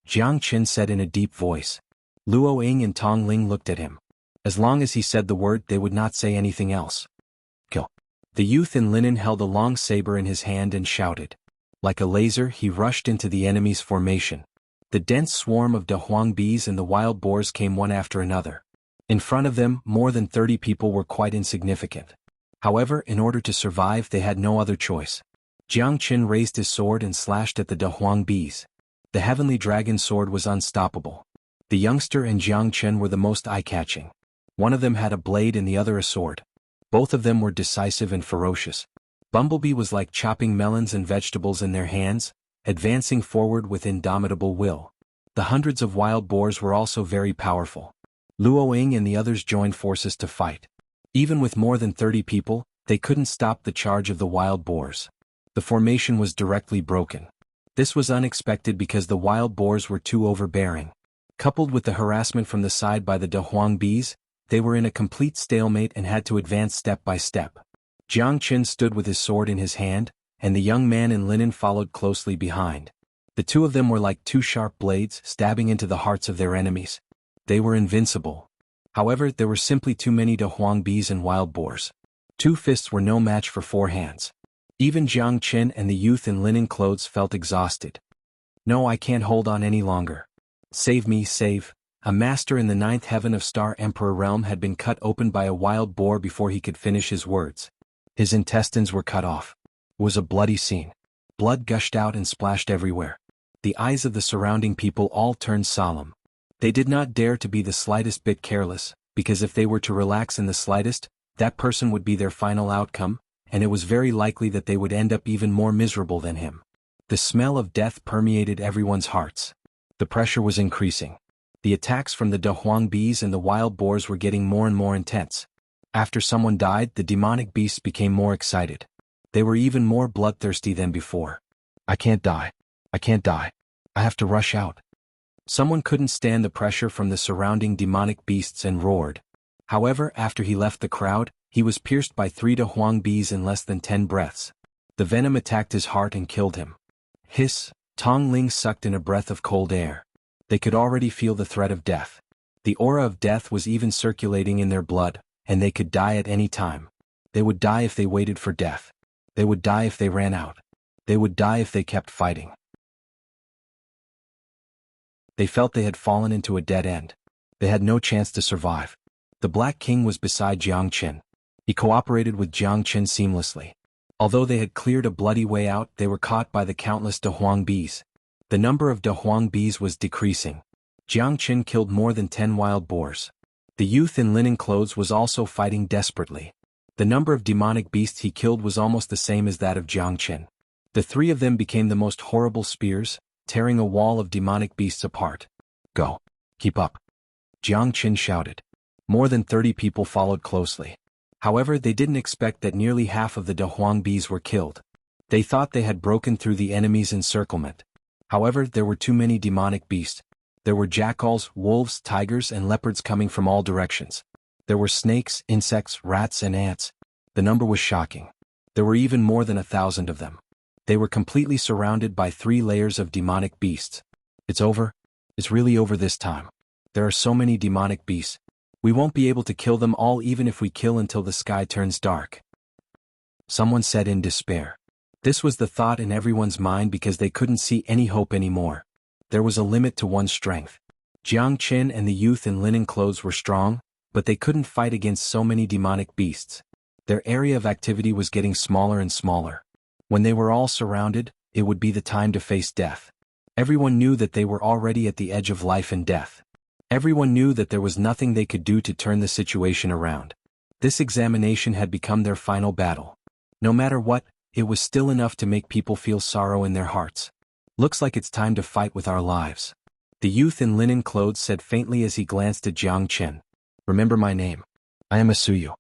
Jiang Qin said in a deep voice. Luo Ying and Tong Ling looked at him. As long as he said the word, they would not say anything else. Kill. The youth in linen held a long saber in his hand and shouted. Like a laser, he rushed into the enemy's formation. The dense swarm of Dahuang bees and the wild boars came one after another. In front of them, more than 30 people were quite insignificant. However, in order to survive, they had no other choice. Jiang Qin raised his sword and slashed at the Dahuang bees. The heavenly dragon sword was unstoppable. The youngster and Jiang Qin were the most eye-catching. One of them had a blade and the other a sword. Both of them were decisive and ferocious. Bumblebee was like chopping melons and vegetables in their hands, advancing forward with indomitable will. The hundreds of wild boars were also very powerful. Luo Ying and the others joined forces to fight. Even with more than 30 people, they couldn't stop the charge of the wild boars. The formation was directly broken. This was unexpected because the wild boars were too overbearing. Coupled with the harassment from the side by the Dahuang bees, they were in a complete stalemate and had to advance step by step. Jiang Qin stood with his sword in his hand, and the young man in linen followed closely behind. The two of them were like two sharp blades stabbing into the hearts of their enemies. They were invincible. However, there were simply too many Dahuang bees and wild boars. 2 fists were no match for 4 hands. Even Jiang Qin and the youth in linen clothes felt exhausted. No, I can't hold on any longer. Save me, save. A master in the 9th heaven of Star Emperor realm had been cut open by a wild boar before he could finish his words. His intestines were cut off. It was a bloody scene. Blood gushed out and splashed everywhere. The eyes of the surrounding people all turned solemn. They did not dare to be the slightest bit careless, because if they were to relax in the slightest, that person would be their final outcome, and it was very likely that they would end up even more miserable than him. The smell of death permeated everyone's hearts. The pressure was increasing. The attacks from the Dahuang bees and the wild boars were getting more and more intense. After someone died, the demonic beasts became more excited. They were even more bloodthirsty than before. I can't die. I can't die. I have to rush out. Someone couldn't stand the pressure from the surrounding demonic beasts and roared. However, after he left the crowd, he was pierced by 3 Dahuang bees in less than 10 breaths. The venom attacked his heart and killed him. Hiss! Tong Ling sucked in a breath of cold air. They could already feel the threat of death. The aura of death was even circulating in their blood, and they could die at any time. They would die if they waited for death. They would die if they ran out. They would die if they kept fighting. They felt they had fallen into a dead end. They had no chance to survive. The Black King was beside Jiang Qin. He cooperated with Jiang Qin seamlessly. Although they had cleared a bloody way out, they were caught by the countless Dahuang bees. The number of Dahuang bees was decreasing. Jiang Qin killed more than 10 wild boars. The youth in linen clothes was also fighting desperately. The number of demonic beasts he killed was almost the same as that of Jiang Qin. The 3 of them became the most horrible spears, tearing a wall of demonic beasts apart. Go. Keep up. Jiang Qin shouted. More than 30 people followed closely. However, they didn't expect that nearly half of the Dahuang bees were killed. They thought they had broken through the enemy's encirclement. However, there were too many demonic beasts. There were jackals, wolves, tigers, and leopards coming from all directions. There were snakes, insects, rats, and ants. The number was shocking. There were even more than 1,000 of them. They were completely surrounded by 3 layers of demonic beasts. It's over. It's really over this time. There are so many demonic beasts. We won't be able to kill them all even if we kill until the sky turns dark. Someone said in despair. This was the thought in everyone's mind because they couldn't see any hope anymore. There was a limit to one's strength. Jiang Qin and the youth in linen clothes were strong, but they couldn't fight against so many demonic beasts. Their area of activity was getting smaller and smaller. When they were all surrounded, it would be the time to face death. Everyone knew that they were already at the edge of life and death. Everyone knew that there was nothing they could do to turn the situation around. This examination had become their final battle. No matter what, it was still enough to make people feel sorrow in their hearts. Looks like it's time to fight with our lives. The youth in linen clothes said faintly as he glanced at Jiang Qin. Remember my name. I am Asuyu.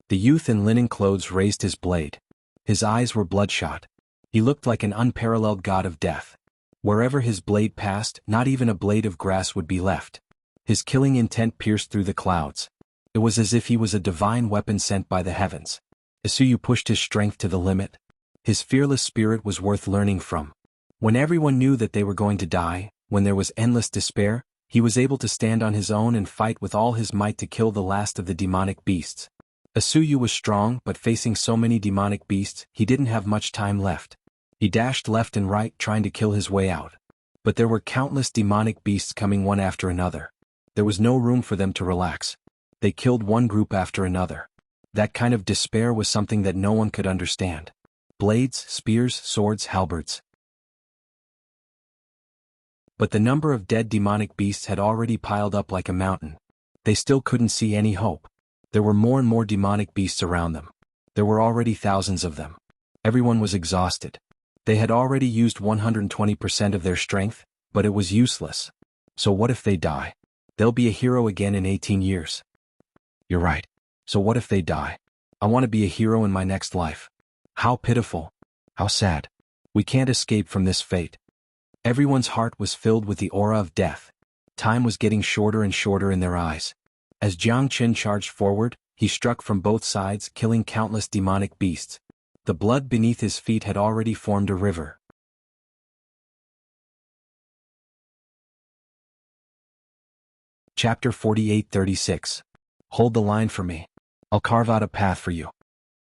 The youth in linen clothes raised his blade. His eyes were bloodshot. He looked like an unparalleled god of death. Wherever his blade passed, not even a blade of grass would be left. His killing intent pierced through the clouds. It was as if he was a divine weapon sent by the heavens. Asuyu pushed his strength to the limit. His fearless spirit was worth learning from. When everyone knew that they were going to die, when there was endless despair, he was able to stand on his own and fight with all his might to kill the last of the demonic beasts. Asuyu was strong, but facing so many demonic beasts, he didn't have much time left. He dashed left and right trying to kill his way out. But there were countless demonic beasts coming one after another. There was no room for them to relax. They killed one group after another. That kind of despair was something that no one could understand. Blades, spears, swords, halberds. But the number of dead demonic beasts had already piled up like a mountain. They still couldn't see any hope. There were more and more demonic beasts around them. There were already thousands of them. Everyone was exhausted. They had already used 120% of their strength, but it was useless. So what if they die? They'll be a hero again in 18 years. You're right. So what if they die? I want to be a hero in my next life. How pitiful. How sad. We can't escape from this fate. Everyone's heart was filled with the aura of death. Time was getting shorter and shorter in their eyes. As Jiang Qin charged forward, he struck from both sides, killing countless demonic beasts. The blood beneath his feet had already formed a river. Chapter 48-36. Hold the line for me. I'll carve out a path for you.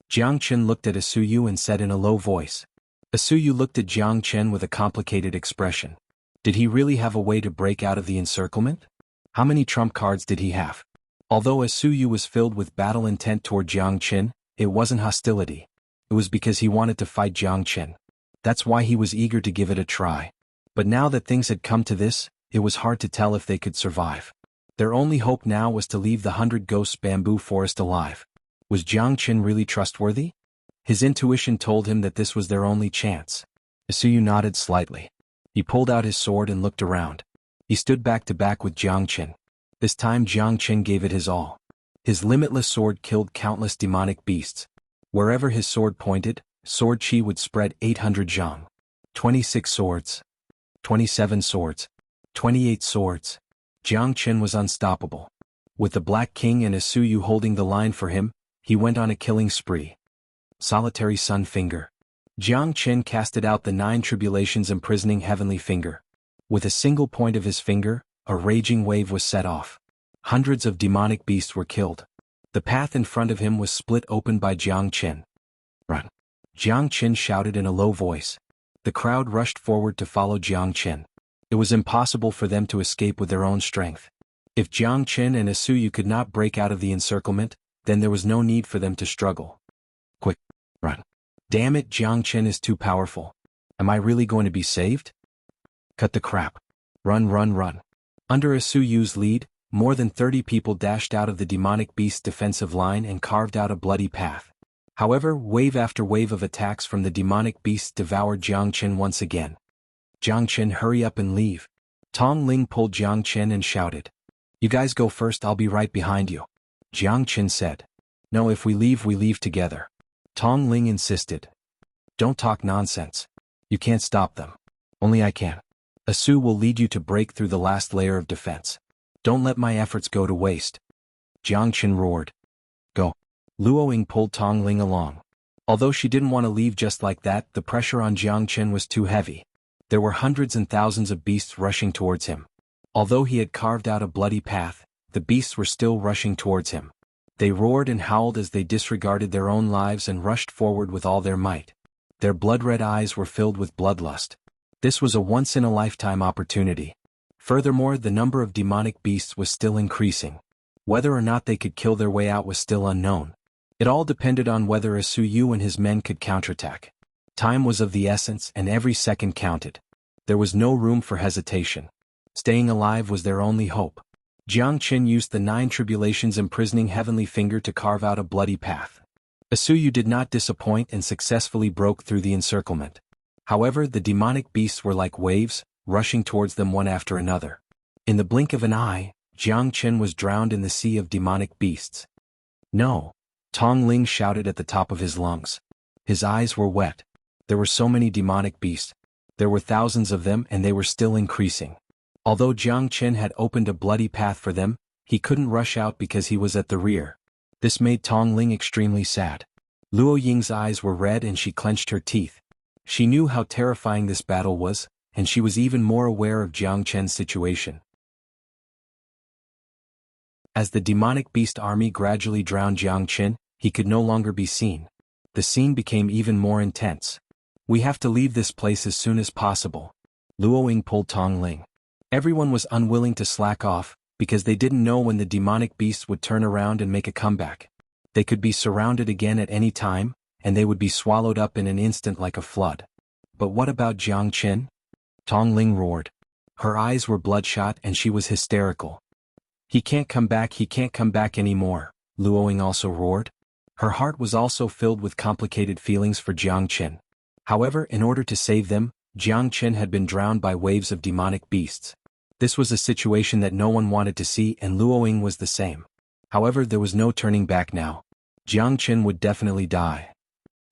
Jiang Qin looked at Asuyu and said in a low voice. Asuyu looked at Jiang Qin with a complicated expression. Did he really have a way to break out of the encirclement? How many trump cards did he have? Although Asuyu was filled with battle intent toward Jiang Qin, it wasn't hostility. It was because he wanted to fight Jiang Qin. That's why he was eager to give it a try. But now that things had come to this, it was hard to tell if they could survive. Their only hope now was to leave the 100 Ghosts bamboo forest alive. Was Jiang Qin really trustworthy? His intuition told him that this was their only chance. Asuyu nodded slightly. He pulled out his sword and looked around. He stood back to back with Jiang Qin. This time Jiang Qin gave it his all. His limitless sword killed countless demonic beasts. Wherever his sword pointed, sword chi would spread 800 zhang. 26 swords. 27 swords. 28 swords. Jiang Qin was unstoppable. With the Black King and Asuyu holding the line for him, he went on a killing spree. Solitary Sun Finger. Jiang Qin casted out the 9 tribulations imprisoning heavenly finger. With a single point of his finger, a raging wave was set off. Hundreds of demonic beasts were killed. The path in front of him was split open by Jiang Qin. Run! Jiang Qin shouted in a low voice. The crowd rushed forward to follow Jiang Qin. It was impossible for them to escape with their own strength. If Jiang Qin and Asuyu could not break out of the encirclement, then there was no need for them to struggle. Quick! Run! Damn it, Jiang Qin is too powerful. Am I really going to be saved? Cut the crap. Run, run, run. Under Asuyu's lead, more than 30 people dashed out of the demonic beast's defensive line and carved out a bloody path. However, wave after wave of attacks from the demonic beasts devoured Jiang Qin once again. Jiang Qin, hurry up and leave. Tong Ling pulled Jiang Qin and shouted. You guys go first, I'll be right behind you. Jiang Qin said. No, if we leave together. Tong Ling insisted. Don't talk nonsense. You can't stop them. Only I can. Asu will lead you to break through the last layer of defense. Don't let my efforts go to waste. Jiang Qin roared. Go. Luo Ying pulled Tong Ling along. Although she didn't want to leave just like that, the pressure on Jiang Qin was too heavy. There were hundreds and thousands of beasts rushing towards him. Although he had carved out a bloody path, the beasts were still rushing towards him. They roared and howled as they disregarded their own lives and rushed forward with all their might. Their blood-red eyes were filled with bloodlust. This was a once-in-a-lifetime opportunity. Furthermore, the number of demonic beasts was still increasing. Whether or not they could kill their way out was still unknown. It all depended on whether Xianxia and his men could counterattack. Time was of the essence and every second counted. There was no room for hesitation. Staying alive was their only hope. Jianghu used the 9 tribulations imprisoning Heavenly Finger to carve out a bloody path. Xianxia did not disappoint and successfully broke through the encirclement. However, the demonic beasts were like waves, rushing towards them one after another. In the blink of an eye, Jianghu was drowned in the sea of demonic beasts. No! Tong Ling shouted at the top of his lungs. His eyes were wet. There were so many demonic beasts. There were thousands of them and they were still increasing. Although Jianghu had opened a bloody path for them, he couldn't rush out because he was at the rear. This made Tong Ling extremely sad. Luo Ying's eyes were red and she clenched her teeth. She knew how terrifying this battle was, and she was even more aware of Jianghu's situation. As the demonic beast army gradually drowned Jianghu, he could no longer be seen. The scene became even more intense. "We have to leave this place as soon as possible." Luo Ying pulled Tong Ling. Everyone was unwilling to slack off, because they didn't know when the demonic beasts would turn around and make a comeback. They could be surrounded again at any time, and they would be swallowed up in an instant like a flood. But what about Jianghu? Tong Ling roared. Her eyes were bloodshot and she was hysterical. He can't come back anymore, Luo Ying also roared. Her heart was also filled with complicated feelings for Jianghu. However, in order to save them, Jianghu had been drowned by waves of demonic beasts. This was a situation that no one wanted to see and Luo Ying was the same. However, there was no turning back now. Jianghu would definitely die.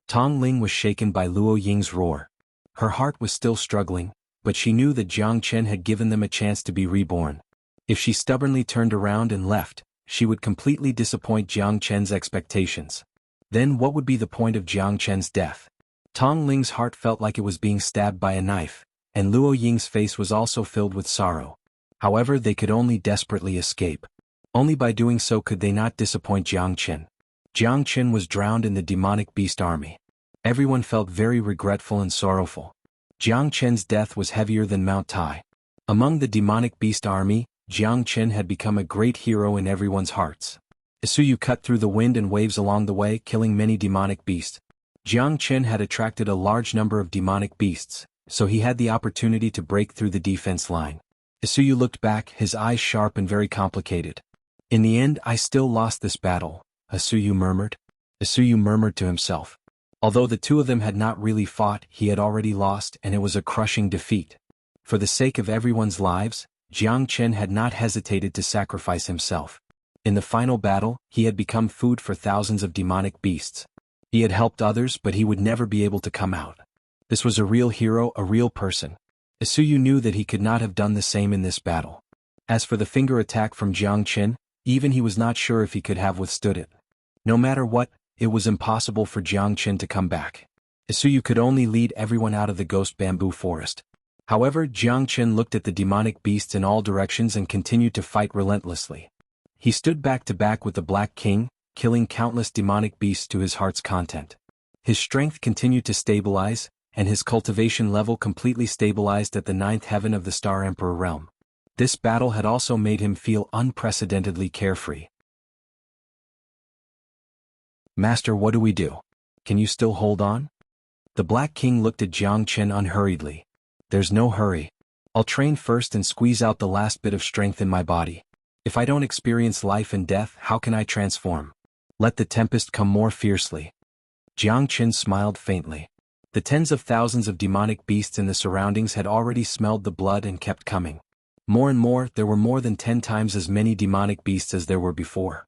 Tong Ling was shaken by Luo Ying's roar. Her heart was still struggling, but she knew that Jianghu had given them a chance to be reborn. If she stubbornly turned around and left, she would completely disappoint Jianghu's expectations. Then what would be the point of Jianghu's death? Tong Ling's heart felt like it was being stabbed by a knife, and Luo Ying's face was also filled with sorrow. However, they could only desperately escape. Only by doing so could they not disappoint Jianghu. Jianghu was drowned in the demonic beast army. Everyone felt very regretful and sorrowful. Jianghu's death was heavier than Mount Tai. Among the demonic beast army, Jianghu had become a great hero in everyone's hearts. Xianxia cut through the wind and waves along the way, killing many demonic beasts. Jianghu had attracted a large number of demonic beasts, so he had the opportunity to break through the defense line. Xianxia looked back, his eyes sharp and very complicated. "In the end, I still lost this battle," Xianxia murmured. Xianxia murmured to himself. Although the two of them had not really fought, he had already lost and it was a crushing defeat. For the sake of everyone's lives, Jianghu had not hesitated to sacrifice himself. In the final battle, he had become food for thousands of demonic beasts. He had helped others, but he would never be able to come out. This was a real hero, a real person. Xianxia knew that he could not have done the same in this battle. As for the finger attack from Jianghu, even he was not sure if he could have withstood it. No matter what, it was impossible for Jianghu to come back. Xianxia could only lead everyone out of the ghost bamboo forest. However, Jianghu looked at the demonic beasts in all directions and continued to fight relentlessly. He stood back to back with the Black King, killing countless demonic beasts to his heart's content. His strength continued to stabilize, and his cultivation level completely stabilized at the 9th heaven of the Star Emperor realm. This battle had also made him feel unprecedentedly carefree. "Master, what do we do? Can you still hold on?" The Black King looked at Jianghu unhurriedly. "There's no hurry. I'll train first and squeeze out the last bit of strength in my body. If I don't experience life and death, how can I transform? Let the tempest come more fiercely." Jianghu smiled faintly. The tens of thousands of demonic beasts in the surroundings had already smelled the blood and kept coming. More and more, there were more than 10 times as many demonic beasts as there were before.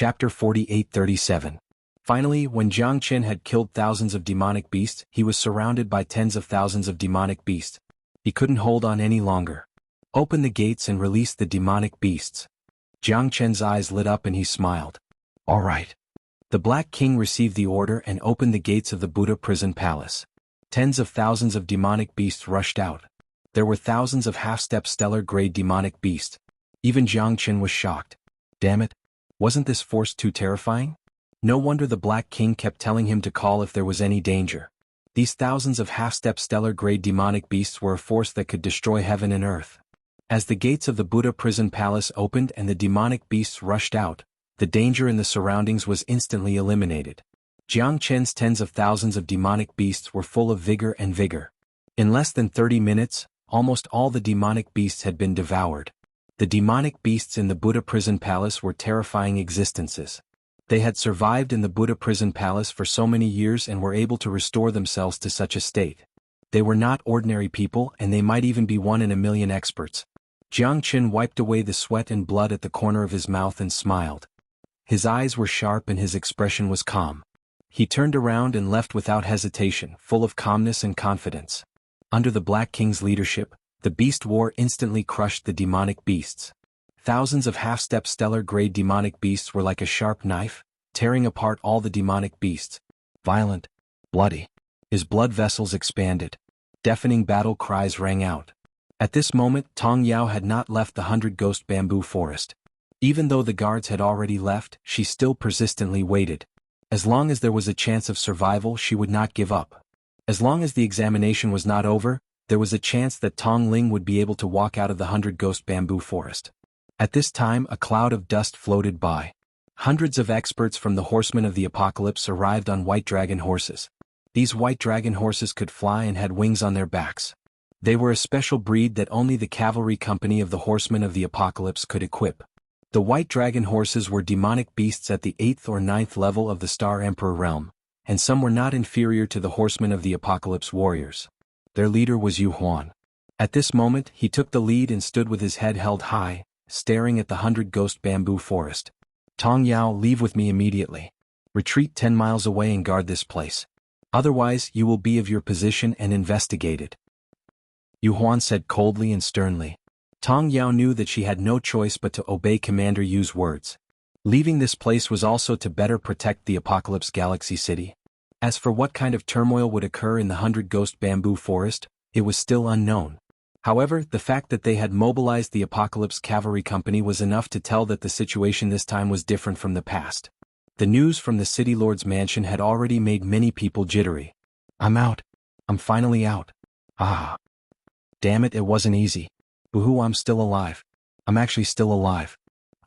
Chapter 48-37. Finally, when Jiang Chen had killed thousands of demonic beasts, he was surrounded by tens of thousands of demonic beasts. He couldn't hold on any longer. Open the gates and release the demonic beasts. Jiang Chen's eyes lit up and he smiled. All right. The Black King received the order and opened the gates of the Buddha prison palace. Tens of thousands of demonic beasts rushed out. There were thousands of half-step stellar-grade demonic beasts. Even Jiang Chen was shocked. Damn it. Wasn't this force too terrifying? No wonder the Black King kept telling him to call if there was any danger. These thousands of half-step stellar-grade demonic beasts were a force that could destroy heaven and earth. As the gates of the Buddha prison palace opened and the demonic beasts rushed out, the danger in the surroundings was instantly eliminated. Jiang Chen's tens of thousands of demonic beasts were full of vigor and vigor. In less than 30 minutes, almost all the demonic beasts had been devoured. The demonic beasts in the Buddha prison palace were terrifying existences. They had survived in the Buddha prison palace for so many years and were able to restore themselves to such a state. They were not ordinary people and they might even be 1 in a million experts. Jiang Chen wiped away the sweat and blood at the corner of his mouth and smiled. His eyes were sharp and his expression was calm. He turned around and left without hesitation, full of calmness and confidence. Under the Black King's leadership, the beast war instantly crushed the demonic beasts. Thousands of half-step stellar-grade demonic beasts were like a sharp knife, tearing apart all the demonic beasts. Violent, bloody. His blood vessels expanded. Deafening battle cries rang out. At this moment, Tong Yao had not left the 100-ghost bamboo forest. Even though the guards had already left, she still persistently waited. As long as there was a chance of survival, she would not give up. As long as the examination was not over, there was a chance that Tong Ling would be able to walk out of the 100-ghost bamboo forest. At this time, a cloud of dust floated by. Hundreds of experts from the Horsemen of the Apocalypse arrived on white dragon horses. These white dragon horses could fly and had wings on their backs. They were a special breed that only the cavalry company of the Horsemen of the Apocalypse could equip. The white dragon horses were demonic beasts at the 8th or 9th level of the Star Emperor realm, and some were not inferior to the Horsemen of the Apocalypse warriors. Their leader was Xuanhuan. At this moment, he took the lead and stood with his head held high, staring at the 100-ghost bamboo forest. Tong Yao, leave with me immediately. Retreat 10 miles away and guard this place. Otherwise, you will be of your position and investigated. Xuanhuan said coldly and sternly. Tong Yao knew that she had no choice but to obey Commander Yu's words. Leaving this place was also to better protect the Apocalypse Galaxy City. As for what kind of turmoil would occur in the 100-ghost bamboo forest, it was still unknown. However, the fact that they had mobilized the Apocalypse Cavalry Company was enough to tell that the situation this time was different from the past. The news from the City Lord's mansion had already made many people jittery. I'm out. I'm finally out. Ah. Damn it, it wasn't easy. Boo-hoo, I'm still alive. I'm actually still alive.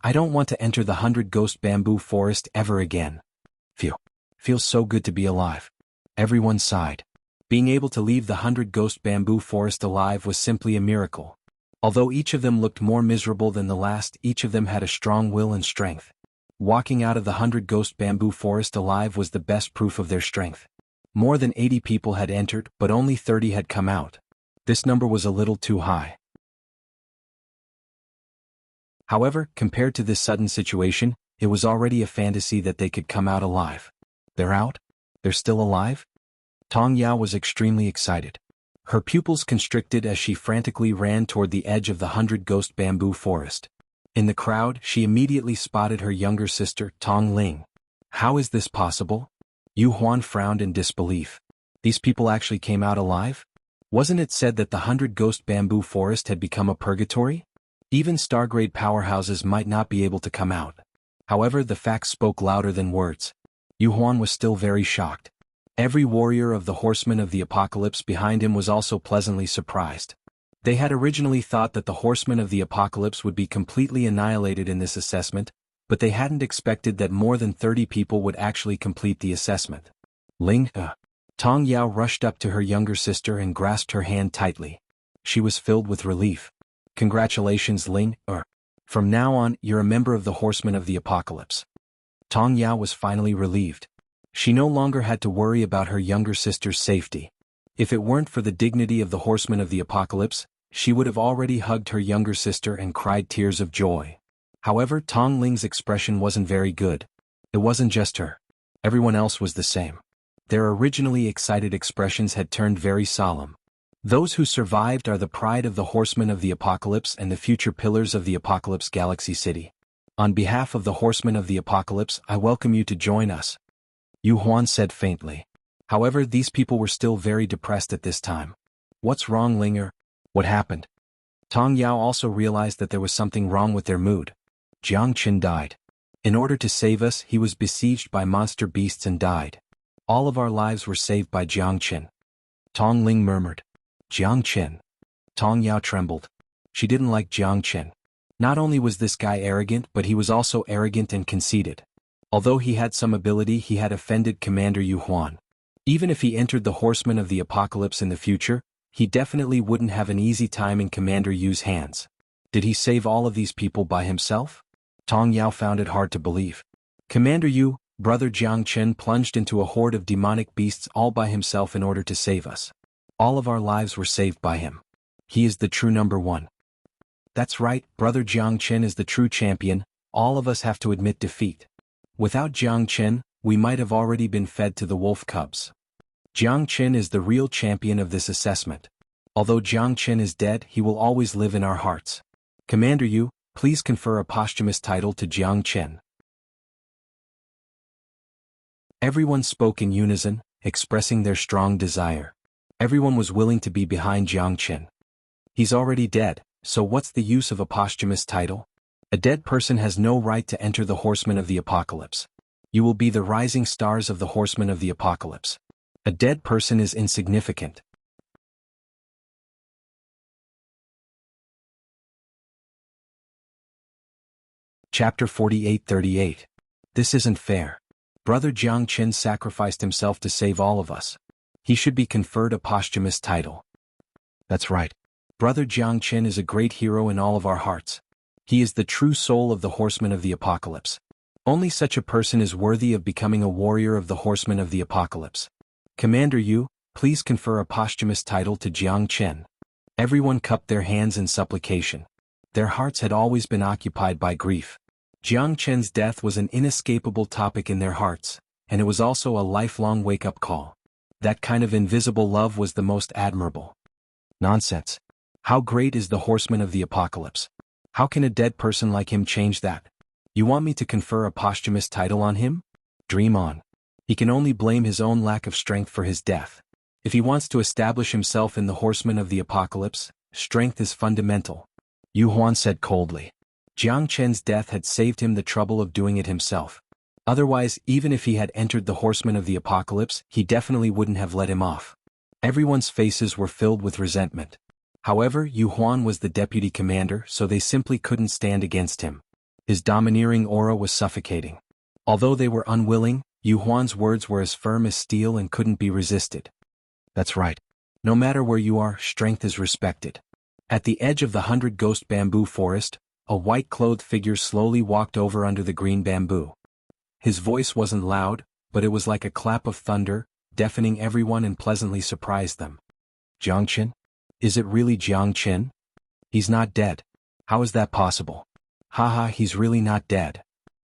I don't want to enter the 100-ghost bamboo forest ever again. Phew. Feels so good to be alive. Everyone sighed. Being able to leave the 100-ghost bamboo forest alive was simply a miracle. Although each of them looked more miserable than the last, each of them had a strong will and strength. Walking out of the 100-ghost bamboo forest alive was the best proof of their strength. More than 80 people had entered, but only 30 had come out. This number was a little too high. However, compared to this sudden situation, it was already a fantasy that they could come out alive. They're out? They're still alive? Tong Yao was extremely excited. Her pupils constricted as she frantically ran toward the edge of the 100-ghost bamboo forest. In the crowd, she immediately spotted her younger sister, Tong Ling. How is this possible? Xuanhuan frowned in disbelief. These people actually came out alive? Wasn't it said that the 100-ghost bamboo forest had become a purgatory? Even star-grade powerhouses might not be able to come out. However, the facts spoke louder than words. Xuanhuan was still very shocked. Every warrior of the Horsemen of the Apocalypse behind him was also pleasantly surprised. They had originally thought that the Horsemen of the Apocalypse would be completely annihilated in this assessment, but they hadn't expected that more than 30 people would actually complete the assessment. Ling, Tong Yao rushed up to her younger sister and grasped her hand tightly. She was filled with relief. Congratulations, Ling, From now on, you're a member of the Horsemen of the Apocalypse. Tong Yao was finally relieved. She no longer had to worry about her younger sister's safety. If it weren't for the dignity of the Horsemen of the Apocalypse, she would have already hugged her younger sister and cried tears of joy. However, Tong Ling's expression wasn't very good. It wasn't just her. Everyone else was the same. Their originally excited expressions had turned very solemn. Those who survived are the pride of the horsemen of the apocalypse and the future pillars of the apocalypse galaxy city. On behalf of the horsemen of the apocalypse, I welcome you to join us, Xuanhuan said faintly. However, these people were still very depressed at this time. What's wrong, Linger? What happened? Tong Yao also realized that there was something wrong with their mood. Jiang Qin died. In order to save us, he was besieged by monster beasts and died. All of our lives were saved by Jiang Qin. Tong Ling murmured. Jiang Qin. Tong Yao trembled. She didn't like Jiang Qin. Not only was this guy arrogant, but he was also arrogant and conceited. Although he had some ability, he had offended Commander Xuanhuan. Even if he entered the Horsemen of the Apocalypse in the future, he definitely wouldn't have an easy time in Commander Yu's hands. Did he save all of these people by himself? Tong Yao found it hard to believe. Commander Yu, Brother Jiang Qin plunged into a horde of demonic beasts all by himself in order to save us. All of our lives were saved by him. He is the true number one. That's right, Brother Jiang Qin is the true champion. All of us have to admit defeat. Without Jiang Qin, we might have already been fed to the wolf cubs. Jiang Qin is the real champion of this assessment. Although Jiang Qin is dead, he will always live in our hearts. Commander Yu, please confer a posthumous title to Jiang Qin. Everyone spoke in unison, expressing their strong desire. Everyone was willing to be behind Jiang Qin. He's already dead, so what's the use of a posthumous title? A dead person has no right to enter the Horsemen of the Apocalypse. You will be the rising stars of the Horsemen of the Apocalypse. A dead person is insignificant. Chapter 48-38. This isn't fair. Brother Jiang Qin sacrificed himself to save all of us. He should be conferred a posthumous title. That's right. Brother Jiang Qin is a great hero in all of our hearts. He is the true soul of the Horsemen of the Apocalypse. Only such a person is worthy of becoming a warrior of the Horsemen of the Apocalypse. Commander Yu, please confer a posthumous title to Jiang Qin. Everyone cupped their hands in supplication. Their hearts had always been occupied by grief. Jiang Qin's death was an inescapable topic in their hearts, and it was also a lifelong wake-up call. That kind of invisible love was the most admirable. Nonsense. How great is the Horseman of the Apocalypse? How can a dead person like him change that? You want me to confer a posthumous title on him? Dream on. He can only blame his own lack of strength for his death. If he wants to establish himself in the Horsemen of the Apocalypse, strength is fundamental. Xuanhuan said coldly. Jiang Qin's death had saved him the trouble of doing it himself. Otherwise, even if he had entered the Horsemen of the Apocalypse, he definitely wouldn't have let him off. Everyone's faces were filled with resentment. However, Xuanhuan was the deputy commander, so they simply couldn't stand against him. His domineering aura was suffocating. Although they were unwilling, Xuanhuan's words were as firm as steel and couldn't be resisted. That's right. No matter where you are, strength is respected. At the edge of the 100-ghost bamboo forest, a white-clothed figure slowly walked over under the green bamboo. His voice wasn't loud, but it was like a clap of thunder, deafening everyone and pleasantly surprised them. Jiang Qin? Is it really Jiang Qin? He's not dead. How is that possible? Haha, he's really not dead.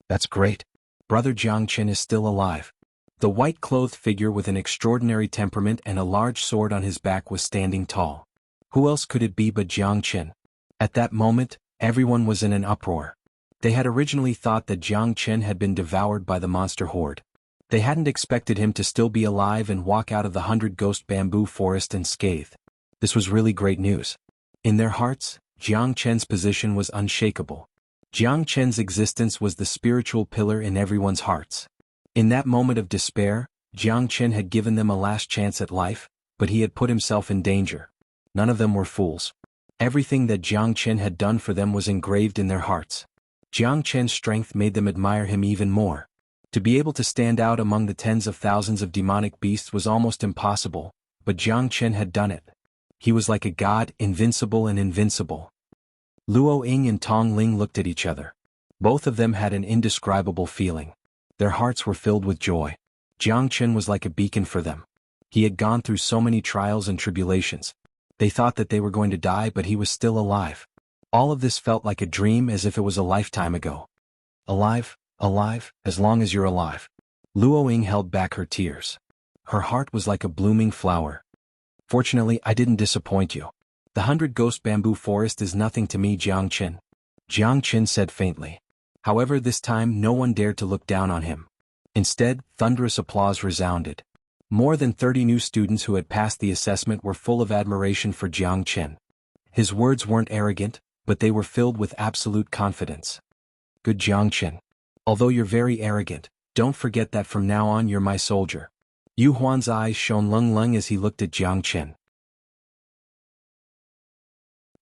That's great. Brother Jiang Qin is still alive. The white-clothed figure with an extraordinary temperament and a large sword on his back was standing tall. Who else could it be but Jiang Qin? At that moment, everyone was in an uproar. They had originally thought that Jiang Qin had been devoured by the monster horde. They hadn't expected him to still be alive and walk out of the 100-ghost bamboo forest unscathed. This was really great news. In their hearts, Jiang Qin's position was unshakable. Jiang Qin's existence was the spiritual pillar in everyone's hearts. In that moment of despair, Jiang Qin had given them a last chance at life, but he had put himself in danger. None of them were fools. Everything that Jiang Qin had done for them was engraved in their hearts. Jiang Qin's strength made them admire him even more. To be able to stand out among the tens of thousands of demonic beasts was almost impossible, but Jiang Qin had done it. He was like a god, invincible and invincible. Luo Ying and Tong Ling looked at each other. Both of them had an indescribable feeling. Their hearts were filled with joy. Jiang Qin was like a beacon for them. He had gone through so many trials and tribulations. They thought that they were going to die, but he was still alive. All of this felt like a dream, as if it was a lifetime ago. Alive, alive, as long as you're alive. Luoying held back her tears. Her heart was like a blooming flower. Fortunately, I didn't disappoint you. The 100-ghost bamboo forest is nothing to me, Jiang Qin said faintly. However, this time no one dared to look down on him. Instead, thunderous applause resounded. More than 30 new students who had passed the assessment were full of admiration for Jiang Qin. His words weren't arrogant, but they were filled with absolute confidence. Good Jiang Qin. Although you're very arrogant, don't forget that from now on you're my soldier. Xuanhuan's eyes shone lung as he looked at Jiang Qin.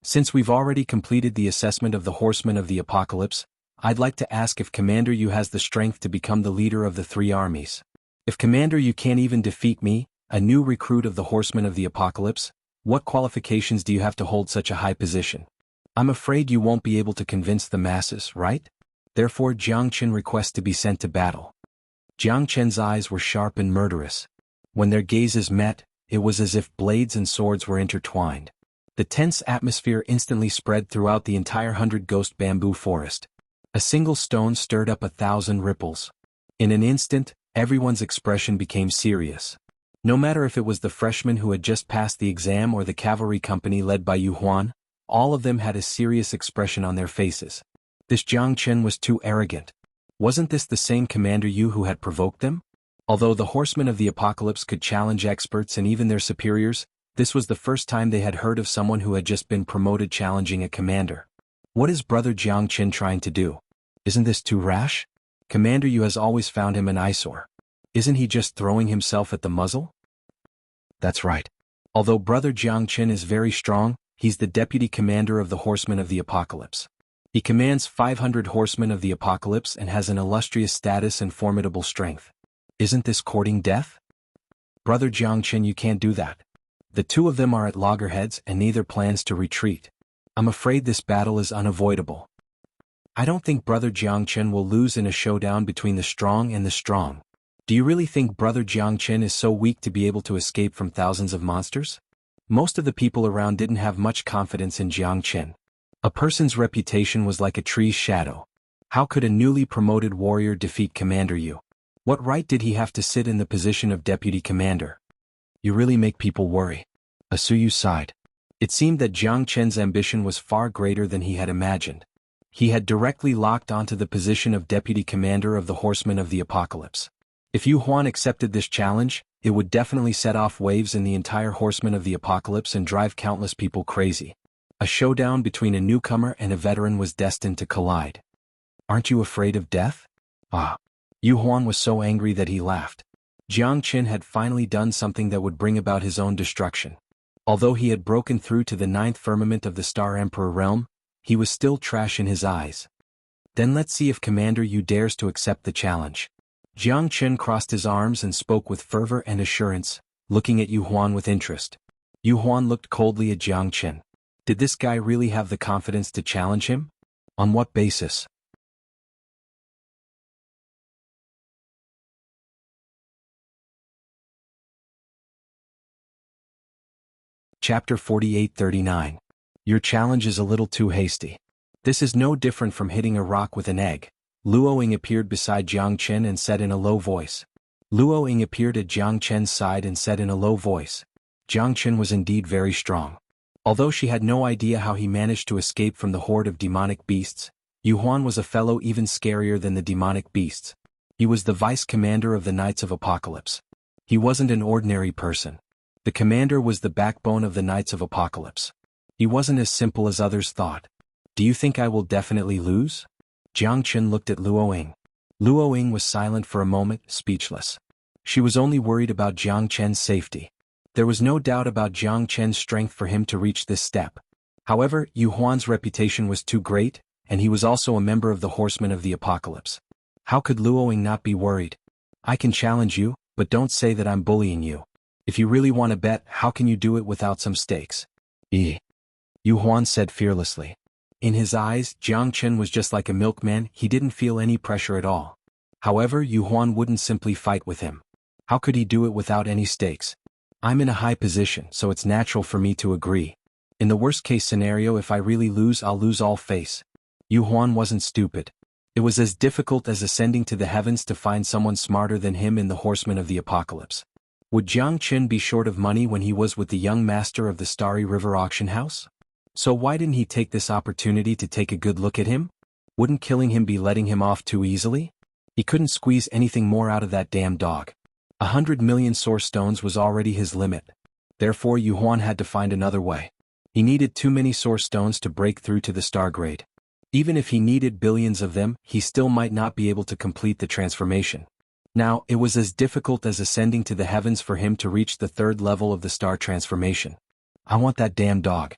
Since we've already completed the assessment of the Horsemen of the Apocalypse, I'd like to ask if Commander Yu has the strength to become the leader of the 3 armies. If Commander Yu can't even defeat me, a new recruit of the Horsemen of the Apocalypse, what qualifications do you have to hold such a high position? I'm afraid you won't be able to convince the masses, right? Therefore Jiang Qin requests to be sent to battle. Jiang Qin's eyes were sharp and murderous. When their gazes met, it was as if blades and swords were intertwined. The tense atmosphere instantly spread throughout the entire 100-ghost bamboo forest. A single stone stirred up 1,000 ripples. In an instant, everyone's expression became serious. No matter if it was the freshman who had just passed the exam or the cavalry company led by Xuanhuan, all of them had a serious expression on their faces. This Jiang Qin was too arrogant. Wasn't this the same Commander Yu who had provoked them? Although the Horsemen of the Apocalypse could challenge experts and even their superiors, this was the first time they had heard of someone who had just been promoted challenging a commander. What is Brother Jiang Qin trying to do? Isn't this too rash? Commander Yu has always found him an eyesore. Isn't he just throwing himself at the muzzle? That's right. Although Brother Jiang Qin is very strong, he's the deputy commander of the Horsemen of the Apocalypse. He commands 500 Horsemen of the Apocalypse and has an illustrious status and formidable strength. Isn't this courting death? Brother Jiang Qin, you can't do that. The 2 of them are at loggerheads and neither plans to retreat. I'm afraid this battle is unavoidable. I don't think Brother Jiang Qin will lose in a showdown between the strong and the strong. Do you really think Brother Jiang Qin is so weak to be able to escape from thousands of monsters? Most of the people around didn't have much confidence in Jiang Qin. A person's reputation was like a tree's shadow. How could a newly promoted warrior defeat Commander Yu? What right did he have to sit in the position of deputy commander? You really make people worry. Asuyu sighed. It seemed that Jiang Qin's ambition was far greater than he had imagined. He had directly locked onto the position of deputy commander of the Horsemen of the Apocalypse. If Xuanhuan accepted this challenge, it would definitely set off waves in the entire Horsemen of the Apocalypse and drive countless people crazy. A showdown between a newcomer and a veteran was destined to collide. Aren't you afraid of death? Xuanhuan was so angry that he laughed. Jiang Qin had finally done something that would bring about his own destruction. Although he had broken through to the 9th firmament of the Star Emperor realm, he was still trash in his eyes. Then let's see if Commander Yu dares to accept the challenge. Jiang Qin crossed his arms and spoke with fervor and assurance, looking at Xuanhuan with interest. Xuanhuan looked coldly at Jiang Qin. Did this guy really have the confidence to challenge him? On what basis? Chapter 48-39. Your challenge is a little too hasty. This is no different from hitting a rock with an egg. Luoying appeared beside Jiang Qin and said in a low voice. Luoying appeared at Jiang Qin's side and said in a low voice. Jiang Qin was indeed very strong. Although she had no idea how he managed to escape from the horde of demonic beasts, Xuanhuan was a fellow even scarier than the demonic beasts. He was the vice commander of the Knights of Apocalypse. He wasn't an ordinary person. The commander was the backbone of the Knights of Apocalypse. He wasn't as simple as others thought. Do you think I will definitely lose? Jiang Qin looked at Luoying. Luoying was silent for a moment, speechless. She was only worried about Jiang Qin's safety. There was no doubt about Jiang Qin's strength for him to reach this step. However, Xuanhuan's reputation was too great, and he was also a member of the Horsemen of the Apocalypse. How could Luoying not be worried? I can challenge you, but don't say that I'm bullying you. If you really want to bet, how can you do it without some stakes? Xuanhuan said fearlessly. In his eyes, Jiang Qin was just like a milkman, he didn't feel any pressure at all. However, Xuanhuan wouldn't simply fight with him. How could he do it without any stakes? I'm in a high position, so it's natural for me to agree. In the worst-case scenario, if I really lose, I'll lose all face. Xuanhuan wasn't stupid. It was as difficult as ascending to the heavens to find someone smarter than him in the horsemen of the apocalypse. Would Jiang Qin be short of money when he was with the young master of the Starry River auction house? So why didn't he take this opportunity to take a good look at him? Wouldn't killing him be letting him off too easily? He couldn't squeeze anything more out of that damn dog. 100 million source stones was already his limit. Therefore Xuanhuan had to find another way. He needed too many source stones to break through to the star grade. Even if he needed billions of them, he still might not be able to complete the transformation. Now, it was as difficult as ascending to the heavens for him to reach the third level of the star transformation. I want that damn dog.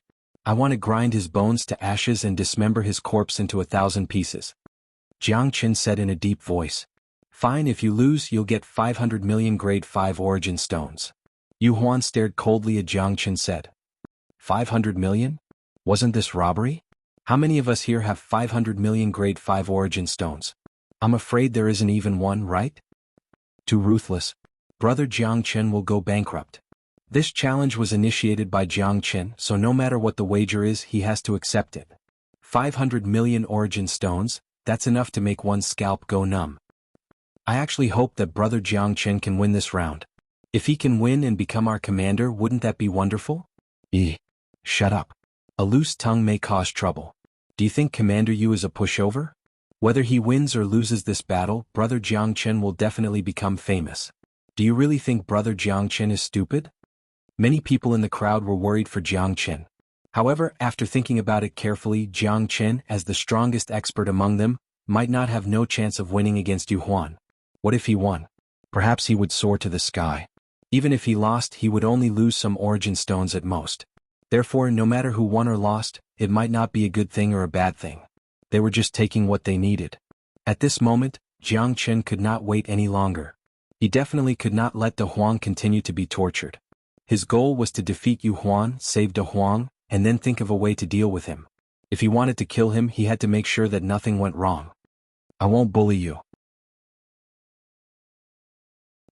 I want to grind his bones to ashes and dismember his corpse into 1,000 pieces. Jiang Qin said in a deep voice. Fine, if you lose, you'll get 500 million grade 5 origin stones. Xuanhuan stared coldly at Jiang Qin said. 500 million? Wasn't this robbery? How many of us here have 500 million grade 5 origin stones? I'm afraid there isn't even one, right? Too ruthless. Brother Jiang Qin will go bankrupt. This challenge was initiated by Jiang Qin, so no matter what the wager is, he has to accept it. 500 million origin stones, that's enough to make one's scalp go numb. I actually hope that Brother Jiang Qin can win this round. If he can win and become our commander, wouldn't that be wonderful? Shut up. A loose tongue may cause trouble. Do you think Commander Yu is a pushover? Whether he wins or loses this battle, Brother Jiang Qin will definitely become famous. Do you really think Brother Jiang Qin is stupid? Many people in the crowd were worried for Jiang Qin. However, after thinking about it carefully, Jiang Qin, as the strongest expert among them, might not have no chance of winning against Xuanhuan. What if he won? Perhaps he would soar to the sky. Even if he lost, he would only lose some origin stones at most. Therefore, no matter who won or lost, it might not be a good thing or a bad thing. They were just taking what they needed. At this moment, Jiang Qin could not wait any longer. He definitely could not let De Huang continue to be tortured. His goal was to defeat Xuanhuan, save De Huang, and then think of a way to deal with him. If he wanted to kill him, he had to make sure that nothing went wrong. I won't bully you.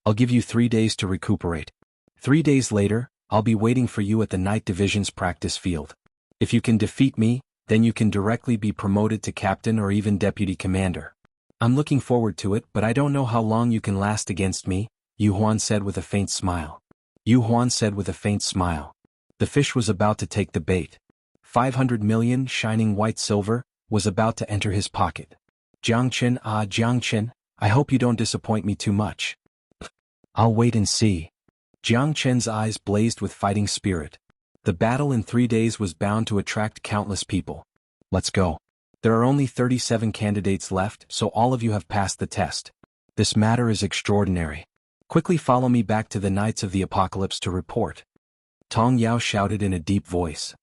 I'll give you 3 days to recuperate. 3 days later, I'll be waiting for you at the Night Division's practice field. If you can defeat me, then you can directly be promoted to captain or even deputy commander. I'm looking forward to it, but I don't know how long you can last against me, Xuanhuan said with a faint smile. The fish was about to take the bait. 500 million shining white silver was about to enter his pocket. Jiang Qin, I hope you don't disappoint me too much. I'll wait and see. Jiang Qin's eyes blazed with fighting spirit. The battle in 3 days was bound to attract countless people. Let's go. There are only 37 candidates left, so all of you have passed the test. This matter is extraordinary. Quickly follow me back to the Knights of the Apocalypse to report. Tong Yao shouted in a deep voice.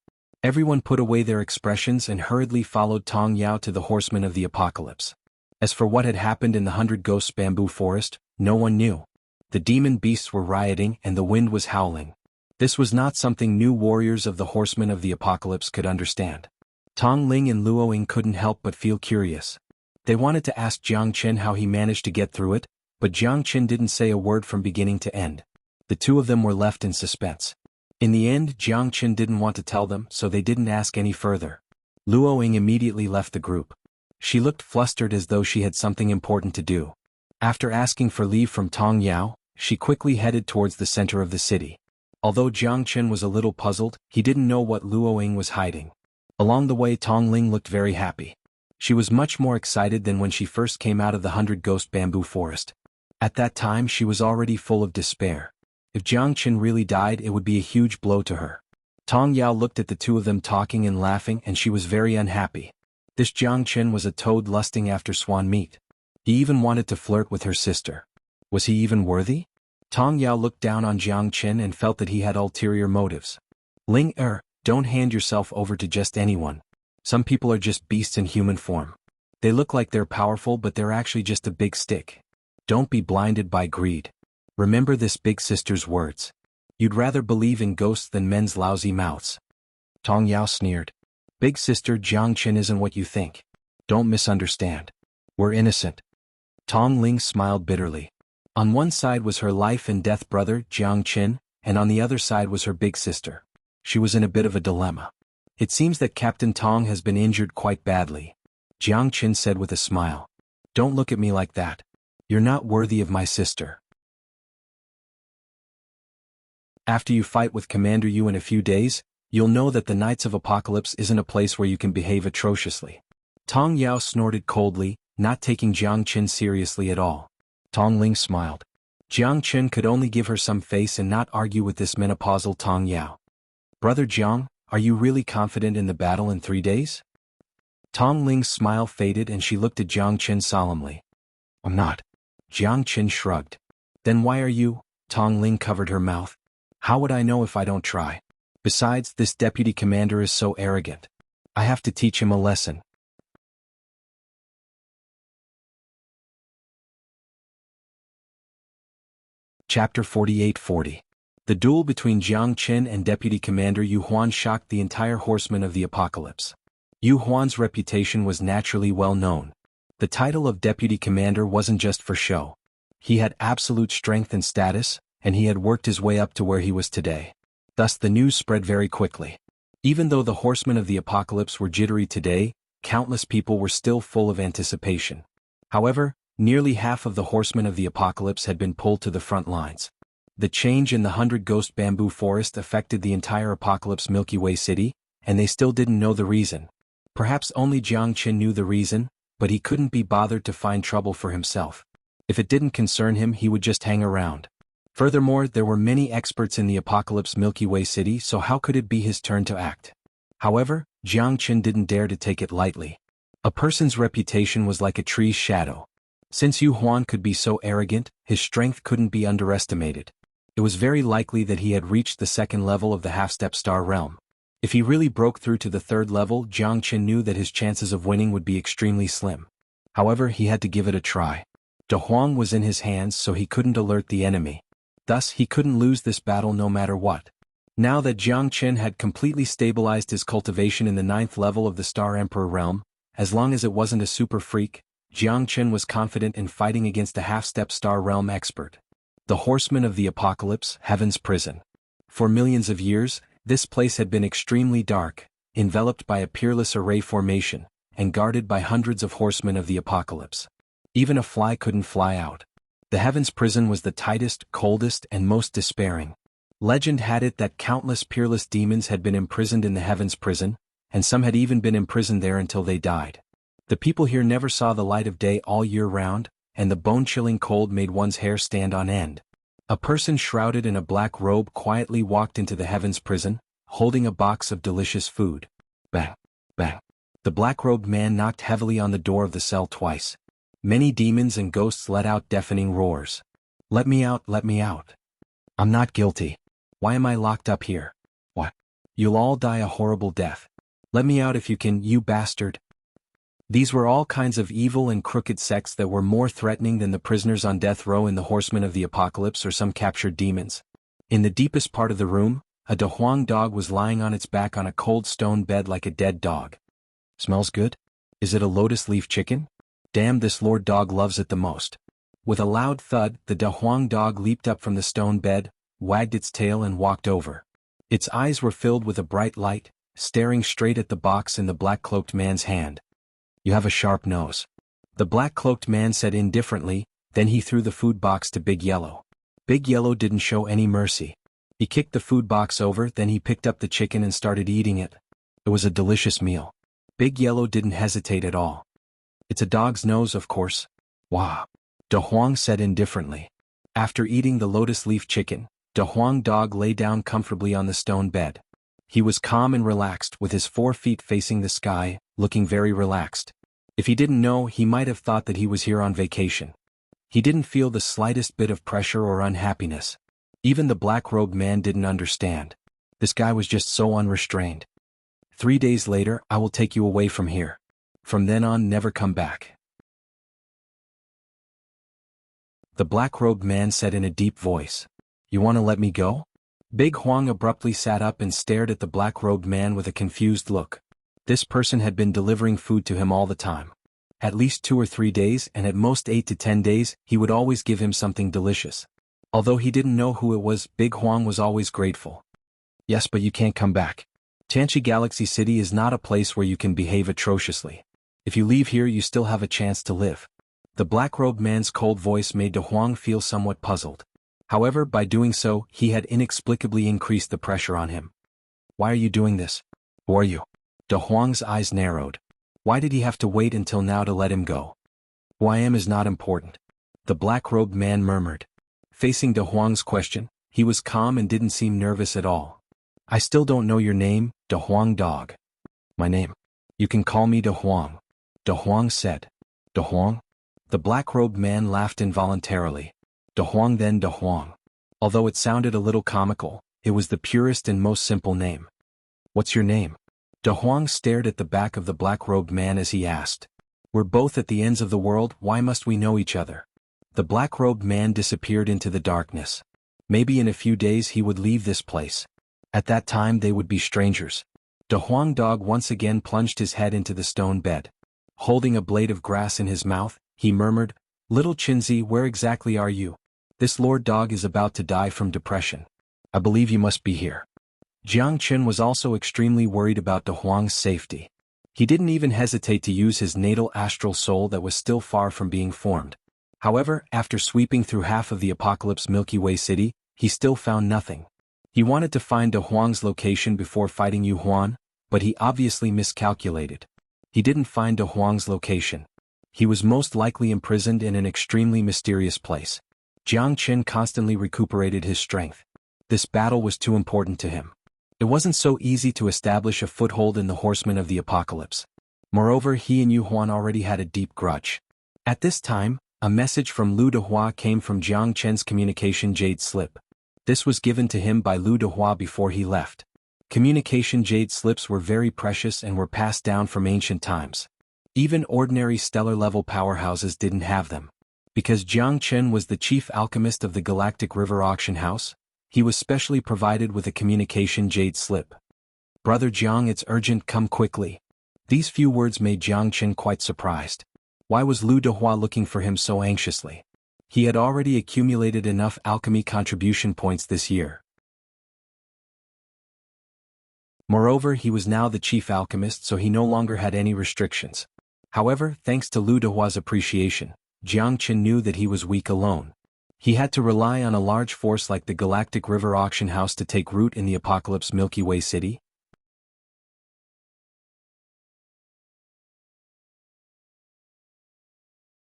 Everyone put away their expressions and hurriedly followed Tong Yao to the Horsemen of the Apocalypse. As for what had happened in the 100 Ghosts bamboo forest, no one knew. The demon beasts were rioting and the wind was howling. This was not something new warriors of the Horsemen of the Apocalypse could understand. Tong Ling and Luo Ying couldn't help but feel curious. They wanted to ask Jiang Qin how he managed to get through it, but Jiang Qin didn't say a word from beginning to end. The two of them were left in suspense. In the end, Jiang Qin didn't want to tell them, so they didn't ask any further. Luo Ying immediately left the group. She looked flustered as though she had something important to do. After asking for leave from Tong Yao, she quickly headed towards the center of the city. Although Jiang Qin was a little puzzled, he didn't know what Luo Ying was hiding. Along the way, Tong Ling looked very happy. She was much more excited than when she first came out of the 100 Ghost bamboo forest. At that time, she was already full of despair. If Jiang Qin really died, it would be a huge blow to her. Tong Yao looked at the two of them talking and laughing, and she was very unhappy. This Jiang Qin was a toad lusting after swan meat. He even wanted to flirt with her sister. Was he even worthy? Tong Yao looked down on Jiang Qin and felt that he had ulterior motives. Ling don't hand yourself over to just anyone. Some people are just beasts in human form. They look like they're powerful, but they're actually just a big stick. Don't be blinded by greed. Remember this big sister's words. You'd rather believe in ghosts than men's lousy mouths. Tong Yao sneered. Big sister, Jiang Qin isn't what you think. Don't misunderstand. We're innocent. Tong Ling smiled bitterly. On one side was her life and death brother, Jiang Qin, and on the other side was her big sister. She was in a bit of a dilemma. It seems that Captain Tong has been injured quite badly, Jiang Qin said with a smile. Don't look at me like that. You're not worthy of my sister. After you fight with Commander Yu in a few days, you'll know that the Knights of Apocalypse isn't a place where you can behave atrociously. Tong Yao snorted coldly, not taking Jiang Qin seriously at all. Tong Ling smiled. Jiang Qin could only give her some face and not argue with this menopausal Tong Yao. Brother Jiang, are you really confident in the battle in 3 days? Tong Ling's smile faded and she looked at Jiang Qin solemnly. I'm not. Jiang Qin shrugged. Then why are you? Tong Ling covered her mouth. How would I know if I don't try? Besides, this deputy commander is so arrogant. I have to teach him a lesson. Chapter 48-40. The duel between Jiang Qin and Deputy Commander Yu Huan shocked the entire horsemen of the apocalypse. Yu Huan's reputation was naturally well known. The title of Deputy Commander wasn't just for show. He had absolute strength and status, and he had worked his way up to where he was today. Thus the news spread very quickly. Even though the horsemen of the apocalypse were jittery today, countless people were still full of anticipation. However, nearly half of the horsemen of the apocalypse had been pulled to the front lines. The change in the 100-ghost bamboo forest affected the entire apocalypse Milky Way city, and they still didn't know the reason. Perhaps only Jiang Qin knew the reason, but he couldn't be bothered to find trouble for himself. If it didn't concern him, he would just hang around. Furthermore, there were many experts in the apocalypse Milky Way city, so how could it be his turn to act? However, Jiang Qin didn't dare to take it lightly. A person's reputation was like a tree's shadow. Since Yu Huan could be so arrogant, his strength couldn't be underestimated. It was very likely that he had reached the second level of the half-step star realm. If he really broke through to the third level, Jiang Qin knew that his chances of winning would be extremely slim. However, he had to give it a try. De Huang was in his hands, so he couldn't alert the enemy. Thus, he couldn't lose this battle no matter what. Now that Jiang Qin had completely stabilized his cultivation in the 9th level of the Star Emperor realm, as long as it wasn't a super freak, Jiang Qin was confident in fighting against a half-step star realm expert. The Horsemen of the Apocalypse, Heaven's Prison. For millions of years, this place had been extremely dark, enveloped by a peerless array formation, and guarded by hundreds of horsemen of the apocalypse. Even a fly couldn't fly out. The Heaven's Prison was the tightest, coldest, and most despairing. Legend had it that countless peerless demons had been imprisoned in the Heaven's Prison, and some had even been imprisoned there until they died. The people here never saw the light of day all year round, and the bone-chilling cold made one's hair stand on end. A person shrouded in a black robe quietly walked into the Heaven's Prison, holding a box of delicious food. Bang! Bang! The black-robed man knocked heavily on the door of the cell twice. Many demons and ghosts let out deafening roars. Let me out, let me out. I'm not guilty. Why am I locked up here? What? You'll all die a horrible death. Let me out if you can, you bastard. These were all kinds of evil and crooked sects that were more threatening than the prisoners on death row in the Horsemen of the Apocalypse or some captured demons. In the deepest part of the room, a De Huang dog was lying on its back on a cold stone bed like a dead dog. Smells good? Is it a lotus leaf chicken? Damn, this lord dog loves it the most. With a loud thud, the De Huang dog leaped up from the stone bed, wagged its tail and walked over. Its eyes were filled with a bright light, staring straight at the box in the black-cloaked man's hand. You have a sharp nose. The black-cloaked man said indifferently, then he threw the food box to Big Yellow. Big Yellow didn't show any mercy. He kicked the food box over, then he picked up the chicken and started eating it. It was a delicious meal. Big Yellow didn't hesitate at all. It's a dog's nose, of course. Wah! De Huang said indifferently. After eating the lotus leaf chicken, De Huang dog lay down comfortably on the stone bed. He was calm and relaxed, with his 4 feet facing the sky, looking very relaxed. If he didn't know, he might have thought that he was here on vacation. He didn't feel the slightest bit of pressure or unhappiness. Even the black-robed man didn't understand. This guy was just so unrestrained. 3 days later, I will take you away from here. From then on, never come back. The black-robed man said in a deep voice. You want to let me go? Big Huang abruptly sat up and stared at the black-robed man with a confused look. This person had been delivering food to him all the time. At least 2 or 3 days, and at most 8 to 10 days, he would always give him something delicious. Although he didn't know who it was, Big Huang was always grateful. Yes, but you can't come back. Xianxia Galaxy City is not a place where you can behave atrociously. If you leave here you still have a chance to live. The black-robed man's cold voice made De Huang feel somewhat puzzled. However, by doing so, he had inexplicably increased the pressure on him. Why are you doing this? Who are you? De Huang's eyes narrowed. Why did he have to wait until now to let him go? Who I am is not important. The black-robed man murmured. Facing De Huang's question, he was calm and didn't seem nervous at all. I still don't know your name, De Huang dog. My name. You can call me De Huang. De Huang said. De Huang? The black-robed man laughed involuntarily. De Huang then De Huang. Although it sounded a little comical, it was the purest and most simple name. What's your name? De Huang stared at the back of the black-robed man as he asked. We're both at the ends of the world, why must we know each other? The black-robed man disappeared into the darkness. Maybe in a few days he would leave this place. At that time they would be strangers. De Huang dog once again plunged his head into the stone bed. Holding a blade of grass in his mouth, he murmured, Little Chinzi, where exactly are you? This lord dog is about to die from depression. I believe you must be here. Jiang Qin was also extremely worried about De Huang's safety. He didn't even hesitate to use his natal astral soul that was still far from being formed. However, after sweeping through half of the Apocalypse Milky Way City, he still found nothing. He wanted to find De Huang's location before fighting Xuanhuan, but he obviously miscalculated. He didn't find De Huang's location. He was most likely imprisoned in an extremely mysterious place. Jiang Qin constantly recuperated his strength. This battle was too important to him. It wasn't so easy to establish a foothold in the Horsemen of the Apocalypse. Moreover, he and Xuanhuan already had a deep grudge. At this time, a message from Lu Dehua came from Jiang Chen's communication jade slip. This was given to him by Lu Dehua before he left. Communication jade slips were very precious and were passed down from ancient times. Even ordinary stellar-level powerhouses didn't have them. Because Jiang Chen was the chief alchemist of the Galactic River Auction House, he was specially provided with a communication jade slip. Brother Jiang, it's urgent, come quickly. These few words made Jiang Chen quite surprised. Why was Lu Dehua looking for him so anxiously? He had already accumulated enough alchemy contribution points this year. Moreover, he was now the chief alchemist, so he no longer had any restrictions. However, thanks to Lu Dehua's appreciation, Jiang Chen knew that he was weak alone. He had to rely on a large force like the Galactic River Auction House to take root in the Apocalypse Milky Way City.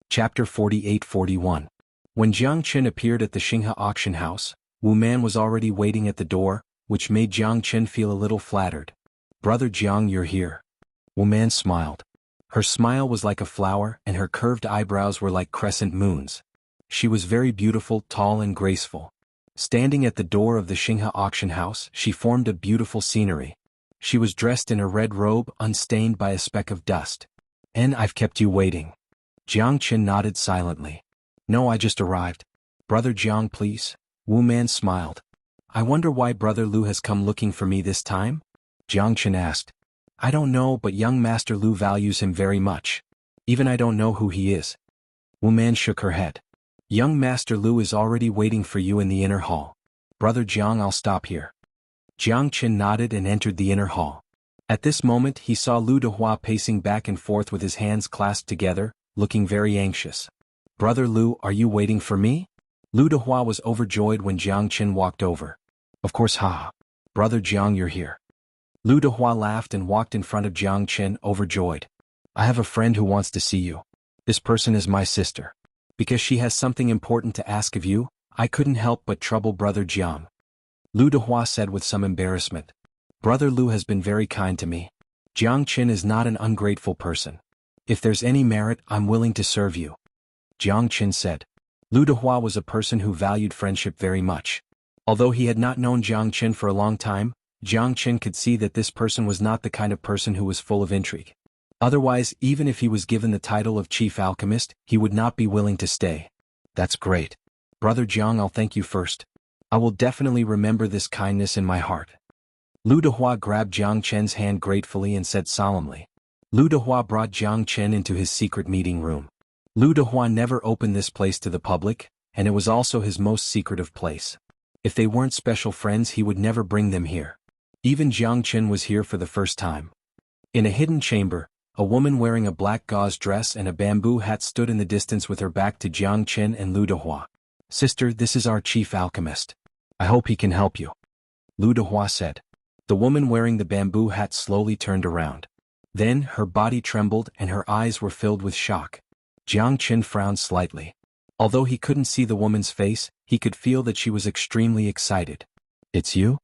Chapter 48-41. When Jiang Chen appeared at the Xinghe auction house, Wu Man was already waiting at the door, which made Jiang Chen feel a little flattered. Brother Jiang, you're here. Wu Man smiled. Her smile was like a flower and her curved eyebrows were like crescent moons. She was very beautiful, tall and graceful. Standing at the door of the Xinghe auction house, she formed a beautiful scenery. She was dressed in a red robe, unstained by a speck of dust. And I've kept you waiting. Jiang Chen nodded silently. No, I just arrived. Brother Jiang, please. Wu Man smiled. I wonder why Brother Lu has come looking for me this time? Jiang Chen asked. I don't know, but young Master Lu values him very much. Even I don't know who he is. Wu Man shook her head. Young Master Lu is already waiting for you in the inner hall. Brother Jiang, I'll stop here. Jiang Chen nodded and entered the inner hall. At this moment he saw Lu Dehua pacing back and forth with his hands clasped together, looking very anxious. Brother Lu, are you waiting for me? Lu Dehua was overjoyed when Jiang Chen walked over. Of course, haha. Brother Jiang, you're here. Lu Dehua laughed and walked in front of Jiang Chen, overjoyed. I have a friend who wants to see you. This person is my sister. Because she has something important to ask of you, I couldn't help but trouble Brother Jiang. Lu Dehua said with some embarrassment. Brother Lu has been very kind to me. Jiang Chen is not an ungrateful person. If there's any merit, I'm willing to serve you. Jiang Chen said. Lu Dehua was a person who valued friendship very much. Although he had not known Jiang Chen for a long time, Jiang Chen could see that this person was not the kind of person who was full of intrigue. Otherwise, even if he was given the title of Chief Alchemist, he would not be willing to stay. That's great. Brother Jiang, I'll thank you first. I will definitely remember this kindness in my heart. Lu Dehua grabbed Jiang Chen's hand gratefully and said solemnly. Lu Dehua brought Jiang Chen into his secret meeting room. Lu Dehua never opened this place to the public, and it was also his most secretive place. If they weren't special friends, he would never bring them here. Even Jiang Chen was here for the first time. In a hidden chamber, a woman wearing a black gauze dress and a bamboo hat stood in the distance with her back to Jiang Chen and Lu Dehua. "Sister, this is our chief alchemist. I hope he can help you," Lu Dehua said. The woman wearing the bamboo hat slowly turned around. Then, her body trembled and her eyes were filled with shock. Jiang Chen frowned slightly. Although he couldn't see the woman's face, he could feel that she was extremely excited. "It's you?"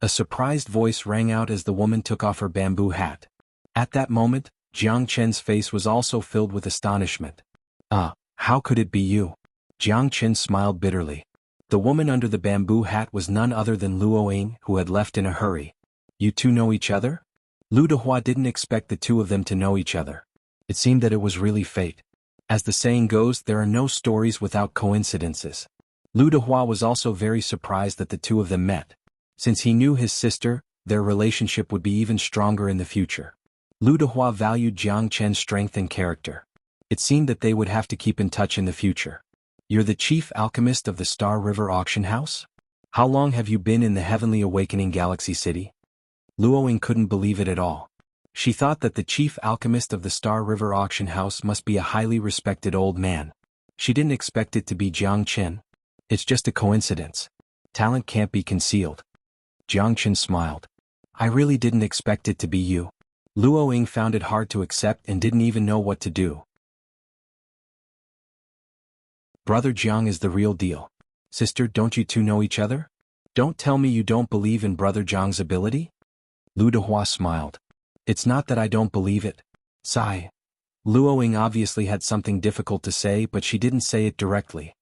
A surprised voice rang out as the woman took off her bamboo hat. At that moment, Jiang Chen's face was also filled with astonishment. How could it be you?" Jiang Chen smiled bitterly. The woman under the bamboo hat was none other than Luo Ying, who had left in a hurry. "You two know each other?" Lu Dehua didn't expect the two of them to know each other. It seemed that it was really fate. As the saying goes, there are no stories without coincidences. Lu Dehua was also very surprised that the two of them met. Since he knew his sister, their relationship would be even stronger in the future. Lu Dehua valued Jiang Chen's strength and character. It seemed that they would have to keep in touch in the future. "You're the chief alchemist of the Star River Auction House? How long have you been in the Heavenly Awakening Galaxy City?" Luo Ying couldn't believe it at all. She thought that the chief alchemist of the Star River Auction House must be a highly respected old man. She didn't expect it to be Jiang Chen. "It's just a coincidence. Talent can't be concealed." Jiang Chen smiled. "I really didn't expect it to be you." Luo Ying found it hard to accept and didn't even know what to do. "Brother Jiang is the real deal. Sister, don't you two know each other? Don't tell me you don't believe in Brother Jiang's ability?" Lu Dehua smiled. "It's not that I don't believe it. Sigh." Luo Ying obviously had something difficult to say, but she didn't say it directly.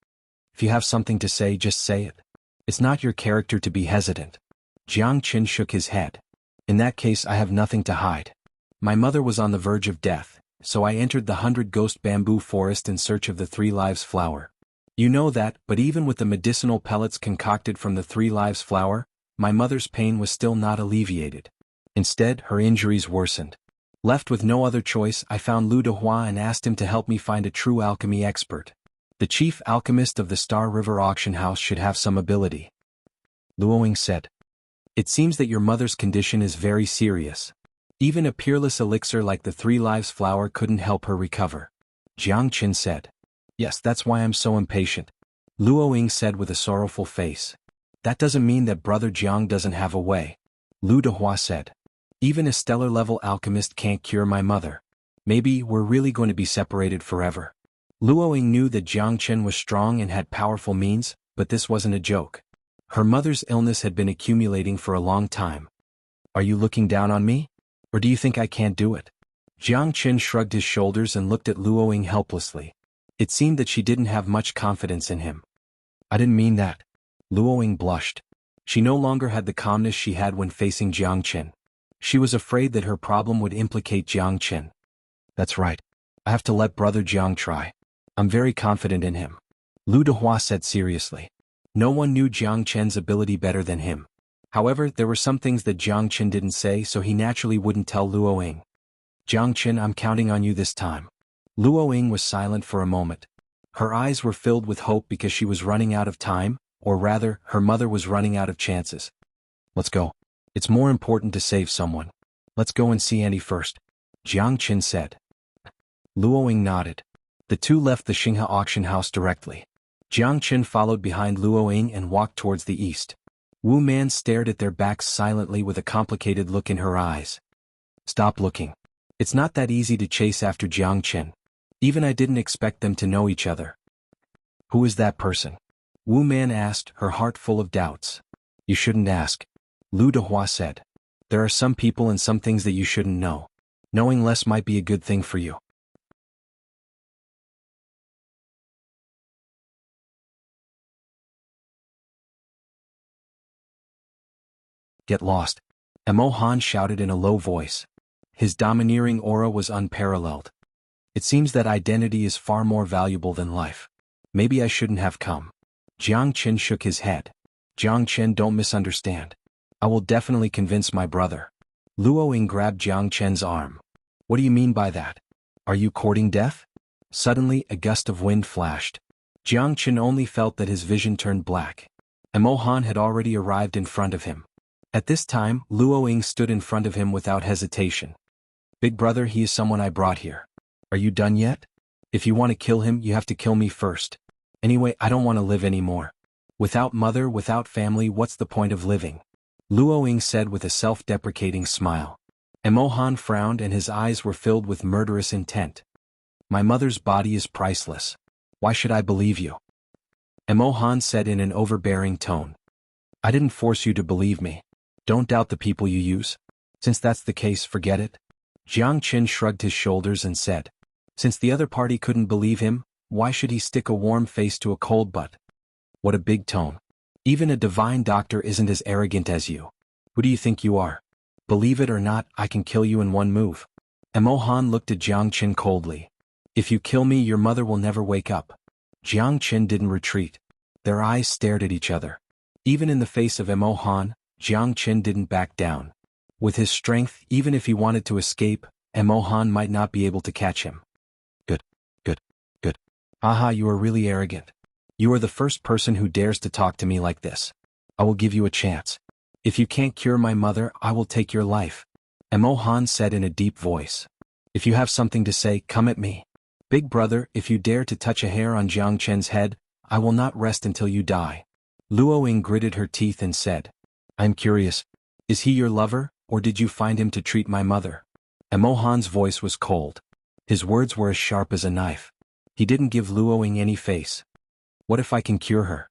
"If you have something to say, just say it. It's not your character to be hesitant." Jiang Chen shook his head. "In that case, I have nothing to hide. My mother was on the verge of death, so I entered the 100-ghost bamboo forest in search of the 3 lives flower. You know that, but even with the medicinal pellets concocted from the 3 lives flower, my mother's pain was still not alleviated. Instead, her injuries worsened. Left with no other choice, I found Lu Dehua and asked him to help me find a true alchemy expert. The chief alchemist of the Star River Auction House should have some ability," Luo Ying said. "It seems that your mother's condition is very serious. Even a peerless elixir like the 3 lives flower couldn't help her recover," Jiang Chen said. "Yes, that's why I'm so impatient," Luo Ying said with a sorrowful face. "That doesn't mean that Brother Jiang doesn't have a way," Lu Dehua said. "Even a stellar-level alchemist can't cure my mother. Maybe we're really going to be separated forever." Luo Ying knew that Jiang Chen was strong and had powerful means, but this wasn't a joke. Her mother's illness had been accumulating for a long time. "Are you looking down on me? Or do you think I can't do it?" Jiang Chen shrugged his shoulders and looked at Luo Ying helplessly. It seemed that she didn't have much confidence in him. "I didn't mean that." Luo Ying blushed. She no longer had the calmness she had when facing Jiang Chen. She was afraid that her problem would implicate Jiang Chen. "That's right. I have to let Brother Jiang try. I'm very confident in him," Lu Dehua said seriously. No one knew Jiang Chen's ability better than him. However, there were some things that Jiang Chen didn't say, so he naturally wouldn't tell Luo Ying. "Jiang Chen, I'm counting on you this time." Luo Ying was silent for a moment. Her eyes were filled with hope because she was running out of time, or rather, her mother was running out of chances. "Let's go. It's more important to save someone. Let's go and see Andy first," Jiang Chen said. Luo Ying nodded. The two left the Xinghe auction house directly. Jiang Chen followed behind Luo Ying and walked towards the east. Wu Man stared at their backs silently with a complicated look in her eyes. "Stop looking. It's not that easy to chase after Jiang Chen. Even I didn't expect them to know each other." "Who is that person?" Wu Man asked, her heart full of doubts. "You shouldn't ask," Lu Dehua said. "There are some people and some things that you shouldn't know. Knowing less might be a good thing for you." "Get lost," Imo shouted in a low voice. His domineering aura was unparalleled. "It seems that identity is far more valuable than life. Maybe I shouldn't have come." Jiang Chen shook his head. "Jiang Chen, don't misunderstand. I will definitely convince my brother." Luo Ying grabbed Jiang Chen's arm. "What do you mean by that? Are you courting death?" Suddenly, a gust of wind flashed. Jiang Chen only felt that his vision turned black. Imo had already arrived in front of him. At this time, Luo Ying stood in front of him without hesitation. Big brother, he is someone I brought here. Are you done yet? If you want to kill him, you have to kill me first. Anyway, I don't want to live anymore. Without mother, without family, what's the point of living? Luo Ying said with a self-deprecating smile. Xuanhuan frowned and his eyes were filled with murderous intent. My mother's body is priceless. Why should I believe you? Xuanhuan said in an overbearing tone. I didn't force you to believe me. Don't doubt the people you use. Since that's the case, forget it. Jiang Qin shrugged his shoulders and said. Since the other party couldn't believe him, why should he stick a warm face to a cold butt? What a big tone. Even a divine doctor isn't as arrogant as you. Who do you think you are? Believe it or not, I can kill you in one move. Xuanhuan looked at Jiang Qin coldly. If you kill me, your mother will never wake up. Jiang Qin didn't retreat. Their eyes stared at each other. Even in the face of Xuanhuan, Jiang Qin didn't back down. With his strength, even if he wanted to escape, Xuanhuan might not be able to catch him. Good. Aha, you are really arrogant. You are the first person who dares to talk to me like this. I will give you a chance. If you can't cure my mother, I will take your life. Xuanhuan said in a deep voice. If you have something to say, come at me. Big brother, if you dare to touch a hair on Jiang Qin's head, I will not rest until you die. Luo Ying gritted her teeth and said. I'm curious. Is he your lover, or did you find him to treat my mother? Xuanhuan's voice was cold. His words were as sharp as a knife. He didn't give Luo Ying any face. What if I can cure her?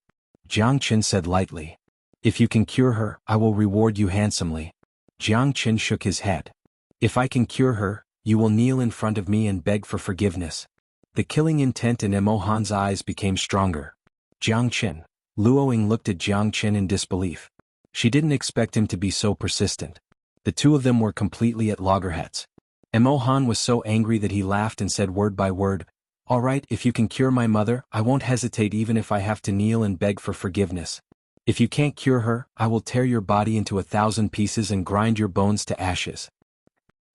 Jiang Qin said lightly. If you can cure her, I will reward you handsomely. Jiang Qin shook his head. If I can cure her, you will kneel in front of me and beg for forgiveness. The killing intent in Xuanhuan's eyes became stronger. Jiang Qin. Luo Ying looked at Jiang Qin in disbelief. She didn't expect him to be so persistent. The two of them were completely at loggerheads. Xuanhuan was so angry that he laughed and said word by word, All right, if you can cure my mother, I won't hesitate even if I have to kneel and beg for forgiveness. If you can't cure her, I will tear your body into 1,000 pieces and grind your bones to ashes.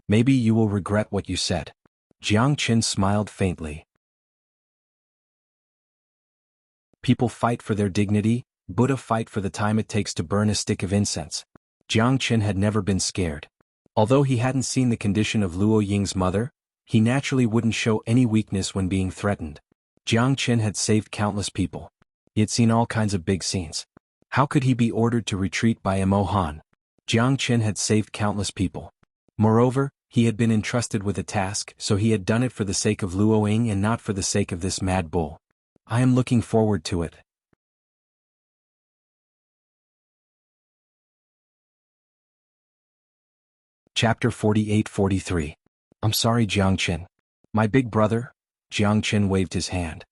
Maybe you will regret what you said. Jiang Qin smiled faintly. People fight for their dignity, Buddha fight for the time it takes to burn a stick of incense. Jiang Qin had never been scared. Although he hadn't seen the condition of Luo Ying's mother, he naturally wouldn't show any weakness when being threatened. Jiang Qin had saved countless people. He had seen all kinds of big scenes. How could he be ordered to retreat by Xuanhuan? Jiang Qin had saved countless people. Moreover, he had been entrusted with a task, so he had done it for the sake of Luo Ying and not for the sake of this mad bull. I am looking forward to it. Chapter 48-43. I'm sorry, Jiang Qin. My big brother? Jiang Qin waved his hand.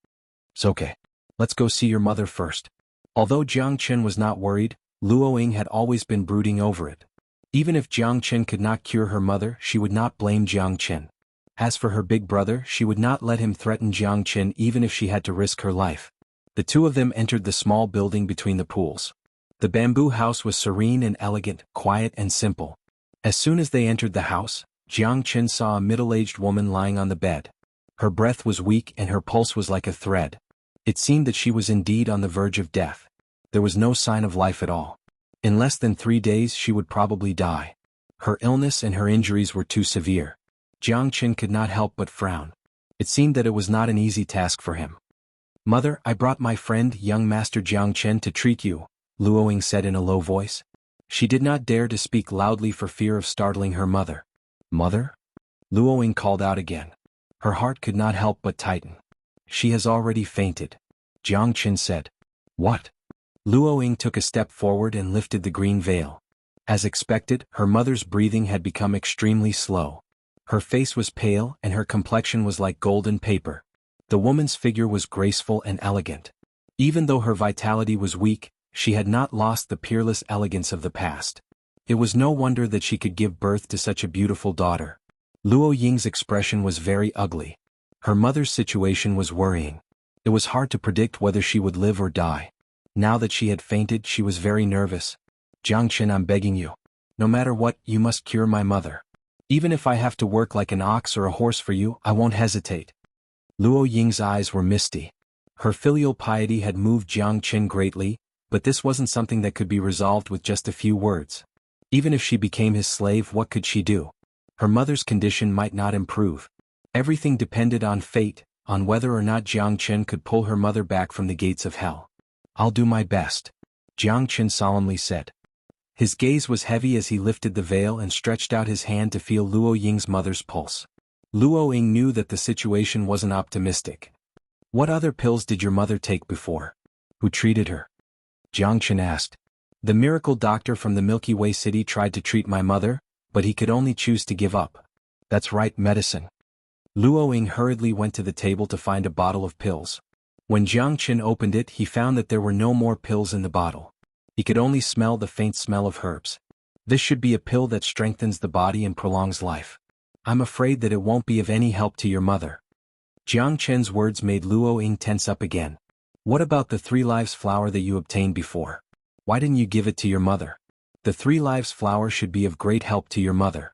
It's okay. Let's go see your mother first. Although Jiang Qin was not worried, Luo Ying had always been brooding over it. Even if Jiang Qin could not cure her mother, she would not blame Jiang Qin. As for her big brother, she would not let him threaten Jiang Qin even if she had to risk her life. The two of them entered the small building between the pools. The bamboo house was serene and elegant, quiet and simple. As soon as they entered the house, Jiang Qin saw a middle-aged woman lying on the bed. Her breath was weak and her pulse was like a thread. It seemed that she was indeed on the verge of death. There was no sign of life at all. In less than 3 days she would probably die. Her illness and her injuries were too severe. Jiang Qin could not help but frown. It seemed that it was not an easy task for him. Mother, I brought my friend, young Master Jiang Qin, to treat you, Luo Ying said in a low voice. She did not dare to speak loudly for fear of startling her mother. Mother? Luo Ying called out again. Her heart could not help but tighten. She has already fainted. Jiang Qin said. What? Luo Ying took a step forward and lifted the green veil. As expected, her mother's breathing had become extremely slow. Her face was pale and her complexion was like golden paper. The woman's figure was graceful and elegant. Even though her vitality was weak, she had not lost the peerless elegance of the past. It was no wonder that she could give birth to such a beautiful daughter. Luo Ying's expression was very ugly. Her mother's situation was worrying. It was hard to predict whether she would live or die. Now that she had fainted, she was very nervous. Jiang Qin, I'm begging you. No matter what, you must cure my mother. Even if I have to work like an ox or a horse for you, I won't hesitate. Luo Ying's eyes were misty. Her filial piety had moved Jiang Qin greatly, but this wasn't something that could be resolved with just a few words. Even if she became his slave, what could she do? Her mother's condition might not improve. Everything depended on fate, on whether or not Jiang Chen could pull her mother back from the gates of hell. I'll do my best, Jiang Chen solemnly said. His gaze was heavy as he lifted the veil and stretched out his hand to feel Luo Ying's mother's pulse. Luo Ying knew that the situation wasn't optimistic. What other pills did your mother take before? Who treated her? Jiang Chen asked. The miracle doctor from the Milky Way city tried to treat my mother, but he could only choose to give up. That's right, medicine. Luo Ying hurriedly went to the table to find a bottle of pills. When Jiang Chen opened it, he found that there were no more pills in the bottle. He could only smell the faint smell of herbs. This should be a pill that strengthens the body and prolongs life. I'm afraid that it won't be of any help to your mother. Jiang Chen's words made Luo Ying tense up again. What about the 3 lives flower that you obtained before? Why didn't you give it to your mother? The 3 lives flower should be of great help to your mother.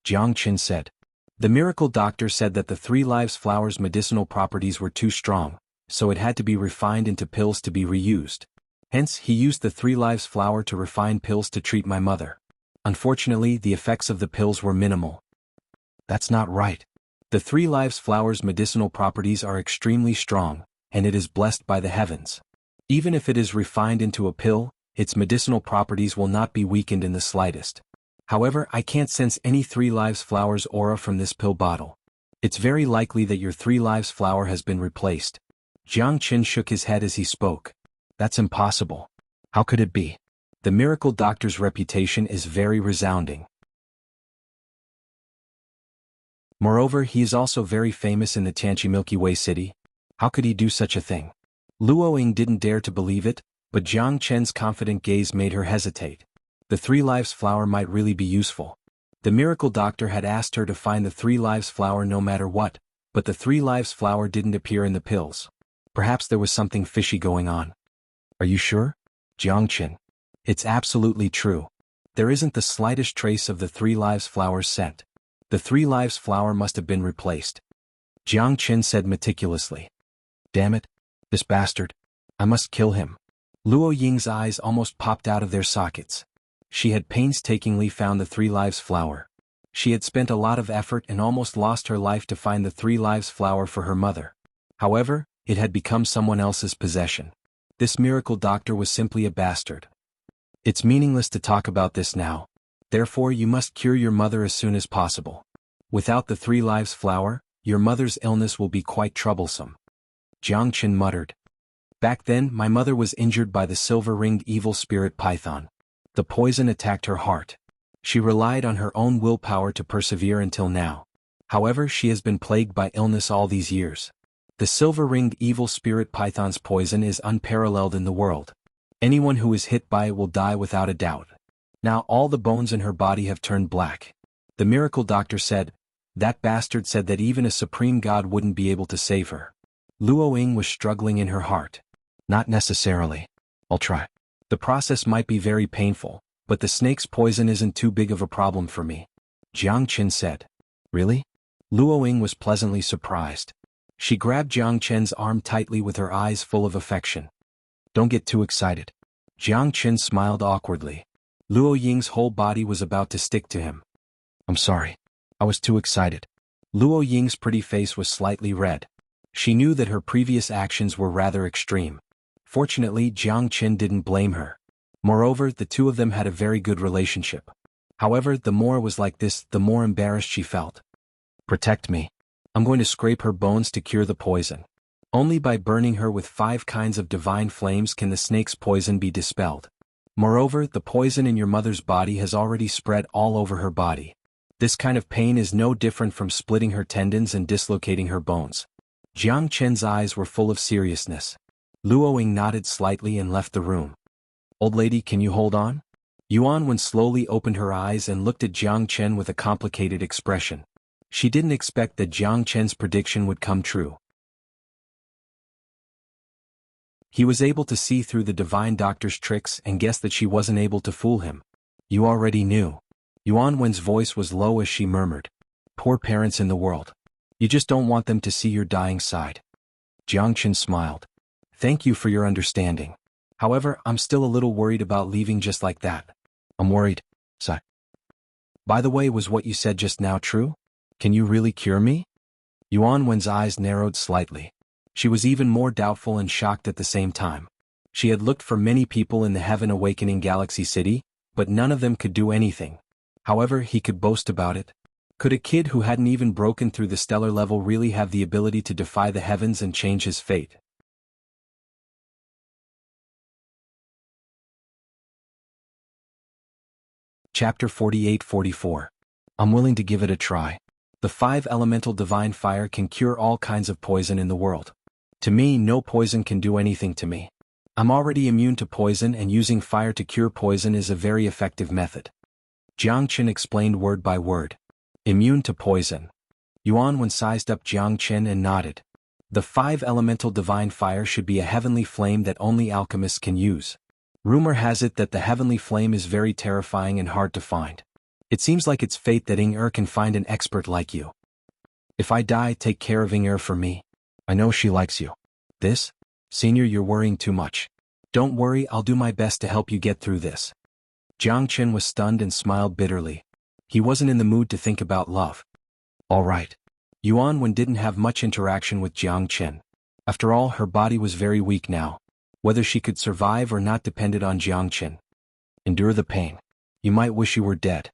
Jiang Chen said. The miracle doctor said that the 3 lives flower's medicinal properties were too strong, so it had to be refined into pills to be reused. Hence, he used the 3 lives flower to refine pills to treat my mother. Unfortunately, the effects of the pills were minimal. That's not right. The 3 lives flower's medicinal properties are extremely strong, and it is blessed by the heavens. Even if it is refined into a pill, its medicinal properties will not be weakened in the slightest. However, I can't sense any 3 lives flower's aura from this pill bottle. It's very likely that your 3 lives flower has been replaced. Jiang Chen shook his head as he spoke. That's impossible. How could it be? The miracle doctor's reputation is very resounding. Moreover, he is also very famous in the Tianqi Milky Way city. How could he do such a thing? Luo Ying didn't dare to believe it, but Jiang Chen's confident gaze made her hesitate. The 3 lives flower might really be useful. The miracle doctor had asked her to find the 3 lives flower no matter what, but the 3 lives flower didn't appear in the pills. Perhaps there was something fishy going on. Are you sure? Jiang Chen. It's absolutely true. There isn't the slightest trace of the 3 lives flower's scent. The 3 lives flower must have been replaced. Jiang Chen said meticulously. Damn it. This bastard. I must kill him. Luo Ying's eyes almost popped out of their sockets. She had painstakingly found the 3 lives flower. She had spent a lot of effort and almost lost her life to find the 3 lives flower for her mother. However, it had become someone else's possession. This miracle doctor was simply a bastard. It's meaningless to talk about this now. Therefore, you must cure your mother as soon as possible. Without the 3 lives flower, your mother's illness will be quite troublesome. Jiang Chen muttered. Back then, my mother was injured by the silver-ringed evil spirit python. The poison attacked her heart. She relied on her own willpower to persevere until now. However, she has been plagued by illness all these years. The silver-ringed evil spirit python's poison is unparalleled in the world. Anyone who is hit by it will die without a doubt. Now all the bones in her body have turned black. The miracle doctor said, that bastard said that even a supreme god wouldn't be able to save her. Luo Ying was struggling in her heart. Not necessarily. I'll try. The process might be very painful, but the snake's poison isn't too big of a problem for me. Jiang Chen said. Really? Luo Ying was pleasantly surprised. She grabbed Jiang Chen's arm tightly with her eyes full of affection. Don't get too excited. Jiang Chen smiled awkwardly. Luo Ying's whole body was about to stick to him. I'm sorry. I was too excited. Luo Ying's pretty face was slightly red. She knew that her previous actions were rather extreme. Fortunately, Jiang Chen didn't blame her. Moreover, the two of them had a very good relationship. However, the more it was like this, the more embarrassed she felt. Protect me. I'm going to scrape her bones to cure the poison. Only by burning her with 5 kinds of divine flames can the snake's poison be dispelled. Moreover, the poison in your mother's body has already spread all over her body. This kind of pain is no different from splitting her tendons and dislocating her bones. Jiang Chen's eyes were full of seriousness. Luo Ying nodded slightly and left the room. Old lady, can you hold on? Xuanhuan slowly opened her eyes and looked at Jiang Chen with a complicated expression. She didn't expect that Jiang Chen's prediction would come true. He was able to see through the divine doctor's tricks and guessed that she wasn't able to fool him. You already knew. Xuanhuan's voice was low as she murmured. Poor parents in the world. You just don't want them to see your dying side. Jiang Chen smiled. Thank you for your understanding. However, I'm still a little worried about leaving just like that. I'm worried. Sigh. By the way, was what you said just now true? Can you really cure me? Xuanhuan's eyes narrowed slightly. She was even more doubtful and shocked at the same time. She had looked for many people in the Heaven Awakening Galaxy City, but none of them could do anything. However, he could boast about it. Could a kid who hadn't even broken through the stellar level really have the ability to defy the heavens and change his fate? Chapter 48-44. I'm willing to give it a try. The 5 elemental divine fire can cure all kinds of poison in the world. To me, no poison can do anything to me. I'm already immune to poison, and using fire to cure poison is a very effective method. Jiangchen explained word by word. Immune to poison. Xuanhuan sized up Jiangchen and nodded. The 5 elemental divine fire should be a heavenly flame that only alchemists can use. Rumor has it that the heavenly flame is very terrifying and hard to find. It seems like it's fate that Inger can find an expert like you. If I die, take care of Inger for me. I know she likes you. This? Senior, you're worrying too much. Don't worry, I'll do my best to help you get through this. Jiangchen was stunned and smiled bitterly. He wasn't in the mood to think about love. All right. Xuanhuan didn't have much interaction with Jiangchen. After all, her body was very weak now. Whether she could survive or not depended on Jiangchen. Endure the pain. You might wish you were dead.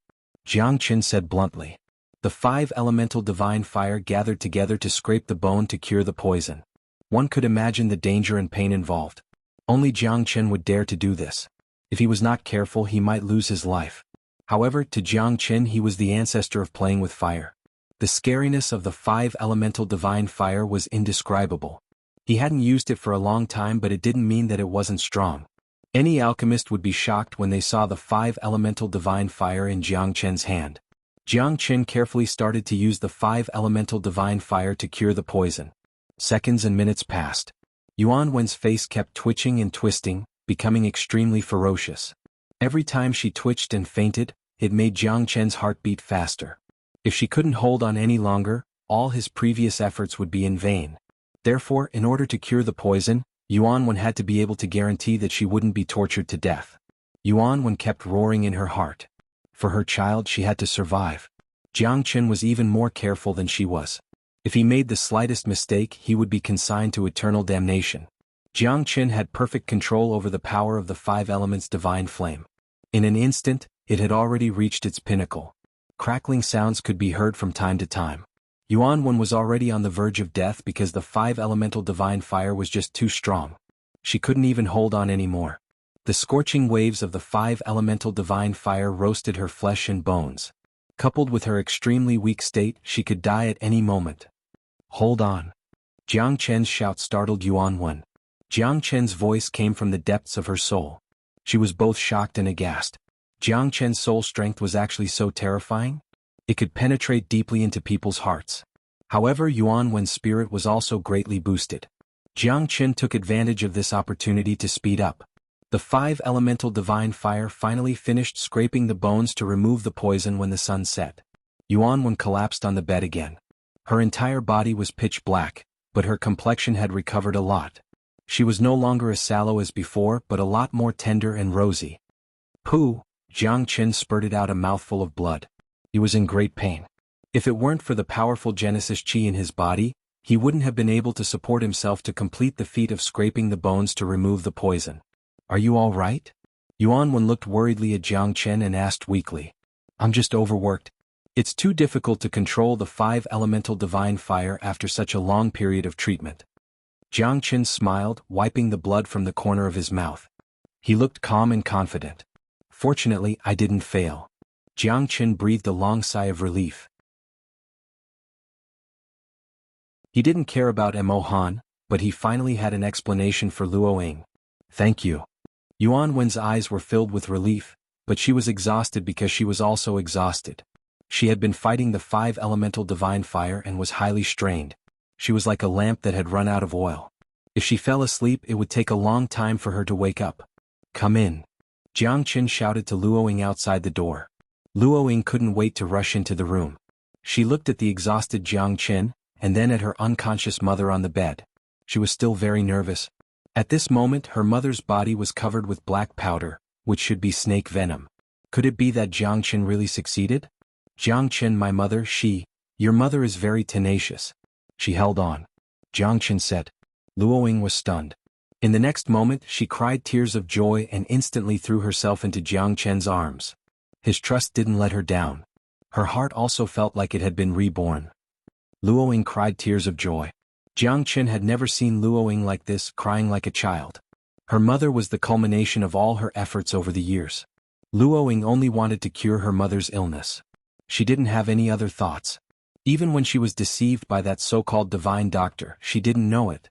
Jiangchen said bluntly. The 5 elemental divine fire gathered together to scrape the bone to cure the poison. One could imagine the danger and pain involved. Only Jiangchen would dare to do this. If he was not careful, he might lose his life. However, to Jiangchen he was the ancestor of playing with fire. The scariness of the 5 elemental divine fire was indescribable. He hadn't used it for a long time, but it didn't mean that it wasn't strong. Any alchemist would be shocked when they saw the 5 elemental divine fire in Jiangchen's hand. Jiangchen carefully started to use the 5 elemental divine fire to cure the poison. Seconds and minutes passed. Xuanhuan's face kept twitching and twisting, becoming extremely ferocious. Every time she twitched and fainted, it made Jiangchen's heart beat faster. If she couldn't hold on any longer, all his previous efforts would be in vain. Therefore, in order to cure the poison, Xuanhuan had to be able to guarantee that she wouldn't be tortured to death. Xuanhuan kept roaring in her heart. For her child, she had to survive. Jiangchen was even more careful than she was. If he made the slightest mistake, he would be consigned to eternal damnation. Jiangchen had perfect control over the power of the 5 elements divine flame. In an instant, it had already reached its pinnacle. Crackling sounds could be heard from time to time. Xuanhuan was already on the verge of death because the 5 elemental divine fire was just too strong. She couldn't even hold on anymore. The scorching waves of the 5 elemental divine fire roasted her flesh and bones. Coupled with her extremely weak state, she could die at any moment. Hold on. Jiangchen's shout startled Xuanhuan. Jiangchen's voice came from the depths of her soul. She was both shocked and aghast. Jiangchen's soul strength was actually so terrifying? It could penetrate deeply into people's hearts. However, Xuanhuan's spirit was also greatly boosted. Jiangchen took advantage of this opportunity to speed up. The 5 elemental divine fire finally finished scraping the bones to remove the poison when the sun set. Xuanhuan collapsed on the bed again. Her entire body was pitch black, but her complexion had recovered a lot. She was no longer as sallow as before, but a lot more tender and rosy. Pooh! Jiangchen spurted out a mouthful of blood. He was in great pain. If it weren't for the powerful Genesis Chi in his body, he wouldn't have been able to support himself to complete the feat of scraping the bones to remove the poison. Are you all right? Xuanhuan looked worriedly at Jiangchen and asked weakly. I'm just overworked. It's too difficult to control the 5 elemental divine fire after such a long period of treatment. Jiangchen smiled, wiping the blood from the corner of his mouth. He looked calm and confident. Fortunately, I didn't fail. Jiangchen breathed a long sigh of relief. He didn't care about Mo Han, but he finally had an explanation for Luoying. Thank you. Xuanhuan's eyes were filled with relief, but she was exhausted because she was also exhausted. She had been fighting the 5 elemental divine fire and was highly strained. She was like a lamp that had run out of oil. If she fell asleep, it would take a long time for her to wake up. Come in. Jiangchen shouted to Luoying outside the door. Luoying couldn't wait to rush into the room. She looked at the exhausted Jiangchen, and then at her unconscious mother on the bed. She was still very nervous. At this moment, her mother's body was covered with black powder, which should be snake venom. Could it be that Jiang Chen really succeeded? Jiang Chen, my mother, your mother is very tenacious. She held on. Jiang Chen said. Luoying was stunned. In the next moment, she cried tears of joy and instantly threw herself into Jiang Chen's arms. His trust didn't let her down. Her heart also felt like it had been reborn. Luoying cried tears of joy. Jiang Chen had never seen Luoying like this, crying like a child. Her mother was the culmination of all her efforts over the years. Luoying only wanted to cure her mother's illness. She didn't have any other thoughts. Even when she was deceived by that so-called divine doctor, she didn't know it.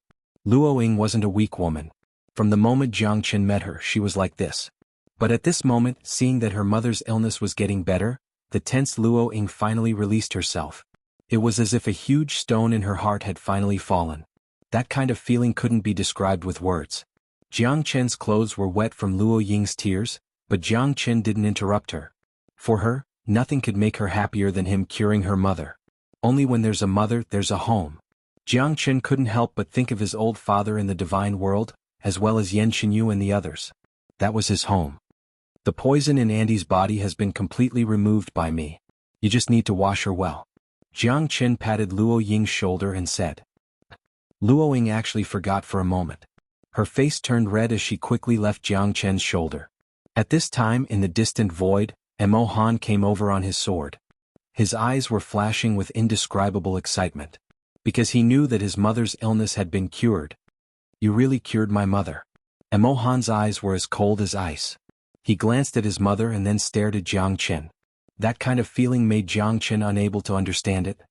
Luoying wasn't a weak woman. From the moment Jiang Chen met her, she was like this. But at this moment, seeing that her mother's illness was getting better, the tense Luoying finally released herself. It was as if a huge stone in her heart had finally fallen. That kind of feeling couldn't be described with words. Jiang Chen's clothes were wet from Luoying's tears, but Jiang Chen didn't interrupt her. For her, nothing could make her happier than him curing her mother. Only when there's a mother, there's a home. Jiang Chen couldn't help but think of his old father in the divine world, as well as Yan Xinyu and the others. That was his home. The poison in Andy's body has been completely removed by me. You just need to wash her well. Jiang Chen patted Luoying's shoulder and said. Luoying actually forgot for a moment. Her face turned red as she quickly left Jiang Chen's shoulder. At this time, in the distant void, Han came over on his sword. His eyes were flashing with indescribable excitement. Because he knew that his mother's illness had been cured. You really cured my mother. Han's eyes were as cold as ice. He glanced at his mother and then stared at Jiang Chen. That kind of feeling made Jiang Chen unable to understand it.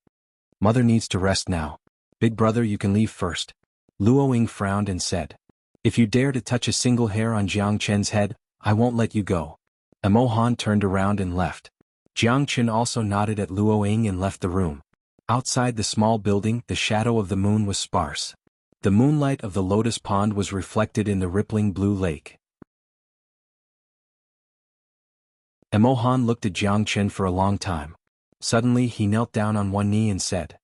Mother needs to rest now. Big brother, you can leave first. Luoying frowned and said. If you dare to touch a single hair on Jiang Chen's head, I won't let you go. Han turned around and left. Jiang Chen also nodded at Luoying and left the room. Outside the small building, the shadow of the moon was sparse. The moonlight of the lotus pond was reflected in the rippling blue lake. Han looked at Jiang Chen for a long time. Suddenly he knelt down on one knee and said.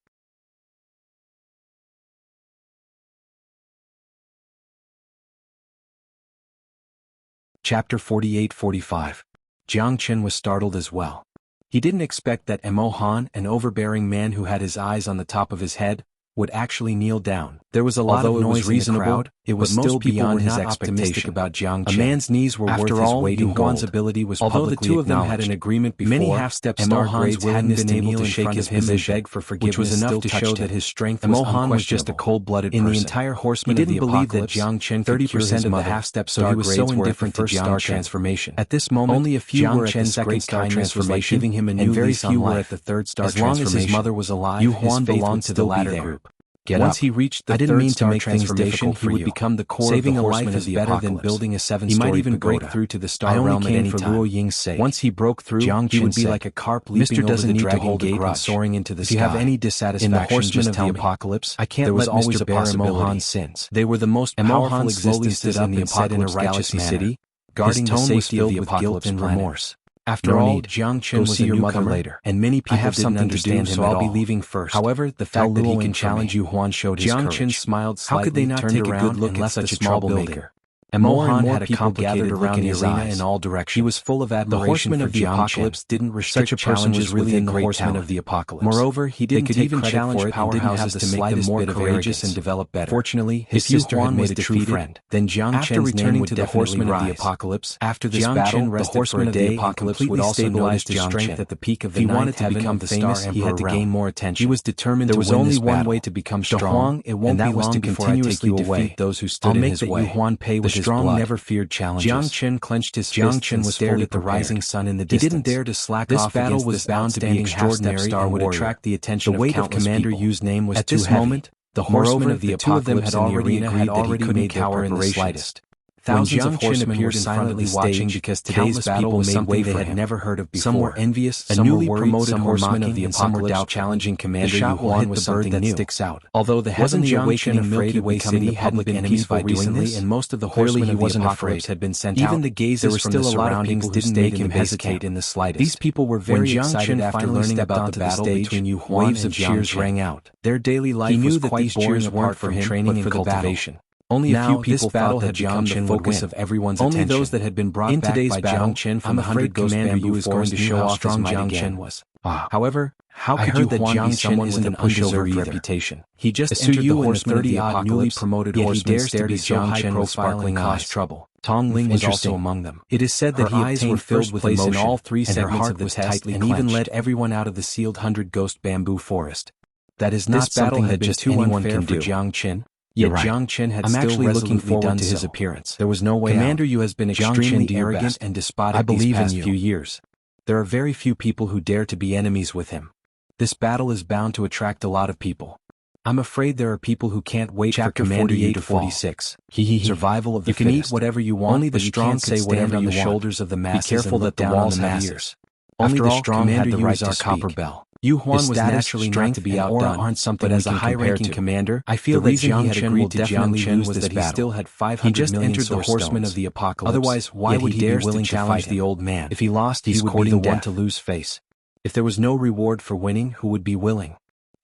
Chapter 48-45. Jiang Chen was startled as well. He didn't expect that Han, an overbearing man who had his eyes on the top of his head, would actually kneel down. There was a lot of noise in the crowd, it was still beyond his expectation. About Jiang Chen. A man's knees were worth his weight in gold. Ability was although the two of them had an agreement before, many half-step star grades hadn't been able to shake his him and beg for forgiveness, which was enough to show that his strength was unquestionable. Was just a cold-blooded person. In the entire horseman of the apocalypse, he didn't believe that Jiang Chen 30% of the half-step star grades were indifferent to Jiang transformation. At this moment, only a few were at the second star transformation, giving him a new lease on life. Very few were at the third star transformation. As long as his mother was alive, Xuanhuan belonged to the latter group. Once he reached the third star transformation, he would become the core of the horseman of the apocalypse. Better than building a 7-story pagoda. He might even break through to the star realm at any time. Luoying's sake. Once he broke through, he would be like a carp leaping over the dragon gate and soaring into the sky. If you have any dissatisfaction, in the horsemen of the apocalypse, I can't let Mr. bear Han's sins. They were the most powerful existences in the apocalypse galaxy city, guarding the safety of the apocalypse and remorse. After all, Jiang Chen was a newcomer later, and many people didn't understand him, so I'll be leaving first. However, the fact that he can challenge Xuanhuan showed his courage. Jiang Chen smiled slightly. How could they not take a good look at such a troublemaker? Han had a complicated look in his arena in all directions. He was full of admiration. The horsemen of the apocalypse didn't restrict challenges within the horsemen of the apocalypse. Moreover, he didn't even challenge powerhouses to make them more courageous and develop better. Fortunately, his sister had made a true friend. Then Jiang Chen's name would definitely rise. After returning to the horsemen of the apocalypse, after this battle, the horsemen of the apocalypse would also notice his strength at the peak of the ninth heaven. If he wanted to become famous, he had to gain more attention. He was determined to win this battle. There was only one way to become strong, and that was to continuously defeat those who stood in his way. I'll make that Xuanhuan pay with his blood. Never feared challenges. Jiang Chen clenched his fists and stared at the rising sun in the distance. He didn't dare to slack off. This battle was bound to be extraordinary and would attract the attention of countless people. The weight of Commander Yu's name was too heavy. At this moment, the horsemen of the apocalypse in the arena had already made cower in the slightest. Thousands of horsemen were silently watching because today's battle was something they had never heard of before. Some were envious, some were worried, some were mocking, and some were challenging Commander Xuanhuan was something that sticks out. Although the heavenly awakening Milky Way City hadn't been peaceful recently, and most of the horsemen of the apocalypse had been sent out, even the gazes from the surroundings didn't make him hesitate in the slightest. These people were very excited after learning about the battle between Xuanhuan and waves of cheers rang out. Their daily life was quite boring apart from training and cultivation. Only a few people this battle thought that had become Jiang the Chen focus would win. of everyone's Only attention. those that had been brought In back today's by battle, Jiang Chen from I'm the afraid 100 Ghost Commander Bamboo Yu is going Forest to knew show how off his strong might Jiang again. Chen was. Ah. However, how I could heard Yu that Huan be Jiang Chen someone with isn't an a pushover undeserved either. reputation? He just Su entered Yu the and the horsemen of the 30-odd newly apocalypse, promoted yet he horsemen dares to stared be at so Jiang high Chen with profile and sparkling cause eyes. trouble. Tong Ling was Interesting. also among them. It is said that Her he eyes were obtained filled first with place in emotion, all three and her segments heart of the was test tightly and even clenched. led everyone out of the sealed 100 Ghost Bamboo Forest. That is This not battle something had that been just too anyone unfair can for do. Jiang Chen. You're Yet right. Jiang Chen had I'm still actually looking resolutely forward done to his so. appearance. There was no way Commander out. Yu has been Jiang Chen, extremely do your arrogant best. and despotic I these believe in past you. few years. There are very few people who dare to be enemies with him. This battle is bound to attract a lot of people. I'm afraid there are people who can't wait for Chapter Commander Yu to 48-46. fall. Survival of the You can eat fittest. whatever you want, Only the but you strong can't could say whatever stand on you the want. shoulders of the masses. Be careful and look that the down on walls the have masses. ears. Only After the all, strong Commander had the Yu right is to our speak. copper bell. Yuhuan His was status, naturally not strength, to be and outdone, aura aren't something but we as a can compare high-ranking to. commander, I feel the that reason Jiang he had Chen agreed will to definitely Jiang Chen lose was this that he battle. still had 500 He just million entered the source horsemen stones. of the apocalypse. Otherwise, why yet would he be dares willing to challenge fight the them. old man? If he lost, He he's would be the courting one death. to lose face. If there was no reward for winning, who would be willing?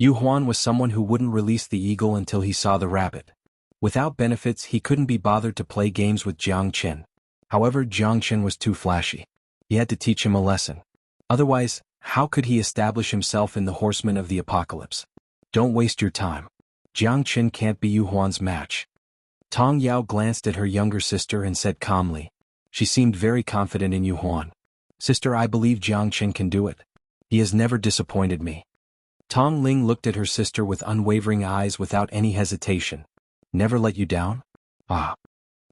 Yuhuan was someone who wouldn't release the eagle until he saw the rabbit. Without benefits, he couldn't be bothered to play games with Jiang Chen. However, Jiang Chen was too flashy. He had to teach him a lesson. Otherwise, how could he establish himself in the horsemen of the apocalypse? Don't waste your time. Jiang Chen can't be Yuhuan's match. Tong Yao glanced at her younger sister and said calmly. She seemed very confident in Yuhuan. Sister, I believe Jiang Chen can do it. He has never disappointed me. Tong Ling looked at her sister with unwavering eyes without any hesitation. Never let you down? Ah.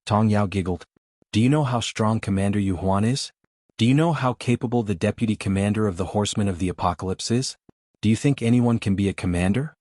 Tong Yao giggled. Do you know how strong Commander Yuhuan is? Do you know how capable the deputy commander of the Horsemen of the Apocalypse is? Do you think anyone can be a commander?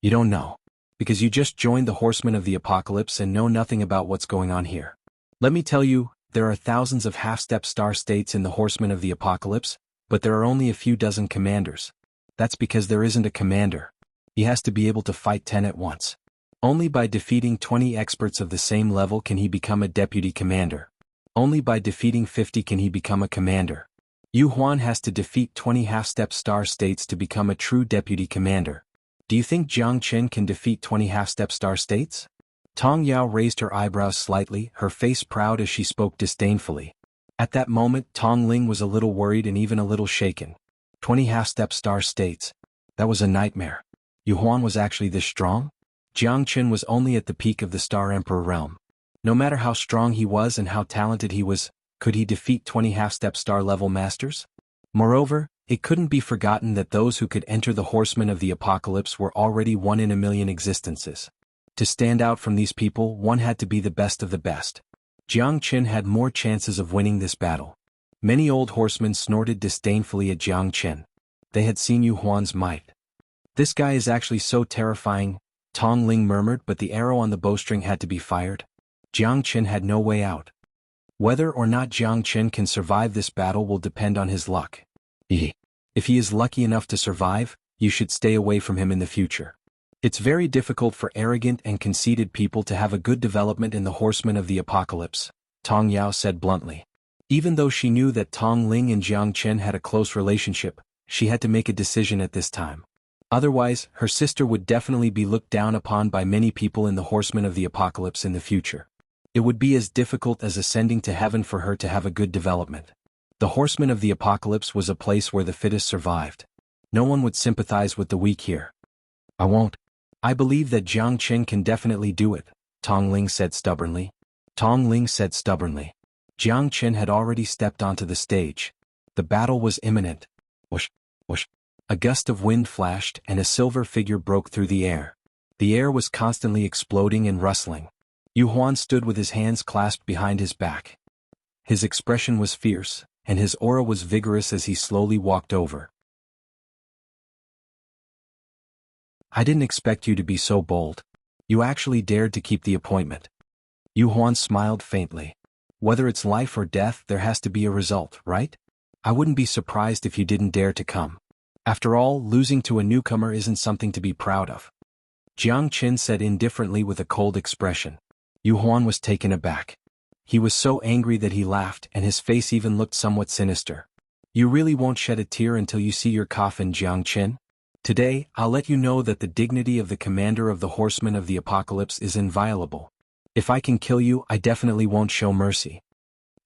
You don't know. Because you just joined the Horsemen of the Apocalypse and know nothing about what's going on here. Let me tell you, there are thousands of half-step star states in the Horsemen of the Apocalypse, but there are only a few dozen commanders. That's because there isn't a commander. He has to be able to fight 10 at once. Only by defeating 20 experts of the same level can he become a deputy commander. Only by defeating 50 can he become a commander. Yuhuan has to defeat 20 half-step star states to become a true deputy commander. Do you think Jiang Chen can defeat 20 half-step star states? Tong Yao raised her eyebrows slightly, her face proud as she spoke disdainfully. At that moment, Tong Ling was a little worried and even a little shaken. 20 half-step star states. That was a nightmare. Yuhuan was actually this strong? Jiang Chen was only at the peak of the Star Emperor realm. No matter how strong he was and how talented he was, could he defeat 20 half-step star level masters? Moreover, it couldn't be forgotten that those who could enter the Horsemen of the Apocalypse were already 1 in a million existences. To stand out from these people, one had to be the best of the best. Jiang Chen had more chances of winning this battle. Many old horsemen snorted disdainfully at Jiang Chen. They had seen Yuhuan's might. This guy is actually so terrifying, Tong Ling murmured, but the arrow on the bowstring had to be fired. Jiang Chen had no way out. Whether or not Jiang Chen can survive this battle will depend on his luck. If he is lucky enough to survive, you should stay away from him in the future. It's very difficult for arrogant and conceited people to have a good development in the Horsemen of the Apocalypse, Tong Yao said bluntly. Even though she knew that Tong Ling and Jiang Chen had a close relationship, she had to make a decision at this time. Otherwise, her sister would definitely be looked down upon by many people in the Horsemen of the Apocalypse in the future. It would be as difficult as ascending to heaven for her to have a good development. The Horsemen of the Apocalypse was a place where the fittest survived. No one would sympathize with the weak here. I won't. I believe that Jiang Chen can definitely do it, Tong Ling said stubbornly. Tong Ling said stubbornly. Jiang Chen had already stepped onto the stage. The battle was imminent. Whoosh, whoosh. A gust of wind flashed and a silver figure broke through the air. The air was constantly exploding and rustling. Yuhuan stood with his hands clasped behind his back. His expression was fierce, and his aura was vigorous as he slowly walked over. I didn't expect you to be so bold. You actually dared to keep the appointment. Yuhuan smiled faintly. Whether it's life or death, there has to be a result, right? I wouldn't be surprised if you didn't dare to come. After all, losing to a newcomer isn't something to be proud of. Jiang Chen said indifferently with a cold expression. Yuhuan was taken aback. He was so angry that he laughed, and his face even looked somewhat sinister. You really won't shed a tear until you see your coffin, Jiang Chen? Today, I'll let you know that the dignity of the commander of the Horsemen of the Apocalypse is inviolable. If I can kill you, I definitely won't show mercy.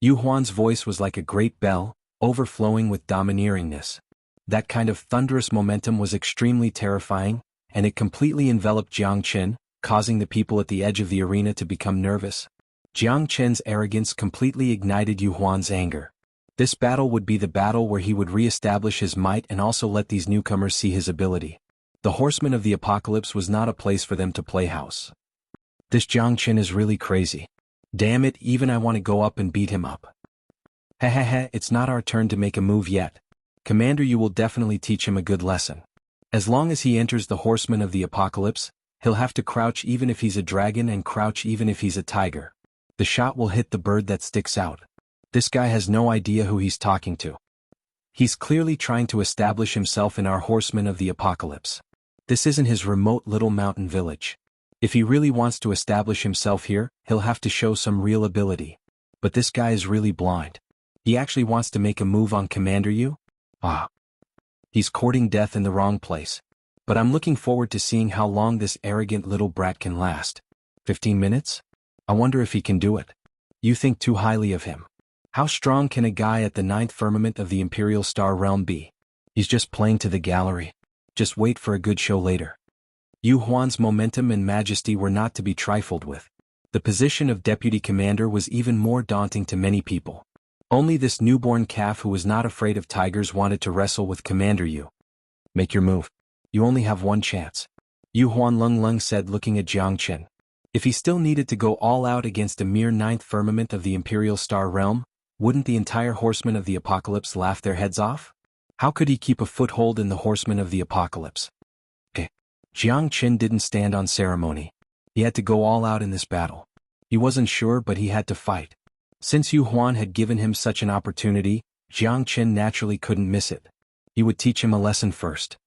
Xuanhuan's voice was like a great bell, overflowing with domineeringness. That kind of thunderous momentum was extremely terrifying, and it completely enveloped Jiang Chen, causing the people at the edge of the arena to become nervous. Jiang Chen's arrogance completely ignited Xuanhuan's anger. This battle would be the battle where he would re-establish his might and also let these newcomers see his ability. The Horseman of the Apocalypse was not a place for them to play house. This Jiang Chen is really crazy. Damn it, even I want to go up and beat him up. Hehehe, it's not our turn to make a move yet. Commander, you will definitely teach him a good lesson. As long as he enters the Horseman of the Apocalypse, he'll have to crouch even if he's a dragon and crouch even if he's a tiger. The shot will hit the bird that sticks out. This guy has no idea who he's talking to. He's clearly trying to establish himself in our Horseman of the Apocalypse. This isn't his remote little mountain village. If he really wants to establish himself here, he'll have to show some real ability. But this guy is really blind. He actually wants to make a move on Commander Yu? Ah. He's courting death in the wrong place. But I'm looking forward to seeing how long this arrogant little brat can last. 15 minutes? I wonder if he can do it. You think too highly of him. How strong can a guy at the 9th firmament of the Imperial Star Realm be? He's just playing to the gallery. Just wait for a good show later. Xuanhuan's momentum and majesty were not to be trifled with. The position of deputy commander was even more daunting to many people. Only this newborn calf who was not afraid of tigers wanted to wrestle with Commander Yu. Make your move. You only have one chance. Xuanhuan Lung said, looking at Jiang Chen. If he still needed to go all out against a mere 9th firmament of the Imperial Star Realm, wouldn't the entire Horsemen of the Apocalypse laugh their heads off? How could he keep a foothold in the Horsemen of the Apocalypse? Jiang Chen didn't stand on ceremony. He had to go all out in this battle. He wasn't sure, but he had to fight. Since Xuanhuan had given him such an opportunity, Jiang Chen naturally couldn't miss it. He would teach him a lesson first.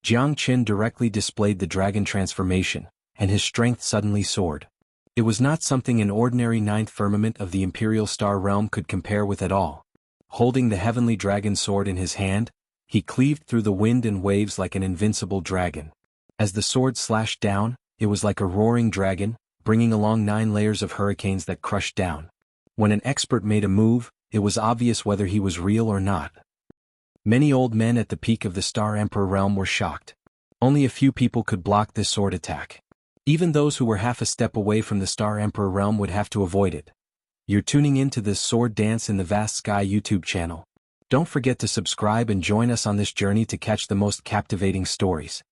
Jiang Chen directly displayed the dragon transformation, and his strength suddenly soared. It was not something an ordinary 9th firmament of the Imperial Star Realm could compare with at all. Holding the heavenly dragon sword in his hand, he cleaved through the wind and waves like an invincible dragon. As the sword slashed down, it was like a roaring dragon, bringing along 9 layers of hurricanes that crushed down. When an expert made a move, it was obvious whether he was real or not. Many old men at the peak of the Star Emperor realm were shocked. Only a few people could block this sword attack. Even those who were half a step away from the Star Emperor realm would have to avoid it. You're tuning in to this Sword Dance in the Vast Sky YouTube channel. Don't forget to subscribe and join us on this journey to catch the most captivating stories.